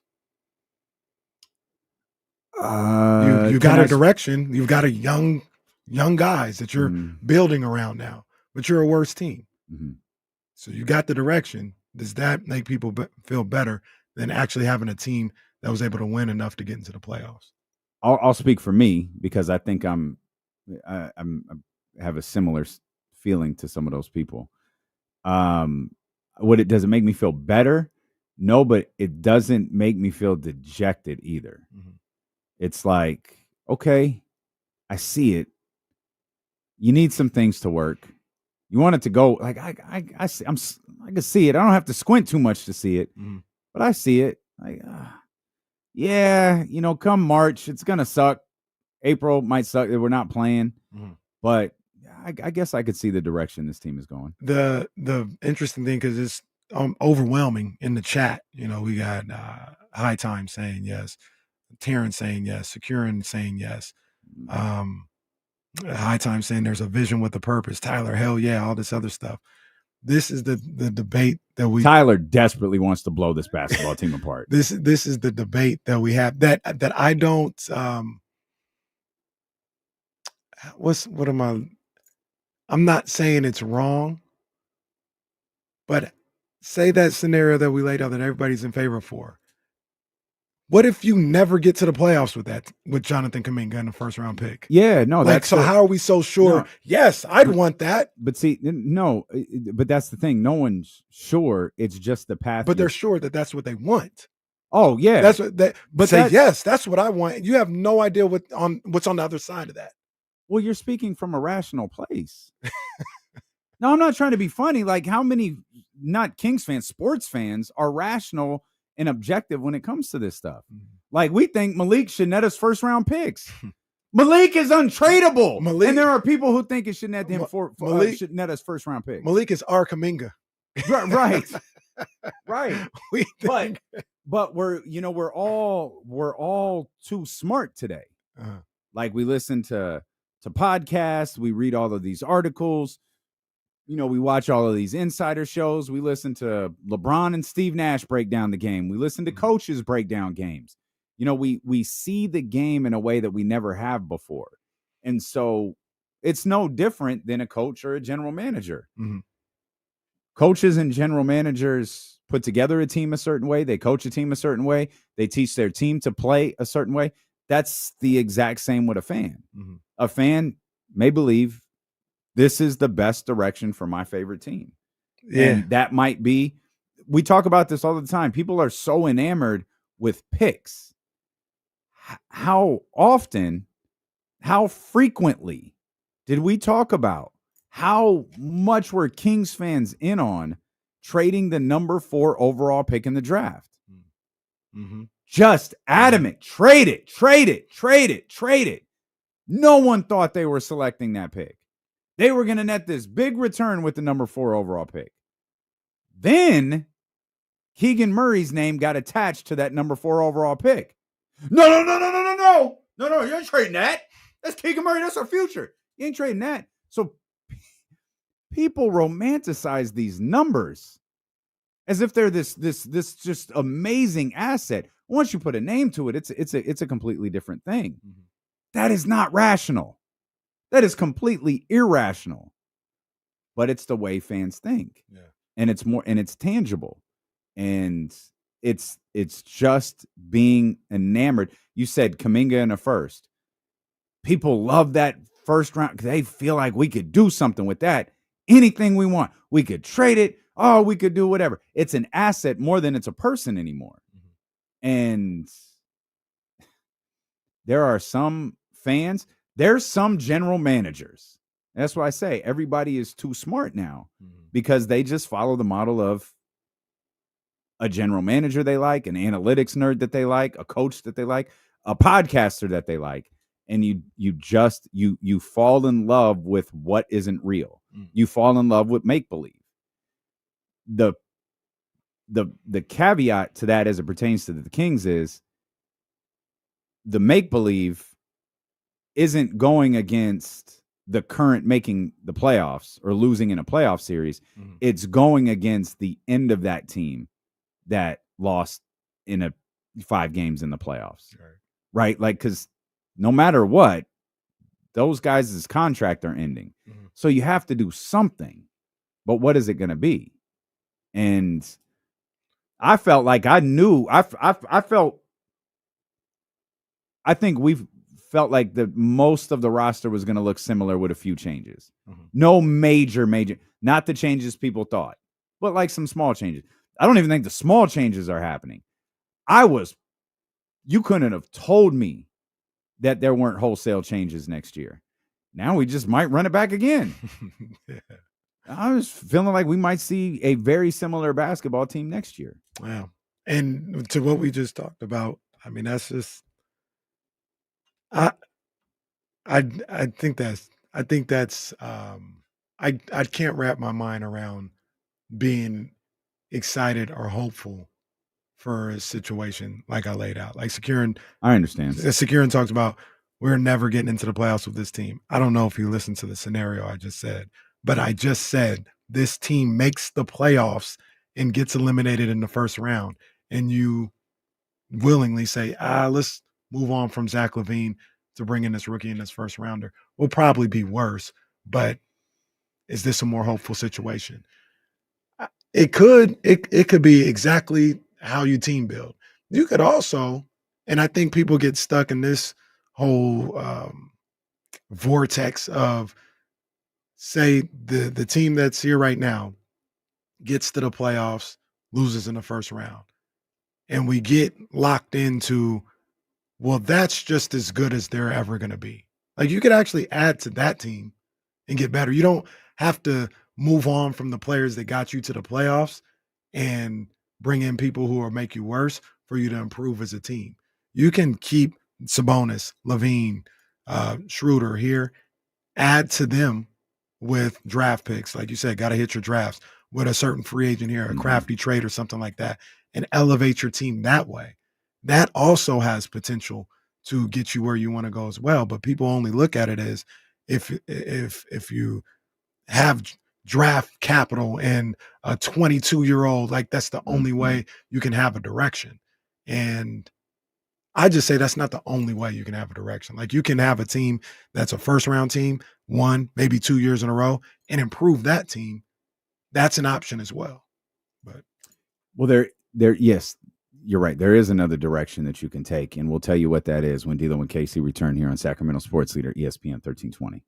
[SPEAKER 5] You got a direction. You've got a young guys that you're building around now, but you're a worse team.
[SPEAKER 6] Mm-hmm.
[SPEAKER 5] So you got the direction. Does that make people feel better than actually having a team that was able to win enough to get into the playoffs?
[SPEAKER 6] I'll speak for me because I think I have a similar feeling to some of those people. Does it make me feel better? No, but it doesn't make me feel dejected either.
[SPEAKER 5] Mm-hmm.
[SPEAKER 6] It's like, okay, I see it. You need some things to work. You want it to go like I can see it. I don't have to squint too much to see it, but I see it. Like, yeah, come March, it's gonna suck. April might suck that we're not playing, but I guess I could see the direction this team is going.
[SPEAKER 5] The interesting thing, because it's overwhelming in the chat. We got High Time saying yes, Terrence saying yes, Securin saying yes. High Time saying there's a vision with a purpose. Tyler, hell yeah, all this other stuff. This is the debate that
[SPEAKER 6] Tyler desperately wants to blow this basketball team apart.
[SPEAKER 5] This is the debate that we have that I don't I'm not saying it's wrong, but say that scenario that we laid out that everybody's in favor for. What if you never get to the playoffs with Jonathan Kuminga in the first round pick?
[SPEAKER 6] Yeah, no, that's
[SPEAKER 5] how are we so sure? No, yes, I'd want that.
[SPEAKER 6] But see, no, but that's the thing. No one's sure. It's just the path.
[SPEAKER 5] But they're sure that that's what they want.
[SPEAKER 6] Oh yeah,
[SPEAKER 5] that's what. Yes, that's what I want. You have no idea what's on the other side of that.
[SPEAKER 6] Well, you're speaking from a rational place. No, I'm not trying to be funny. Like, how many not Kings fans, sports fans are rational and objective when it comes to this stuff? Like, we think Malik should net us first round picks. Malik is untradeable. And there are people who think it should net him should net us first round picks.
[SPEAKER 5] Malik is our Kuminga.
[SPEAKER 6] Right. Right. But we're all too smart today. Like, we listen to podcasts, we read all of these articles. We watch all of these insider shows. We listen to LeBron and Steve Nash break down the game. We listen to coaches break down games. We see the game in a way that we never have before. And so it's no different than a coach or a general manager.
[SPEAKER 5] Mm-hmm.
[SPEAKER 6] Coaches and general managers put together a team a certain way. They coach a team a certain way. They teach their team to play a certain way. That's the exact same with a fan.
[SPEAKER 5] Mm-hmm.
[SPEAKER 6] A fan may believe this is the best direction for my favorite team.
[SPEAKER 5] Yeah.
[SPEAKER 6] And that might be, we talk about this all the time. People are so enamored with picks. How often, how frequently did we talk about how much were Kings fans in on trading the number 4 overall pick in the draft?
[SPEAKER 5] Mm-hmm.
[SPEAKER 6] Just adamant. Trade it. No one thought they were selecting that pick. They were going to net this big return with the number 4 overall pick. Then Keegan Murray's name got attached to that number 4 overall pick. No, you ain't trading that. That's Keegan Murray. That's our future. You ain't trading that. So people romanticize these numbers as if they're this just amazing asset. Once you put a name to it, it's a completely different thing.
[SPEAKER 5] Mm-hmm.
[SPEAKER 6] That is not rational. That is completely irrational. But it's the way fans think.
[SPEAKER 5] Yeah.
[SPEAKER 6] And it's tangible. And it's just being enamored. You said Kuminga in a first. People love that first round because they feel like we could do something with that. Anything we want. We could trade it. Oh, we could do whatever. It's an asset more than it's a person anymore. Mm-hmm. And there are some fans, there's some general managers. That's why I say everybody is too smart now because they just follow the model of a general manager they like, an analytics nerd that they like, a coach that they like, a podcaster that they like. And you fall in love with what isn't real. You fall in love with make-believe. The the caveat to that as it pertains to the Kings is the make-believe isn't going against the current making the playoffs or losing in a playoff series.
[SPEAKER 5] Mhm.
[SPEAKER 6] It's going against the end of that team that lost in 5 games in the playoffs. Right? Like, because no matter what, those guys' contract are ending.
[SPEAKER 5] Mhm.
[SPEAKER 6] So you have to do something. But what is it going to be? And I felt like I knew. I think we've felt like the most of the roster was going to look similar with a few changes.
[SPEAKER 5] Mhm.
[SPEAKER 6] No major, not the changes people thought, but like some small changes. I don't even think the small changes are happening. You couldn't have told me that there weren't wholesale changes next year. Now we just might run it back again.
[SPEAKER 5] Yeah.
[SPEAKER 6] I was feeling like we might see a very similar basketball team next year.
[SPEAKER 5] Wow. And to what we just talked about, I mean, that's just I I think that's I can't wrap my mind around being excited or hopeful for a situation like I laid out. Like
[SPEAKER 6] I understand.
[SPEAKER 5] Securin talks about we're never getting into the playoffs with this team. I don't know if you listened to the scenario I just said, but I just said this team makes the playoffs and gets eliminated in the first round, and you willingly say, let's move on from Zach LaVine to bring in this rookie in this first rounder. Will probably be worse, but is this a more hopeful situation? It could be exactly how you team build. You could also, and I think people get stuck in this whole vortex of, say, the team that's here right now gets to the playoffs, loses in the first round, and we get locked into, well, that's just as good as they're ever going to be. Like, you could actually add to that team and get better. You don't have to move on from the players that got you to the playoffs and bring in people who will make you worse for you to improve as a team. You can keep Sabonis, Levine, Schroeder here, add to them with draft picks. Like you said, got to hit your drafts with a certain free agent here, a crafty trade or something like that, and elevate your team that way. That also has potential to get you where you want to go as well. But people only look at it as if you have draft capital and a 22-year-old, like that's the only way you can have a direction. And I just say that's not the only way you can have a direction. Like, you can have a team that's a first round team, 1, maybe 2 years in a row, and improve that team. That's an option as well. But
[SPEAKER 6] Yes, you're right. There is another direction that you can take, and we'll tell you what that is when D'Lo and Casey return here on Sacramento Sports Leader, ESPN 1320.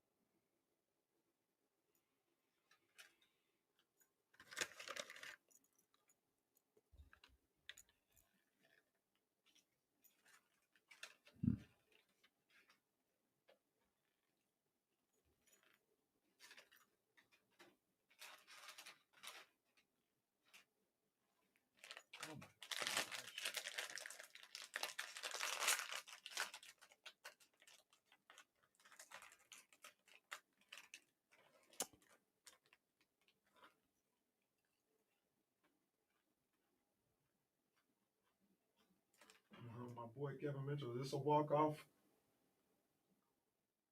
[SPEAKER 5] my boy Kevin Mitchell, is this a walk-off?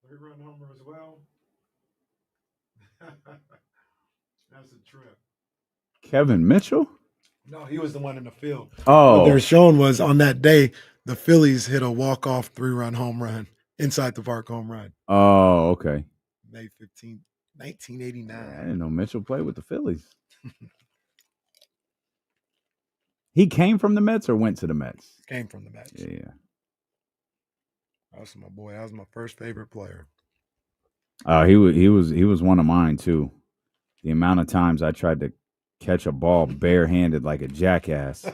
[SPEAKER 5] 3-run homer as well? That's a trip.
[SPEAKER 6] Kevin Mitchell?
[SPEAKER 5] No, he was the one in the field.
[SPEAKER 6] Oh.
[SPEAKER 5] What they're showing was on that day, the Phillies hit a walk-off 3-run home run, inside the park home run.
[SPEAKER 6] Oh, okay.
[SPEAKER 5] May 15th, 1989.
[SPEAKER 6] I didn't know Mitchell played with the Phillies. He came from the Mets or went to the Mets?
[SPEAKER 5] Came from the Mets.
[SPEAKER 6] Yeah.
[SPEAKER 5] That was my boy. That was my first favorite player.
[SPEAKER 6] He was one of mine too. The amount of times I tried to catch a ball barehanded like a jackass.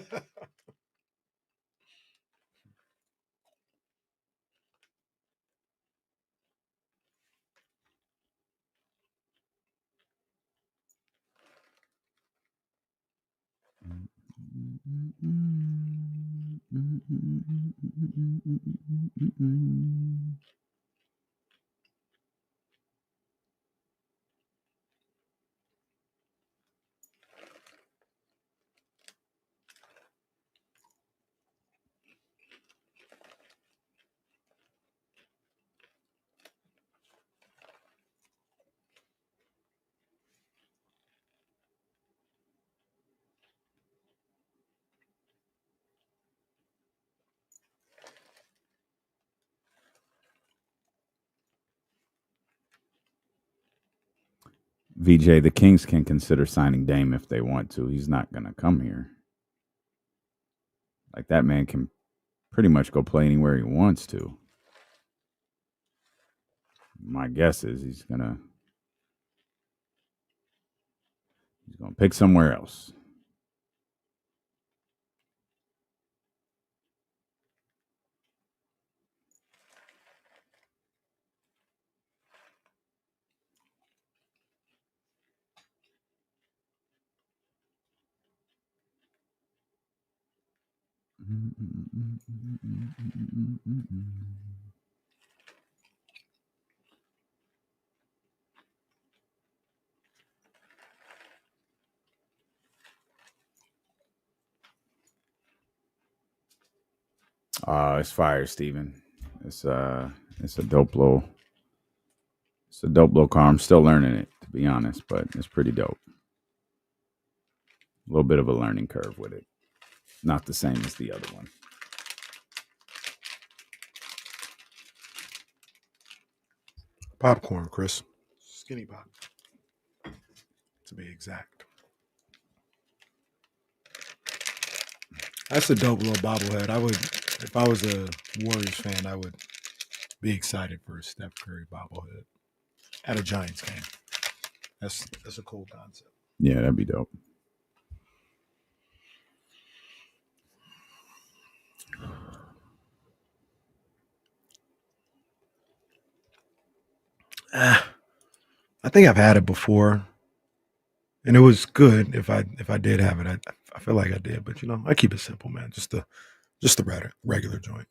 [SPEAKER 6] VJ, the Kings can consider signing Dame if they want to. He's not going to come here. Like, that man can pretty much go play anywhere he wants to. My guess is he's going to pick somewhere else. It's fire, Steven. It's a dope little car. I'm still learning it, to be honest, but it's pretty dope. A little bit of a learning curve with it. Not the same as the other one.
[SPEAKER 5] Popcorn, Chris. Skinny pop. To be exact. That's a dope little bobblehead. If I was a Warriors fan, I would be excited for a Steph Curry bobblehead at a Giants game. That's a cool concept.
[SPEAKER 6] Yeah, that'd be dope.
[SPEAKER 5] I think I've had it before, and it was good. If I did have it, I feel like I did. But I keep it simple, man. Just the regular joint.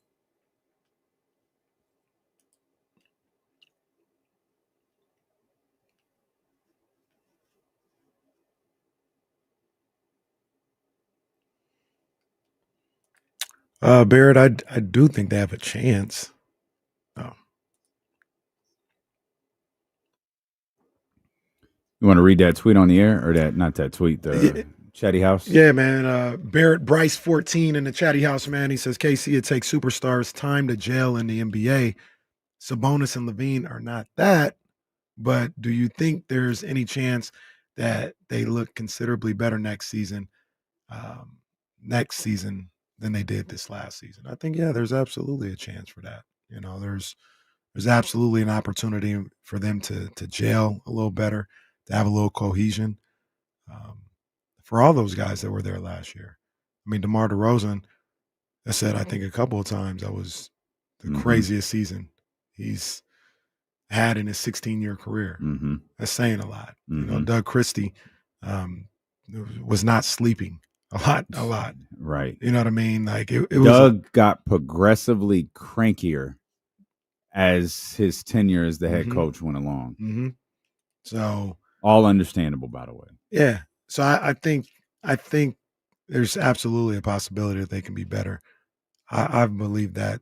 [SPEAKER 5] Barrett, I do think they have a chance. Oh.
[SPEAKER 6] You want to read that tweet on the air, or not that tweet, the Chatty House?
[SPEAKER 5] Yeah, man. Barrett Bryce 14 in the Chatty House, man. He says, KC, it takes superstars time to gel in the NBA. Sabonis and Levine are not that, but do you think there's any chance that they look considerably better next season than they did this last season? I think, yeah, there's absolutely a chance for that. There's absolutely an opportunity for them to gel a little better, to have a little cohesion. For all those guys that were there last year. I mean, DeMar DeRozan, I said, I think a couple of times, that was the craziest season he's had in his 16-year career.
[SPEAKER 6] Mm-hmm.
[SPEAKER 5] That's saying a lot. Doug Christie was not sleeping a lot.
[SPEAKER 6] Right.
[SPEAKER 5] You know what I mean? Like it
[SPEAKER 6] Doug got progressively crankier as his tenure as the head coach went along.
[SPEAKER 5] Mm-hmm. So
[SPEAKER 6] all understandable, by the way.
[SPEAKER 5] Yeah. So I think there's absolutely a possibility that they can be better. I've believed that,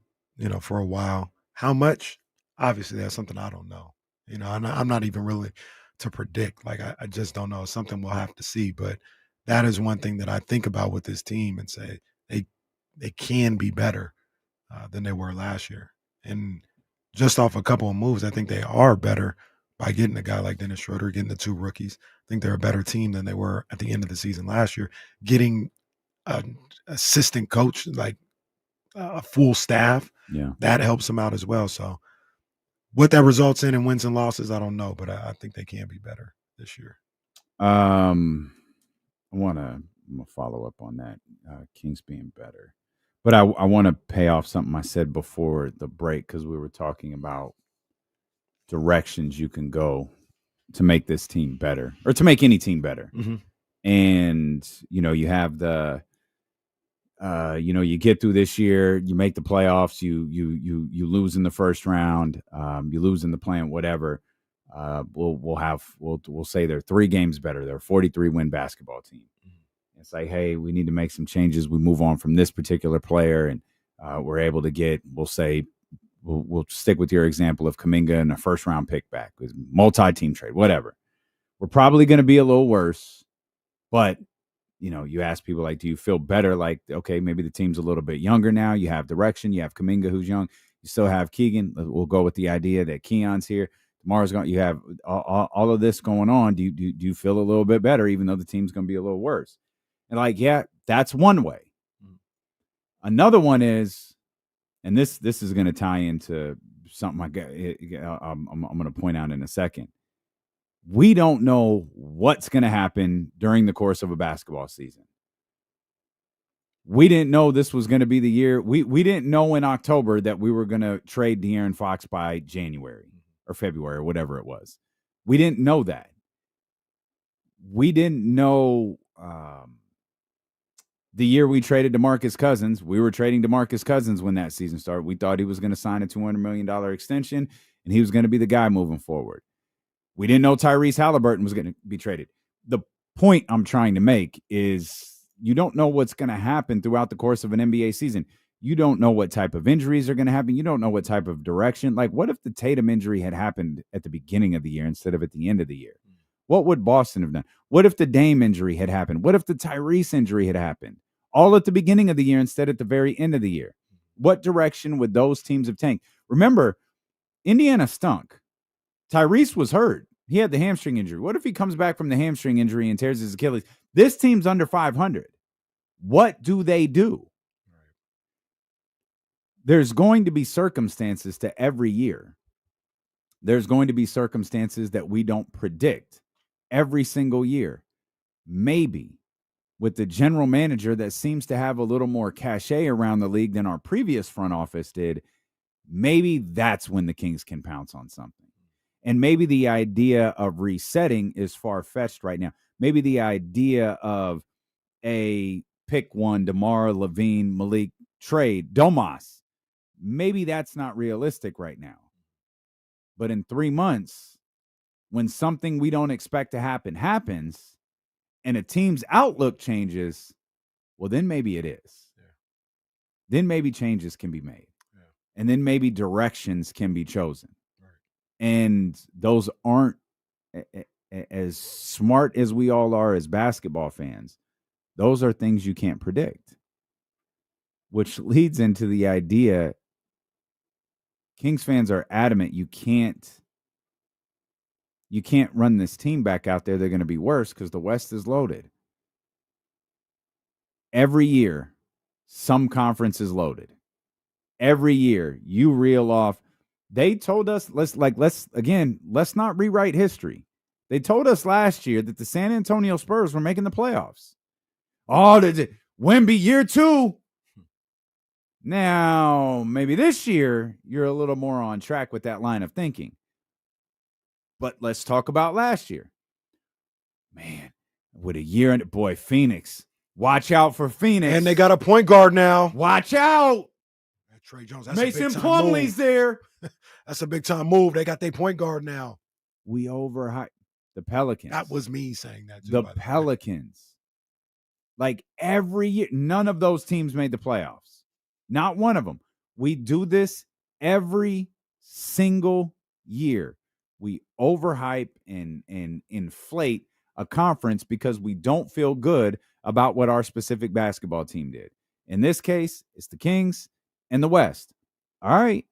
[SPEAKER 5] for a while. How much? Obviously, that's something I don't know. I'm not even really to predict. Like, I just don't know. It's something we'll have to see. But that is one thing that I think about with this team and say they can be better than they were last year. And just off a couple of moves, I think they are better by getting a guy like Dennis Schroeder, getting the two rookies. I think they're a better team than they were at the end of the season last year. Getting an assistant coach, like a full staff, that helps them out as well. So what that results in wins and losses, I don't know, but I think they can be better this year.
[SPEAKER 6] I'm gonna follow up on that, Kings being better. But I want to pay off something I said before the break, because we were talking about directions you can go to make this team better, or to make any team better.
[SPEAKER 5] Mm-hmm.
[SPEAKER 6] And, you have the, you get through this year, you make the playoffs, you lose in the first round, you lose in the play-in, whatever. We'll say they're 3 games better. They're a 43-win basketball team. Mm-hmm. It's like, hey, we need to make some changes. We move on from this particular player, and we're able to get, we'll say, we'll stick with your example of Kuminga and a first-round pick back with multi-team trade, whatever. We're probably going to be a little worse, but you ask people, like, do you feel better? Like, okay, maybe the team's a little bit younger now. You have direction. You have Kuminga, who's young. You still have Keegan. We'll go with the idea that Keon's here. Tomorrow's going. You have all of this going on. Do you feel a little bit better, even though the team's going to be a little worse? And like, yeah, that's one way. Another one is, and this is going to tie into something I'm going to point out in a second. We don't know what's going to happen during the course of a basketball season. We didn't know this was going to be the year. We didn't know in October that we were going to trade De'Aaron Fox by January or February or whatever it was. We didn't know that. We didn't know the year we traded DeMarcus Cousins. We were trading DeMarcus Cousins when that season started. We thought he was going to sign a $200 million extension, and he was going to be the guy moving forward. We didn't know Tyrese Halliburton was going to be traded. The point I'm trying to make is you don't know what's going to happen throughout the course of an NBA season. You don't know what type of injuries are going to happen. You don't know what type of direction. Like, what if the Tatum injury had happened at the beginning of the year instead of at the end of the year? What would Boston have done? What if the Dame injury had happened? What if the Tyrese injury had happened? All at the beginning of the year instead at the very end of the year. What direction would those teams have taken? Remember, Indiana stunk. Tyrese was hurt. He had the hamstring injury. What if he comes back from the hamstring injury and tears his Achilles? This team's under 500. What do they do? There's going to be circumstances to every year. There's going to be circumstances that we don't predict every single year. Maybe with the general manager that seems to have a little more cachet around the league than our previous front office did, maybe that's when the Kings can pounce on something. And maybe the idea of resetting is far-fetched right now. Maybe the idea of a pick one, DeMar, Levine, Malik trade, Domas, maybe that's not realistic right now. But in 3 months, when something we don't expect to happen happens and a team's outlook changes, well, then maybe it is. Yeah. Then maybe changes can be made. Yeah. And then maybe directions can be chosen. Right. And those aren't, as smart as we all are as basketball fans, those are things you can't predict. Which leads into the idea Kings fans are adamant you can't run this team back out there. They're going to be worse because the West is loaded. Every year, some conference is loaded. Every year, you reel off. They told us, let's not rewrite history. They told us last year that the San Antonio Spurs were making the playoffs. Oh, Wemby year 2. Now, maybe this year, you're a little more on track with that line of thinking. But let's talk about last year. Man, with a year in it, boy, Phoenix. Watch out for Phoenix.
[SPEAKER 5] And they got a point guard now.
[SPEAKER 6] Watch out.
[SPEAKER 5] Trey Jones.
[SPEAKER 6] Mason Plumlee's there.
[SPEAKER 5] That's a big-time move. They got their point guard now.
[SPEAKER 6] We overhyped the Pelicans.
[SPEAKER 5] That was me saying that, too.
[SPEAKER 6] The Pelicans. Like, every year, none of those teams made the playoffs. Not one of them. We do this every single year. We overhype and inflate a conference because we don't feel good about what our specific basketball team did. In this case, it's the Kings and the West. All right.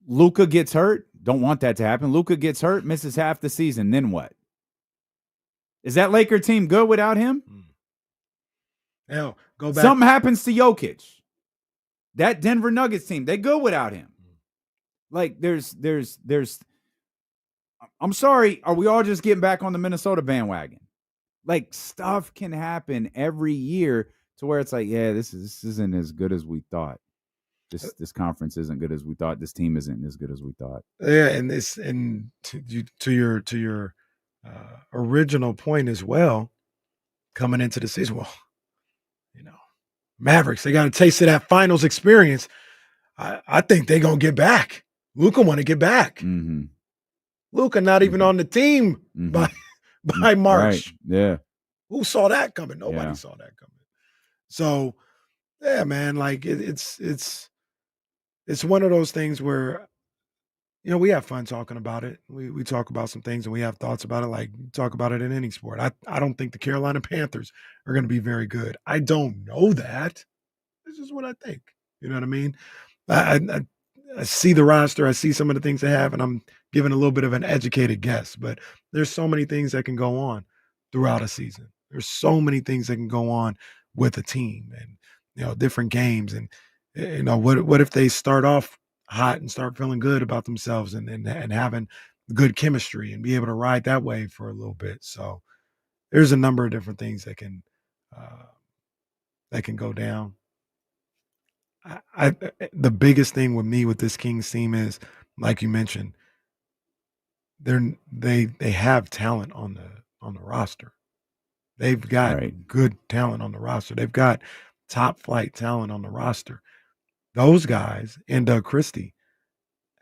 [SPEAKER 6] Luka gets hurt. Don't want that to happen. Luka gets hurt, misses half the season. Then what? Is that Laker team good without him?
[SPEAKER 5] Hell, go back.
[SPEAKER 6] Something happens to Jokic. That Denver Nuggets team, they good without him. Like, there's I'm sorry, are we all just getting back on the Minnesota bandwagon? Like, stuff can happen every year to where it's like, yeah, this isn't as good as we thought. This conference isn't good as we thought. This team isn't as good as we thought.
[SPEAKER 5] Yeah, and to your original point as well, coming into the season, well, Mavericks, they got a taste of that finals experience. I think they're going to get back. Luka want to get back.
[SPEAKER 6] Mm-hmm.
[SPEAKER 5] Luka not even on the team by March.
[SPEAKER 6] Right. Yeah.
[SPEAKER 5] Who saw that coming? Nobody saw that coming. So, yeah, man, like it's one of those things where, we have fun talking about it. We talk about some things and we have thoughts about it, like talk about it in any sport. I don't think the Carolina Panthers are going to be very good. I don't know that. This is what I think. You know what I mean? see the roster, I see some of the things they have, and I'm giving a little bit of an educated guess. But there's so many things that can go on throughout a season. There's so many things that can go on with a team, and different games, and what if they start off hot and start feeling good about themselves and having good chemistry and be able to ride that wave for a little bit. So there's a number of different things that can go down. The biggest thing with me with this Kings team is, like you mentioned, they have talent on the roster. They've got good talent on the roster. They've got top flight talent on the roster. Those guys and Doug Christie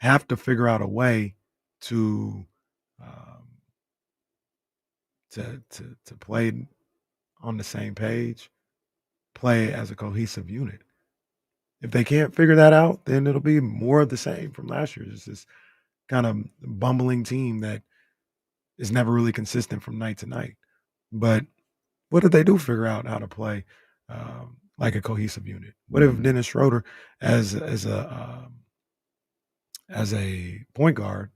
[SPEAKER 5] have to figure out a way to play on the same page, play as a cohesive unit. If they can't figure that out, then it'll be more of the same from last year. It's this kind of bumbling team that is never really consistent from night to night. But what if they do figure out how to play like a cohesive unit? What if Dennis Schroeder, as a point guard,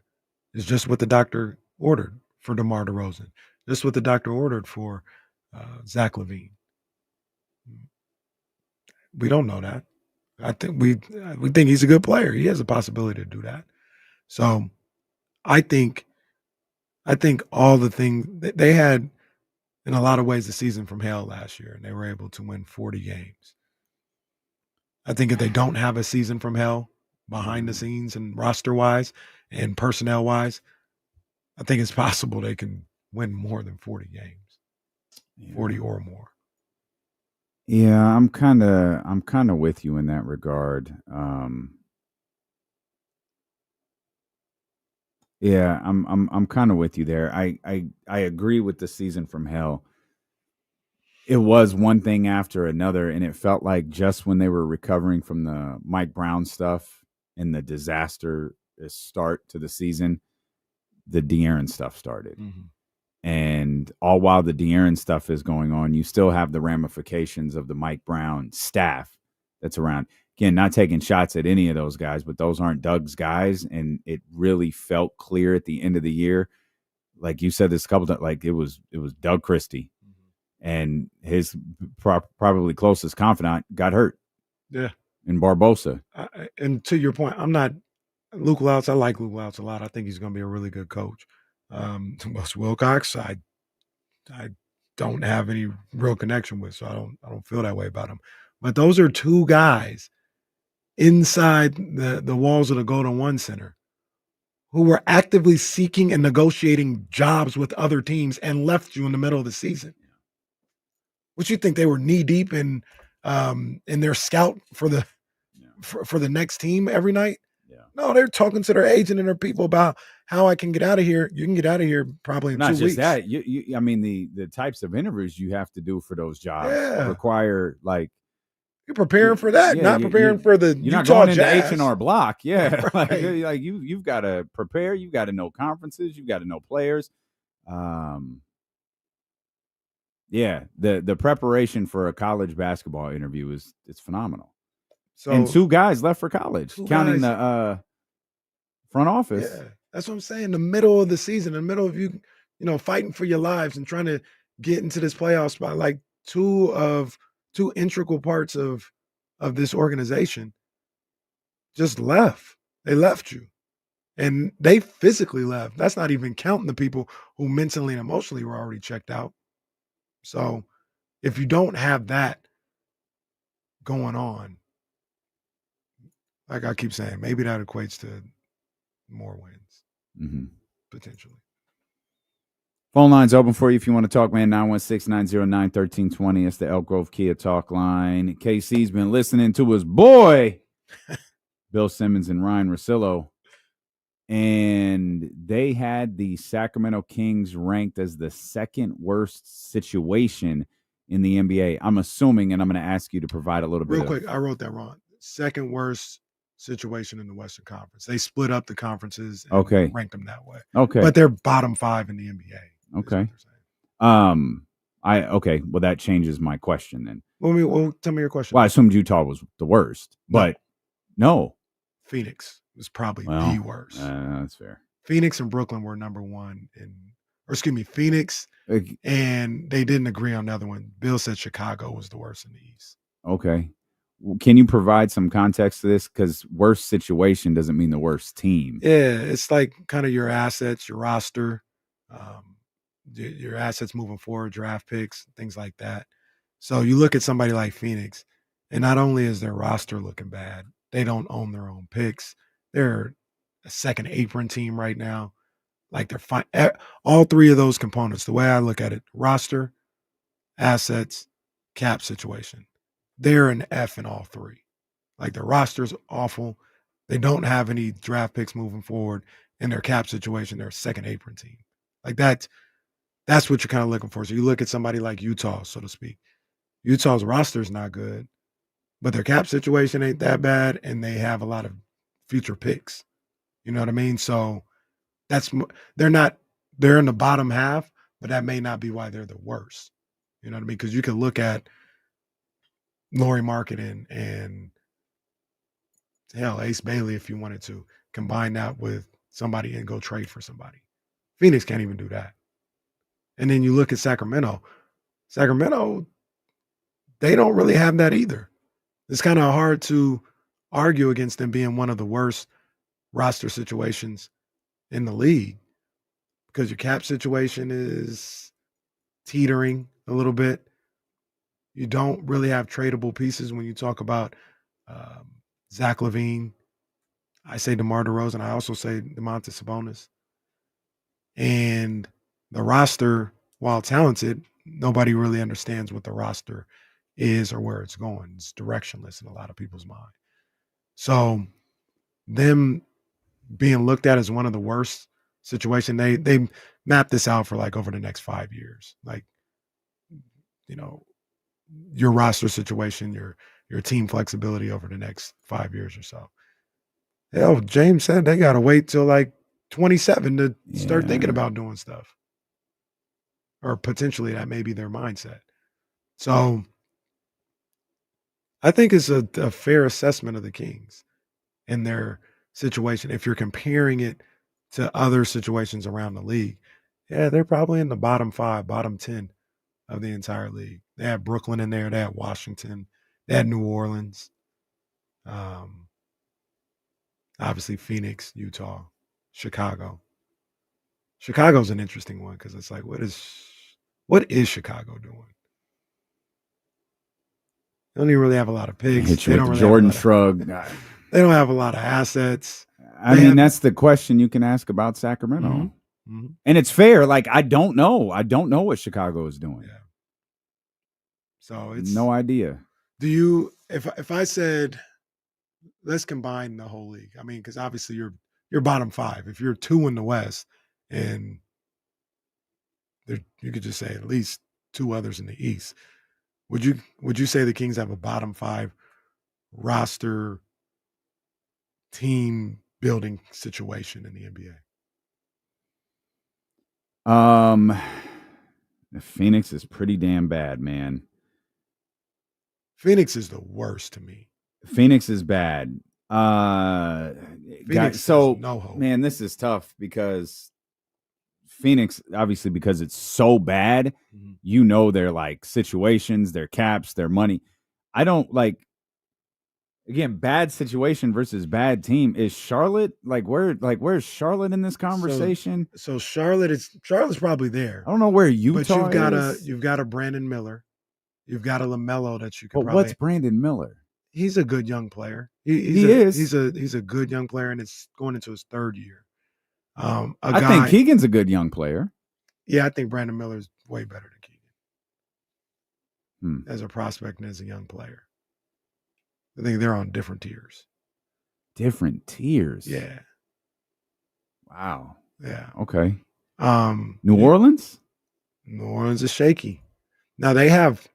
[SPEAKER 5] is just what the doctor ordered for DeMar DeRozan, just what the doctor ordered for Zach LaVine? We don't know that. I think we think he's a good player. He has a possibility to do that. So I think all the things they had, in a lot of ways, the season from hell last year, and they were able to win 40 games. I think if they don't have a season from hell behind the scenes and roster-wise and personnel-wise, I think it's possible they can win more than 40 games, 40 or more.
[SPEAKER 6] Yeah, I'm kind of with you in that regard. Yeah, I'm kind of with you there. I agree with the season from hell. It was one thing after another, and it felt like just when they were recovering from the Mike Brown stuff and the disaster start to the season, the De'Aaron stuff started. Mm-hmm. And all while the De'Aaron stuff is going on, you still have the ramifications of the Mike Brown staff that's around. Again, not taking shots at any of those guys, but those aren't Doug's guys. And it really felt clear at the end of the year. Like you said this a couple of times, like it was Doug Christie. Mm-hmm. And his probably closest confidant got hurt.
[SPEAKER 5] Yeah.
[SPEAKER 6] In Barbosa.
[SPEAKER 5] And to your point, I'm not Luke Louts. I like Luke Louts a lot. I think he's going to be a really good coach. Wes Wilcox, I don't have any real connection with, so I don't feel that way about him. But those are two guys inside the walls of the Golden One Center who were actively seeking and negotiating jobs with other teams and left you in the middle of the season. What you think they were knee deep in their scout for the for the next team every night? Yeah. No, they're talking to their agent and their people about how I can get out of here. You can get out of here probably in 2 weeks.
[SPEAKER 6] Not just that. I mean, the types of interviews you have to do for those jobs require like
[SPEAKER 5] you're preparing for that, not preparing for the
[SPEAKER 6] you're
[SPEAKER 5] Utah
[SPEAKER 6] not going
[SPEAKER 5] Jazz.
[SPEAKER 6] into H&R Block. Yeah,
[SPEAKER 5] Right.
[SPEAKER 6] like you've got to prepare. You've got to know conferences. You've got to know players. Yeah, the preparation for a college basketball interview it's phenomenal. So, and two guys left for college, counting the front office.
[SPEAKER 5] Yeah, that's what I'm saying. The middle of the season, in the middle of you fighting for your lives and trying to get into this playoff spot, like two integral parts of this organization just left. They left you. And they physically left. That's not even counting the people who mentally and emotionally were already checked out. So if you don't have that going on, like I keep saying, maybe that equates to more wins, potentially.
[SPEAKER 6] Phone line's open for you if you want to talk, man. 916-909-1320. It's the Elk Grove Kia talk line. KC's been listening to his boy, Bill Simmons and Ryan Russillo. And they had the Sacramento Kings ranked as the second worst situation in the NBA. I'm assuming, and I'm going to ask you to provide a little bit.
[SPEAKER 5] Real quick, I wrote that wrong. Second worst situation in the Western Conference. They split up the conferences and ranked them that way.
[SPEAKER 6] Okay.
[SPEAKER 5] But they're bottom 5 in the NBA.
[SPEAKER 6] Okay. Well, that changes my question then.
[SPEAKER 5] Well, tell me your question.
[SPEAKER 6] Well, I assumed Utah was the worst, but no.
[SPEAKER 5] Phoenix was probably the worst.
[SPEAKER 6] That's fair.
[SPEAKER 5] Phoenix and Brooklyn were number one Phoenix, and they didn't agree on the other one. Bill said Chicago was the worst in the East.
[SPEAKER 6] Okay. Can you provide some context to this? Because worst situation doesn't mean the worst team.
[SPEAKER 5] Yeah, it's like kind of your assets, your roster, your assets moving forward, draft picks, things like that. So you look at somebody like Phoenix, and not only is their roster looking bad, they don't own their own picks. They're a second apron team right now. Like they're fine. All three of those components, the way I look at it, roster, assets, cap situation, they're an F in all three. Like their roster's awful. They don't have any draft picks moving forward. In their cap situation, they're a second apron team. Like that's what you're kind of looking for. So you look at somebody like Utah, so to speak. Utah's roster is not good, but their cap situation ain't that bad, and they have a lot of future picks. You know what I mean? So they're in the bottom half, but that may not be why they're the worst. You know what I mean? Because you could look at Lauri Markkanen and hell, Ace Bailey, if you wanted to combine that with somebody and go trade for somebody. Phoenix can't even do that. And then you look at Sacramento. Sacramento, they don't really have that either. It's kind of hard to argue against them being one of the worst roster situations in the league because your cap situation is teetering a little bit. You don't really have tradable pieces when you talk about Zach LaVine. I say DeMar DeRozan. I also say Domantas Sabonis. And the roster, while talented, nobody really understands what the roster is or where it's going. It's directionless in a lot of people's mind. So them being looked at as one of the worst situation, they map this out for like over the next 5 years. Like, you know, your roster situation, your team flexibility over the next 5 years or so. Hell, James said they got to wait till like 27 to start thinking about doing stuff. Or potentially that may be their mindset. So I think it's a fair assessment of the Kings and their situation. If you're comparing it to other situations around the league, yeah, they're probably in the bottom 5, bottom 10 of the entire league. They had Brooklyn in there. They had Washington. They had New Orleans. Obviously Phoenix, Utah, Chicago. Chicago's an interesting one because it's like, what is Chicago doing? They don't even really have a lot of picks.
[SPEAKER 6] Hit you with the Jordan shrug.
[SPEAKER 5] They don't have a lot of assets.
[SPEAKER 6] I mean, that's the question you can ask about Sacramento.
[SPEAKER 5] Mm-hmm.
[SPEAKER 6] And it's fair. Like, I don't know. I don't know what Chicago is doing.
[SPEAKER 5] Yeah. So it's
[SPEAKER 6] no idea.
[SPEAKER 5] Do you, if I said, let's combine the whole league? I mean, because obviously you're bottom 5. If you're 2 in the West, and you could just say at least 2 others in the East, would you say the Kings have a bottom 5 roster team building situation in the NBA?
[SPEAKER 6] Phoenix is pretty damn bad, man.
[SPEAKER 5] Phoenix is the worst to me.
[SPEAKER 6] Phoenix is bad.
[SPEAKER 5] Phoenix no hope.
[SPEAKER 6] Man, this is tough because Phoenix, obviously, because it's so bad, you know, their like situations, their caps, their money. I don't like. Again, bad situation versus bad team. Is Charlotte where's Charlotte in this conversation?
[SPEAKER 5] So Charlotte's probably there.
[SPEAKER 6] I don't know where Utah
[SPEAKER 5] but you've got a Brandon Miller, you've got a LaMelo that you can.
[SPEAKER 6] But what's Brandon Miller?
[SPEAKER 5] He's a good young player.
[SPEAKER 6] He is.
[SPEAKER 5] He's a good young player, and it's going into his 3rd year.
[SPEAKER 6] I think Keegan's a good young player.
[SPEAKER 5] Yeah, I think Brandon Miller's way better than Keegan as a prospect and as a young player. I think they're on different tiers.
[SPEAKER 6] Different tiers?
[SPEAKER 5] Yeah.
[SPEAKER 6] Wow.
[SPEAKER 5] Yeah.
[SPEAKER 6] Okay. New Orleans?
[SPEAKER 5] New Orleans is shaky. Now they have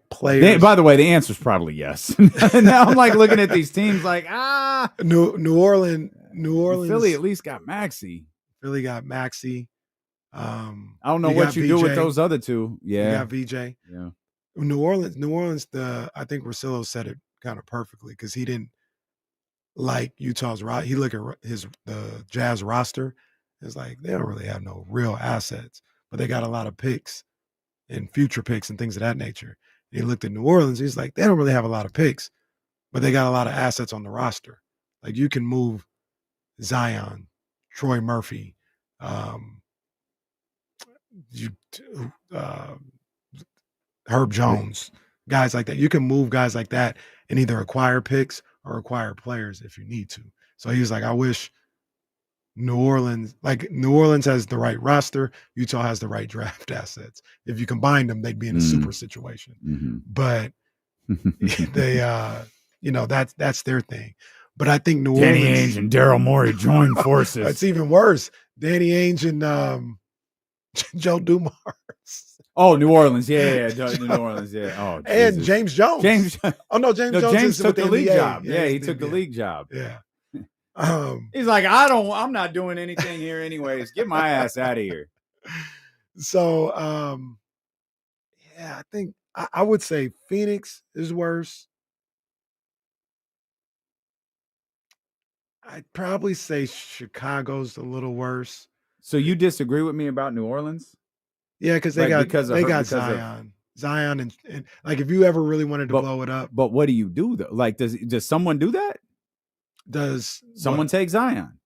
[SPEAKER 5] players.
[SPEAKER 6] By the way, the answer is probably yes. Now I'm like looking at these teams like,
[SPEAKER 5] New Orleans.
[SPEAKER 6] Philly at least got Maxey.
[SPEAKER 5] Philly got Maxey.
[SPEAKER 6] I don't know what you do with those other two. Yeah.
[SPEAKER 5] You got VJ.
[SPEAKER 6] Yeah.
[SPEAKER 5] New Orleans, I think Russillo said it kind of perfectly because he didn't like Utah's roster. He look at the Jazz roster. It's like they don't really have no real assets, but they got a lot of picks and future picks and things of that nature. And he looked at New Orleans. He's like, they don't really have a lot of picks, but they got a lot of assets on the roster. Like you can move Zion, Troy Murphy, Herb Jones, guys like that. You can move guys like that and either acquire picks or acquire players if you need to. So he was like, I wish New Orleans has the right roster. Utah has the right draft assets. If you combine them, they'd be in a super situation.
[SPEAKER 6] Mm-hmm.
[SPEAKER 5] But they, that's their thing. But I think New
[SPEAKER 6] Danny
[SPEAKER 5] Orleans
[SPEAKER 6] Ainge and Daryl Morey joined forces.
[SPEAKER 5] It's even worse. Danny Ainge and Joe Dumars.
[SPEAKER 6] Oh, New Orleans, yeah, New Orleans, yeah. Oh,
[SPEAKER 5] and
[SPEAKER 6] Jesus.
[SPEAKER 5] James Jones.
[SPEAKER 6] James
[SPEAKER 5] Jones
[SPEAKER 6] took the league
[SPEAKER 5] NBA.
[SPEAKER 6] job. Yeah, he took the league job.
[SPEAKER 5] Yeah.
[SPEAKER 6] He's like, I'm not doing anything here anyways. Get my ass out of here.
[SPEAKER 5] So, I think I would say Phoenix is worse. I'd probably say Chicago's a little worse.
[SPEAKER 6] So you disagree with me about New Orleans?
[SPEAKER 5] Yeah, because they got Zion. Zion and like if you ever really wanted to blow it up.
[SPEAKER 6] But what do you do though? Like does someone do that?
[SPEAKER 5] Does
[SPEAKER 6] someone take Zion?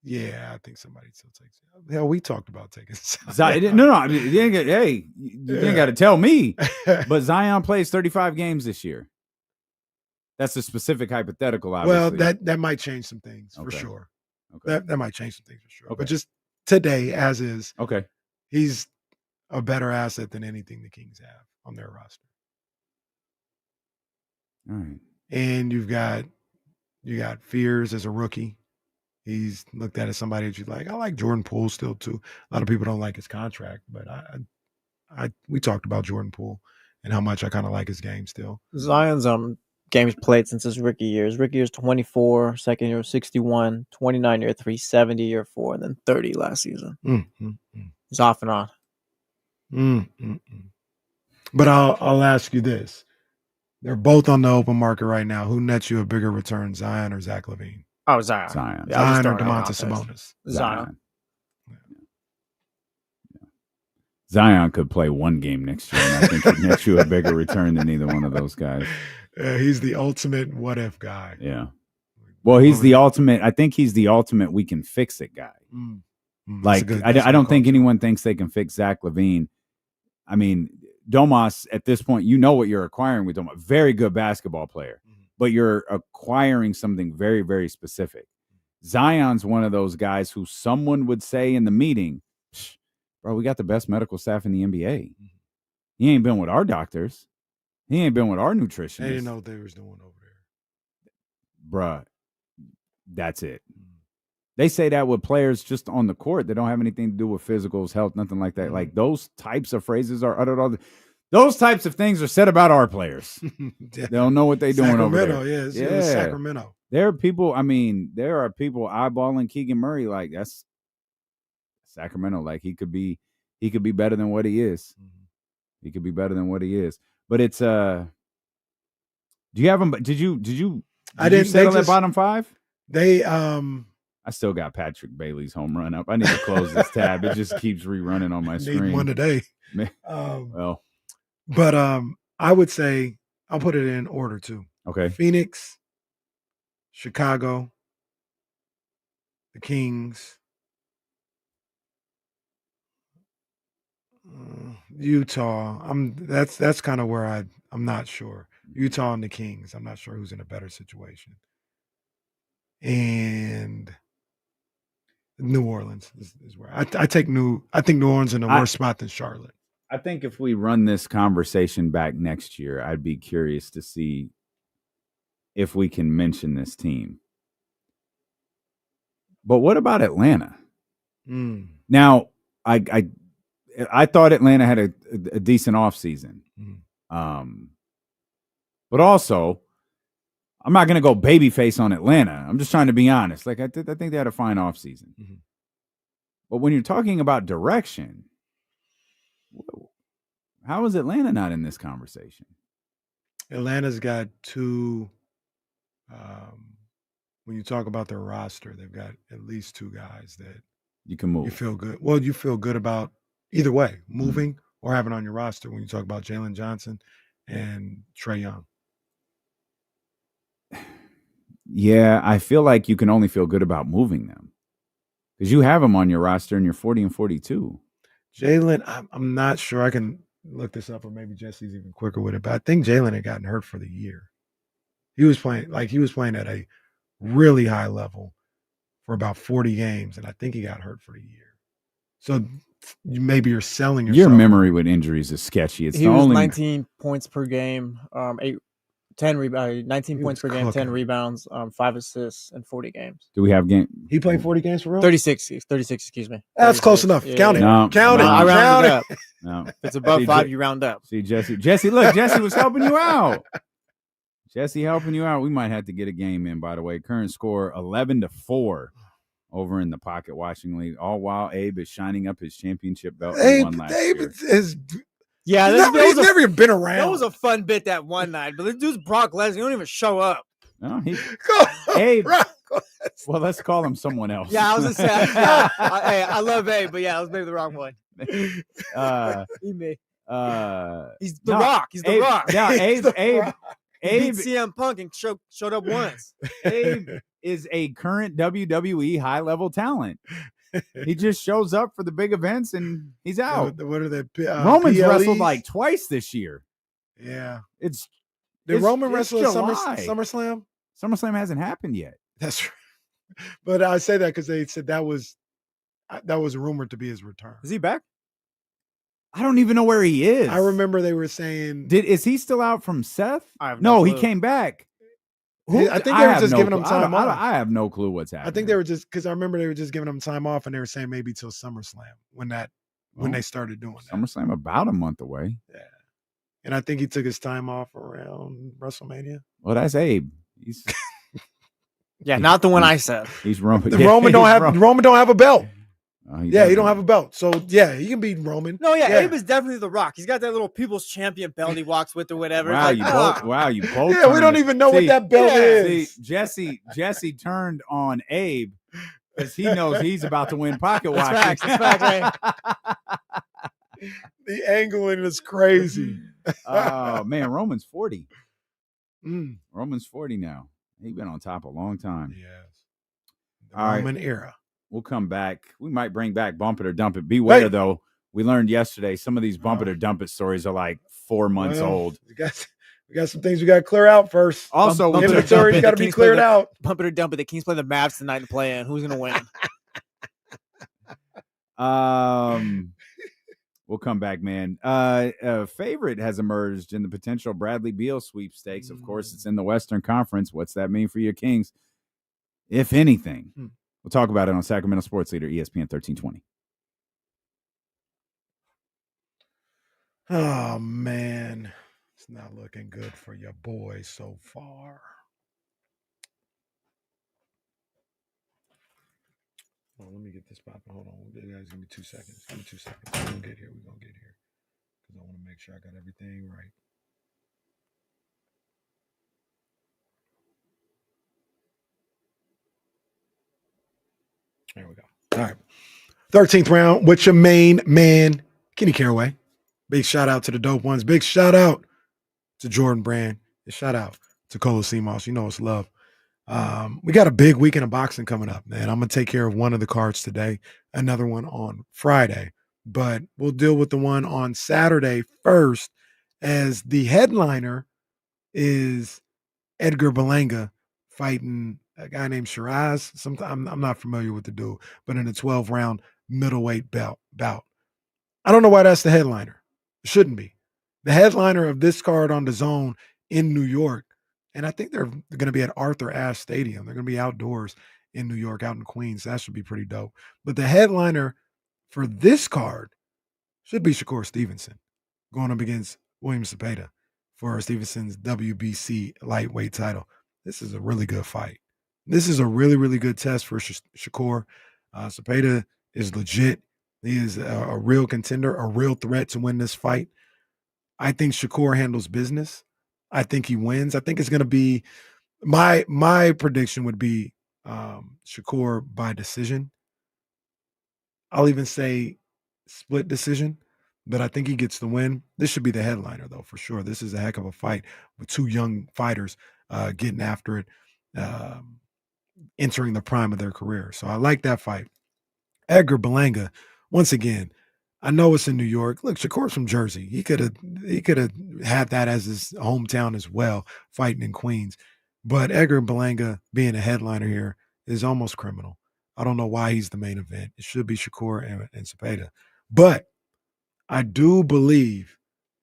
[SPEAKER 5] Yeah, I think somebody still takes it. Hell, we talked about taking
[SPEAKER 6] Zion. No, I mean, you ain't got to tell me. But Zion plays 35 games this year. That's a specific hypothetical, obviously.
[SPEAKER 5] Well, that might change some things for sure.
[SPEAKER 6] Okay.
[SPEAKER 5] That might change some things for sure.
[SPEAKER 6] Okay.
[SPEAKER 5] But just today, as is,
[SPEAKER 6] okay,
[SPEAKER 5] he's a better asset than anything the Kings have on their roster.
[SPEAKER 6] All right.
[SPEAKER 5] And you got Fears as a rookie. He's looked at as somebody that you like. I like Jordan Poole still too. A lot of people don't like his contract, but we talked about Jordan Poole and how much I kind of like his game still.
[SPEAKER 2] Zion's games played since his rookie year. His rookie year was 24, second year was 61, 29 year 370, year 4, and then 30 last season. It's off and on.
[SPEAKER 5] But I'll ask you this. They're both on the open market right now. Who nets you a bigger return, Zion or Zach LaVine?
[SPEAKER 2] Oh, Zion.
[SPEAKER 5] Zion or Domantas Sabonis?
[SPEAKER 2] Zion.
[SPEAKER 6] Zion could play one game next year, and I think he'd net you a bigger return than either one of those guys.
[SPEAKER 5] He's the ultimate what-if guy.
[SPEAKER 6] Yeah. Well, he's the ultimate. I think he's the ultimate we can fix it guy. Like, I don't think anyone thinks they can fix Zach LaVine. I mean, Domas, at this point, you know what you're acquiring with Domas. Very good basketball player, but you're acquiring something very, very specific. Zion's one of those guys who someone would say in the meeting, bro, we got the best medical staff in the NBA. He ain't been with our doctors. He ain't been with our nutritionists.
[SPEAKER 5] They didn't know what they was doing over there.
[SPEAKER 6] Bruh, that's it. They say that with players just on the court. They don't have anything to do with physicals, health, nothing like that. Like those types of phrases are uttered those types of things are said about our players. They don't know what they're doing over there.
[SPEAKER 5] Yeah, Sacramento.
[SPEAKER 6] There are people eyeballing Keegan Murray like that's Sacramento. Like he could be better than what he is. He could be better than what he is. But it's do you have him? Did you settle at bottom 5?
[SPEAKER 5] They
[SPEAKER 6] I still got Patrick Bailey's home run up. I need to close this tab. It just keeps rerunning on my screen.
[SPEAKER 5] Need one today.
[SPEAKER 6] Well,
[SPEAKER 5] but I would say I'll put it in order too.
[SPEAKER 6] Okay.
[SPEAKER 5] Phoenix, Chicago, the Kings, Utah. That's kind of where I'm not sure. Utah and the Kings. I'm not sure who's in a better situation. And New Orleans is where I think New Orleans in a worse spot than Charlotte.
[SPEAKER 6] I think if we run this conversation back next year, I'd be curious to see if we can mention this team. But what about Atlanta? Now, I thought Atlanta had a decent offseason. But also, I'm not going to go babyface on Atlanta. I'm just trying to be honest. Like I think they had a fine offseason. But when you're talking about direction, how is Atlanta not in this conversation?
[SPEAKER 5] Atlanta's got 2 when you talk about their roster, they've got at least 2 guys that
[SPEAKER 6] You can move.
[SPEAKER 5] you feel good. Well, you feel good about either way, moving or having on your roster when you talk about Jalen Johnson and Trae Young.
[SPEAKER 6] Yeah, I feel like you can only feel good about moving them because you have them on your roster and you're 40 and 42.
[SPEAKER 5] Jalen, I'm not sure. I can look this up, or maybe Jesse's even quicker with it. But I think Jalen had gotten hurt for the year. He was playing at a really high level for about 40 games, and I think he got hurt for the year. So maybe you're selling yourself.
[SPEAKER 6] Your memory with injuries is sketchy. It's
[SPEAKER 2] he
[SPEAKER 6] the
[SPEAKER 2] was
[SPEAKER 6] only
[SPEAKER 2] 19 points per game, 19 points per game,
[SPEAKER 5] cooking.
[SPEAKER 2] 10 rebounds, 5 assists in 40 games.
[SPEAKER 6] Do we have game?
[SPEAKER 5] He played 40 games for real?
[SPEAKER 2] 36, excuse me.
[SPEAKER 5] That's
[SPEAKER 2] 36.
[SPEAKER 5] close enough.
[SPEAKER 2] Yeah,
[SPEAKER 5] Count it.
[SPEAKER 6] No,
[SPEAKER 5] Count it.
[SPEAKER 6] no.
[SPEAKER 2] I rounded
[SPEAKER 5] Count
[SPEAKER 2] up.
[SPEAKER 5] it.
[SPEAKER 6] No.
[SPEAKER 2] If it's above
[SPEAKER 6] See,
[SPEAKER 2] 5, you round up.
[SPEAKER 6] See, Jesse, look, Jesse was helping you out. Jesse helping you out. We might have to get a game in, by the way. Current score 11-4 over in the Pocket Watching League, all while Abe is shining up his championship belt he won last
[SPEAKER 5] Abe
[SPEAKER 6] year.
[SPEAKER 5] is
[SPEAKER 2] Yeah,
[SPEAKER 5] he's never even been around.
[SPEAKER 2] That was a fun bit that one night, but this dude's Brock Lesnar. He don't even show up.
[SPEAKER 6] No,
[SPEAKER 5] Go,
[SPEAKER 6] Abe.
[SPEAKER 5] Brock.
[SPEAKER 6] Well, let's call him someone else.
[SPEAKER 2] Yeah, I was gonna say, hey, I love Abe, but yeah, I was maybe the wrong one. He may. He's the Rock. He's the
[SPEAKER 6] Abe,
[SPEAKER 2] Rock.
[SPEAKER 6] Yeah,
[SPEAKER 5] He's the
[SPEAKER 6] Abe.
[SPEAKER 5] Rock.
[SPEAKER 6] Abe
[SPEAKER 2] Beat CM Punk and showed up once.
[SPEAKER 6] Abe is a current WWE high-level talent. He just shows up for the big events and he's out.
[SPEAKER 5] What are they?
[SPEAKER 6] Roman's
[SPEAKER 5] PLEs?
[SPEAKER 6] wrestled like twice this year.
[SPEAKER 5] Yeah.
[SPEAKER 6] Did
[SPEAKER 5] Roman wrestle at
[SPEAKER 6] July.
[SPEAKER 5] SummerSlam?
[SPEAKER 6] SummerSlam hasn't happened yet.
[SPEAKER 5] That's right. But I say that because they said that was rumored to be his return.
[SPEAKER 2] Is he back?
[SPEAKER 6] I don't even know where he is.
[SPEAKER 5] I remember they were saying.
[SPEAKER 6] Is he still out from Seth?
[SPEAKER 2] I have
[SPEAKER 6] No,
[SPEAKER 2] no
[SPEAKER 6] he
[SPEAKER 2] clue.
[SPEAKER 6] came back.
[SPEAKER 5] I think they were just giving him time off.
[SPEAKER 6] I have no clue what's happening.
[SPEAKER 5] I think they were just because I remember they were just giving him time off, and they were saying maybe till SummerSlam when they started doing that.
[SPEAKER 6] SummerSlam about a month away.
[SPEAKER 5] Yeah, and I think he took his time off around WrestleMania.
[SPEAKER 6] Well, that's Abe. He's
[SPEAKER 2] Not the one I said.
[SPEAKER 6] he's Roman.
[SPEAKER 5] Roman don't have a belt.
[SPEAKER 6] He
[SPEAKER 5] He don't have a belt. So yeah, he can beat Roman.
[SPEAKER 2] No, Abe is definitely the Rock. He's got that little People's Champion belt he walks with or whatever.
[SPEAKER 6] Wow,
[SPEAKER 2] It's like,
[SPEAKER 6] you both.
[SPEAKER 5] Yeah, we don't even know what that belt is.
[SPEAKER 6] See, Jesse turned on Abe because he knows he's about to win pocket watching.
[SPEAKER 2] That's facts,
[SPEAKER 5] The angling is crazy.
[SPEAKER 6] Oh man, Roman's 40.
[SPEAKER 5] Mm.
[SPEAKER 6] Roman's 40 now. He's been on top a long time.
[SPEAKER 5] Yes.
[SPEAKER 6] All right.
[SPEAKER 5] Roman era.
[SPEAKER 6] We'll come back. We might bring back Bump It or Dump It. Beware,
[SPEAKER 5] Hey.
[SPEAKER 6] though. We learned yesterday some of these Bump It or Dump It stories are like 4 months
[SPEAKER 5] Well,
[SPEAKER 6] old.
[SPEAKER 5] We got some things we got to clear out first.
[SPEAKER 6] Also,
[SPEAKER 2] Bump It or Dump
[SPEAKER 5] inventory's
[SPEAKER 2] It,
[SPEAKER 5] got to
[SPEAKER 2] the
[SPEAKER 5] be
[SPEAKER 2] Kings play
[SPEAKER 5] cleared
[SPEAKER 2] the-
[SPEAKER 5] out.
[SPEAKER 2] Bump it or dump it. The Kings play the Mavs tonight to play in. Who's gonna win?
[SPEAKER 6] We'll come back, man. A favorite has emerged in the potential Bradley Beal sweepstakes. Of course, it's in the Western Conference. What's that mean for your Kings? If anything, we'll talk about it on Sacramento Sports Leader, ESPN 1320.
[SPEAKER 5] Oh, man. It's not looking good for your boys so far. Well, let me get this popping. Hold on. You guys give me 2 seconds. Give me 2 seconds. We're going to get here. We're going to get here. Because I want to make sure I got everything right. There we go. All right. 13th round with your main man, Kenny Caraway. Big shout out to the dope ones. Big shout out to Jordan Brand. And shout out to Cole Seamoss. You know it's love. We got a big weekend of boxing coming up, man. I'm going to take care of one of the cards today, another one on Friday. But we'll deal with the one on Saturday first, as the headliner is Edgar Berlanga fighting a guy named Shiraz. I'm not familiar with the dude, but in a 12-round middleweight bout. I don't know why that's the headliner. It shouldn't be. The headliner of this card on the Zone in New York, and I think they're going to be at Arthur Ashe Stadium. They're going to be outdoors in New York, out in Queens. That should be pretty dope. But the headliner for this card should be Shakur Stevenson going up against William Zepeda for Stevenson's WBC lightweight title. This is a really good fight. This is a really, really good test for Shakur. Zepeda is legit. He is a real contender, a real threat to win this fight. I think Shakur handles business. I think he wins. I think it's going to be my prediction would be Shakur by decision. I'll even say split decision, but I think he gets the win. This should be the headliner, though, for sure. This is a heck of a fight with two young fighters getting after it, entering the prime of their career. So I like that fight. Edgar Berlanga, once again, I know it's in New York. Look, Shakur's from Jersey. He could have had that as his hometown as well, fighting in Queens. But Edgar Berlanga being a headliner here is almost criminal. I don't know why he's the main event. It should be Shakur and Zepeda. But I do believe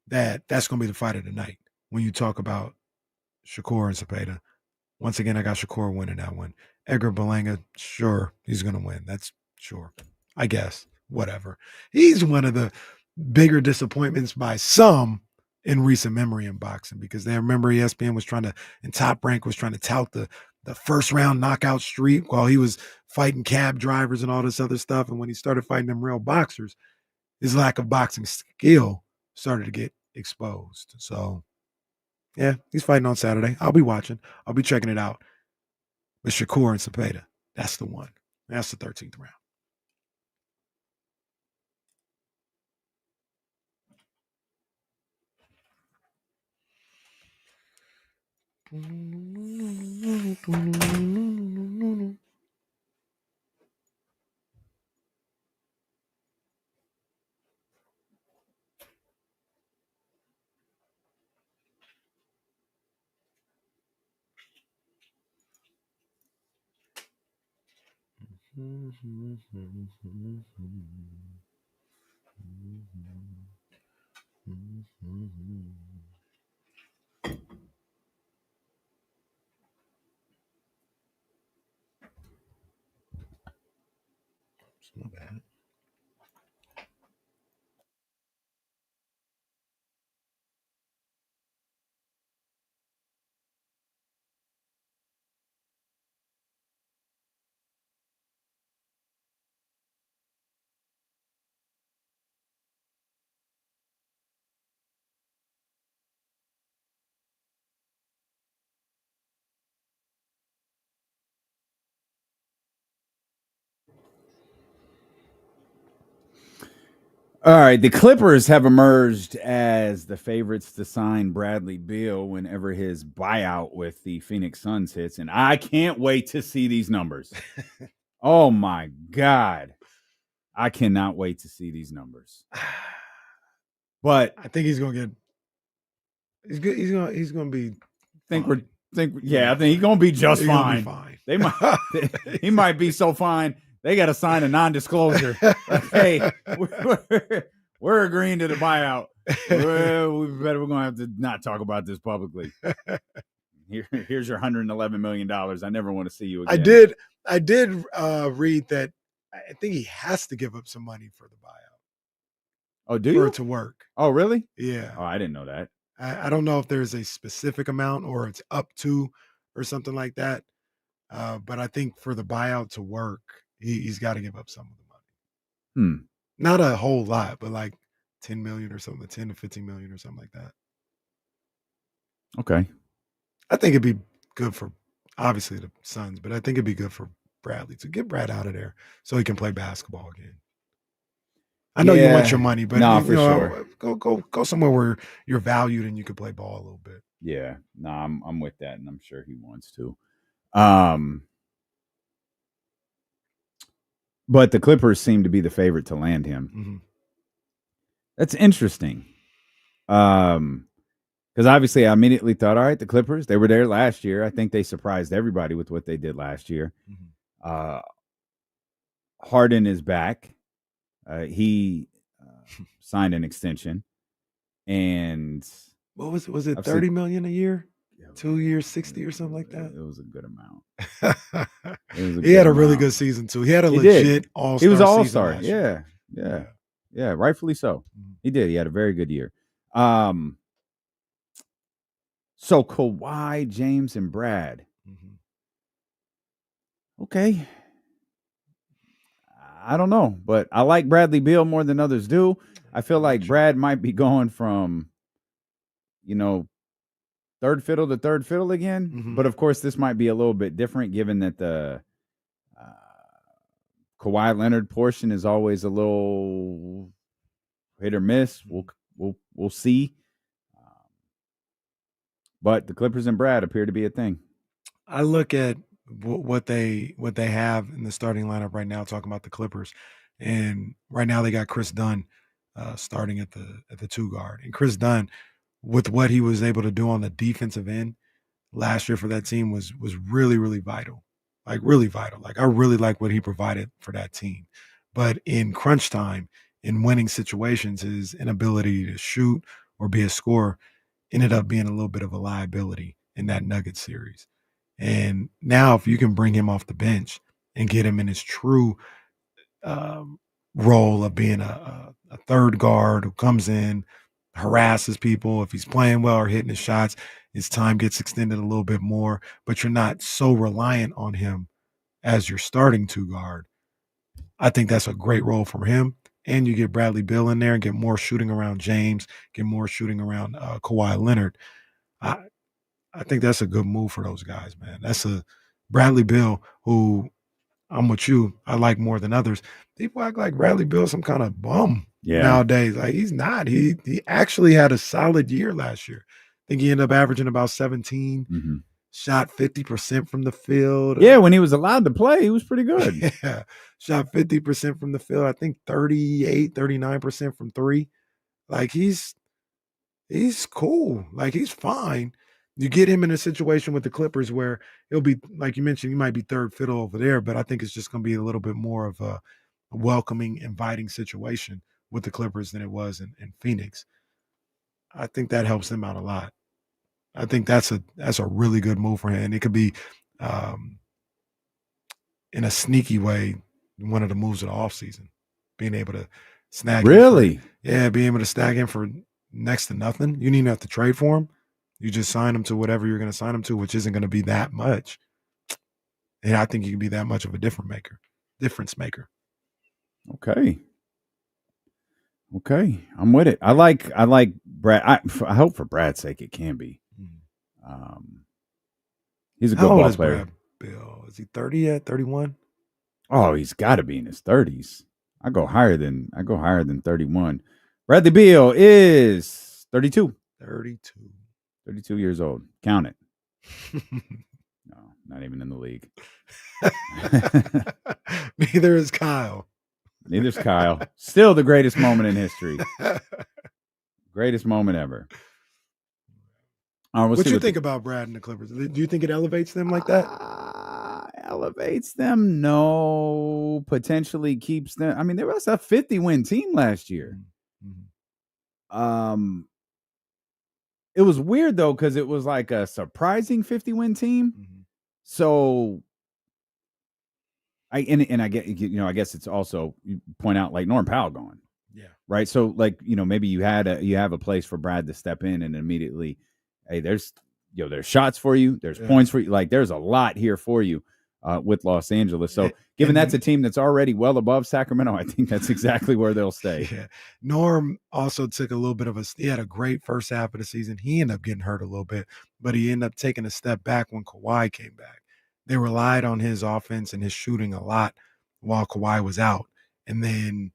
[SPEAKER 5] that that's going to be the fight of the night when you talk about Shakur and Zepeda. Once again, I got Shakur winning that one. Edgar Berlanga, sure, he's going to win. That's sure. I guess. Whatever. He's one of the bigger disappointments by some in recent memory in boxing because they remember ESPN was trying to, and Top Rank was trying to tout the first round knockout streak while he was fighting cab drivers and all this other stuff. And when he started fighting them real boxers, his lack of boxing skill started to get exposed. So, yeah, he's fighting on Saturday. I'll be watching. I'll be checking it out. But Shakur and Zepeda, that's the one. That's the 13th round. It's not bad.
[SPEAKER 6] All right, the Clippers have emerged as the favorites to sign Bradley Beal whenever his buyout with the Phoenix Suns hits, and I can't wait to see these numbers. Oh my God. I cannot wait to see these numbers. But
[SPEAKER 5] I think he's gonna get. He's good. He's gonna be.
[SPEAKER 6] I think he's gonna be just fine. They might. He might be so fine. They got to sign a non-disclosure. Like, hey, we're agreeing to the buyout. We're going to have to not talk about this publicly. Here's your $111 million. I never want to see you again.
[SPEAKER 5] I did read that I think he has to give up some money for the buyout.
[SPEAKER 6] Oh, do
[SPEAKER 5] for
[SPEAKER 6] you?
[SPEAKER 5] it to work.
[SPEAKER 6] Oh, really?
[SPEAKER 5] Yeah.
[SPEAKER 6] Oh, I didn't know that.
[SPEAKER 5] I don't know if there's a specific amount or it's up to or something like that. But I think for the buyout to work, he's got to give up some of the money. Not a whole lot, but like 10 million or something, 10 to 15 million or something like that.
[SPEAKER 6] Okay.
[SPEAKER 5] I think it'd be good for obviously the Suns, but I think it'd be good for Bradley to get Brad out of there so he can play basketball again. I know you want your money, but
[SPEAKER 6] sure.
[SPEAKER 5] Go somewhere where you're valued and you can play ball a little bit.
[SPEAKER 6] Yeah. No, I'm with that, and I'm sure he wants to. But the Clippers seem to be the favorite to land him.
[SPEAKER 5] Mm-hmm.
[SPEAKER 6] That's interesting. Because obviously I immediately thought, all right, the Clippers, they were there last year. I think they surprised everybody with what they did last year. Mm-hmm. Harden is back. He signed an extension. And
[SPEAKER 5] what was it? Was it $30 million a year? 2 years, 60 or something like that.
[SPEAKER 6] It was a good amount.
[SPEAKER 5] He had a really good season too. He had a legit all-star.
[SPEAKER 6] He was an all-star.
[SPEAKER 5] Yeah.
[SPEAKER 6] Rightfully so. He did. He had a very good year. So Kawhi, James, and Brad. Okay. I don't know, but I like Bradley Beal more than others do. I feel like Brad might be going from, third fiddle to third fiddle again. But of course, this might be a little bit different given that the Kawhi Leonard portion is always a little hit or miss. We'll see. But the Clippers and Brad appear to be a thing.
[SPEAKER 5] I look at what they have in the starting lineup right now, talking about the Clippers, and right now they got Chris Dunn starting at the 2 guard. And Chris Dunn, with what he was able to do on the defensive end last year for that team, was really, really vital. Like, really vital. Like, I really like what he provided for that team. But in crunch time, in winning situations, his inability to shoot or be a scorer ended up being a little bit of a liability in that Nuggets series. And now if you can bring him off the bench and get him in his true role of being a third guard who comes in, harasses people, if he's playing well or hitting his shots, his time gets extended a little bit more, but you're not so reliant on him as your starting 2 guard. I think that's a great role for him. And you get Bradley Beal in there and get more shooting around James, get more shooting around Kawhi Leonard. I think that's a good move for those guys, man. That's a Bradley Beal who I'm with you. I like more than others. People act like Bradley Beal some kind of bum nowadays. Like, he's not. He actually had a solid year last year. I think he ended up averaging about 17, shot 50% from the field.
[SPEAKER 6] Yeah, when he was allowed to play, he was pretty good.
[SPEAKER 5] Yeah, shot 50% from the field. I think 38, 39% from 3. Like, he's cool. Like, he's fine. You get him in a situation with the Clippers where he'll be, like you mentioned, he might be third fiddle over there, but I think it's just going to be a little bit more of a welcoming, inviting situation with the Clippers than it was in Phoenix. I think that helps them out a lot. I think that's a really good move for him. And it could be, in a sneaky way, one of the moves of the offseason, being able to snag
[SPEAKER 6] Really?
[SPEAKER 5] being able to snag him for next to nothing. You didn't even have to trade for him. You just sign him to whatever you're going to sign him to, which isn't going to be that much. And I think you can be that much of a difference maker.
[SPEAKER 6] Okay. I'm with it. I like Brad. I hope for Brad's sake it can be. He's a good ball player.
[SPEAKER 5] Brad Beal? Is he 30 yet? 31?
[SPEAKER 6] Oh, he's got to be in his 30s. I go higher than 31. Bradley Beal is 32. 32 years old. Count it. No, not even in the league.
[SPEAKER 5] Neither is Kyle.
[SPEAKER 6] Neither's Kyle. Still the greatest moment in history. Greatest moment ever.
[SPEAKER 5] What you think about Brad and the Clippers? Do you think it elevates them like that?
[SPEAKER 6] Elevates them? No. Potentially keeps them. I mean, there was a 50-win team last year. It was weird though, because it was like a surprising 50-win team. So I get, I guess it's also, you point out, like, Norm Powell gone.
[SPEAKER 5] Yeah.
[SPEAKER 6] Right. So, like, maybe you have a place for Brad to step in and immediately, hey, there's shots for you, there's points for you, like, there's a lot here for you with Los Angeles. So given that's a team that's already well above Sacramento, I think that's exactly where they'll stay.
[SPEAKER 5] Yeah. Norm also took a little bit of he had a great first half of the season. He ended up getting hurt a little bit, but he ended up taking a step back when Kawhi came back. They relied on his offense and his shooting a lot while Kawhi was out. And then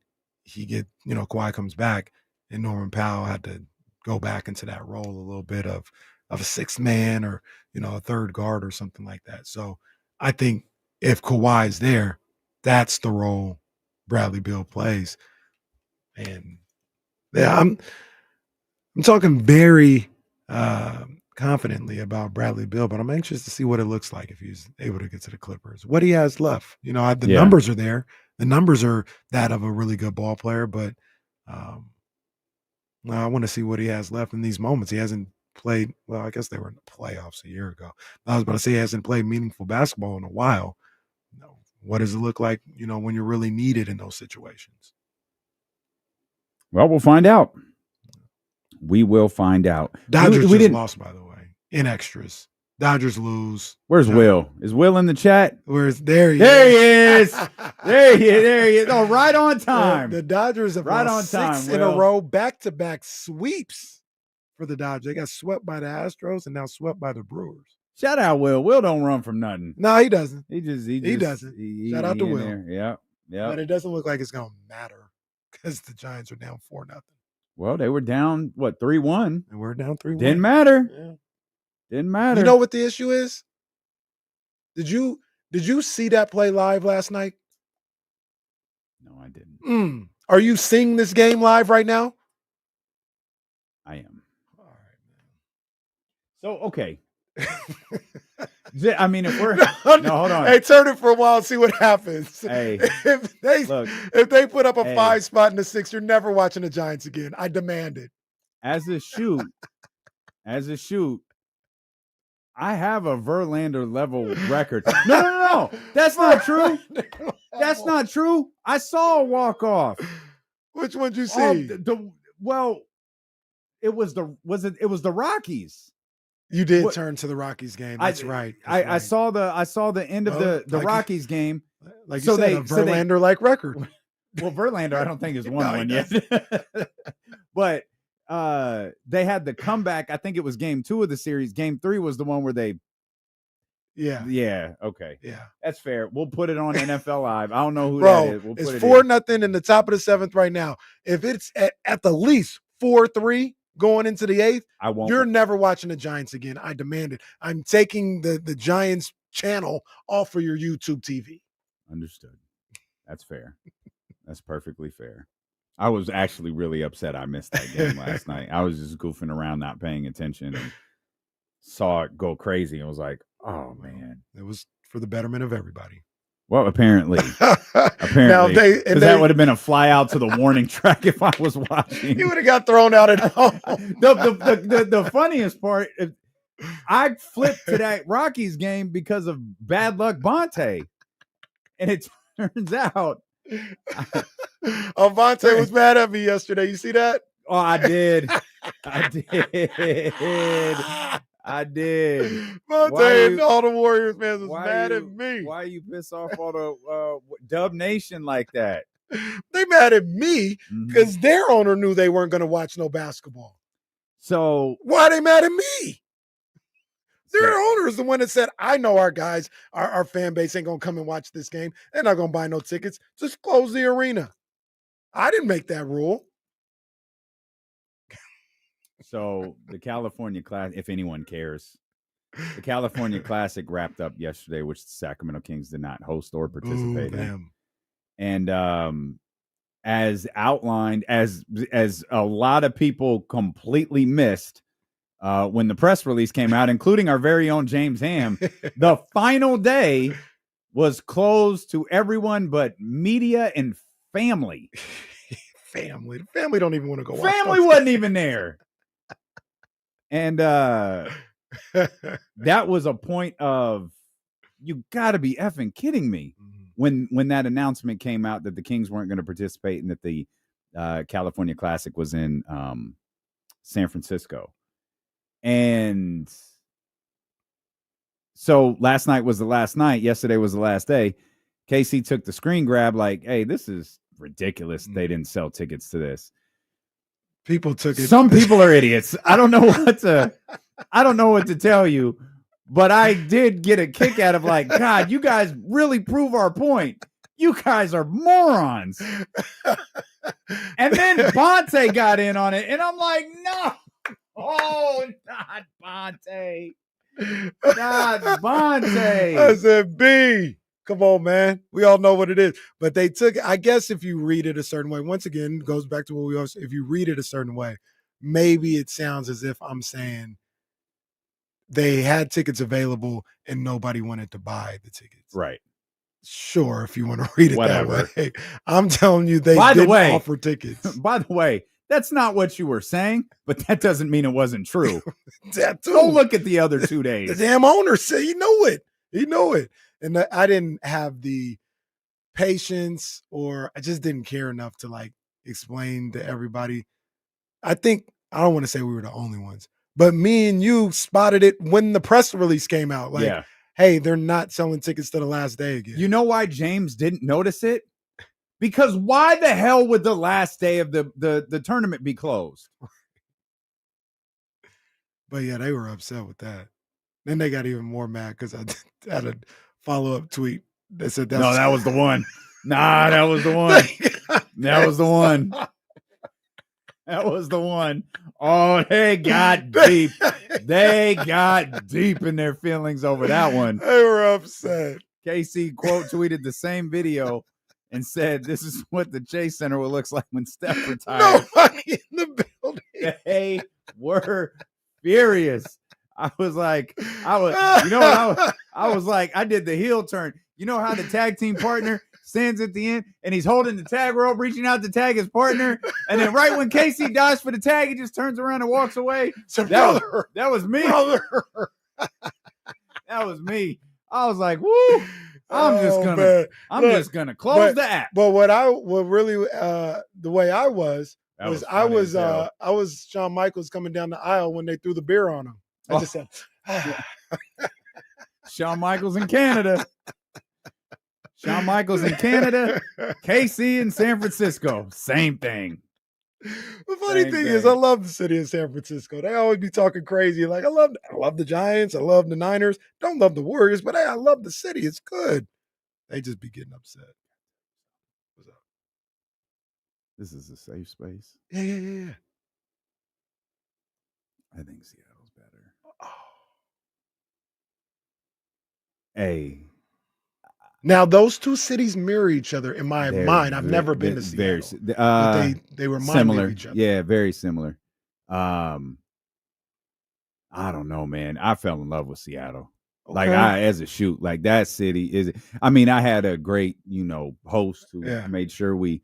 [SPEAKER 5] Kawhi comes back and Norman Powell had to go back into that role a little bit of a sixth man or, a third guard or something like that. So I think if Kawhi is there, that's the role Bradley Beal plays. And yeah, I'm talking very confidently about Bradley Beal, but I'm anxious to see what it looks like if he's able to get to the Clippers. What he has left, the numbers are there. The numbers are that of a really good ball player, but I want to see what he has left in these moments. He hasn't played, well, I guess they were in the playoffs a year ago. I was about to say he hasn't played meaningful basketball in a while. What does it look like, when you're really needed in those situations?
[SPEAKER 6] Well, we'll find out. We will find out.
[SPEAKER 5] Dodgers just lost, by the way, in extras. Dodgers lose.
[SPEAKER 6] Where's Will? Is Will in the chat?
[SPEAKER 5] There he
[SPEAKER 6] is. There he is. Oh, right on time.
[SPEAKER 5] The Dodgers have lost 6 in a row, back-to-back sweeps for the Dodgers. They got swept by the Astros and now swept by the Brewers.
[SPEAKER 6] Shout out Will. Will don't run from nothing.
[SPEAKER 5] No, he doesn't.
[SPEAKER 6] He doesn't.
[SPEAKER 5] Shout out to Will.
[SPEAKER 6] Yeah. Yeah.
[SPEAKER 5] But it doesn't look like it's going to matter because the Giants are down 4-0.
[SPEAKER 6] Well, they were down, 3-1?
[SPEAKER 5] And we're down 3-1.
[SPEAKER 6] Didn't matter.
[SPEAKER 5] Yeah.
[SPEAKER 6] Didn't matter.
[SPEAKER 5] You know what the issue is? Did you see that play live last night?
[SPEAKER 6] No, I didn't.
[SPEAKER 5] Are you seeing this game live right now?
[SPEAKER 6] I am. All right, man. So, okay. I mean, if we're no, hold on.
[SPEAKER 5] Hey, turn it for a while and see what happens.
[SPEAKER 6] Hey,
[SPEAKER 5] if they put up a 5 spot in the 6, you're never watching the Giants again. I demand it.
[SPEAKER 6] As a shoot, I have a Verlander level record. No. That's not true. That's not true. I saw a walk off.
[SPEAKER 5] Which one did you see?
[SPEAKER 6] It was the Rockies.
[SPEAKER 5] You did turn to the Rockies game. That's right.
[SPEAKER 6] I saw the end of the Rockies game.
[SPEAKER 5] Like you said, a Verlander-like record.
[SPEAKER 6] Well, Verlander, I don't think has won one yet. But they had the comeback. I think it was game 2 of the series. Game 3 was the one where they. Yeah. Okay.
[SPEAKER 5] Yeah.
[SPEAKER 6] That's fair. We'll put it on NFL Live. I don't know who
[SPEAKER 5] Bro,
[SPEAKER 6] that is. We'll
[SPEAKER 5] it's
[SPEAKER 6] put it
[SPEAKER 5] 4-0 in the top of the 7th right now. If it's at the least 4-3 going into the 8th,
[SPEAKER 6] I won't.
[SPEAKER 5] You're never watching the Giants again. I demand it. I'm taking the Giants channel off of your YouTube TV.
[SPEAKER 6] Understood. That's fair. That's perfectly fair. I was actually really upset I missed that game last night. I was just goofing around, not paying attention, and saw it go crazy. And was like, oh, man.
[SPEAKER 5] It was for the betterment of everybody.
[SPEAKER 6] Well, apparently. Now because that would have been a fly out to the warning track if I was watching.
[SPEAKER 5] You would have got thrown out at home.
[SPEAKER 6] The funniest part, I flipped to that Rockies game because of bad luck Bonte. And it turns out
[SPEAKER 5] Avante was mad at me yesterday. You see that?
[SPEAKER 6] Oh, I did.
[SPEAKER 5] Avante and all the Warriors fans was mad at me.
[SPEAKER 6] Why you piss off all the Dub Nation like that?
[SPEAKER 5] They mad at me because their owner knew they weren't going to watch no basketball.
[SPEAKER 6] So
[SPEAKER 5] why are they mad at me? Their owner is the one that said, I know our guys, our fan base ain't going to come and watch this game. They're not going to buy no tickets. Just close the arena. I didn't make that rule.
[SPEAKER 6] So the California Classic, if anyone cares, the California Classic wrapped up yesterday, which the Sacramento Kings did not host or participate in. And as outlined, as a lot of people completely missed, when the press release came out, including our very own James Ham, the final day was closed to everyone but media and family.
[SPEAKER 5] Family. The family don't even want to go watch.
[SPEAKER 6] Family wasn't even there. And that was a point of, you got to be effing kidding me. When that announcement came out that the Kings weren't going to participate and that the California Classic was in San Francisco. And so last night was the last night. Yesterday was the last day. KC took the screen grab like, hey, this is ridiculous. They didn't sell tickets to this.
[SPEAKER 5] People took it.
[SPEAKER 6] Some people are idiots. I don't know what to tell you, but I did get a kick out of like, God, you guys really prove our point. You guys are morons. And then Bonte got in on it, and I'm like, no. Oh, not Bonte. Not Bonte.
[SPEAKER 5] I said, B. Come on, man. We all know what it is. But they took, I guess if you read it a certain way, once again, goes back to what we always, if you read it a certain way, maybe it sounds as if I'm saying they had tickets available and nobody wanted to buy the tickets.
[SPEAKER 6] Right.
[SPEAKER 5] Sure, if you want to read it
[SPEAKER 6] Whatever.
[SPEAKER 5] that way. I'm telling you, they didn't offer tickets.
[SPEAKER 6] By the way, that's not what you were saying, but that doesn't mean it wasn't true.
[SPEAKER 5] That too.
[SPEAKER 6] Go look at the other 2 days.
[SPEAKER 5] The damn owner said he knew it. He knew it. And I didn't have the patience, or I just didn't care enough to like explain to everybody. I think, I don't want to say we were the only ones, but me and you spotted it when the press release came out. Like, hey, they're not selling tickets to the last day again.
[SPEAKER 6] You know why James didn't notice it? Because why the hell would the last day of the tournament be closed?
[SPEAKER 5] But yeah, they were upset with that. Then they got even more mad because I had a follow-up tweet that said
[SPEAKER 6] that was the one. Nah, that was the one. That was the one. That was the one. Oh, they got deep. They got deep in their feelings over that one.
[SPEAKER 5] They were upset.
[SPEAKER 6] KC quote tweeted the same video and said, "This is what the Chase Center will look like when Steph retires."
[SPEAKER 5] Nobody in the building.
[SPEAKER 6] They were furious. I was like, I was like, I did the heel turn. You know how the tag team partner stands at the end and he's holding the tag rope, reaching out to tag his partner, and then right when Casey dives for the tag, he just turns around and walks away. That was me. That was me. I was like, "Woo!" I'm just gonna close the app.
[SPEAKER 5] But what really the way I was Shawn Michaels coming down the aisle when they threw the beer on him. I just said,
[SPEAKER 6] Shawn Michaels in Canada. Shawn Michaels in Canada. KC in San Francisco. Same thing.
[SPEAKER 5] The funny thing is, I love the city of San Francisco. They always be talking crazy. Like, I love the Giants. I love the Niners. Don't love the Warriors, but hey, I love the city. It's good. They just be getting upset. What's up?
[SPEAKER 6] This is a safe space.
[SPEAKER 5] Yeah.
[SPEAKER 6] I think Seattle's better. Oh. Hey.
[SPEAKER 5] Now, those two cities mirror each other in my mind. I've never been to Seattle. They remind
[SPEAKER 6] similar.
[SPEAKER 5] me of each other.
[SPEAKER 6] Yeah, very similar. I don't know, man. I fell in love with Seattle. Okay. Like as a shoot, like that city is. I mean, I had a great, host who made sure we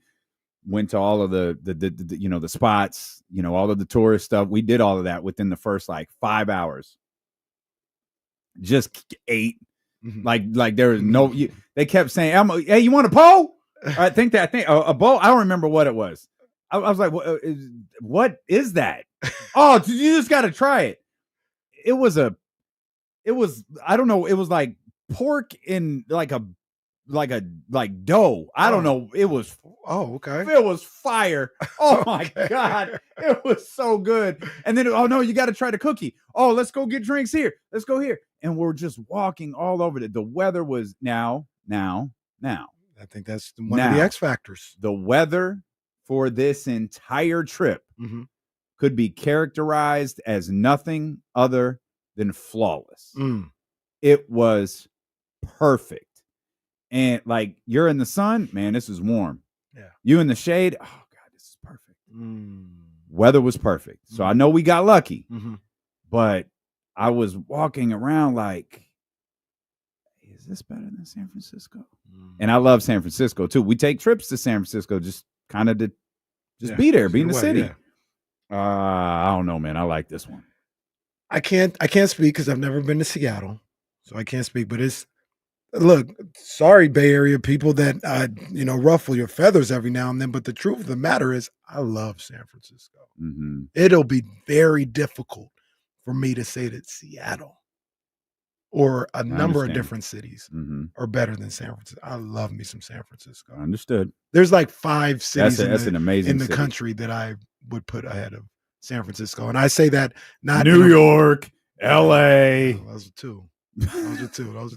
[SPEAKER 6] went to all of the spots, all of the tourist stuff. We did all of that within the first 5 hours. Just ate. Like there was no. They kept saying, "Hey, you want a pole?" I think a bowl. I don't remember what it was. I was like, "What is that?" Oh, you just got to try it. It was I don't know. It was like pork in like dough. I don't know. It was.
[SPEAKER 5] Oh, okay.
[SPEAKER 6] It was fire. Oh my God. It was so good. And then, oh no, you got to try the cookie. Oh, let's go get drinks here. Let's go here. And we're just walking all over it. The weather was now.
[SPEAKER 5] I think that's one of the X factors.
[SPEAKER 6] The weather for this entire trip could be characterized as nothing other than flawless. It was perfect. And you're in the sun, man, this is warm.
[SPEAKER 5] Yeah.
[SPEAKER 6] You in the shade, oh God, this is perfect. Weather was perfect. So I know we got lucky, but I was walking around like, is this better than San Francisco? And I love San Francisco too. We take trips to San Francisco just kind of to be there, be in the city. Yeah. I don't know, man. I like this one.
[SPEAKER 5] I can't speak because I've never been to Seattle, so I can't speak. But look, sorry, Bay Area people that ruffle your feathers every now and then. But the truth of the matter is, I love San Francisco. It'll be very difficult for me to say that Seattle or a number of different cities are better than San Francisco. I love me some San Francisco.
[SPEAKER 6] Understood.
[SPEAKER 5] There's 5 cities
[SPEAKER 6] an amazing
[SPEAKER 5] in the country that I would put ahead of San Francisco. And I say that not
[SPEAKER 6] New York, LA.
[SPEAKER 5] Those are two. Those are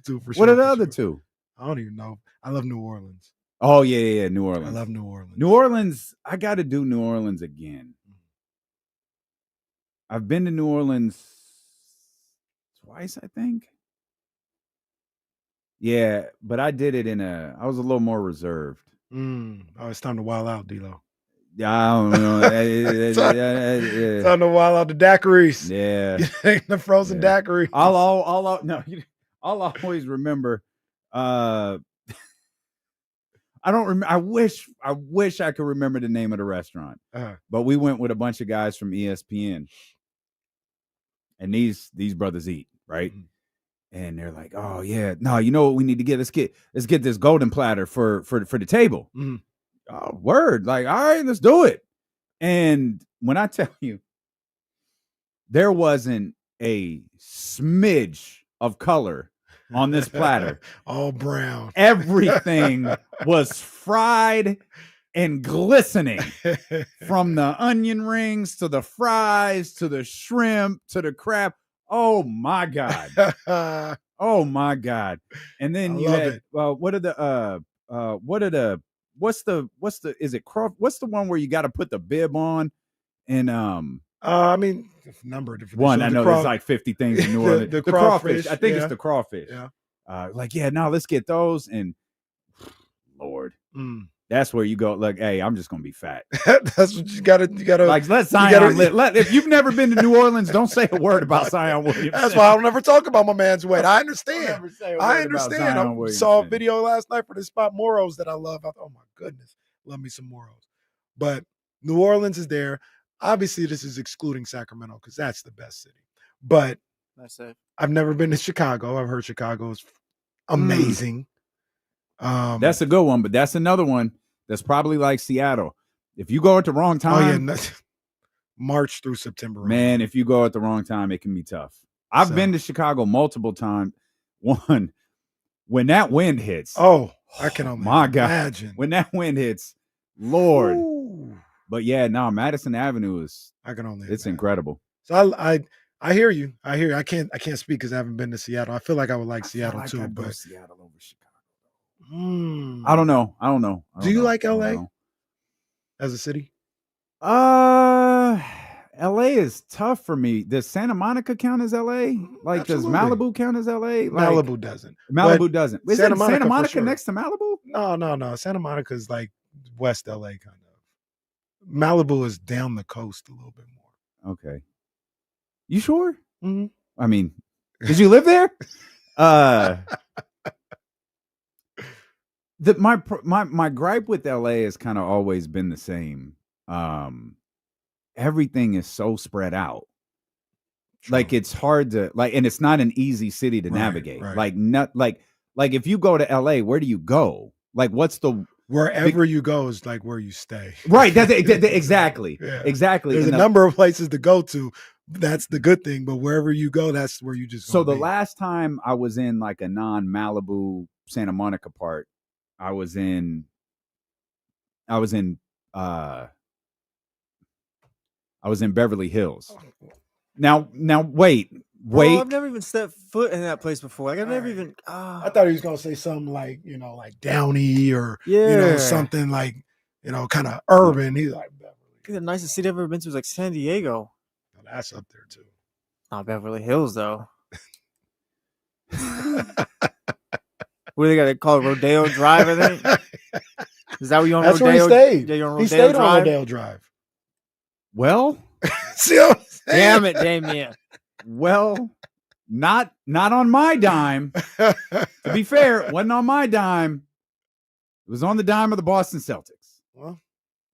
[SPEAKER 5] two for sure.
[SPEAKER 6] What are the other two?
[SPEAKER 5] I don't even know. I love New Orleans.
[SPEAKER 6] Oh, yeah. New Orleans.
[SPEAKER 5] I love New Orleans.
[SPEAKER 6] New Orleans, I got to do New Orleans again. I've been to New Orleans twice, I think. Yeah, but I did it I was a little more reserved.
[SPEAKER 5] Oh, it's time to wild out, D-Lo.
[SPEAKER 6] Yeah, I don't know.
[SPEAKER 5] It's time to wild out the daiquiris.
[SPEAKER 6] Yeah.
[SPEAKER 5] The frozen daiquiris.
[SPEAKER 6] I'll always remember. I don't remember. I wish I could remember the name of the restaurant. But we went with a bunch of guys from ESPN. And these brothers eat, right? And they're like, "Oh yeah, no, you know what we need to get? Let's get this golden platter for the table." Oh, word, all right, let's do it. And when I tell you, there wasn't a smidge of color on this platter.
[SPEAKER 5] All brown.
[SPEAKER 6] Everything was fried and glistening, from the onion rings to the fries to the shrimp to the crab. Oh my God. Oh my God. And then you had what are the what's the is it what's the one where you got to put the bib on and
[SPEAKER 5] I mean, a number of different
[SPEAKER 6] one. I know there's like 50 things in New Orleans.
[SPEAKER 5] the
[SPEAKER 6] crawfish. I think it's the crawfish.
[SPEAKER 5] Yeah.
[SPEAKER 6] Let's get those. And Lord, that's where you go. Look, hey, I'm just gonna be fat.
[SPEAKER 5] That's what you gotta.
[SPEAKER 6] Like let Zion live. If you've never been to New Orleans, don't say a word about Zion Williamson.
[SPEAKER 5] That's why I don't ever talk about my man's weight. I understand. I
[SPEAKER 6] Understand.
[SPEAKER 5] Saw a video last night for this spot Moros that I love. I thought, oh my goodness, love me some Moros. But New Orleans is there. Obviously, this is excluding Sacramento because that's the best city. But I've never been to Chicago. I've heard Chicago is amazing.
[SPEAKER 6] That's a good one, but that's another one that's probably like Seattle. If you go at the wrong time,
[SPEAKER 5] March through September.
[SPEAKER 6] Man, if you go at the wrong time, it can be tough. I've been to Chicago multiple times. One, when that wind hits.
[SPEAKER 5] Oh, I can only
[SPEAKER 6] imagine. When that wind hits, Lord. Ooh. But yeah, no, Madison Avenue is.
[SPEAKER 5] I can only.
[SPEAKER 6] It's incredible.
[SPEAKER 5] So I hear you. I can't speak because I haven't been to Seattle. I feel like I would like Seattle too, but
[SPEAKER 6] Seattle over Chicago. I don't know.
[SPEAKER 5] Do you like LA as a city?
[SPEAKER 6] LA is tough for me. Does Santa Monica count as LA? Like, does Malibu count as LA?
[SPEAKER 5] Malibu doesn't.
[SPEAKER 6] Malibu doesn't. Is Santa Monica next to Malibu?
[SPEAKER 5] No. Santa Monica is like West LA kind of. Malibu is down the coast a little bit more.
[SPEAKER 6] Okay. You sure?
[SPEAKER 5] Mm-hmm.
[SPEAKER 6] I mean, did you live there? My gripe with LA has kind of always been the same. Everything is so spread out. True. Like it's hard to and it's not an easy city to navigate.
[SPEAKER 5] Right.
[SPEAKER 6] Like if you go to LA, where do you go? Like what's the
[SPEAKER 5] wherever you go is like where you stay.
[SPEAKER 6] Right. That's exactly.
[SPEAKER 5] Yeah.
[SPEAKER 6] Exactly.
[SPEAKER 5] There's a number of places to go to. That's the good thing. But wherever you go, that's where you just.
[SPEAKER 6] So the last time I was in like a non-Malibu Santa Monica part, I was in Beverly Hills. Now wait.
[SPEAKER 2] I've never even stepped foot in that place before. Like I've never even.
[SPEAKER 5] I thought he was gonna say something like like Downey or something like kind of urban. He's like Beverly.
[SPEAKER 2] I think the nicest city I've ever been to is like San Diego.
[SPEAKER 5] Well, that's up there too.
[SPEAKER 2] Not Beverly Hills though. What do they got? They call it Rodeo Drive, I think. Is that where you on
[SPEAKER 5] That's
[SPEAKER 2] Rodeo?
[SPEAKER 5] where he stayed.
[SPEAKER 2] Yeah, you're on
[SPEAKER 5] he
[SPEAKER 2] Rodeo
[SPEAKER 5] stayed
[SPEAKER 2] Drive?
[SPEAKER 5] on Rodeo Drive.
[SPEAKER 6] Well,
[SPEAKER 5] see what I'm saying?
[SPEAKER 2] Damn it, Damien.
[SPEAKER 6] Well, not on my dime. To be fair, it wasn't on my dime. It was on the dime of the Boston Celtics.
[SPEAKER 5] Well,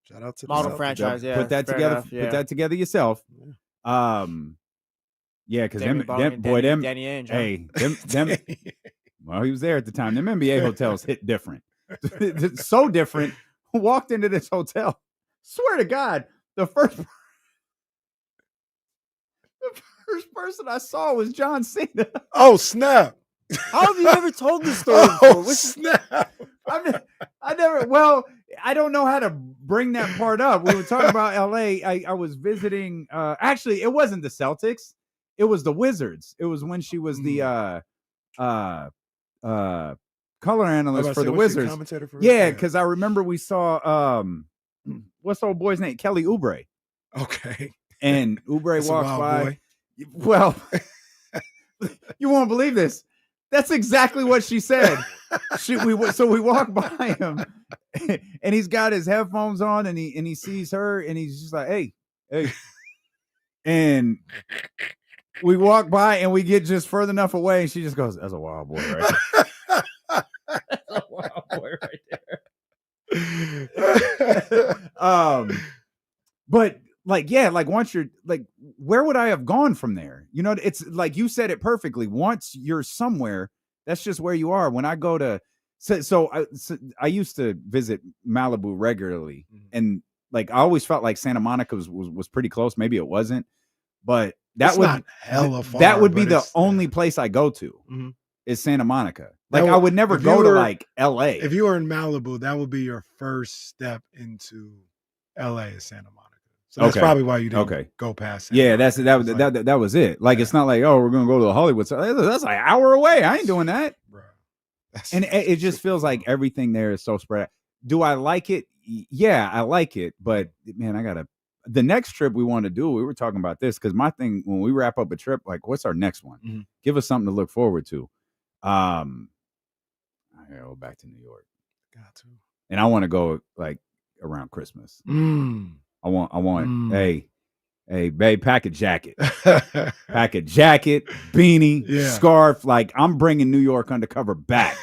[SPEAKER 5] shout out to the
[SPEAKER 2] model
[SPEAKER 5] Celtics.
[SPEAKER 2] franchise. Yeah,
[SPEAKER 6] put that together.
[SPEAKER 2] Enough, yeah.
[SPEAKER 6] Put that together yourself. Yeah, because them.
[SPEAKER 2] Danny Ainge,
[SPEAKER 6] hey, them. Well, he was there at the time. Them NBA hotels hit different. It's so different. Walked into this hotel. Swear to God, the first person I saw was John Cena.
[SPEAKER 5] Oh, snap.
[SPEAKER 2] How have you never told this story before?
[SPEAKER 5] Snap.
[SPEAKER 6] I don't know how to bring that part up. We were talking about LA. I was visiting, actually, it wasn't the Celtics. It was the Wizards. It was when she was the color analyst for the Wizards. Yeah, because I remember we saw, what's the old boy's name? Kelly Oubre.
[SPEAKER 5] Okay.
[SPEAKER 6] And Oubre walks by.
[SPEAKER 5] Boy.
[SPEAKER 6] Well, you won't believe this. That's exactly what she said. We walk by him, and he's got his headphones on, and he sees her, and he's just like, "Hey," and we walk by, and we get just further enough away, and she just goes, "That's a wild boy, right there." That's a wild boy right there. But. Once you're where would I have gone from there? It's like you said it perfectly. Once you're somewhere, that's just where you are. When I go to, I used to visit Malibu regularly, and I always felt like Santa Monica was pretty close. Maybe it wasn't, but that would be the only place I go to is Santa Monica. I would never go to LA.
[SPEAKER 5] If you were in Malibu, that would be your first step into LA is Santa Monica. So that's probably why you didn't go past it.
[SPEAKER 6] Yeah, that was it. It's not like, oh, we're gonna go to the Hollywood. That's like an hour away. I ain't doing that.
[SPEAKER 5] Bro.
[SPEAKER 6] And it just feels like everything there is so spread out. Do I like it? Yeah, I like it. But, man, the next trip we want to do, we were talking about this because my thing, when we wrap up a trip, like, what's our next one?
[SPEAKER 5] Mm-hmm.
[SPEAKER 6] Give us something to look forward to. I gotta go back to New York.
[SPEAKER 5] Got to.
[SPEAKER 6] And I want to go, like, around Christmas. I want, hey, babe, pack a jacket. Pack a jacket, beanie, scarf. Like, I'm bringing New York Undercover back.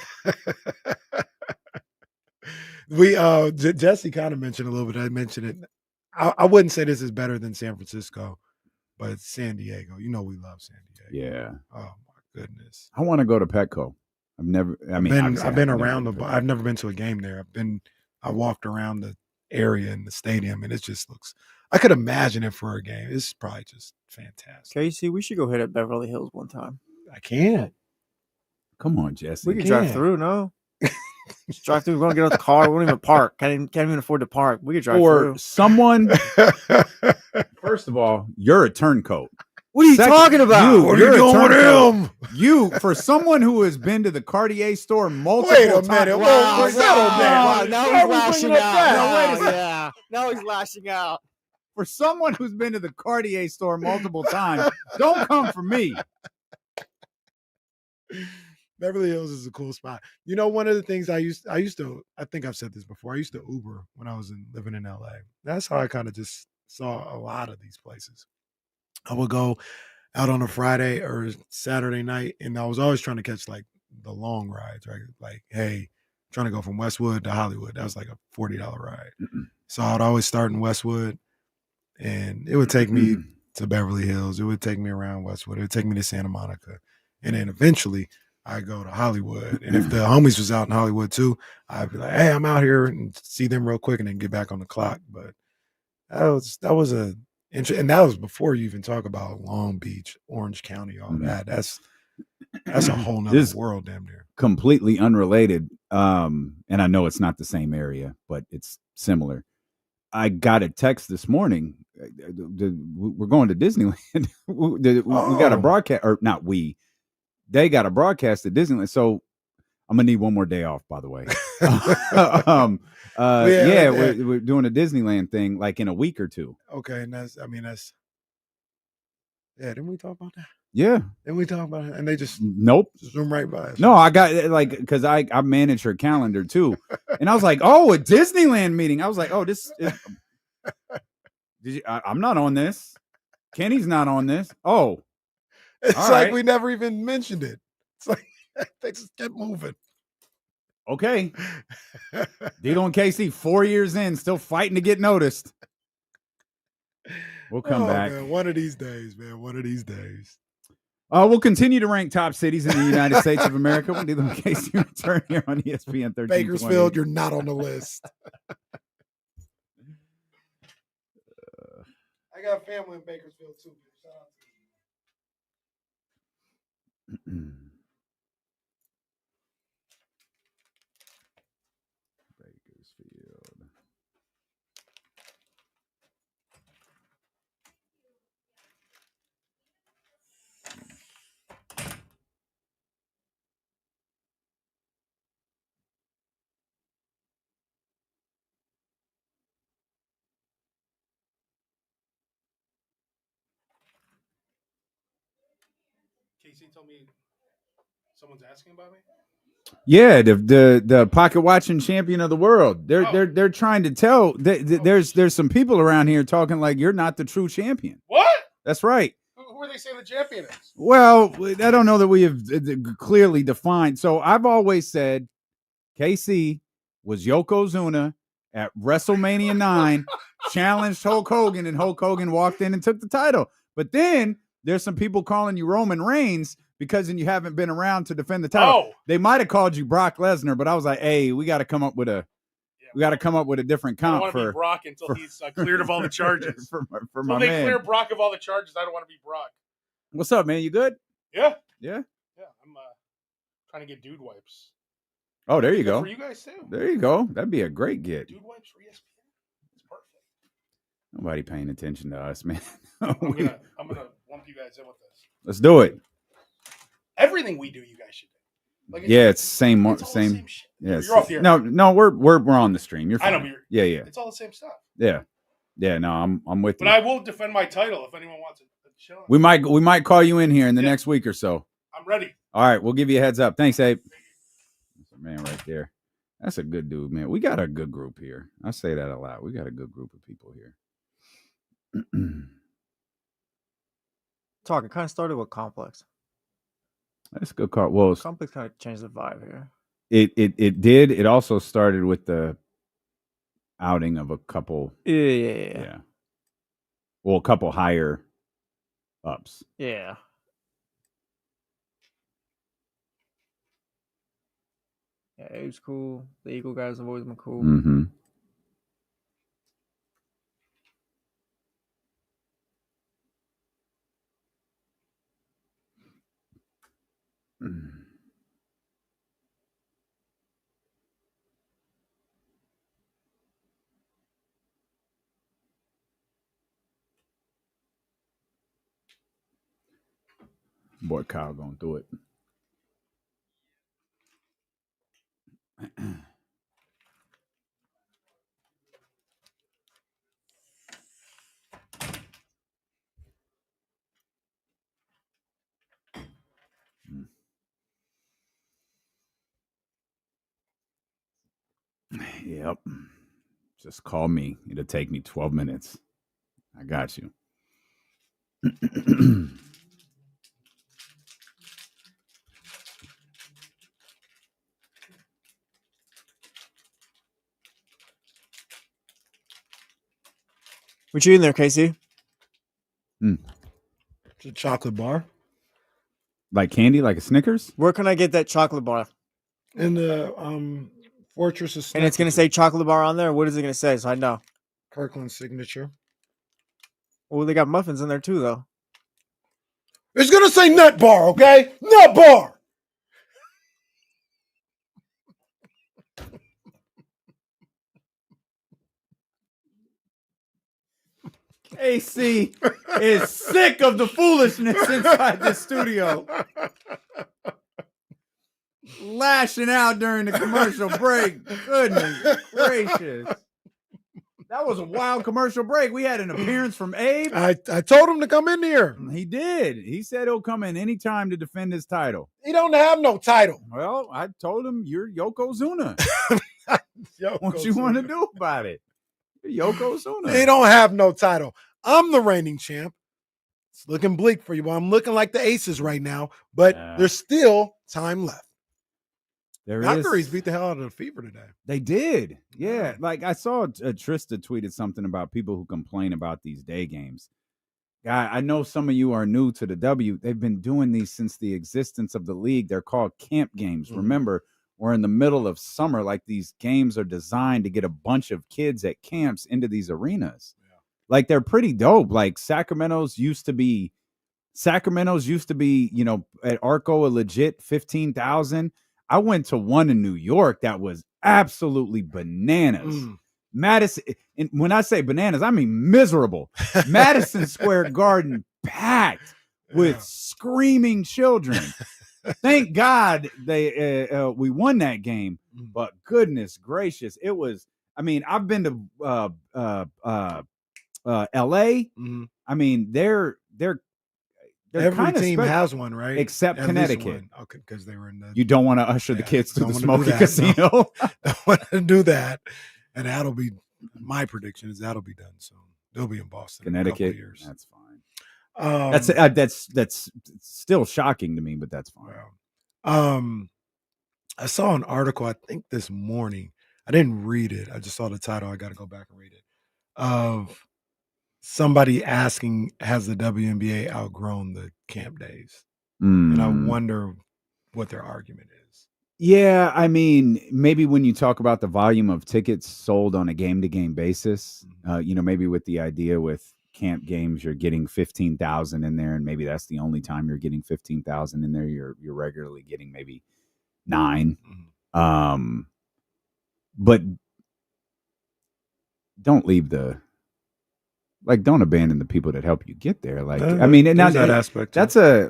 [SPEAKER 5] Jesse kind of mentioned a little bit. I mentioned it. I wouldn't say this is better than San Francisco, but it's San Diego. You know we love San Diego.
[SPEAKER 6] Yeah.
[SPEAKER 5] Oh my goodness.
[SPEAKER 6] I want to go to Petco. I've been
[SPEAKER 5] around I've never been to a game there. I walked around the area in the stadium, and it just looks. I could imagine it for a game. It's probably just fantastic.
[SPEAKER 2] Casey, we should go hit up Beverly Hills one time.
[SPEAKER 5] I can't.
[SPEAKER 6] Come on, Jesse.
[SPEAKER 2] We can drive through. No. Just drive through. We're gonna get out the car. We won't even park. Can't even afford to park. We could drive through.
[SPEAKER 6] Someone. First of all, you're a turncoat.
[SPEAKER 2] What are you talking about?
[SPEAKER 5] What are you doing with him?
[SPEAKER 6] For someone who has been to the Cartier store multiple times.
[SPEAKER 5] Wait a minute.
[SPEAKER 2] Wow. Now he's lashing out. Now he's lashing out.
[SPEAKER 6] For someone who's been to the Cartier store multiple times, don't come for me.
[SPEAKER 5] Beverly Hills is a cool spot. You know, one of the things I used to, I think I've said this before, I used to Uber when I was living in LA. That's how I kind of just saw a lot of these places. I would go out on a Friday or Saturday night, and I was always trying to catch like the long rides, right? Like, hey, trying to go from Westwood to Hollywood. That was like a $40 ride. So I'd always start in Westwood, and it would take me to Beverly Hills. It would take me around Westwood. It would take me to Santa Monica. And then eventually I go to Hollywood. And if the homies was out in Hollywood too, I'd be like, hey, I'm out here, and see them real quick and then get back on the clock. But that was and that was before you even talk about Long Beach, Orange County, all that. That's a whole nother world damn near.
[SPEAKER 6] Completely unrelated. And I know it's not the same area, but it's similar. I got a text this morning. We're going to Disneyland. We got a broadcast, or not we. They got a broadcast at Disneyland. So I'm gonna need one more day off, by the way. We're doing a Disneyland thing like in a week or two.
[SPEAKER 5] Okay, and that's didn't we talk about that?
[SPEAKER 6] Yeah.
[SPEAKER 5] Didn't we talk about it? And they just zoom right by us.
[SPEAKER 6] No, I got because I manage her calendar too. And I was like, oh, a Disneyland meeting. I was like, oh, this is I'm not on this. Kenny's not on this. Oh.
[SPEAKER 5] It's like we never even mentioned it. It's like they just kept moving.
[SPEAKER 6] Okay. Dilo and KC, 4 years in, still fighting to get noticed. We'll come back.
[SPEAKER 5] Man, one of these days, man. One of these days.
[SPEAKER 6] We'll continue to rank top cities in the United States of America when Dilo and KC return here on ESPN 13.
[SPEAKER 5] Bakersfield, you're not on the list. I got family in Bakersfield too. Shout out to
[SPEAKER 6] Bakersfield.
[SPEAKER 5] Casey told me someone's asking about me.
[SPEAKER 6] Yeah, the pocket watching champion of the world. They're trying to tell. There's some people around here talking like you're not the true champion.
[SPEAKER 5] What?
[SPEAKER 6] That's right.
[SPEAKER 5] Who are they saying the champion is?
[SPEAKER 6] Well, I don't know that we have clearly defined. So I've always said KC was Yokozuna at WrestleMania 9, challenged Hulk Hogan, and Hulk Hogan walked in and took the title. But then there's some people calling you Roman Reigns because you haven't been around to defend the title. Oh. They might have called you Brock Lesnar, but I was like, hey, we got to come up with a different comp.
[SPEAKER 13] I don't want to be Brock until he's cleared of all the charges.
[SPEAKER 6] for
[SPEAKER 13] my
[SPEAKER 6] man.
[SPEAKER 13] They clear Brock of all the charges. I don't want to be Brock.
[SPEAKER 6] What's up, man? You good?
[SPEAKER 13] Yeah.
[SPEAKER 6] Yeah.
[SPEAKER 13] Yeah. I'm trying to get dude wipes.
[SPEAKER 6] Oh, there you go.
[SPEAKER 13] For you guys too.
[SPEAKER 6] There you go. That'd be a great get.
[SPEAKER 13] Dude wipes for ESPN. It's perfect.
[SPEAKER 6] Nobody paying attention to us, man.
[SPEAKER 13] I'm gonna lump you guys in with this.
[SPEAKER 6] Let's do it.
[SPEAKER 13] Everything we do, you guys should do. Like
[SPEAKER 6] Yeah, it's same.
[SPEAKER 13] It's all the same shit.
[SPEAKER 6] Yeah,
[SPEAKER 13] You're off the air.
[SPEAKER 6] No, we're on the stream. You're
[SPEAKER 13] I
[SPEAKER 6] fine.
[SPEAKER 13] know, but
[SPEAKER 6] Yeah.
[SPEAKER 13] It's all the same stuff.
[SPEAKER 6] Yeah. No, I'm with
[SPEAKER 13] But
[SPEAKER 6] you.
[SPEAKER 13] I will defend my title if anyone wants it.
[SPEAKER 6] We might call you in here in the next week or so.
[SPEAKER 13] I'm ready.
[SPEAKER 6] All right, we'll give you a heads up. Thanks, Abe. That's a man right there. That's a good dude, man. We got a good group here. I say that a lot. We got a good group of people here.
[SPEAKER 2] Talk. It kind of started with Complex.
[SPEAKER 6] That's a good call. Well,
[SPEAKER 2] Complex kind of changed the vibe here.
[SPEAKER 6] It did. It also started with the outing of a couple.
[SPEAKER 2] Yeah.
[SPEAKER 6] Well, a couple higher ups.
[SPEAKER 2] Yeah. Yeah, Abe's cool. The Eagle guys have always been cool.
[SPEAKER 6] Mm-hmm. Boy, Kyle going through it. Yep. Just call me. It'll take me 12 minutes. I got you.
[SPEAKER 2] What you in there, Casey?
[SPEAKER 5] It's a chocolate bar.
[SPEAKER 6] Like candy, like a Snickers?
[SPEAKER 2] Where can I get that chocolate bar?
[SPEAKER 5] In the Fortress of Snickers.
[SPEAKER 2] And it's going to say chocolate bar on there? What is it going to say so I know?
[SPEAKER 5] Kirkland's signature.
[SPEAKER 2] Well, they got muffins in there too, though.
[SPEAKER 5] It's going to say nut bar, okay? Nut bar.
[SPEAKER 6] AC is sick of the foolishness inside the studio. Lashing out during the commercial break. Goodness gracious. That was a wild commercial break. We had an appearance from Abe.
[SPEAKER 5] I told him to come in here.
[SPEAKER 6] He did. He said he'll come in anytime to defend his title.
[SPEAKER 5] He don't have no title.
[SPEAKER 6] Well, I told him you're Yokozuna.
[SPEAKER 5] Yokozuna.
[SPEAKER 6] What you want to do about it? You're Yokozuna.
[SPEAKER 5] They don't have no title. I'm the reigning champ. It's looking bleak for you. I'm looking like the Aces right now, but there's still time left. Valkyries beat the hell out of the Fever today.
[SPEAKER 6] They did. Yeah. Like I saw Trista tweeted something about people who complain about these day games. Guy, I know some of you are new to the W. They've been doing these since the existence of the league. They're called camp games. Remember, we're in the middle of summer. Like these games are designed to get a bunch of kids at camps into these arenas. Yeah. Like they're pretty dope. Like Sacramento's used to be, you know, at Arco a legit 15,000. I went to one in New York that was absolutely bananas. Madison, and when I say bananas, I mean miserable. Madison Square Garden packed with screaming children. Thank God we won that game, but goodness gracious, it was. I mean, I've been to L.A. I mean, they're
[SPEAKER 5] every team has one, right?
[SPEAKER 6] Except
[SPEAKER 5] at
[SPEAKER 6] Connecticut.
[SPEAKER 5] Okay, because they were in the.
[SPEAKER 6] You don't want to usher the kids to the smoking casino.
[SPEAKER 5] No. Don't want to do that, and that'll be my prediction. Is that'll be done soon. They'll be in Boston,
[SPEAKER 6] Connecticut.
[SPEAKER 5] In a couple of years.
[SPEAKER 6] That's fine. That's still shocking to me, but that's fine.
[SPEAKER 5] I saw an article, I think this morning. I didn't read it. I just saw the title. I got to go back and read it. Of somebody asking, has the WNBA outgrown the camp days? And I wonder what their argument is.
[SPEAKER 6] Yeah, I mean, maybe when you talk about the volume of tickets sold on a game-to-game basis, you know, maybe with the idea with camp games, you're getting 15,000 in there, and maybe that's the only time you're getting 15,000 in there. You're regularly getting maybe 9. But don't leave don't abandon the people that help you get there. Like, I mean, and
[SPEAKER 5] that aspect.
[SPEAKER 6] That's a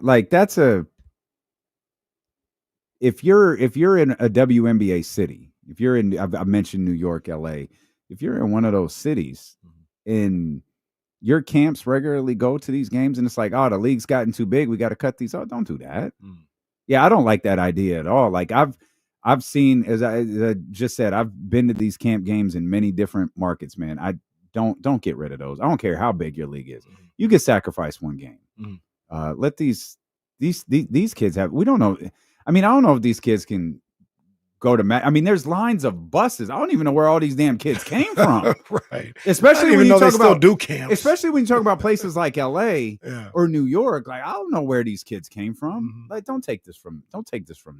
[SPEAKER 6] if you're in a WNBA city, if you're in, I mentioned New York, LA, if you're in one of those cities and your camps regularly go to these games and it's like, oh, the league's gotten too big, we got to cut these. Oh, don't do that. Yeah, I don't like that idea at all. Like I've seen, as I just said, I've been to these camp games in many different markets, man. I don't get rid of those. I don't care how big your league is. You can sacrifice one game. Let these kids have. We don't know. I mean, I don't know if these kids can go to. I mean, there's lines of buses. I don't even know where all these damn kids came from.
[SPEAKER 5] Right.
[SPEAKER 6] Especially when you talk about
[SPEAKER 5] do camps.
[SPEAKER 6] Especially when you talk about places like LA or New York. Like, I don't know where these kids came from. Like, don't take this from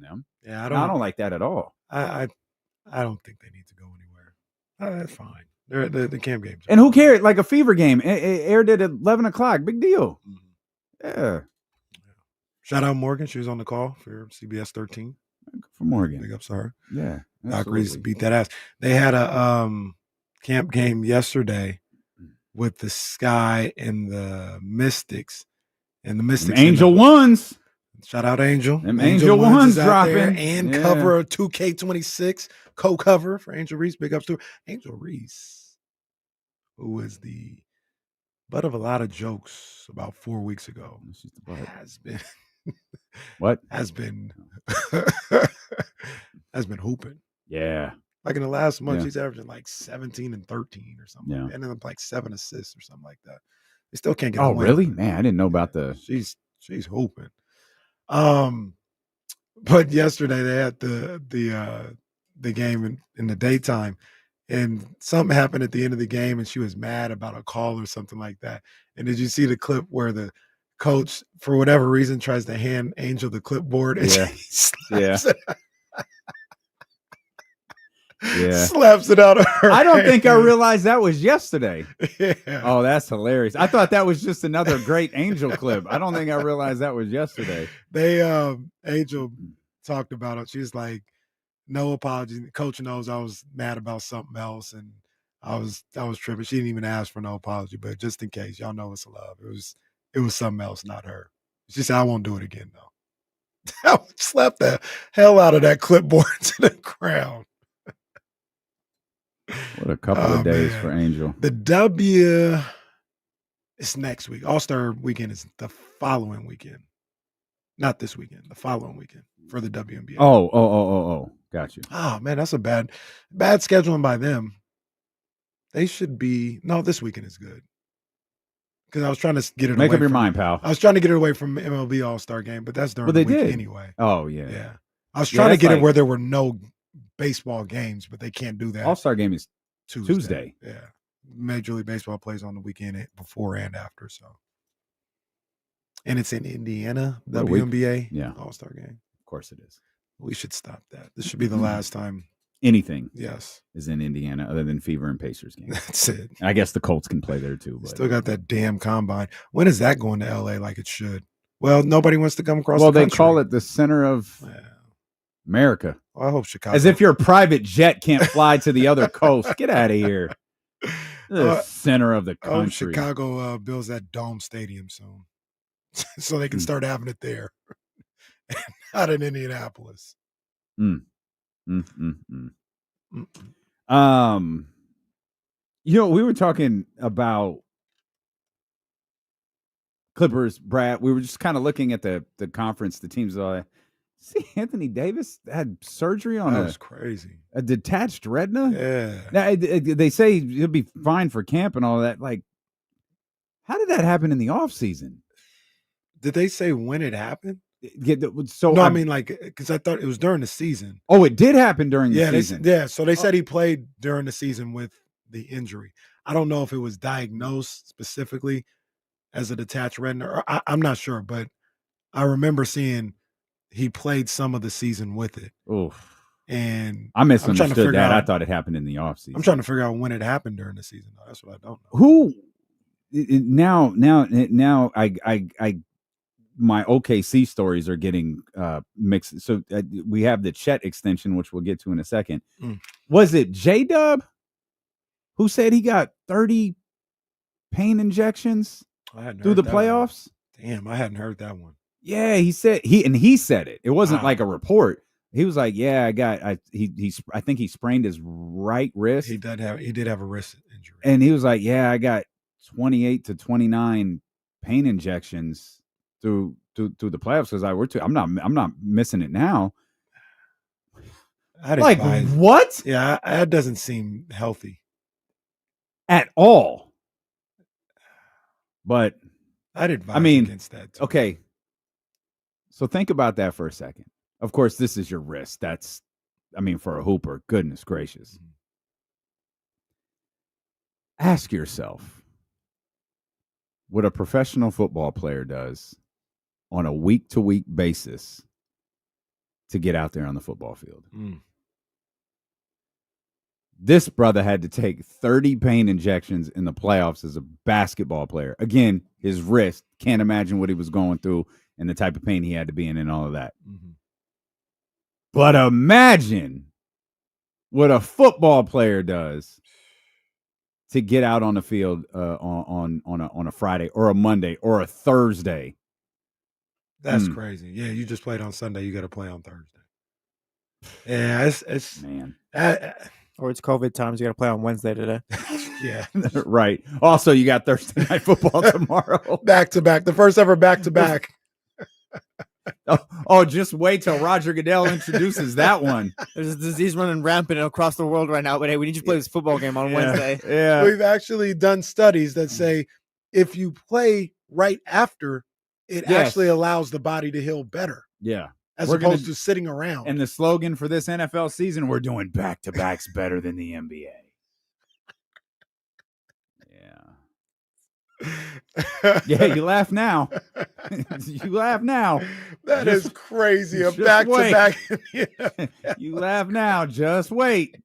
[SPEAKER 6] them.
[SPEAKER 5] Yeah, I
[SPEAKER 6] don't like that at all.
[SPEAKER 5] I don't think they need to go anywhere. That's fine. They're the camp games.
[SPEAKER 6] And who cares? Like a fever game aired at 11 o'clock. Big deal. Yeah.
[SPEAKER 5] Shout out Morgan. She was on the call for CBS 13.
[SPEAKER 6] For Morgan.
[SPEAKER 5] Big ups to her.
[SPEAKER 6] Yeah.
[SPEAKER 5] Doc Reese beat that ass. They had a camp game yesterday with the Sky and the Mystics. And the Mystics.
[SPEAKER 6] Angel Ones.
[SPEAKER 5] Shout out Angel.
[SPEAKER 6] Them Angel Ones
[SPEAKER 5] dropping. And cover of 2K26. Co-cover for Angel Reese. Big ups to her. Angel Reese, who was the butt of a lot of jokes about 4 weeks ago, has been has been hooping.
[SPEAKER 6] Yeah.
[SPEAKER 5] Like in the last month, she's averaging like 17 and 13 or something.
[SPEAKER 6] Yeah.
[SPEAKER 5] And then like 7 assists or something like that. They still can't get
[SPEAKER 6] Oh, really? Man, I didn't know about the
[SPEAKER 5] she's hooping. But yesterday they had the game in the daytime, and something happened at the end of the game, and she was mad about a call or something like that. And did you see the clip where the coach, for whatever reason, tries to hand Angel the clipboard and she slaps it? Slaps it out of her.
[SPEAKER 6] I don't think I realized that was yesterday.
[SPEAKER 5] Yeah.
[SPEAKER 6] Oh, that's hilarious. I thought that was just another great Angel clip. I don't think I realized that was yesterday.
[SPEAKER 5] They Angel talked about it. She's like, no apology. Coach knows I was mad about something else, and I was tripping. She didn't even ask for no apology, but just in case, y'all know it's a love. It was something else, not her. She said, I won't do it again though. I would slap the hell out of that clipboard to the ground.
[SPEAKER 6] What a couple of days for Angel.
[SPEAKER 5] The W is next week. All-Star weekend is the following weekend. Not this weekend, the following weekend for the WNBA.
[SPEAKER 6] Oh. Got you.
[SPEAKER 5] Oh, man, that's a bad scheduling by them. They should be – no, this weekend is good. Because I was trying to get it away.
[SPEAKER 6] Make up your mind, pal.
[SPEAKER 5] I was trying to get it away from MLB All-Star game, but that's during the week anyway.
[SPEAKER 6] Oh, yeah.
[SPEAKER 5] Yeah. I was trying to get it where there were no baseball games, but they can't do that.
[SPEAKER 6] All-Star game is Tuesday.
[SPEAKER 5] Yeah. Major League Baseball plays on the weekend before and after, so. And it's in Indiana, WNBA All-Star game.
[SPEAKER 6] Of course it is.
[SPEAKER 5] We should stop that. This should be the last time
[SPEAKER 6] anything
[SPEAKER 5] is
[SPEAKER 6] in Indiana other than Fever and Pacers games.
[SPEAKER 5] That's it.
[SPEAKER 6] I guess the Colts can play there too. But
[SPEAKER 5] still got that damn combine. When is that going to LA like it should? Well, nobody wants to come across
[SPEAKER 6] the
[SPEAKER 5] country.
[SPEAKER 6] Well, they call it the center of America.
[SPEAKER 5] Well, I hope Chicago.
[SPEAKER 6] As if your private jet can't fly to the other coast. Get out of here. The center of the country.
[SPEAKER 5] Chicago builds that dome stadium soon. So they can start having it there. Not in Indianapolis.
[SPEAKER 6] You know, we were talking about Clippers, Brad. We were just kind of looking at the conference, the teams. See, Anthony Davis had surgery on
[SPEAKER 5] that was crazy.
[SPEAKER 6] A detached retina.
[SPEAKER 5] Yeah.
[SPEAKER 6] Now, they say he'll be fine for camp and all that. Like, how did that happen in the offseason?
[SPEAKER 5] Did they say when it happened?
[SPEAKER 6] So
[SPEAKER 5] I mean, like, because I thought it was during the season.
[SPEAKER 6] Oh, it did happen during the season.
[SPEAKER 5] So they said he played during the season with the injury. I don't know if it was diagnosed specifically as a detached retina, or I'm not sure, but I remember seeing he played some of the season with it.
[SPEAKER 6] Oof.
[SPEAKER 5] And
[SPEAKER 6] I misunderstood that. I thought it happened in the offseason.
[SPEAKER 5] I'm trying to figure out when it happened during the season. That's what I don't know.
[SPEAKER 6] Who now I my OKC stories are getting mixed. So we have the Chet extension, which we'll get to in a second. Was it J-Dub who said he got 30 pain injections through the playoffs?
[SPEAKER 5] Damn, I hadn't heard that one.
[SPEAKER 6] Yeah, he said he said it. It wasn't like a report, He was like, "Yeah, I think he sprained his right wrist.
[SPEAKER 5] He did have a wrist injury,
[SPEAKER 6] and he was like, "Yeah, I got 28 to 29 pain injections through the playoffs because I'm not missing it now." Like what?
[SPEAKER 5] Yeah, that doesn't seem healthy
[SPEAKER 6] at all. But
[SPEAKER 5] I'd advise against that too.
[SPEAKER 6] Okay. So think about that for a second. Of course, this is your wrist. That's, for a hooper, goodness gracious. Ask yourself what a professional football player does on a week-to-week basis to get out there on the football field. This brother had to take 30 pain injections in the playoffs as a basketball player. Again, his wrist, can't imagine what he was going through and the type of pain he had to be in and all of that. But imagine what a football player does to get out on the field on a Friday or a Monday or a Thursday.
[SPEAKER 5] That's crazy. Yeah, you just played on Sunday. You got to play on Thursday. Yeah, it's
[SPEAKER 6] man.
[SPEAKER 2] Or it's COVID times. You got to play on Wednesday today.
[SPEAKER 5] Yeah,
[SPEAKER 6] right. Also, you got Thursday night football tomorrow.
[SPEAKER 5] Back to back. The first ever back to back.
[SPEAKER 6] Oh, just wait till Roger Goodell introduces that one.
[SPEAKER 2] There's a disease running rampant across the world right now, but hey, we need you to play this football game on Wednesday.
[SPEAKER 6] Yeah.
[SPEAKER 5] We've actually done studies that say if you play right after, it actually allows the body to heal better.
[SPEAKER 6] Yeah.
[SPEAKER 5] As opposed to sitting around.
[SPEAKER 6] And the slogan for this NFL season, we're doing back-to-backs better than the NBA. Yeah, you laugh now. You laugh now.
[SPEAKER 5] That is crazy. A back-to-back.
[SPEAKER 6] You laugh now. Just wait.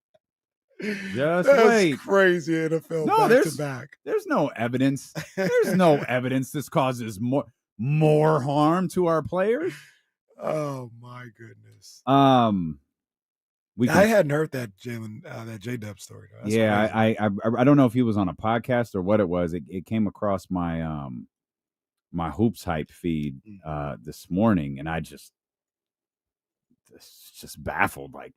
[SPEAKER 6] Just
[SPEAKER 5] That's
[SPEAKER 6] wait.
[SPEAKER 5] Crazy NFL back-to-back.
[SPEAKER 6] There's no evidence. There's no evidence this causes more harm to our players.
[SPEAKER 5] Oh my goodness.
[SPEAKER 6] I
[SPEAKER 5] hadn't heard that that J-Dub story.
[SPEAKER 6] That's crazy. I don't know if he was on a podcast or what it was. It came across my my Hoops Hype feed this morning, and I just baffled. Like,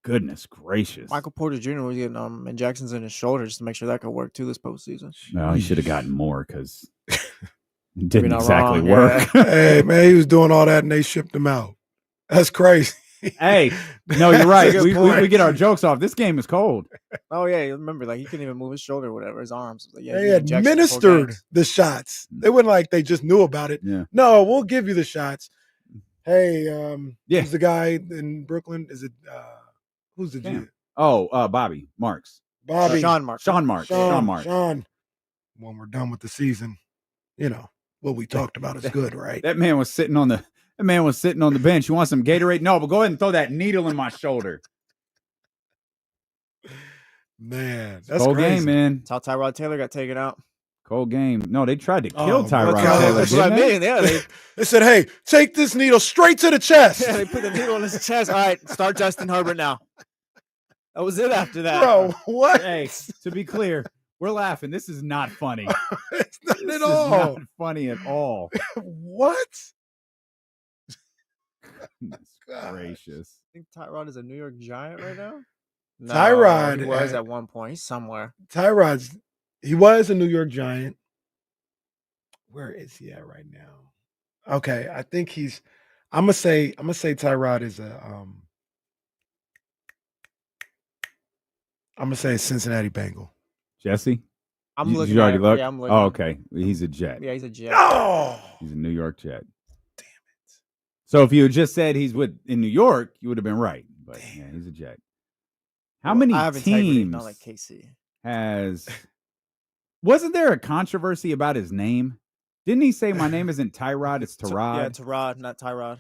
[SPEAKER 6] goodness gracious.
[SPEAKER 2] Michael Porter Jr. was getting injections in his shoulder just to make sure that could work too this postseason.
[SPEAKER 6] No, he should have gotten more because it didn't exactly
[SPEAKER 2] wrong.
[SPEAKER 6] work.
[SPEAKER 5] Yeah. Hey man, he was doing all that and they shipped him out. That's crazy.
[SPEAKER 6] Hey, no, you're right. We get our jokes off. This game is cold.
[SPEAKER 2] Oh yeah, you remember, like he couldn't even move his shoulder or whatever, his arms. Like,
[SPEAKER 5] they administered the shots. They weren't like they just knew about it.
[SPEAKER 6] Yeah.
[SPEAKER 5] No, we'll give you the shots. Hey,
[SPEAKER 6] who's
[SPEAKER 5] the guy in Brooklyn? Is it who's the G?
[SPEAKER 6] Oh, Bobby Marks.
[SPEAKER 2] Sean Marks.
[SPEAKER 5] Sean. When we're done with the season, what we talked about is good, right?
[SPEAKER 6] That man was sitting on the bench. You want some Gatorade? No, but go ahead and throw that needle in my shoulder.
[SPEAKER 5] Man, that's
[SPEAKER 6] cold
[SPEAKER 5] crazy.
[SPEAKER 6] game, man.
[SPEAKER 2] That's how Tyrod Taylor got taken out.
[SPEAKER 6] Cold game. No, they tried to kill Tyrod Taylor.
[SPEAKER 2] That's what I mean. Yeah,
[SPEAKER 5] they said, "Hey, take this needle straight to the chest."
[SPEAKER 2] Yeah, they put the needle in his chest. All right, start Justin Herbert now. That was it after that.
[SPEAKER 5] Bro, what?
[SPEAKER 6] Hey, to be clear, we're laughing. This is not funny.
[SPEAKER 5] It's not
[SPEAKER 6] this
[SPEAKER 5] at all.
[SPEAKER 6] Not funny at all.
[SPEAKER 5] What?
[SPEAKER 6] Gracious.
[SPEAKER 2] I think Tyrod is a New York Giant right now. No,
[SPEAKER 5] Tyrod
[SPEAKER 2] he was at one point. He's somewhere.
[SPEAKER 5] He was a New York Giant. Where is he at right now? Okay, I think I'm gonna say Tyrod is I'm gonna say a Cincinnati Bengal.
[SPEAKER 6] Jesse?
[SPEAKER 2] I'm looking.
[SPEAKER 6] You already looked?
[SPEAKER 2] Yeah, I'm looking.
[SPEAKER 6] Oh, okay. He's a Jet.
[SPEAKER 2] Yeah, he's a Jet.
[SPEAKER 5] Oh,
[SPEAKER 6] he's a New York Jet. Damn it. So if you had just said he's in New York, you would have been right. But yeah, he's a Jet. How many teams
[SPEAKER 2] not like KC.
[SPEAKER 6] Wasn't there a controversy about his name? Didn't he say my name isn't Tyrod, it's Tyrod?
[SPEAKER 2] Yeah, Tyrod, not Tyrod.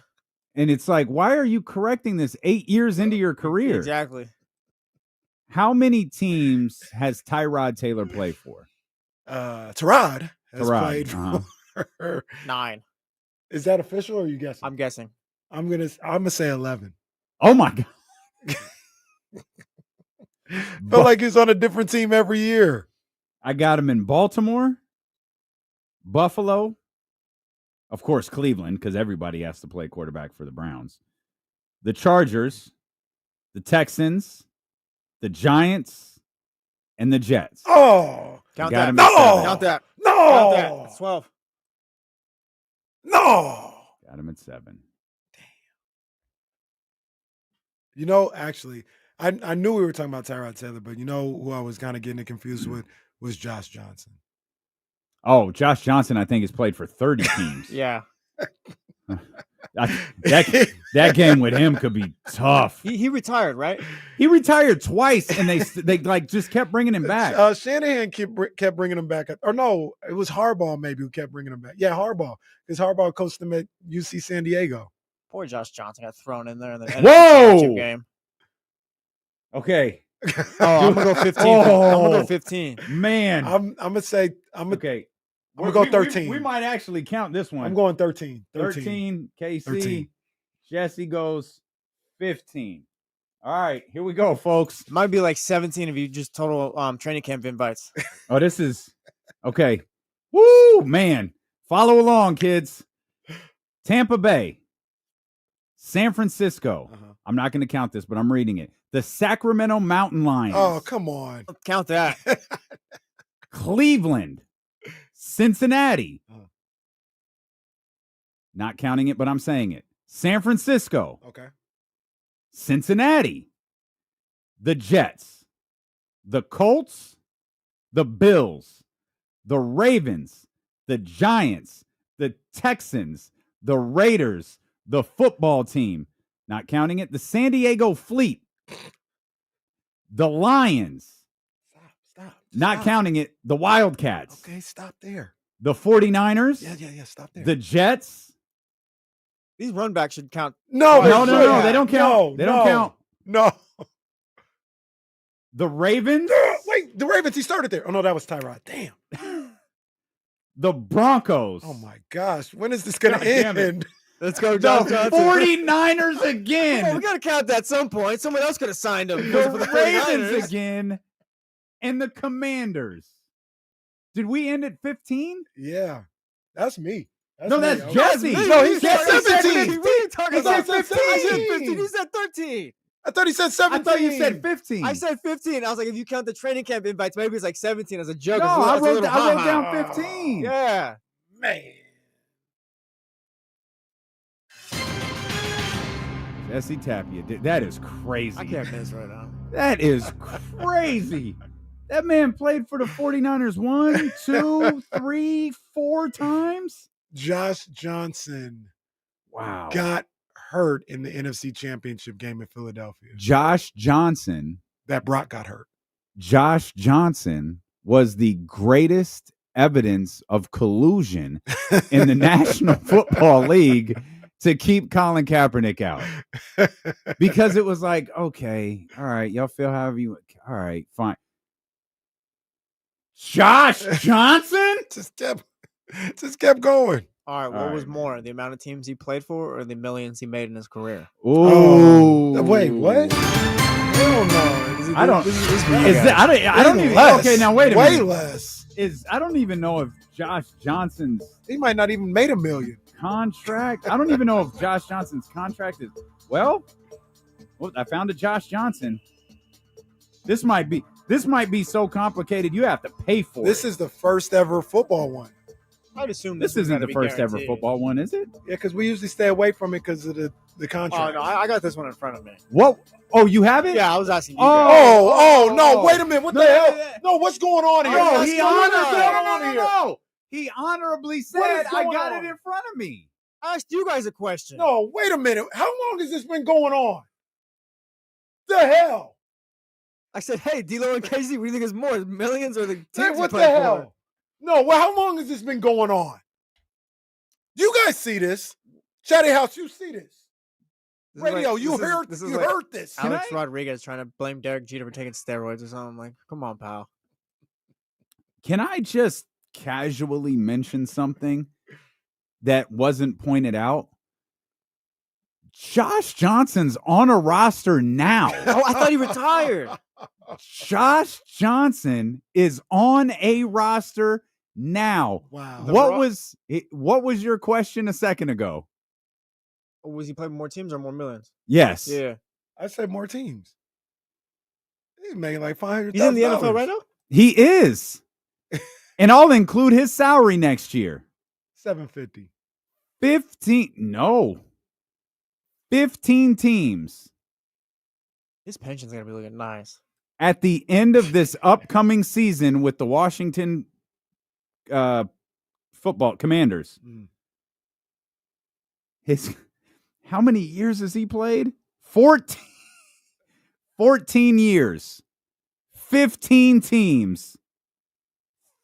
[SPEAKER 6] And it's like, why are you correcting this 8 years into your career?
[SPEAKER 2] Exactly.
[SPEAKER 6] How many teams has Tyrod Taylor played for?
[SPEAKER 5] Tyrod has played for
[SPEAKER 2] 9.
[SPEAKER 5] Is that official or are you guessing?
[SPEAKER 2] I'm guessing.
[SPEAKER 5] I'm gonna say 11.
[SPEAKER 6] Oh my God.
[SPEAKER 5] Felt like he's on a different team every year.
[SPEAKER 6] I got him in Baltimore, Buffalo, of course, Cleveland, because everybody has to play quarterback for the Browns. the Chargers, the Texans, the Giants, and the Jets.
[SPEAKER 5] Oh,
[SPEAKER 2] Count
[SPEAKER 6] got
[SPEAKER 2] that.
[SPEAKER 6] him
[SPEAKER 2] No,
[SPEAKER 6] at 7.
[SPEAKER 2] count that.
[SPEAKER 5] no,
[SPEAKER 2] Count that. That's 12.
[SPEAKER 5] no.
[SPEAKER 6] Got him at 7.
[SPEAKER 5] You know, actually, I knew we were talking about Tyrod Taylor, but you know who I was kind of getting it confused with was Josh Johnson.
[SPEAKER 6] Oh, Josh Johnson, I think, has played for 30 teams.
[SPEAKER 2] Yeah.
[SPEAKER 6] That game with him could be tough.
[SPEAKER 2] He retired, right?
[SPEAKER 6] He retired twice, and they like just kept bringing him back.
[SPEAKER 5] Shanahan kept bringing him back. Or no, it was Harbaugh maybe who kept bringing him back. Yeah, Harbaugh, because Harbaugh coached him at UC San Diego.
[SPEAKER 2] Poor Josh Johnson got thrown in there in the
[SPEAKER 6] Whoa!
[SPEAKER 2] championship game.
[SPEAKER 6] Okay.
[SPEAKER 2] Oh, I'm gonna go 15. I'm gonna go 15.
[SPEAKER 6] Man,
[SPEAKER 5] I'm gonna say
[SPEAKER 6] okay.
[SPEAKER 5] I'm gonna go 13.
[SPEAKER 6] We might actually count this one.
[SPEAKER 5] I'm going 13.
[SPEAKER 6] 13. KC.
[SPEAKER 5] 13.
[SPEAKER 6] Jesse goes 15. All right, here we go, folks.
[SPEAKER 2] It might be like 17 if you just total training camp invites.
[SPEAKER 6] Oh, this is okay. Woo, man. Follow along, kids. Tampa Bay, San Francisco. I'm not going to count this, but I'm reading it. The Sacramento Mountain Lions.
[SPEAKER 5] Oh, come on.
[SPEAKER 2] Count that.
[SPEAKER 6] Cleveland, Cincinnati. Not counting it, but I'm saying it. San Francisco.
[SPEAKER 5] Okay.
[SPEAKER 6] Cincinnati. The Jets. The Colts. The Bills. The Ravens. The Giants. The Texans. The Raiders. The football team. Not counting it. The San Diego Fleet. The Lions.
[SPEAKER 5] Stop.
[SPEAKER 6] Not counting it. The Wildcats.
[SPEAKER 5] Okay, stop there.
[SPEAKER 6] The 49ers.
[SPEAKER 5] Yeah, stop there.
[SPEAKER 6] The Jets.
[SPEAKER 2] These run backs should count.
[SPEAKER 5] No,
[SPEAKER 6] No, they don't count. They don't count.
[SPEAKER 5] No.
[SPEAKER 6] The Ravens.
[SPEAKER 5] Wait, the Ravens, he started there. Oh, no, that was Tyrod. Damn.
[SPEAKER 6] The Broncos.
[SPEAKER 5] Oh, my gosh. When is this going
[SPEAKER 6] God
[SPEAKER 5] to
[SPEAKER 6] damn it.
[SPEAKER 5] end?
[SPEAKER 2] Let's go,
[SPEAKER 6] The
[SPEAKER 2] Josh Johnson.
[SPEAKER 6] 49ers again.
[SPEAKER 2] Come on, we got to count that at some point. Someone else could have signed him.
[SPEAKER 6] The
[SPEAKER 2] for the
[SPEAKER 6] Ravens
[SPEAKER 2] 49ers.
[SPEAKER 6] again. And the Commanders. Did we end at 15?
[SPEAKER 5] Yeah. That's me.
[SPEAKER 6] No, that's
[SPEAKER 5] me.
[SPEAKER 6] Jesse.
[SPEAKER 5] No, he said 17.
[SPEAKER 2] 15. What are you talking about?
[SPEAKER 5] said
[SPEAKER 2] 15. I said
[SPEAKER 5] 15.
[SPEAKER 2] 15. You said 13.
[SPEAKER 5] I thought he said 17.
[SPEAKER 6] I thought you said 15.
[SPEAKER 2] I said 15. I was like, if you count the training camp invites, maybe it's like 17 as a joke.
[SPEAKER 6] No,
[SPEAKER 2] It's a
[SPEAKER 6] I
[SPEAKER 2] little
[SPEAKER 6] wrote
[SPEAKER 2] ha-ha.
[SPEAKER 6] down 15.
[SPEAKER 2] Yeah.
[SPEAKER 5] Man.
[SPEAKER 6] Jesse Tapia. That is crazy.
[SPEAKER 2] I can't miss right now.
[SPEAKER 6] That is crazy. That man played for the 49ers 1, 2, 3, 4 times.
[SPEAKER 5] Josh Johnson
[SPEAKER 6] Wow.
[SPEAKER 5] got hurt in the NFC Championship game in Philadelphia.
[SPEAKER 6] Josh Johnson.
[SPEAKER 5] That Brock got hurt.
[SPEAKER 6] Josh Johnson was the greatest evidence of collusion in the National Football League to keep Colin Kaepernick out. Because it was like, okay, all right, y'all feel however you, all right, fine. Josh Johnson?
[SPEAKER 5] just kept going.
[SPEAKER 2] All right, what
[SPEAKER 6] All
[SPEAKER 2] was
[SPEAKER 6] right,
[SPEAKER 2] more, the amount of teams he played for or the millions he made in his career?
[SPEAKER 6] Ooh.
[SPEAKER 5] Wait, what? Hell no.
[SPEAKER 6] I don't.
[SPEAKER 2] This is
[SPEAKER 6] I don't even.
[SPEAKER 5] less.
[SPEAKER 6] Okay, now wait a
[SPEAKER 5] Way
[SPEAKER 6] minute.
[SPEAKER 5] less.
[SPEAKER 6] I don't even know if Josh Johnson's
[SPEAKER 5] He might not even made $1 million.
[SPEAKER 6] contract. I don't even know if Josh Johnson's contract is. Well, I found a Josh Johnson. This might be so complicated you have to pay for
[SPEAKER 5] This
[SPEAKER 6] it.
[SPEAKER 5] is the first ever football one.
[SPEAKER 2] I'd assume
[SPEAKER 6] This
[SPEAKER 2] was
[SPEAKER 6] isn't
[SPEAKER 2] gonna
[SPEAKER 6] the
[SPEAKER 2] be
[SPEAKER 6] first ever
[SPEAKER 2] guaranteed.
[SPEAKER 6] football one, is it?
[SPEAKER 5] Yeah, because we usually stay away from it because of the
[SPEAKER 2] Oh,
[SPEAKER 5] contract.
[SPEAKER 2] no, I got this one in front of me.
[SPEAKER 6] What? Oh, you have it?
[SPEAKER 2] Yeah, I was asking you.
[SPEAKER 6] Oh,
[SPEAKER 2] guys.
[SPEAKER 5] No, wait a minute. What the hell? No, what's going on here?
[SPEAKER 6] Oh,
[SPEAKER 5] What's
[SPEAKER 6] he
[SPEAKER 5] going on here?
[SPEAKER 6] no. He honorably said, "I
[SPEAKER 5] going
[SPEAKER 6] got
[SPEAKER 5] on?
[SPEAKER 6] it in front of me."
[SPEAKER 2] I asked you guys a question.
[SPEAKER 5] No, wait a minute. How long has this been going on? The hell?
[SPEAKER 2] I said, hey, D'Lo and Casey, what do you think is more, millions or the teams
[SPEAKER 5] Hey,
[SPEAKER 2] you
[SPEAKER 5] what the
[SPEAKER 2] play for?
[SPEAKER 5] hell? No, well, how long has this been going on? You guys see this? Chatty House, you see this?
[SPEAKER 2] This is
[SPEAKER 5] Radio,
[SPEAKER 2] like-
[SPEAKER 5] you
[SPEAKER 2] this is-
[SPEAKER 5] heard
[SPEAKER 2] this is
[SPEAKER 5] you
[SPEAKER 2] like
[SPEAKER 5] heard this.
[SPEAKER 2] Alex Rodriguez trying to blame Derek Jeter for taking steroids or something. I'm like, come on, pal.
[SPEAKER 6] Can I just casually mention something that wasn't pointed out? Josh Johnson's on a roster now.
[SPEAKER 2] Oh, I thought he retired.
[SPEAKER 6] Josh Johnson is on a roster now.
[SPEAKER 5] Wow.
[SPEAKER 6] What was your question a second ago?
[SPEAKER 2] Was he playing more teams or more millions?
[SPEAKER 6] Yes.
[SPEAKER 2] Yeah.
[SPEAKER 5] I said more teams. He's making like $500,000.
[SPEAKER 2] He's in the NFL right now?
[SPEAKER 6] He is. And I'll include his salary next year.
[SPEAKER 5] $750.
[SPEAKER 6] 15 teams.
[SPEAKER 2] His pension's going to be looking nice.
[SPEAKER 6] At the end of this upcoming season with the Washington football Commanders. How many years has he played? 14 years. 15 teams.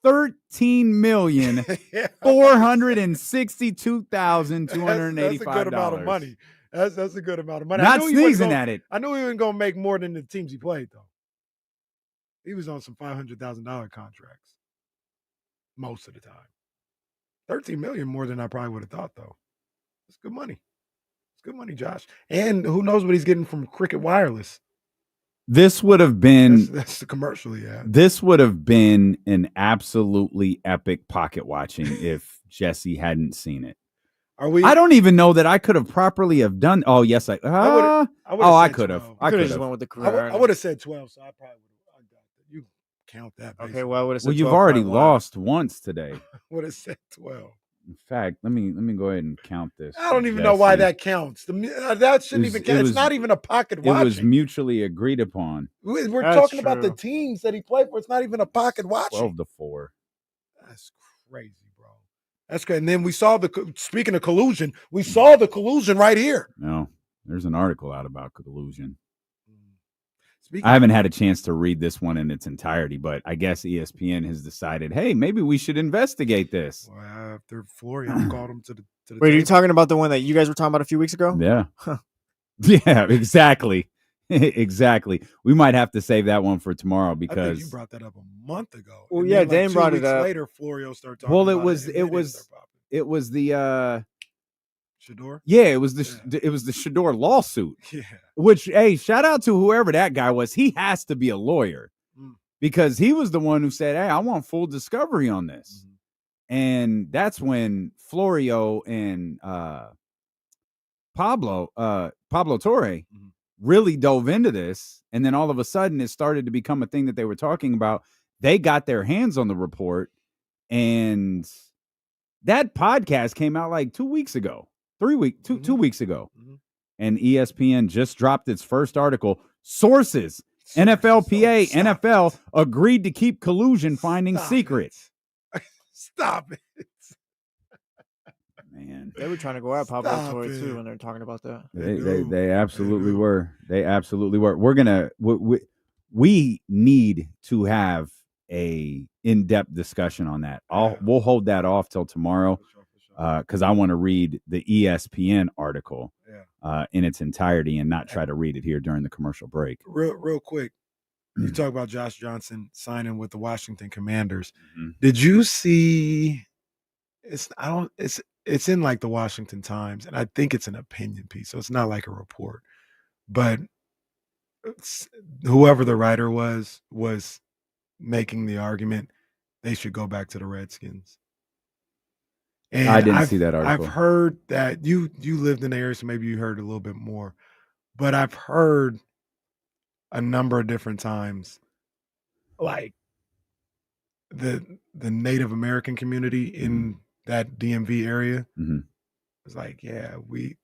[SPEAKER 6] $13,462,285.
[SPEAKER 5] That's a good amount of money. That's a good amount of money.
[SPEAKER 6] Not sneezing at it.
[SPEAKER 5] I knew he wasn't going to make more than the teams he played, though. He was on some $500,000 contracts most of the time. $13 million more than I probably would have thought, though. It's good money. It's good money, Josh. And who knows what he's getting from Cricket Wireless.
[SPEAKER 6] This would have been
[SPEAKER 5] that's the commercial, yeah.
[SPEAKER 6] This would have been an absolutely epic pocket watching if Jesse hadn't seen it. I don't even know that I could have properly have done. Oh, yes, I could have. I could have.
[SPEAKER 2] Just went with the career.
[SPEAKER 5] I would have said 12, so I probably would have. You count that. Basically.
[SPEAKER 2] Okay, well, I would have said 12.
[SPEAKER 6] You've already lost once today.
[SPEAKER 5] Would have said 12.
[SPEAKER 6] In fact, let me go ahead and count this.
[SPEAKER 5] I don't even know why that counts. That shouldn't even count. It's not even a pocket watching.
[SPEAKER 6] It was mutually agreed upon.
[SPEAKER 5] We're talking about the teams that he played for. It's not even a pocket watching.
[SPEAKER 6] 12-4.
[SPEAKER 5] That's crazy, bro. That's great. And then we saw speaking of collusion, we saw the collusion right here.
[SPEAKER 6] No, there's an article out about collusion. I haven't had a chance to read this one in its entirety, but I guess ESPN has decided, hey, maybe we should investigate this.
[SPEAKER 5] Well, after Florian called him to the
[SPEAKER 2] Wait, are you talking about the one that you guys were talking about a few weeks ago?
[SPEAKER 6] Yeah. Yeah, exactly. Exactly. We might have to save that one for tomorrow because
[SPEAKER 5] I think you brought that up a month ago.
[SPEAKER 2] Well, yeah, Dame brought it up.
[SPEAKER 5] Later, Florio started talking.
[SPEAKER 6] Well,
[SPEAKER 5] it
[SPEAKER 6] was the
[SPEAKER 5] Shador?
[SPEAKER 6] Yeah, it was the Shador lawsuit.
[SPEAKER 5] Yeah.
[SPEAKER 6] Which, hey, shout out to whoever that guy was. He has to be a lawyer because he was the one who said, "Hey, I want full discovery on this." And that's when Florio and Pablo Torre really dove into this. And then all of a sudden it started to become a thing that they were talking about. They got their hands on the report, and that podcast came out like 2 weeks ago. 2 weeks ago. And ESPN just dropped its first article. Sources, NFLPA, NFL agreed to keep collusion findings secret.
[SPEAKER 5] Stop it.
[SPEAKER 6] Man.
[SPEAKER 2] They were trying to go at Pablo Torre too when they were talking about that.
[SPEAKER 6] They absolutely were. They absolutely were. We need to have a in-depth discussion on that. We'll hold that off till tomorrow. Because I want to read the ESPN article in its entirety and not try to read it here during the commercial break.
[SPEAKER 5] Real quick, you talk about Josh Johnson signing with the Washington Commanders. Did you see? It's in like the Washington Times, and I think it's an opinion piece, so it's not like a report. But whoever the writer was making the argument they should go back to the Redskins. And
[SPEAKER 6] I didn't see that article.
[SPEAKER 5] I've heard that you lived in the area, so maybe you heard a little bit more. But I've heard a number of different times, like the Native American community in that DMV area was like, yeah, we've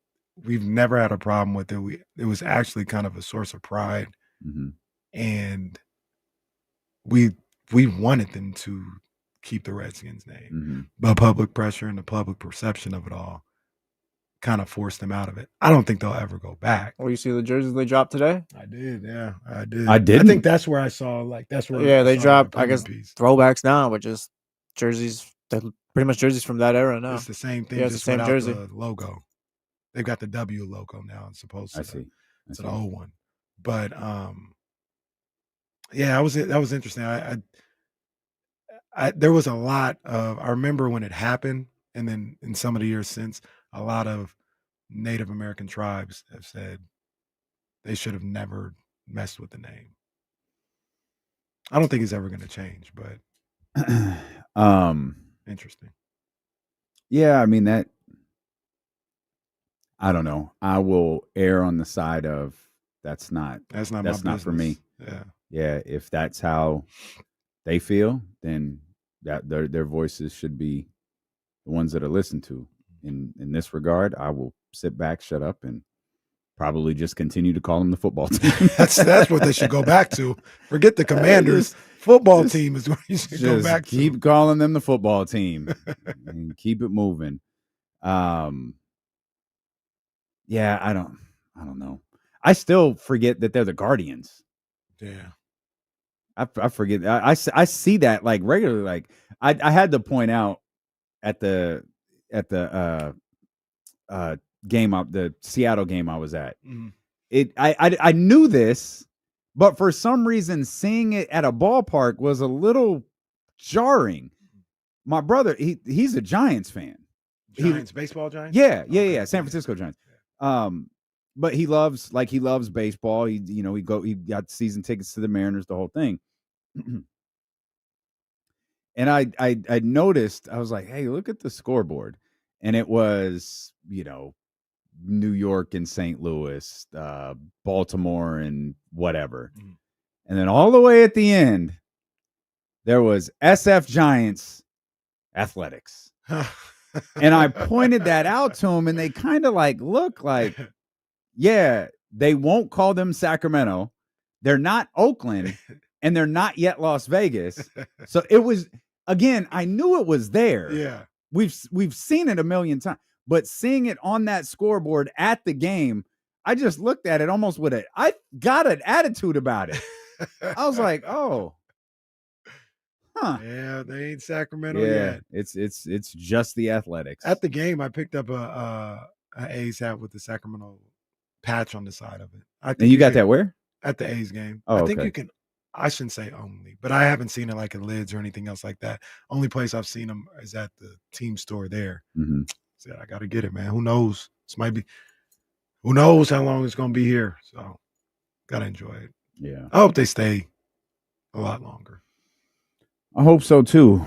[SPEAKER 5] never had a problem with it. It was actually kind of a source of pride, and we wanted them to keep the Redskins name, but public pressure and the public perception of it all kind of forced them out of it. I don't think they'll ever go back.
[SPEAKER 2] Well, you see the jerseys they dropped today?
[SPEAKER 5] I did, yeah, I did.
[SPEAKER 6] I
[SPEAKER 5] think that's where I saw
[SPEAKER 2] they dropped, I guess, throwbacks now, but just jerseys. They're pretty much jerseys from that era now.
[SPEAKER 5] It's the same thing.
[SPEAKER 2] Yeah, it's the same jersey.
[SPEAKER 5] The logo. They've got the W logo now. It's supposed to.
[SPEAKER 6] I see.
[SPEAKER 5] It's an old one, but yeah, that was interesting. There was a lot of, I remember when it happened, and then in some of the years since, a lot of Native American tribes have said they should have never messed with the name. I don't think it's ever going to change, but interesting.
[SPEAKER 6] Yeah, I mean that. I don't know. I will err on the side of that's not for me. Yeah. If that's how they feel, then that their voices should be the ones that are listened to. In this regard, I will sit back, shut up, and probably just continue to call them the football team.
[SPEAKER 5] That's what they should go back to. Forget the Commanders. Football team is what you should go back to.
[SPEAKER 6] Keep calling them the football team and keep it moving. Yeah, I don't know. I still forget that they're the Guardians.
[SPEAKER 5] Yeah.
[SPEAKER 6] I forget. I see that like regularly. Like I had to point out at the game up the Seattle game I was at. I knew this, but for some reason seeing it at a ballpark was a little jarring. My brother, he's a Giants fan.
[SPEAKER 5] Giants, baseball Giants?
[SPEAKER 6] Yeah. San Francisco Giants. But he loves baseball. He got season tickets to the Mariners, the whole thing. And I noticed, I was like, hey, look at the scoreboard. And it was, New York and St. Louis, Baltimore and whatever. And then all the way at the end, there was SF Giants Athletics. And I pointed that out to him, and they kind of look like, yeah, they won't call them Sacramento. They're not Oakland, and they're not yet Las Vegas. So it was, again, I knew it was there.
[SPEAKER 5] Yeah.
[SPEAKER 6] We've seen it a million times, but seeing it on that scoreboard at the game, I just looked at it almost I got an attitude about it. I was like, oh. Huh.
[SPEAKER 5] Yeah, they ain't Sacramento
[SPEAKER 6] yet.
[SPEAKER 5] yet.
[SPEAKER 6] It's just the Athletics.
[SPEAKER 5] At the game, I picked up a A's hat with the Sacramento patch on the side of it.
[SPEAKER 6] And you got that where?
[SPEAKER 5] At the A's game.
[SPEAKER 6] Oh,
[SPEAKER 5] I think you can. I shouldn't say only, but I haven't seen it like at Lids or anything else like that. Only place I've seen them is at the team store there. So I got to get it, man. Who knows? Who knows how long it's going to be here? So got to enjoy it.
[SPEAKER 6] Yeah.
[SPEAKER 5] I hope they stay a lot longer.
[SPEAKER 6] I hope so too.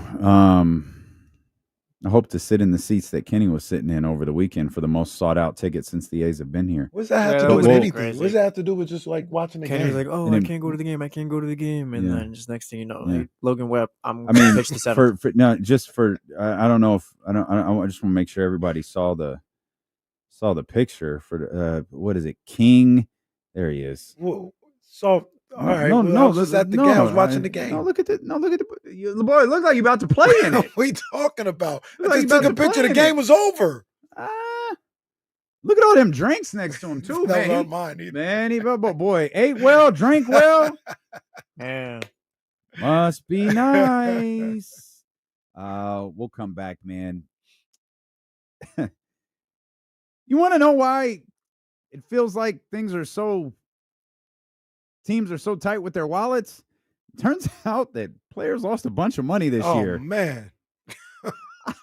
[SPEAKER 6] I hope to sit in the seats that Kenny was sitting in over the weekend for the most sought out ticket since the A's have been here.
[SPEAKER 5] What's that have to do with anything? What does that have to do with just like watching the
[SPEAKER 2] Kenny
[SPEAKER 5] game?
[SPEAKER 2] was like, oh, I can't go to the game. I can't go to the game. And then just next thing you know, like, Logan Webb, I mean, pitch the seventh.
[SPEAKER 6] I don't know if I just want to make sure everybody saw the picture for what is it? King. There he is.
[SPEAKER 5] Well, so all right.
[SPEAKER 6] No,
[SPEAKER 5] I was at the game. I was watching the game.
[SPEAKER 6] No, look at the boy. It looked like you about to play in it.
[SPEAKER 5] What are you talking about? I
[SPEAKER 6] Like
[SPEAKER 5] just took a picture. The game was over.
[SPEAKER 6] Look at all them drinks next to him too,
[SPEAKER 5] That
[SPEAKER 6] man.
[SPEAKER 5] was not mine either.
[SPEAKER 6] Man, boy, ate well, drink well.
[SPEAKER 2] Man,
[SPEAKER 6] must be nice. We'll come back, man. You want to know why it feels like teams are so tight with their wallets? Turns out that players lost a bunch of money this year.
[SPEAKER 5] Man.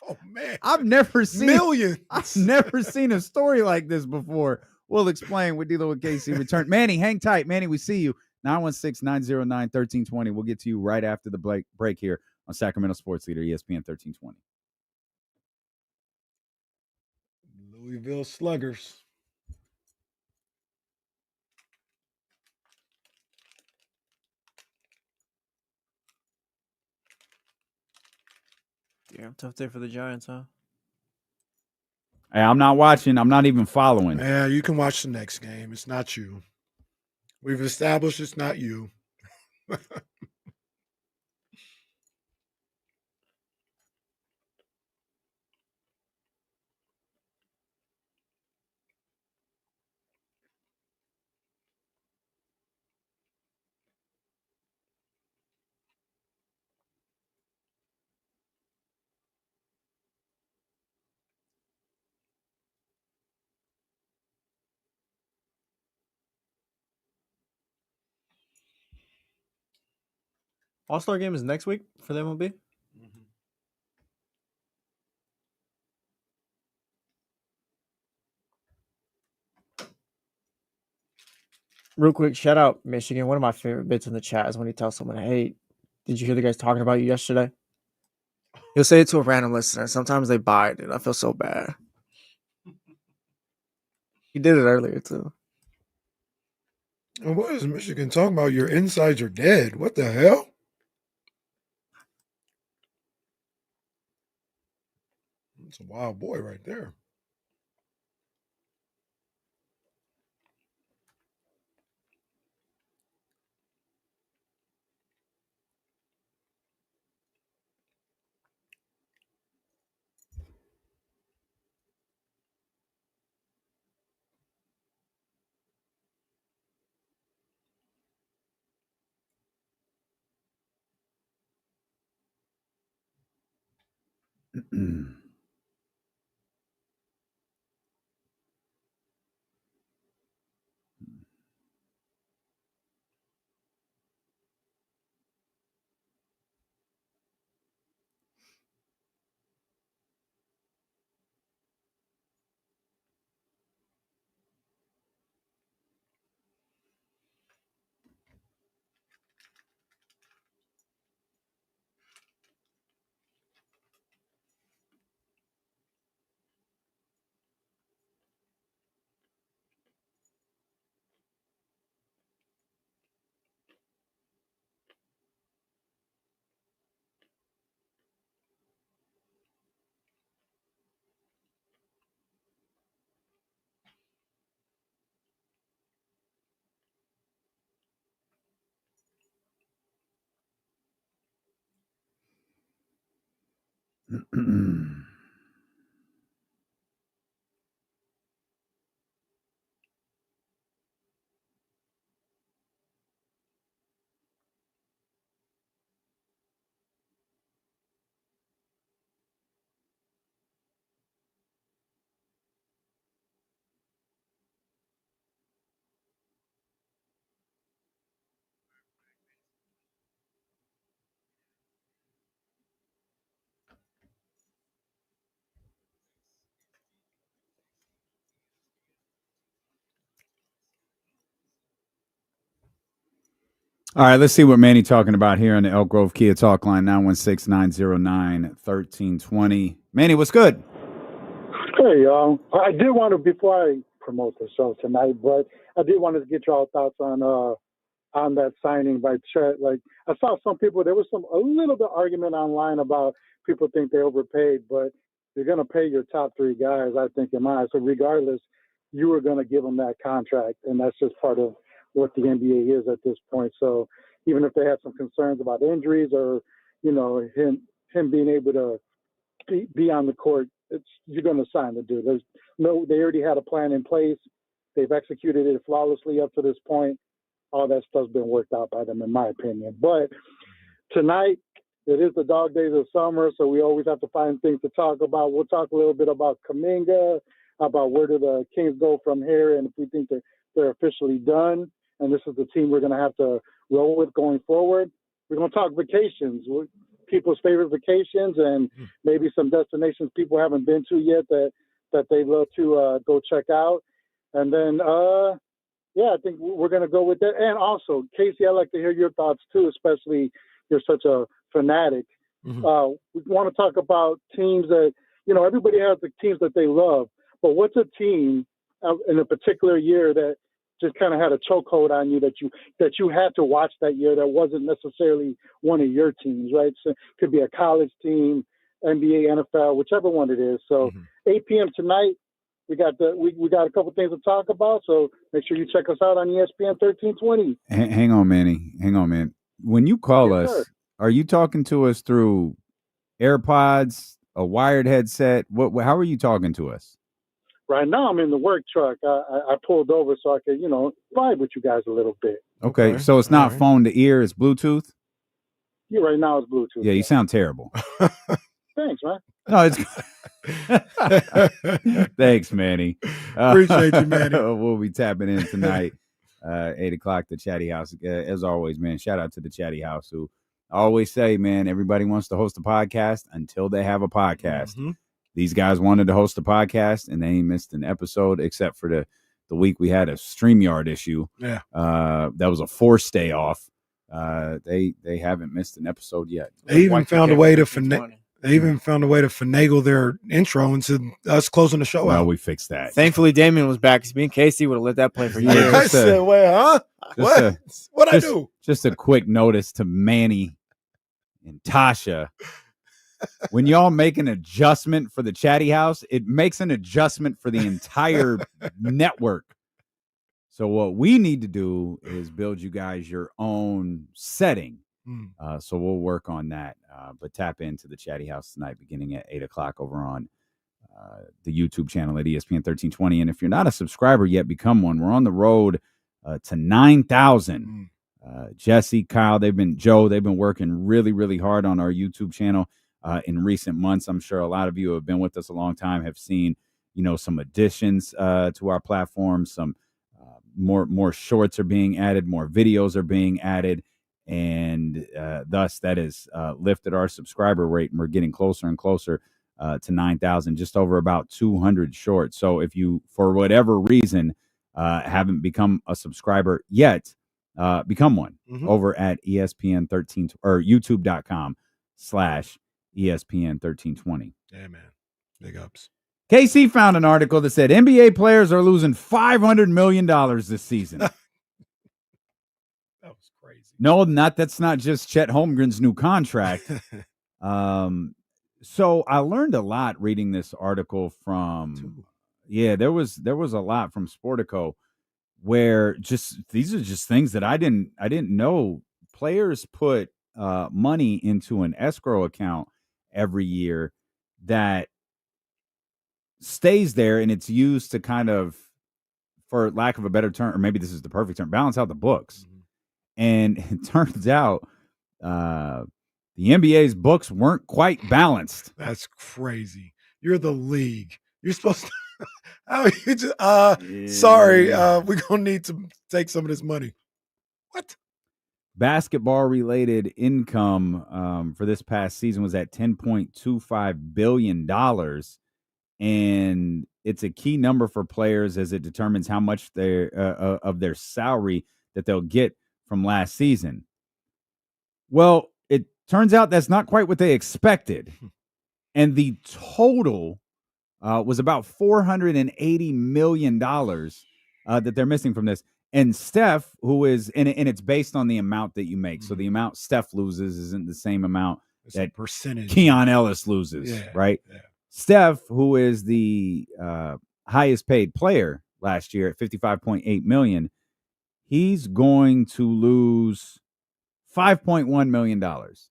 [SPEAKER 5] Oh man.
[SPEAKER 6] I've never seen
[SPEAKER 5] millions.
[SPEAKER 6] I've never seen a story like this before. We'll explain with D'Lo with Casey return. Manny, hang tight. Manny, we see you. 916-909-1320. We'll get to you right after the break here on Sacramento Sports Leader, ESPN 1320.
[SPEAKER 5] Louisville Sluggers.
[SPEAKER 2] Yeah, tough day for the Giants, huh?
[SPEAKER 6] Hey, I'm not watching. I'm not even following.
[SPEAKER 5] Yeah, you can watch the next game. It's not you. We've established it's not you.
[SPEAKER 2] All-Star game is next week for the MLB? Real quick, shout out Michigan. One of my favorite bits in the chat is when he tells someone, hey, did you hear the guys talking about you yesterday? He'll say it to a random listener. Sometimes they buy it, and I feel so bad. He did it earlier too.
[SPEAKER 5] And what is Michigan talking about? Your insides are dead. What the hell? It's a wild boy right there.
[SPEAKER 6] All right, let's see what Manny talking about here on the Elk Grove Kia Talk Line, 916-909-1320. Manny, what's good?
[SPEAKER 14] Hey, I did want to, before I promote the show tonight, but I did want to get y'all thoughts on that signing by Chet. Like, I saw some people, there was a little bit argument online about people think they overpaid, but you're going to pay your top three guys, I think, in my eyes. So regardless, you were going to give them that contract, and that's just part of what the NBA is at this point. So even if they had some concerns about injuries or, you know, him being able to be on the court, you're going to sign the dude. They already had a plan in place. They've executed it flawlessly up to this point. All that stuff's been worked out by them, in my opinion. But tonight, it is the dog days of summer, so we always have to find things to talk about. We'll talk a little bit about Kuminga, about where do the Kings go from here, and if we think that they're officially done, and this is the team we're going to have to roll with going forward. We're going to talk vacations, people's favorite vacations, and maybe some destinations people haven't been to yet that they'd love to go check out. And then, I think we're going to go with that. And also, Casey, I'd like to hear your thoughts too, especially you're such a fanatic. We want to talk about teams that, you know, everybody has the teams that they love, but what's a team in a particular year that just kind of had a chokehold on you that you had to watch that year that wasn't necessarily one of your teams, right? So it could be a college team, NBA, NFL, whichever one it is. So 8 p.m. tonight, we got a couple things to talk about. So make sure you check us out on ESPN 1320.
[SPEAKER 6] Hang on, Manny. Hang on, man. When you call us, sir, are you talking to us through AirPods, a wired headset? How are you talking to us?
[SPEAKER 14] Right now, I'm in the work truck. I pulled over so I could, you know, vibe with you guys a little bit.
[SPEAKER 6] Okay, so it's not phone to ear, it's Bluetooth?
[SPEAKER 14] Yeah, right now it's Bluetooth.
[SPEAKER 6] Yeah, you sound terrible.
[SPEAKER 14] Thanks, man.
[SPEAKER 6] No, it's thanks, Manny.
[SPEAKER 5] Appreciate you, Manny.
[SPEAKER 6] We'll be tapping in tonight, 8 o'clock, the Chatty House. As always, man, shout out to the Chatty House, who I always say, man, everybody wants to host a podcast until they have a podcast. These guys wanted to host a podcast, and they ain't missed an episode except for the week we had a StreamYard issue.
[SPEAKER 5] Yeah.
[SPEAKER 6] That was a forced day off. They haven't missed an episode yet.
[SPEAKER 5] They even found a way to finesse. They even found a way to finagle their intro into us closing the show
[SPEAKER 6] Well,
[SPEAKER 5] out.
[SPEAKER 6] we fixed that.
[SPEAKER 2] Thankfully, Damien was back because me and Casey would have let that play for years.
[SPEAKER 5] I said, "Wait, huh? What'd I do?"
[SPEAKER 6] Just a quick notice to Manny and Tasha. When y'all make an adjustment for the Chatty House, it makes an adjustment for the entire network. So what we need to do is build you guys your own setting. So we'll work on that. But tap into the Chatty House tonight beginning at 8 o'clock over on the YouTube channel at ESPN 1320. And if you're not a subscriber yet, become one. We're on the road to 9,000. Jesse, Kyle, they've been working really, really hard on our YouTube channel in recent months. I'm sure a lot of you who have been with us a long time have seen, some additions to our platform. Some more shorts are being added, more videos are being added, and thus that has lifted our subscriber rate, and we're getting closer and closer to 9,000, just over about 200 short. So if you, for whatever reason, haven't become a subscriber yet, become one over at ESPN 13 or YouTube.com/ESPN 1320.
[SPEAKER 5] Yeah, man. Big ups.
[SPEAKER 6] KC found an article that said NBA players are losing $500 million this season.
[SPEAKER 5] That was crazy.
[SPEAKER 6] No, that's not just Chet Holmgren's new contract. So I learned a lot reading this article from, there was a lot from Sportico, where these are just things that I didn't know. Players put money into an escrow account every year that stays there, and it's used to kind of, for lack of a better term, or maybe this is the perfect term, balance out the books. And it turns out the NBA's books weren't quite balanced.
[SPEAKER 5] That's crazy. You're the league. You're supposed to. How you just, sorry, we're gonna need to take some of this money. What?
[SPEAKER 6] Basketball related income for this past season was at $10.25 billion. And it's a key number for players as it determines how much of their salary that they'll get from last season. Well, it turns out that's not quite what they expected. And the total was about $480 million that they're missing from this. And Steph, who is, and it's based on the amount that you make. So the amount Steph loses isn't the same amount that
[SPEAKER 5] percentage
[SPEAKER 6] Keon Ellis loses, right? Yeah. Steph, who is the highest paid player last year at $55.8 million, he's going to lose $5.1 million.
[SPEAKER 5] That's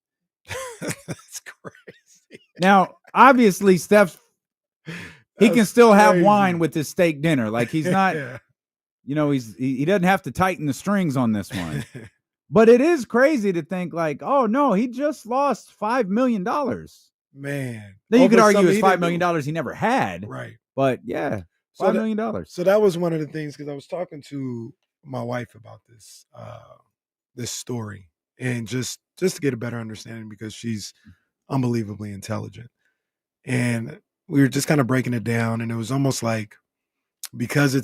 [SPEAKER 5] crazy.
[SPEAKER 6] Now, obviously, Steph, he can still have wine with his steak dinner. Like, he's not, he doesn't have to tighten the strings on this one. But it is crazy to think like, oh no, he just lost $5 million.
[SPEAKER 5] Man.
[SPEAKER 6] Then you could argue it's $5 million he never had.
[SPEAKER 5] Right.
[SPEAKER 6] But yeah, $5 million.
[SPEAKER 5] So that was one of the things, because I was talking to my wife about this story, and just to get a better understanding, because she's unbelievably intelligent. And we were just kind of breaking it down, and it was almost like, because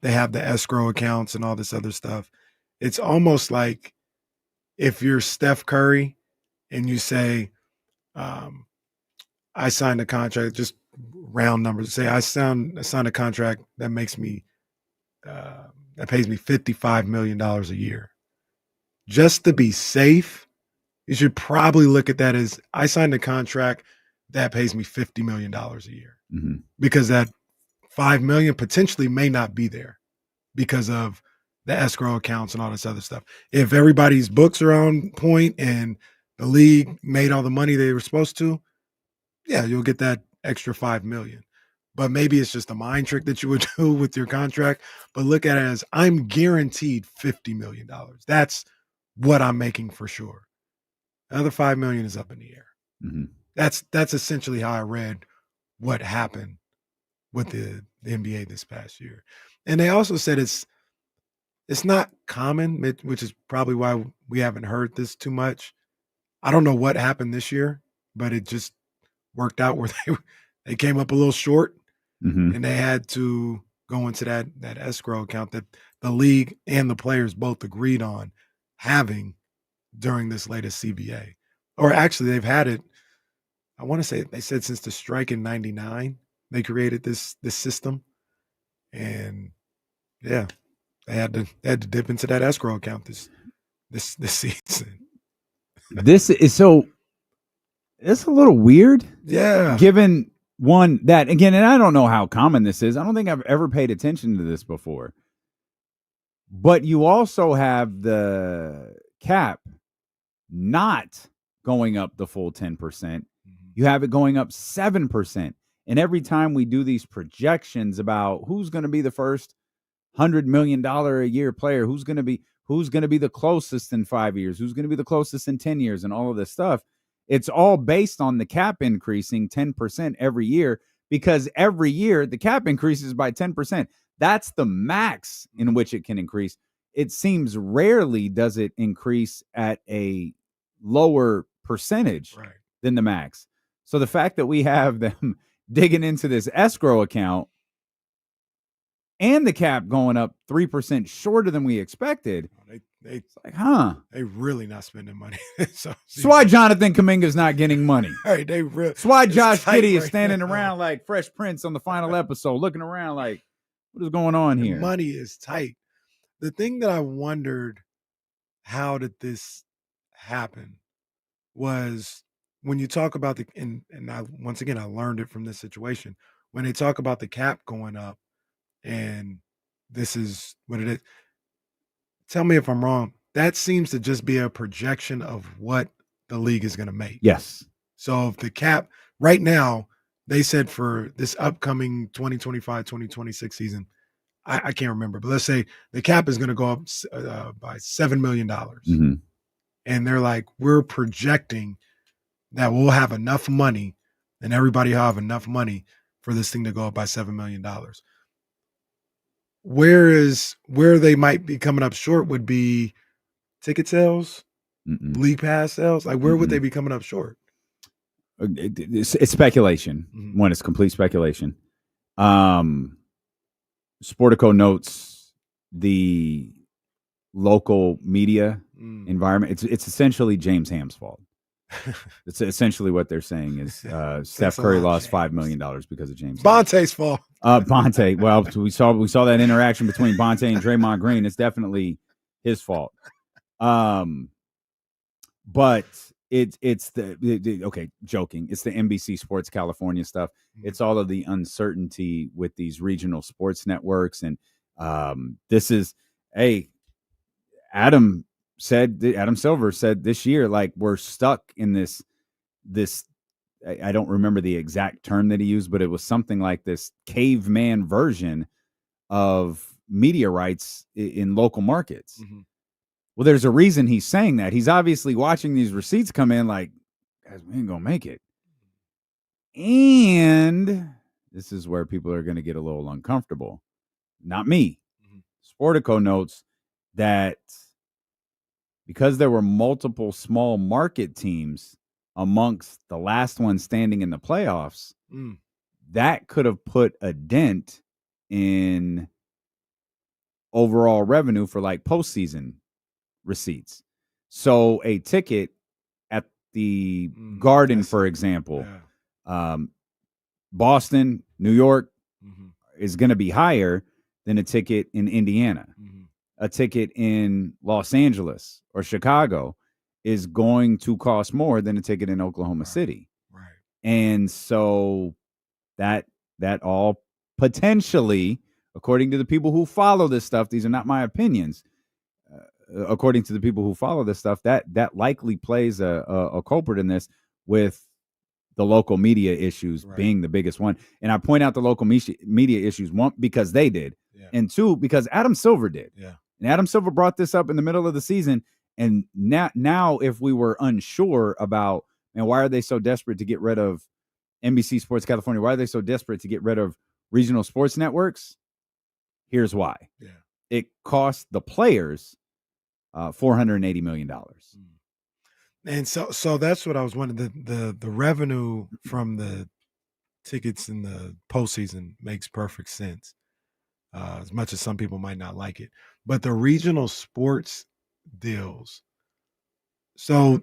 [SPEAKER 5] they have the escrow accounts and all this other stuff, it's almost like if you're Steph Curry and you say, I signed a contract, just round numbers, say I signed a contract that makes me that pays me $55 million a year. Just to be safe, you should probably look at that as, I signed a contract that pays me $50 million a year, because that $5 million potentially may not be there because of the escrow accounts and all this other stuff. If everybody's books are on point and the league made all the money they were supposed to, yeah, you'll get that extra $5 million. But maybe it's just a mind trick that you would do with your contract. But look at it as, I'm guaranteed $50 million. That's what I'm making for sure. Another $5 million is up in the air. That's essentially how I read what happened with the NBA this past year. And they also said it's not common, which is probably why we haven't heard this too much. I don't know what happened this year, but it just worked out where they came up a little short, and they had to go into that escrow account that the league and the players both agreed on having during this latest CBA. Or actually, they've had it, I want to say they said since the strike in '99 they created this system, and yeah, they had to dip into that escrow account this season.
[SPEAKER 6] This is so. It's a little weird.
[SPEAKER 5] Yeah.
[SPEAKER 6] Given one that again, and I don't know how common this is. I don't think I've ever paid attention to this before. But you also have the cap not going up the full 10%. You have it going up 7%. And every time we do these projections about who's going to be the first $100 million a year player, who's going to be the closest in 5 years, who's going to be the closest in 10 years, and all of this stuff, it's all based on the cap increasing 10% every year, because every year the cap increases by 10%. That's the max in which it can increase. It seems rarely does it increase at a lower percentage than the max. So the fact that we have them digging into this escrow account and the cap going up 3% shorter than we expected, it's like,
[SPEAKER 5] they really not spending money.
[SPEAKER 6] That's why Jonathan Kuminga's not getting money.
[SPEAKER 5] Hey, that's
[SPEAKER 6] why Josh Giddey is standing around like Fresh Prince on the final episode, looking around like, what is going on here?
[SPEAKER 5] Money is tight. The thing that I wondered, how did this happen, was when you talk about and once again, I learned it from this situation. When they talk about the cap going up, and this is what it is. Tell me if I'm wrong. That seems to just be a projection of what the league is going to make.
[SPEAKER 6] Yes.
[SPEAKER 5] So if the cap right now, they said for this upcoming 2025-2026 season, I can't remember, but let's say the cap is going to go up by $7 million.
[SPEAKER 6] Mm-hmm.
[SPEAKER 5] And they're like, we're projecting that we'll have enough money, and everybody will have enough money for this thing to go up by $7 million. Where they might be coming up short would be ticket sales, league pass sales. Like, where would they be coming up short?
[SPEAKER 6] It's speculation. One, it's complete speculation. Sportico notes the local media environment. It's essentially James Ham's fault. It's essentially what they're saying is Steph Curry lost $5 million because of James.
[SPEAKER 5] Bonte's fault.
[SPEAKER 6] Bonte. Well, we saw that interaction between Bonte and Draymond Green. It's definitely his fault. But it's the joking. It's the NBC Sports California stuff. It's all of the uncertainty with these regional sports networks, and this is Adam Silver said this year, like, we're stuck in this I don't remember the exact term that he used, but it was something like this caveman version of media rights in local markets. Well, there's a reason he's saying that. He's obviously watching these receipts come in like, guys, we ain't gonna make it. And this is where people are going to get a little uncomfortable. Not me. Sportico notes that because there were multiple small market teams amongst the last one standing in the playoffs, that could have put a dent in overall revenue for like postseason receipts. So a ticket at the Garden, for example, Boston, New York is going to be higher than a ticket in Indiana. A ticket in Los Angeles or Chicago is going to cost more than a ticket in Oklahoma City. And so that all potentially, according to the people who follow this stuff, these are not my opinions, according to the people who follow this stuff, that likely plays a culprit in this, with the local media issues being the biggest one. And I point out the local media issues, one, because they did, and two, because Adam Silver did. And Adam Silver brought this up in the middle of the season. And now if we were unsure about, man, why are they so desperate to get rid of NBC Sports California? Why are they so desperate to get rid of regional sports networks? Here's why. It cost the players $480 million.
[SPEAKER 5] And so that's what I was wondering. The revenue from the tickets in the postseason makes perfect sense, as much as some people might not like it. But the regional sports deals, so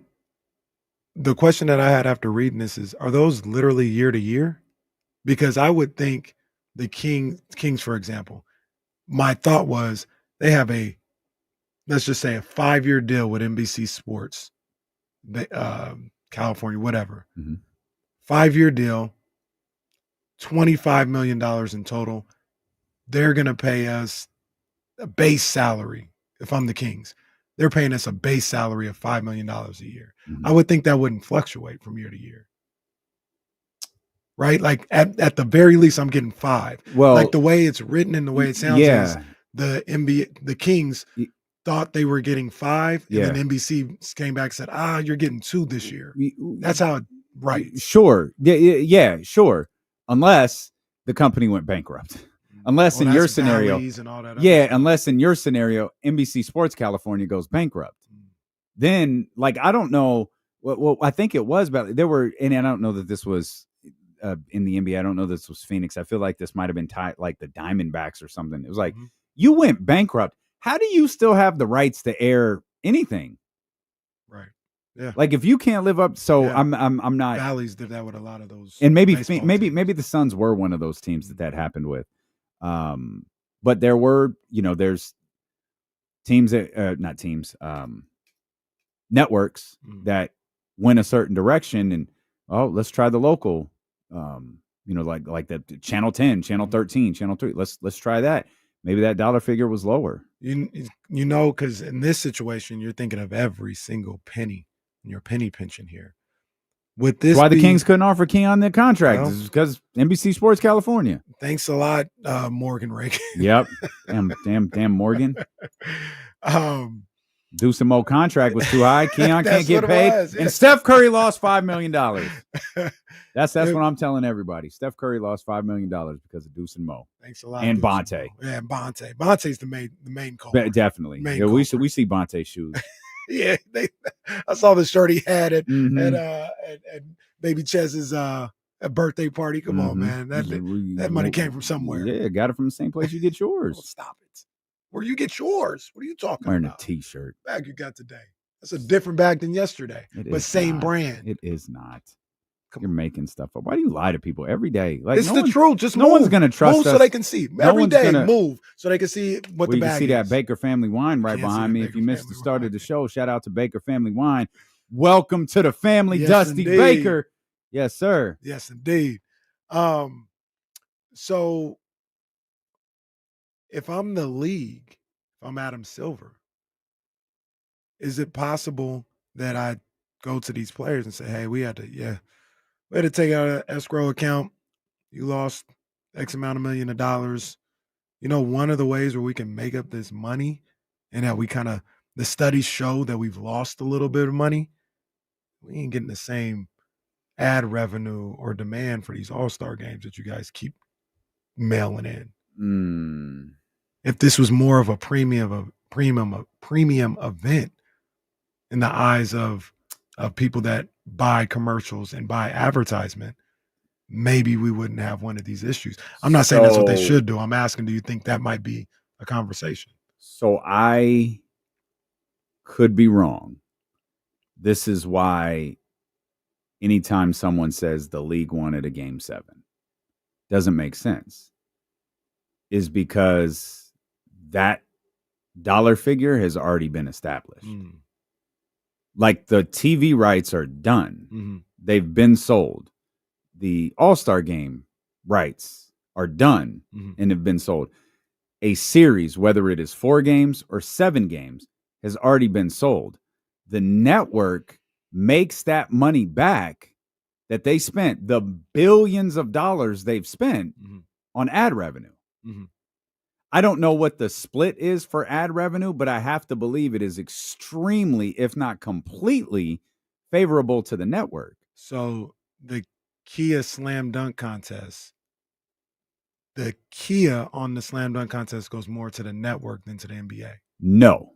[SPEAKER 5] the question that I had after reading this is, are those literally year to year? Because I would think the Kings, for example, my thought was they have let's just say a 5-year deal with NBC Sports, California, whatever. 5-year deal, $25 million in total. They're going to pay us a base salary. If I'm the Kings, they're paying us a base salary of $5 million a year. I would think that wouldn't fluctuate from year to year. Right? Like at the very least, I'm getting 5.
[SPEAKER 6] Well,
[SPEAKER 5] like the way it's written and the way it sounds is the Kings thought they were getting 5, and then NBC came back and said, you're getting 2 this year. That's how it writes.
[SPEAKER 6] Sure. Yeah, sure. Unless the company went bankrupt. Unless in your scenario, unless in your scenario, NBC Sports California goes bankrupt. Then, like, I don't know. Well, I think it was about there were, and I don't know that this was in the NBA. I don't know this was Phoenix. I feel like this might have been tied like the Diamondbacks or something. It was like you went bankrupt. How do you still have the rights to air anything?
[SPEAKER 5] Right. Yeah.
[SPEAKER 6] Like if you can't live up, so I'm not.
[SPEAKER 5] Valleys did that with a lot of those,
[SPEAKER 6] and maybe the Suns were one of those teams that happened with. But there were, there's teams that not teams, networks that went a certain direction, and let's try the local, like that channel 10, channel 13, channel 3. Let's try that. Maybe that dollar figure was lower.
[SPEAKER 5] Because in this situation, you're thinking of every single penny in your penny pension here. With this,
[SPEAKER 6] why the Kings couldn't offer Keon the contract is because NBC Sports California.
[SPEAKER 5] Thanks a lot, Morgan Reagan.
[SPEAKER 6] Yep, damn Morgan. Deuce and Mo contract was too high. Keon can't get paid, and Steph Curry lost $5 million. That's what I'm telling everybody. Steph Curry lost $5 million because of Deuce and Mo.
[SPEAKER 5] Thanks a lot,
[SPEAKER 6] and Bonte.
[SPEAKER 5] Yeah, Bonte. Bonte's the main culprit.
[SPEAKER 6] Definitely. We see Bonte's shoes.
[SPEAKER 5] Yeah, I saw the shirt he had at Baby Chez's birthday party. Come on, man. That money came from somewhere.
[SPEAKER 6] Yeah, got it from the same place you get yours.
[SPEAKER 5] Oh, stop it. Where you get yours? What are you talking
[SPEAKER 6] Wearing
[SPEAKER 5] about?
[SPEAKER 6] Wearing a T-shirt.
[SPEAKER 5] Bag you got today. That's a different bag than yesterday, but same brand.
[SPEAKER 6] It is not. You're making stuff up. Why do you lie to people every day?
[SPEAKER 5] Like, it's the truth. Just
[SPEAKER 6] no one's going to trust
[SPEAKER 5] move
[SPEAKER 6] us.
[SPEAKER 5] So they can see. Every day, move so they can see what the bag is. You can see
[SPEAKER 6] that Baker Family Wine right behind me. If you missed the start of the show, shout out to Baker Family Wine. Welcome to the family, yes, Dusty indeed. Baker. Yes, sir.
[SPEAKER 5] Yes, indeed. So if I'm the league, if I'm Adam Silver, is it possible that I go to these players and say, hey, we had to take out an escrow account. You lost X amount of million of dollars. One of the ways where we can make up this money and that we the studies show that we've lost a little bit of money. We ain't getting the same ad revenue or demand for these all-star games that you guys keep mailing in. If this was more of a premium event in the eyes of people that buy commercials and buy advertisement, maybe we wouldn't have one of these issues. I'm not saying that's what they should do. I'm asking, do you think that might be a conversation?
[SPEAKER 6] So I could be wrong. This is why anytime someone says the league wanted a game 7, doesn't make sense, is because that dollar figure has already been established. Like the TV rights are done. They've been sold. The All-Star game rights are done and have been sold. A series, whether it is 4 games or 7 games, has already been sold. The network makes that money back that they spent, the billions of dollars they've spent on ad revenue. I don't know what the split is for ad revenue, but I have to believe it is extremely, if not completely, favorable to the network.
[SPEAKER 5] So the Kia Slam Dunk Contest, the Kia on the Slam Dunk Contest goes more to the network than to the NBA.
[SPEAKER 6] No.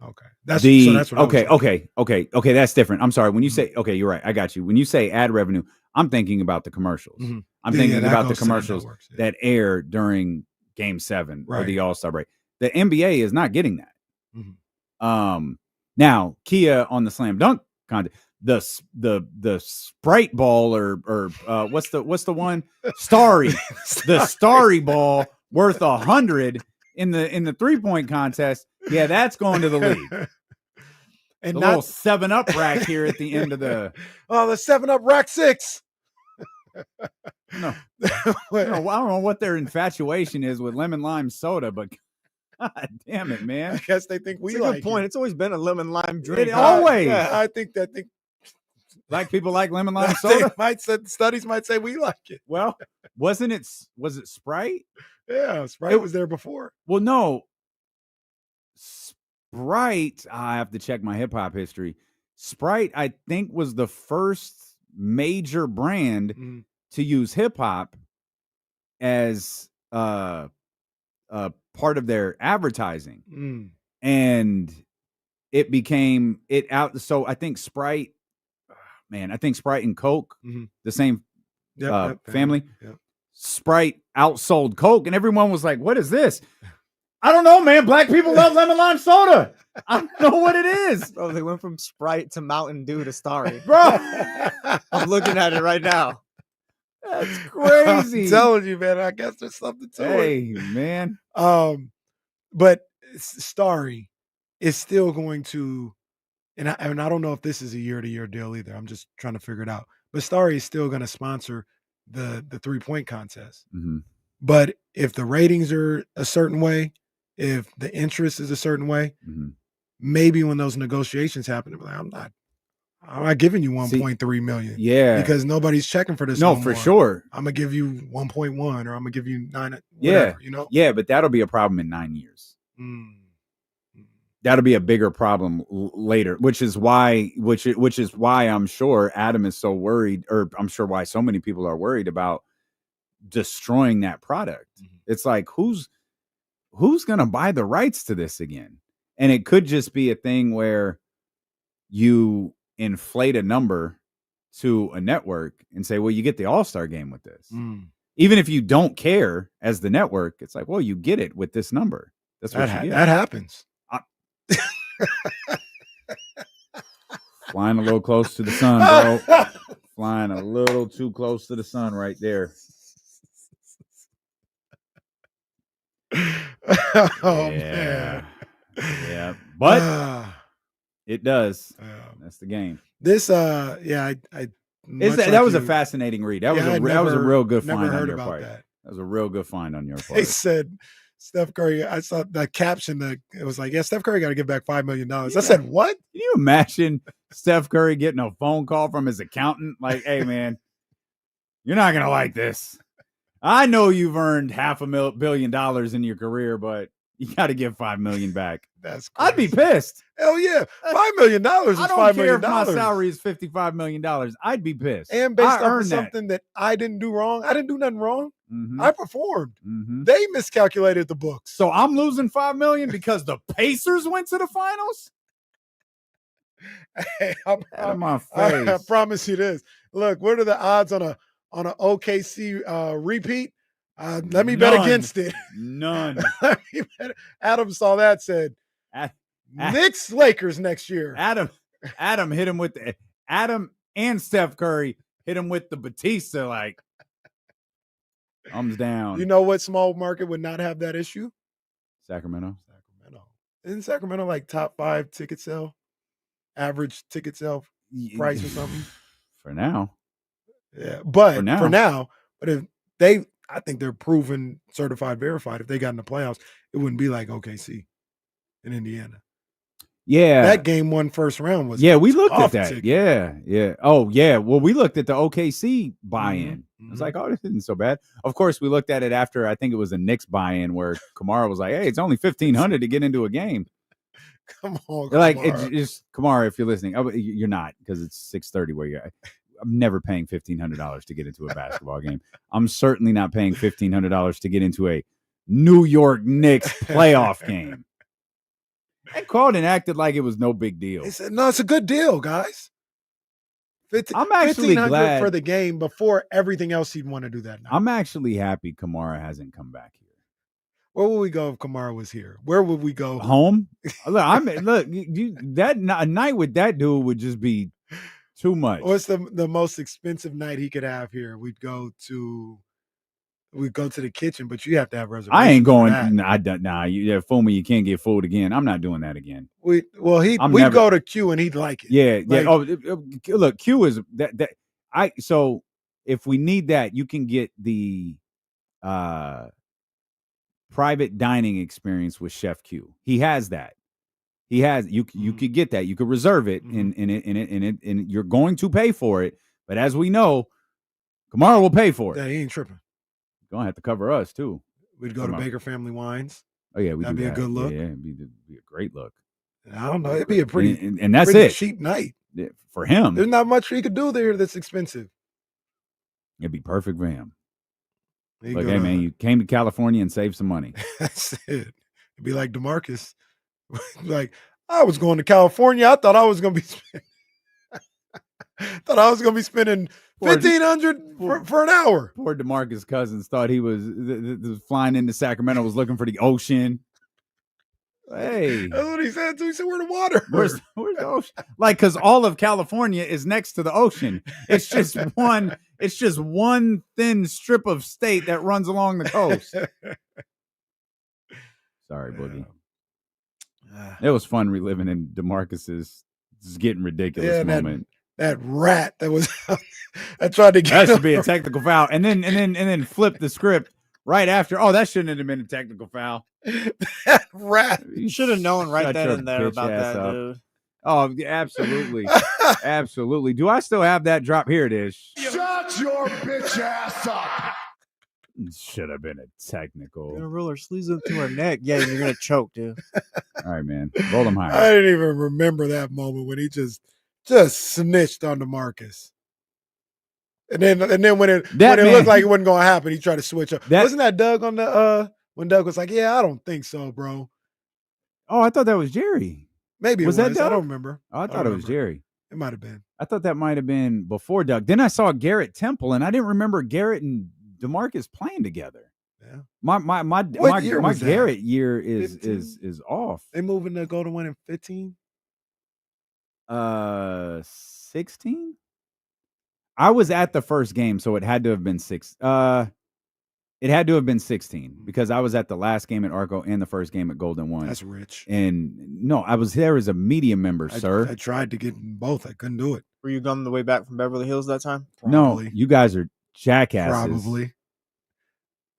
[SPEAKER 5] Okay. That's what
[SPEAKER 6] okay. That's different. I'm sorry. When you say, okay, you're right. I got you. When you say ad revenue, I'm thinking about the commercials. I'm thinking about the commercials that air during Game 7 or the All-Star break. The NBA is not getting that. Now, Kia on the Slam Dunk contest, the Sprite ball or what's the one Starry the Starry ball worth 100 in the 3-point contest. Yeah, that's going to the league.
[SPEAKER 5] And
[SPEAKER 6] the
[SPEAKER 5] not
[SPEAKER 6] little 7-Up rack here at the end of the
[SPEAKER 5] the 7-Up rack 6.
[SPEAKER 6] No, I don't know what their infatuation is with lemon lime soda, but God damn it, man!
[SPEAKER 5] I guess they think we
[SPEAKER 2] It's a
[SPEAKER 5] like
[SPEAKER 2] good point.
[SPEAKER 5] it.
[SPEAKER 2] It's always been a lemon lime drink.
[SPEAKER 6] It always.
[SPEAKER 5] Yeah, I think
[SPEAKER 6] Black people like lemon lime soda.
[SPEAKER 5] Studies might say we like it.
[SPEAKER 6] Well, was it Sprite?
[SPEAKER 5] Yeah, Sprite was there before.
[SPEAKER 6] Well, no. Sprite, I have to check my hip hop history. Sprite, I think, was the first major brand to use hip hop as part of their advertising. And it became so I think Sprite, and Coke, the same family.
[SPEAKER 5] Yep.
[SPEAKER 6] Sprite outsold Coke, and everyone was like, "What is this?" I don't know, man. Black people love lemon lime soda. I don't know what it is.
[SPEAKER 2] Bro, they went from Sprite to Mountain Dew to Starry.
[SPEAKER 6] Bro,
[SPEAKER 2] I'm looking at it right now.
[SPEAKER 6] That's crazy.
[SPEAKER 5] I'm telling you, man. I guess there's something to it.
[SPEAKER 6] Hey, man.
[SPEAKER 5] But Starry is still going to, and I don't know if this is a year-to-year deal either. I'm just trying to figure it out. But Starry is still going to sponsor the 3-point contest. But if the ratings are a certain way, if the interest is a certain way, maybe when those negotiations happen, they're like, I'm not giving you 1.3 million.
[SPEAKER 6] Yeah.
[SPEAKER 5] Because nobody's checking for this.
[SPEAKER 6] No,
[SPEAKER 5] no
[SPEAKER 6] for
[SPEAKER 5] more.
[SPEAKER 6] sure.
[SPEAKER 5] I'm going to give you 1.1 or I'm going to give you 9, whatever,
[SPEAKER 6] Yeah.
[SPEAKER 5] you know?
[SPEAKER 6] Yeah, but that'll be a problem in 9 years. That'll be a bigger problem later, which is why I'm sure Adam is so worried, or I'm sure why so many people are worried about destroying that product. It's like, who's going to buy the rights to this again? And it could just be a thing where you inflate a number to a network and say, well, you get the All-Star game with this. Even if you don't care as the network, it's like, well, you get it with this number. That's what you get.
[SPEAKER 5] That happens.
[SPEAKER 6] Flying a little close to the sun, bro. Flying a little too close to the sun right there.
[SPEAKER 5] Man.
[SPEAKER 6] Yeah. But it does. That's the game.
[SPEAKER 5] This that
[SPEAKER 6] was a fascinating read. That was a real good find on your part. That was a real good find on your part.
[SPEAKER 5] They said Steph Curry, I saw the caption it was like, yeah, Steph Curry got to give back $5 million. I said, what?
[SPEAKER 6] Can you imagine Steph Curry getting a phone call from his accountant? Like, hey, man, you're not going to like this. I know you've earned $500 million in your career, but you got to give $5 million back.
[SPEAKER 5] That's crazy.
[SPEAKER 6] I'd be pissed.
[SPEAKER 5] Hell yeah. $5 million is $5 million.
[SPEAKER 6] I don't care if my salary is $55 million. I'd be pissed.
[SPEAKER 5] And based on something that I didn't do wrong. I didn't do nothing wrong. I performed. They miscalculated the books.
[SPEAKER 6] So I'm losing $5 million because the Pacers went to the finals?
[SPEAKER 5] Hey,
[SPEAKER 6] out of my face.
[SPEAKER 5] I promise you this. Look, what are the odds on a OKC repeat? Let me bet against it.
[SPEAKER 6] None.
[SPEAKER 5] Adam saw that, said Knicks Lakers next year.
[SPEAKER 6] Adam hit him with Adam and Steph Curry hit him with the Batista, like thumbs down.
[SPEAKER 5] You know what small market would not have that issue?
[SPEAKER 6] Sacramento.
[SPEAKER 5] Isn't Sacramento like top 5 ticket sale? Average ticket sale price or something?
[SPEAKER 6] For now.
[SPEAKER 5] Yeah, but for now, but if I think they're proven, certified, verified. If they got in the playoffs, it wouldn't be like OKC in Indiana.
[SPEAKER 6] Yeah.
[SPEAKER 5] That game 1 first round was.
[SPEAKER 6] Yeah, we looked at that.
[SPEAKER 5] Ticket.
[SPEAKER 6] Yeah. Oh, yeah. Well, we looked at the OKC buy-in. I was like, oh, this isn't so bad. Of course, we looked at it after, I think it was a Knicks buy-in where Kamara was like, hey, it's only $1,500 to get into a game.
[SPEAKER 5] Come on,
[SPEAKER 6] like, it's Kamara, if you're listening. Oh, you're not, because it's 6:30 where you're at. I'm never paying $1,500 to get into a basketball game. I'm certainly not paying $1,500 to get into a New York Knicks playoff game. And called and acted like it was no big deal.
[SPEAKER 5] He said, no, it's a good deal, guys.
[SPEAKER 6] I'm actually glad
[SPEAKER 5] for the game before everything else he'd want to do that night.
[SPEAKER 6] I'm actually happy Kamara hasn't come back here.
[SPEAKER 5] Where would we go if Kamara was here? Where would we go?
[SPEAKER 6] Home? Look, a night with that dude would just be Too much.
[SPEAKER 5] What's the most expensive night he could have here? We'd go to the kitchen, but you have to have reservations.
[SPEAKER 6] I ain't going. Nah, you fool me. You can't get fooled again. I'm not doing that again.
[SPEAKER 5] We'd go to Q and he'd like it.
[SPEAKER 6] Yeah,
[SPEAKER 5] like,
[SPEAKER 6] yeah. Oh, look, Q is that. So if we need that, you can get the private dining experience with Chef Q. He has that. He has you could get that. You could reserve it and you're going to pay for it. But as we know, Kamara will pay for it.
[SPEAKER 5] Yeah, he ain't tripping.
[SPEAKER 6] Gonna have to cover us too.
[SPEAKER 5] We'd go to Baker Family Wines.
[SPEAKER 6] Oh yeah,
[SPEAKER 5] that'd be a good look.
[SPEAKER 6] Yeah, it'd be a great look.
[SPEAKER 5] I don't know. It'd be a pretty
[SPEAKER 6] and that's
[SPEAKER 5] pretty
[SPEAKER 6] it.
[SPEAKER 5] cheap night
[SPEAKER 6] For him.
[SPEAKER 5] There's not much he could do there that's expensive.
[SPEAKER 6] It'd be perfect for him.
[SPEAKER 5] Look,
[SPEAKER 6] hey man, you came to California and saved some money.
[SPEAKER 5] That's it. It'd be like DeMarcus. Like, I was going to California. I thought I was going to be spending $1,500 for an hour.
[SPEAKER 6] Poor DeMarcus Cousins thought he was flying into Sacramento, was looking for the ocean. Hey,
[SPEAKER 5] that's what he said too. He said, "Where the water?
[SPEAKER 6] Where's the ocean?" Like, because all of California is next to the ocean. It's just one. It's just one thin strip of state that runs along the coast. Sorry, Boogie. It was fun reliving in DeMarcus's getting ridiculous moment.
[SPEAKER 5] That rat that was I tried to get
[SPEAKER 6] that should be a technical foul, and then flip the script right after. Oh, that shouldn't have been a technical foul.
[SPEAKER 5] That rat.
[SPEAKER 2] You should have known right then and there about that, dude.
[SPEAKER 6] Oh, absolutely. Absolutely. Do I still have that drop? Here it is.
[SPEAKER 8] Shut your bitch ass up.
[SPEAKER 6] Should have been a technical.
[SPEAKER 2] You're gonna roll her sleeves up to her neck. Yeah, you're gonna choke, dude.
[SPEAKER 6] All right, man. Roll them higher.
[SPEAKER 5] I didn't even remember that moment when he just snitched on DeMarcus. And then when it looked like it wasn't gonna happen, he tried to switch up. Wasn't that Doug on the when Doug was like, "Yeah, I don't think so, bro."
[SPEAKER 6] Oh, I thought that was Jerry.
[SPEAKER 5] Maybe
[SPEAKER 6] was
[SPEAKER 5] that
[SPEAKER 6] Doug?
[SPEAKER 5] I don't remember.
[SPEAKER 6] Oh, I thought it was Jerry.
[SPEAKER 5] It might have been.
[SPEAKER 6] I thought that might have been before Doug. Then I saw Garrett Temple, and I didn't remember Garrett and DeMarcus playing together.
[SPEAKER 5] Yeah.
[SPEAKER 6] My Garrett year is off.
[SPEAKER 5] They moving to go to win in 15?
[SPEAKER 6] 16? I was at the first game, so it had to have been 6. It had to have been 16 because I was at the last game at Arco and the first game at Golden One.
[SPEAKER 5] That's rich.
[SPEAKER 6] And no, I was there as a media member, sir.
[SPEAKER 5] I tried to get both. I couldn't do it.
[SPEAKER 2] Were you on the way back from Beverly Hills that time?
[SPEAKER 6] Probably. No, you guys are jackasses.
[SPEAKER 5] Probably.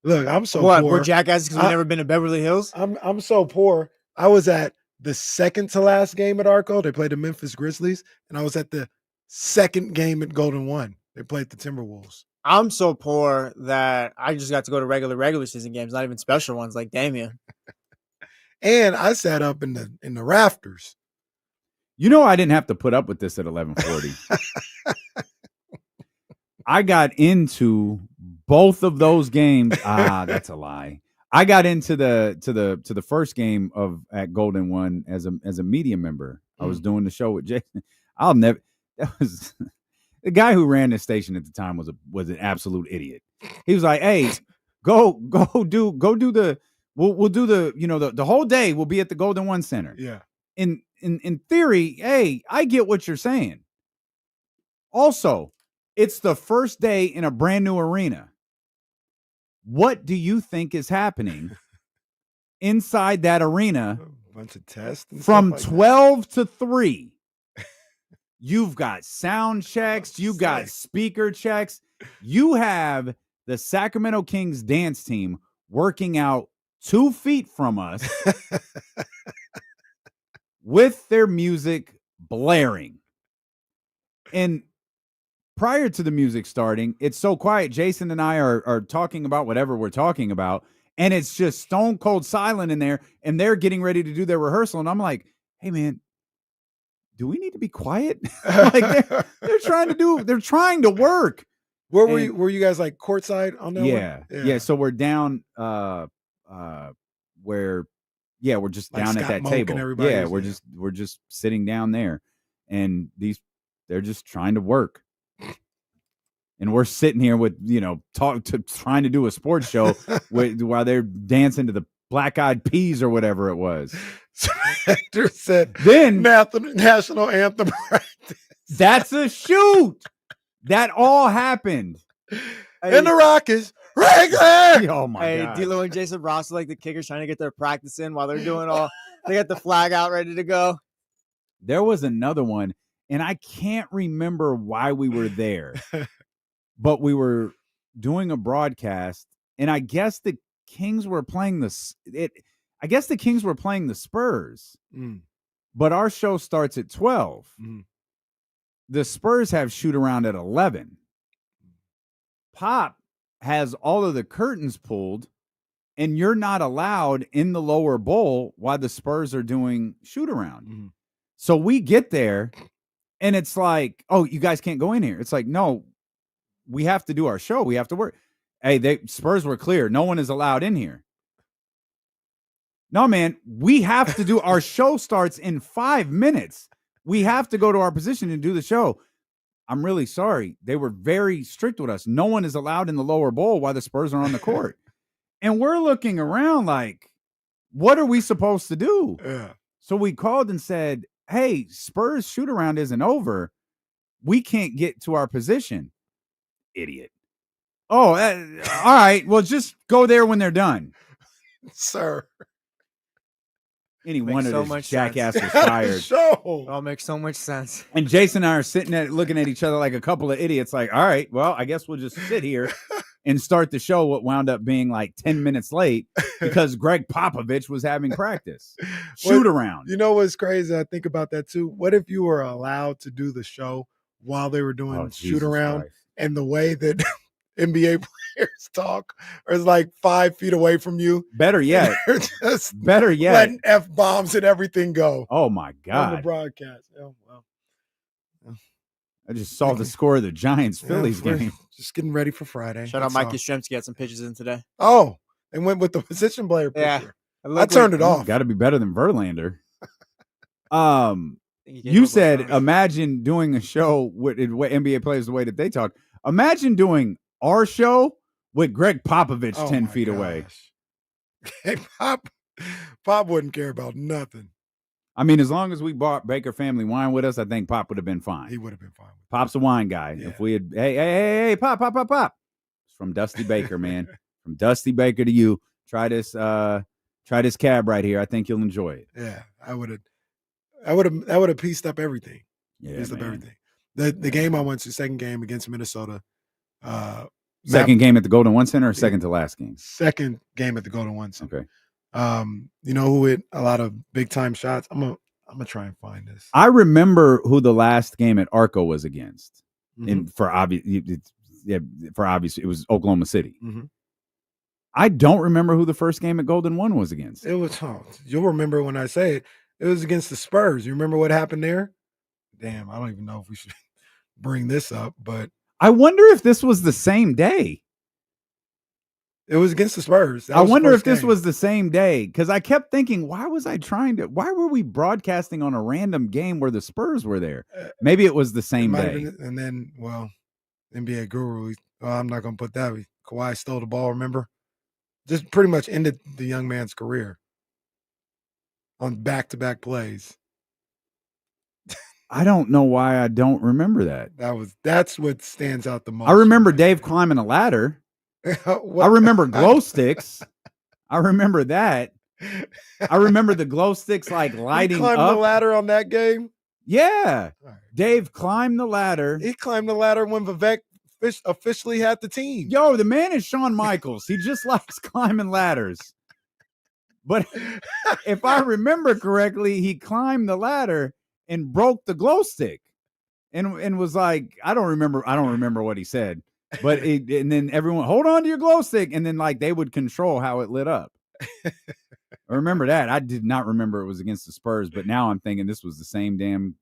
[SPEAKER 5] Look, I'm so
[SPEAKER 2] poor.
[SPEAKER 5] We're
[SPEAKER 2] jackasses because we've never been to Beverly Hills?
[SPEAKER 5] I'm so poor. I was at the second to last game at Arco. They played the Memphis Grizzlies. And I was at the second game at Golden One. They played the Timberwolves.
[SPEAKER 2] I'm so poor that I just got to go to regular season games, not even special ones like Damien.
[SPEAKER 5] And I sat up in the rafters.
[SPEAKER 6] You know, I didn't have to put up with this at 11:40. I got into both of those games. That's a lie. I got into the first game at Golden One as a media member. I was doing the show with Jason. The guy who ran this station at the time was an absolute idiot. He was like, "Hey, go do the we'll do the whole day we'll be at the Golden One Center."
[SPEAKER 5] Yeah.
[SPEAKER 6] In theory, hey, I get what you're saying. Also, it's the first day in a brand new arena. What do you think is happening inside that arena?
[SPEAKER 5] A bunch of tests
[SPEAKER 6] from 12 to 3. You've got sound checks. You got speaker checks. You have the Sacramento Kings dance team working out 2 feet from us with their music blaring. And prior to the music starting, it's so quiet. Jason and I are talking about whatever we're talking about, and it's just stone cold silent in there, and they're getting ready to do their rehearsal. And I'm like, "Hey, man, do we need to be quiet?" Like they're trying to work.
[SPEAKER 5] Where were you guys like courtside on that one?
[SPEAKER 6] Yeah. So we're down where we're just like down
[SPEAKER 5] Scott
[SPEAKER 6] at that
[SPEAKER 5] Moak
[SPEAKER 6] table.
[SPEAKER 5] And everybody
[SPEAKER 6] Yeah, we're just sitting down there, and they're just trying to work. And we're sitting here with, trying to do a sports show while they're dancing to the Black Eyed Peas or whatever it was.
[SPEAKER 5] Hector said,
[SPEAKER 6] then
[SPEAKER 5] national anthem practice.
[SPEAKER 6] That's a shoot. That all happened.
[SPEAKER 5] And the Rockets, Wrangler.
[SPEAKER 6] Oh my God.
[SPEAKER 2] D'Lo and Jason Ross are like the kickers trying to get their practice in while they're doing all. They got the flag out ready to go.
[SPEAKER 6] There was another one, and I can't remember why we were there, but we were doing a broadcast, and I guess the Kings were playing I guess the Kings were playing the Spurs, but our show starts at 12. The Spurs have shoot around at 11. Pop has all of the curtains pulled, and you're not allowed in the lower bowl while the Spurs are doing shoot around. So we get there, and it's like, oh, you guys can't go in here. It's like, no, we have to do our show. We have to work. Hey, Spurs were clear. No one is allowed in here. No, man, we have to do our show starts in 5 minutes. We have to go to our position and do the show. I'm really sorry. They were very strict with us. No one is allowed in the lower bowl while the Spurs are on the court. And we're looking around like, what are we supposed to do?
[SPEAKER 5] Yeah.
[SPEAKER 6] So we called and said, hey, Spurs shoot around isn't over. We can't get to our position. Idiot. Oh, all right. Well, just go there when they're done.
[SPEAKER 5] Sir.
[SPEAKER 6] Any
[SPEAKER 2] Makes
[SPEAKER 6] one of
[SPEAKER 2] so
[SPEAKER 6] those
[SPEAKER 2] much
[SPEAKER 6] jackass
[SPEAKER 2] sense.
[SPEAKER 6] was fired.
[SPEAKER 5] Show.
[SPEAKER 2] It all makes so much sense.
[SPEAKER 6] And Jason and I are sitting at looking at each other like a couple of idiots, like, all right, well, I guess we'll just sit here and start the show. What wound up being like 10 minutes late because Greg Popovich was having practice. Shoot around.
[SPEAKER 5] You know what's crazy? I think about that too. What if you were allowed to do the show while they were doing shoot around, and the way that NBA players talk is like 5 feet away from you?
[SPEAKER 6] Better yet. Better yet.
[SPEAKER 5] Letting F-bombs and everything go.
[SPEAKER 6] Oh my God.
[SPEAKER 5] On the broadcast. Oh, well.
[SPEAKER 6] I just saw the score of the Giants-Phillies game.
[SPEAKER 5] Just getting ready for Friday.
[SPEAKER 2] Shout out Mike Yastrzemski, had some pitches in today.
[SPEAKER 5] Oh, they went with the position player picture.
[SPEAKER 2] Yeah.
[SPEAKER 5] I turned it off.
[SPEAKER 6] Got to be better than Verlander. You said, imagine doing a show with NBA players the way that they talk. Imagine doing our show with Greg Popovich 10 feet away.
[SPEAKER 5] Hey, Pop wouldn't care about nothing.
[SPEAKER 6] I mean, as long as we brought Baker family wine with us, I think Pop would have been fine.
[SPEAKER 5] He would have been fine.
[SPEAKER 6] Pop's a wine guy.
[SPEAKER 5] Yeah.
[SPEAKER 6] If we had, hey, Pop. It's from Dusty Baker, man. From Dusty Baker to you. Try this cab right here. I think you'll enjoy it.
[SPEAKER 5] Yeah, I would have pieced up everything.
[SPEAKER 6] Yeah,
[SPEAKER 5] pieced up
[SPEAKER 6] man.
[SPEAKER 5] everything. The game I went to, second game against Minnesota.
[SPEAKER 6] Second game at the Golden One Center or second to last game?
[SPEAKER 5] Second game at the Golden One Center.
[SPEAKER 6] Okay.
[SPEAKER 5] You know who hit a lot of big time shots? I'm gonna try and find this.
[SPEAKER 6] I remember who the last game at Arco was against. And for obvious, it was Oklahoma City. I don't remember who the first game at Golden One was against.
[SPEAKER 5] It was, you'll remember when I say it. It was against the Spurs. You remember what happened there? Damn, I don't even know if we should bring this up, but
[SPEAKER 6] I wonder if this was the same day.
[SPEAKER 5] It was against the Spurs.
[SPEAKER 6] I wonder if this was the same day, because I kept thinking, why were we broadcasting on a random game where the Spurs were there? Maybe it was the same day.
[SPEAKER 5] And then, NBA guru, I'm not going to put that. Kawhi stole the ball, remember? Just pretty much ended the young man's career on back-to-back plays.
[SPEAKER 6] I don't know why I don't remember that.
[SPEAKER 5] That's what stands out the most.
[SPEAKER 6] I remember Dave climbing a ladder. I remember glow sticks. I remember that. I remember the glow sticks like lighting
[SPEAKER 5] he climbed
[SPEAKER 6] up.
[SPEAKER 5] the ladder on that game?
[SPEAKER 6] Yeah. Dave climbed the ladder.
[SPEAKER 5] He climbed the ladder when Vivek officially had the team.
[SPEAKER 6] Yo, the man is Shawn Michaels. He just likes climbing ladders. But if I remember correctly, he climbed the ladder and broke the glow stick and was like, I don't remember what he said. But and then everyone, hold on to your glow stick, and then like they would control how it lit up. I remember that. I did not remember it was against the Spurs, but now I'm thinking this was the same damn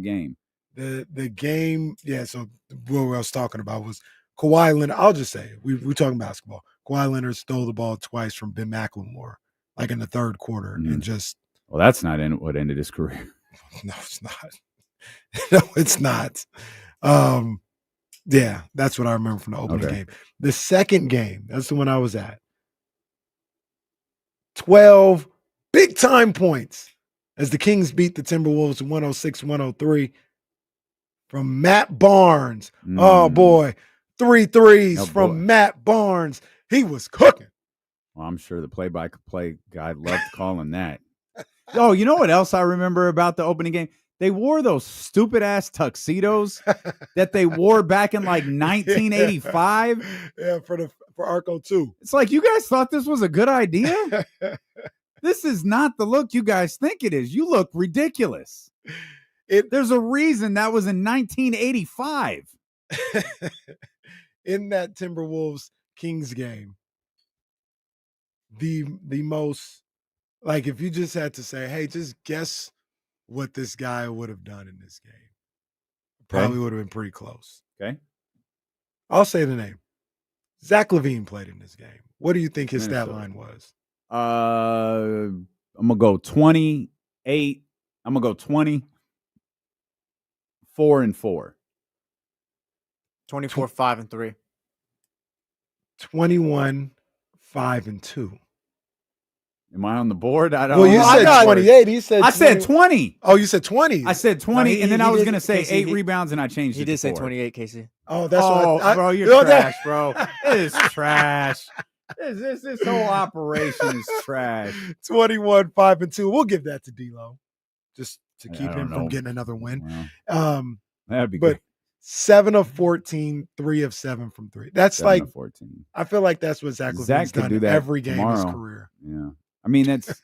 [SPEAKER 6] game.
[SPEAKER 5] The game, yeah. So what I was talking about was Kawhi Leonard. I'll just say it. We're talking basketball. Kawhi Leonard stole the ball twice from Ben McLemore, like in the third quarter, and just.
[SPEAKER 6] Well, that's not what ended his career.
[SPEAKER 5] No, it's not. No, it's not. Yeah, that's what I remember from the opening game. The second game, that's the one I was at. 12 big time points as the Kings beat the Timberwolves 106-103. from Matt Barnes. Oh, boy. 3 threes from Matt Barnes. He was cooking.
[SPEAKER 6] Well, I'm sure the play-by-play guy loved calling that. Oh, you know what else I remember about the opening game? They wore those stupid-ass tuxedos that they wore back in, like, 1985.
[SPEAKER 5] Yeah, for Arco, too.
[SPEAKER 6] It's like, you guys thought this was a good idea? This is not the look you guys think it is. You look ridiculous. There's a reason that was in 1985.
[SPEAKER 5] In that Timberwolves Kings game, the most, like, if you just had to say, hey, just guess what this guy would have done in this game, probably would have been pretty close.
[SPEAKER 6] Okay.
[SPEAKER 5] I'll say the name. Zach LaVine played in this game. What do you think his stat line was?
[SPEAKER 6] I'm going to go 28. I'm going to go 20, 4-4.
[SPEAKER 2] 24, 5 and 3.
[SPEAKER 5] 21, 5 and 2.
[SPEAKER 6] Am I on the board? I don't.
[SPEAKER 5] Well, you said 28. He said.
[SPEAKER 6] I said 20.
[SPEAKER 5] Oh, you said 20.
[SPEAKER 6] I said 20, and then I was going to say
[SPEAKER 2] Casey,
[SPEAKER 6] 8 rebounds, and I changed it.
[SPEAKER 2] He did
[SPEAKER 6] to
[SPEAKER 2] say
[SPEAKER 6] 4.
[SPEAKER 2] 28, Casey.
[SPEAKER 5] Oh, that's what
[SPEAKER 6] bro, you're trash, bro. It is trash. This whole operation is trash.
[SPEAKER 5] 21, 5 and 2. We'll give that to D'Lo, just to keep him from
[SPEAKER 6] know.
[SPEAKER 5] getting another win.
[SPEAKER 6] Well, that'd be
[SPEAKER 5] but
[SPEAKER 6] good.
[SPEAKER 5] 7 of 14, 3 of 7 from 3. That's
[SPEAKER 6] 7
[SPEAKER 5] like
[SPEAKER 6] of 14.
[SPEAKER 5] I feel like that's what Zach LaVine's
[SPEAKER 6] could
[SPEAKER 5] done
[SPEAKER 6] do that
[SPEAKER 5] every game
[SPEAKER 6] tomorrow.
[SPEAKER 5] in his career.
[SPEAKER 6] Yeah, I mean that's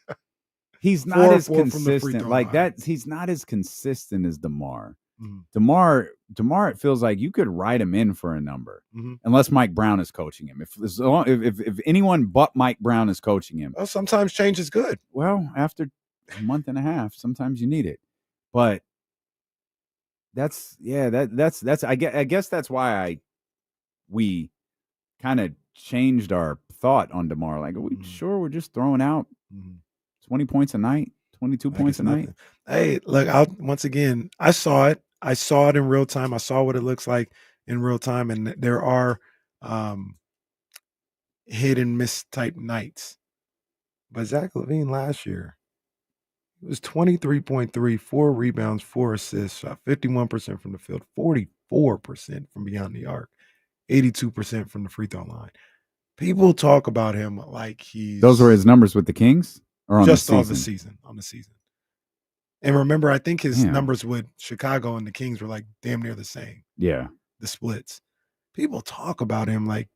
[SPEAKER 6] he's not
[SPEAKER 5] 4
[SPEAKER 6] as
[SPEAKER 5] 4 from the free
[SPEAKER 6] consistent
[SPEAKER 5] throw
[SPEAKER 6] like
[SPEAKER 5] line.
[SPEAKER 6] that. He's not as consistent as DeMar.
[SPEAKER 5] Mhm.
[SPEAKER 6] DeMar, it feels like you could write him in for a number,
[SPEAKER 5] Mhm.
[SPEAKER 6] unless Mike Brown is coaching him. If anyone but Mike Brown is coaching him,
[SPEAKER 5] Well, sometimes change is good.
[SPEAKER 6] well, after a month and a half, sometimes you need it. But that's I guess that's why we kind of changed our thought on DeMar. Like, are we sure we're just throwing out 20 points a night, 22 points a night?
[SPEAKER 5] Hey, look, once again, I saw it. I saw it in real time. I saw what it looks like in real time, and there are hit and miss type nights. But Zach LaVine last year, it was 23.3, 4 rebounds, 4 assists, shot 51% from the field, 44% from beyond the arc, 82% from the free throw line. People talk about him like he's
[SPEAKER 6] Those were his numbers with the Kings, or on
[SPEAKER 5] just
[SPEAKER 6] the
[SPEAKER 5] on
[SPEAKER 6] season?
[SPEAKER 5] the season. And remember, I think his numbers with Chicago and the Kings were like damn near the same.
[SPEAKER 6] Yeah,
[SPEAKER 5] the splits. People talk about him like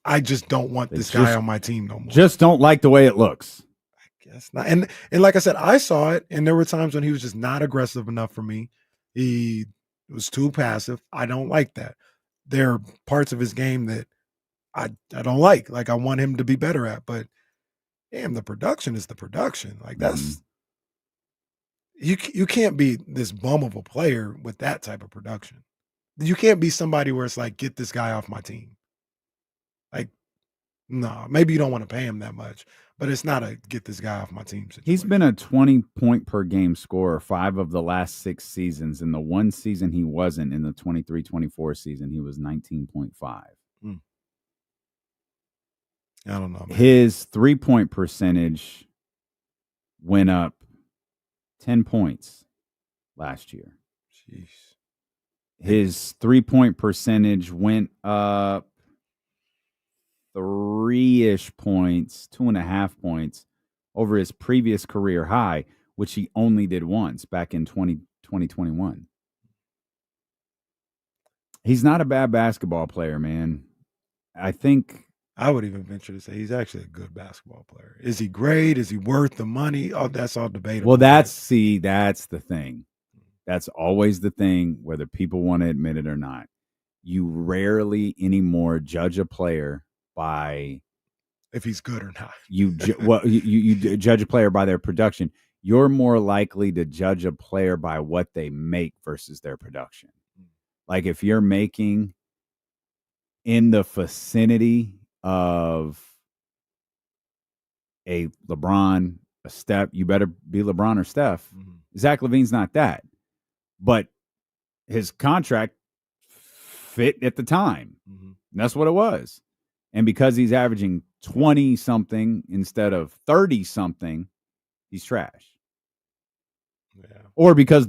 [SPEAKER 5] I just don't want this guy on my team no more.
[SPEAKER 6] Just don't like the way it looks.
[SPEAKER 5] I guess not. And like I said, I saw it, and there were times when he was just not aggressive enough for me. He was too passive. I don't like that. There are parts of his game that I don't like. Like I want him to be better at, but damn, the production is the production. Like that's you can't be this bum of a player with that type of production. You can't be somebody where it's like, get this guy off my team. Like, no, maybe you don't want to pay him that much, but it's not a get this guy off my team situation.
[SPEAKER 6] He's been a 20-point per game scorer 5 of the last 6 seasons. In the one season he wasn't, in the 23-24 season, he was 19.5.
[SPEAKER 5] I don't know, man.
[SPEAKER 6] His 3-point percentage went up 10 points last year.
[SPEAKER 5] Jeez.
[SPEAKER 6] His 3-point percentage went up 3-ish points, 2.5 points over his previous career high, which he only did once back in 2021. He's not a bad basketball player, man. I think
[SPEAKER 5] I would even venture to say he's actually a good basketball player. Is he great? Is he worth the money? Oh, that's all debatable.
[SPEAKER 6] Well, that's the thing. That's always the thing, whether people want to admit it or not. You rarely anymore judge a player by
[SPEAKER 5] if he's good or not.
[SPEAKER 6] You judge a player by their production. You're more likely to judge a player by what they make versus their production. Like if you're making in the vicinity of a LeBron, a Steph, you better be LeBron or Steph. Zach LaVine's not that. But his contract fit at the time. And that's what it was. And because he's averaging 20-something instead of 30-something, he's trash. Or because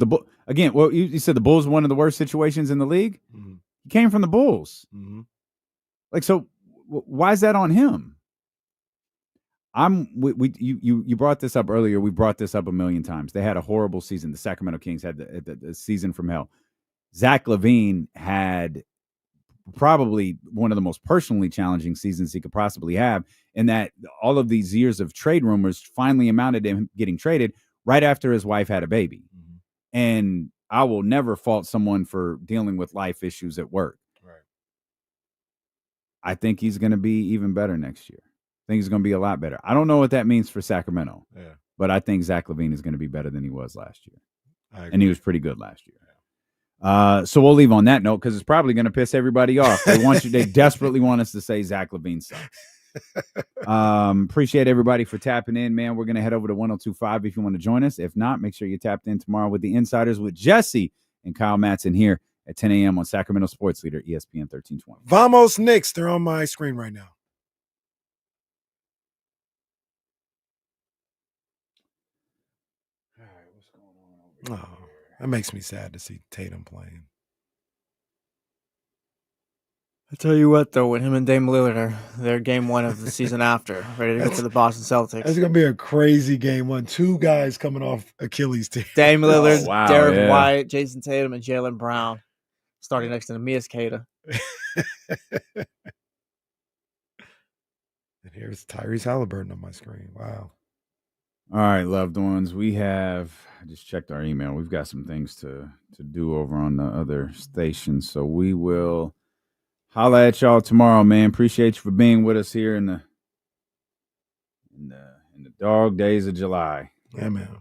[SPEAKER 6] again, well, you said the Bulls were one of the worst situations in the league.
[SPEAKER 5] Mm-hmm.
[SPEAKER 6] He came from the Bulls.
[SPEAKER 5] Mm-hmm.
[SPEAKER 6] Like, so why is that on him? You brought this up earlier. We brought this up a million times. They had a horrible season. The Sacramento Kings had the season from hell. Zach LaVine had probably one of the most personally challenging seasons he could possibly have, in that all of these years of trade rumors finally amounted to him getting traded right after his wife had a baby. Mm-hmm. And I will never fault someone for dealing with life issues at work.
[SPEAKER 5] Right.
[SPEAKER 6] I think he's going to be even better next year. I think he's going to be a lot better. I don't know what that means for Sacramento, but I think Zach LaVine is going to be better than he was last year. And he was pretty good last year. So we'll leave on that note because it's probably going to piss everybody off. They desperately want us to say Zach LaVine sucks. Appreciate everybody for tapping in, man. We're going to head over to 102.5 if you want to join us. If not, make sure you tapped in tomorrow with the Insiders with Jesse and Kyle Matson here at 10 a.m. on Sacramento Sports Leader, ESPN 1320.
[SPEAKER 5] Vamos Knicks. They're on my screen right now.
[SPEAKER 6] All right, what's going on over here?
[SPEAKER 5] That makes me sad to see Tatum playing.
[SPEAKER 2] I tell you what, though, when him and Dame Lillard are their game one of the season after, ready to go to the Boston Celtics.
[SPEAKER 5] That's going to be a crazy game one. Two guys coming off Achilles tear.
[SPEAKER 2] Dame Lillard, Derek White, Jason Tatum, and Jaylen Brown starting next to Mias Queta.
[SPEAKER 5] And here's Tyrese Halliburton on my screen. Wow.
[SPEAKER 6] All right, loved ones. I just checked our email. We've got some things to do over on the other station. So we will holla at y'all tomorrow, man. Appreciate you for being with us here in the dog days of July.
[SPEAKER 5] Yeah, man.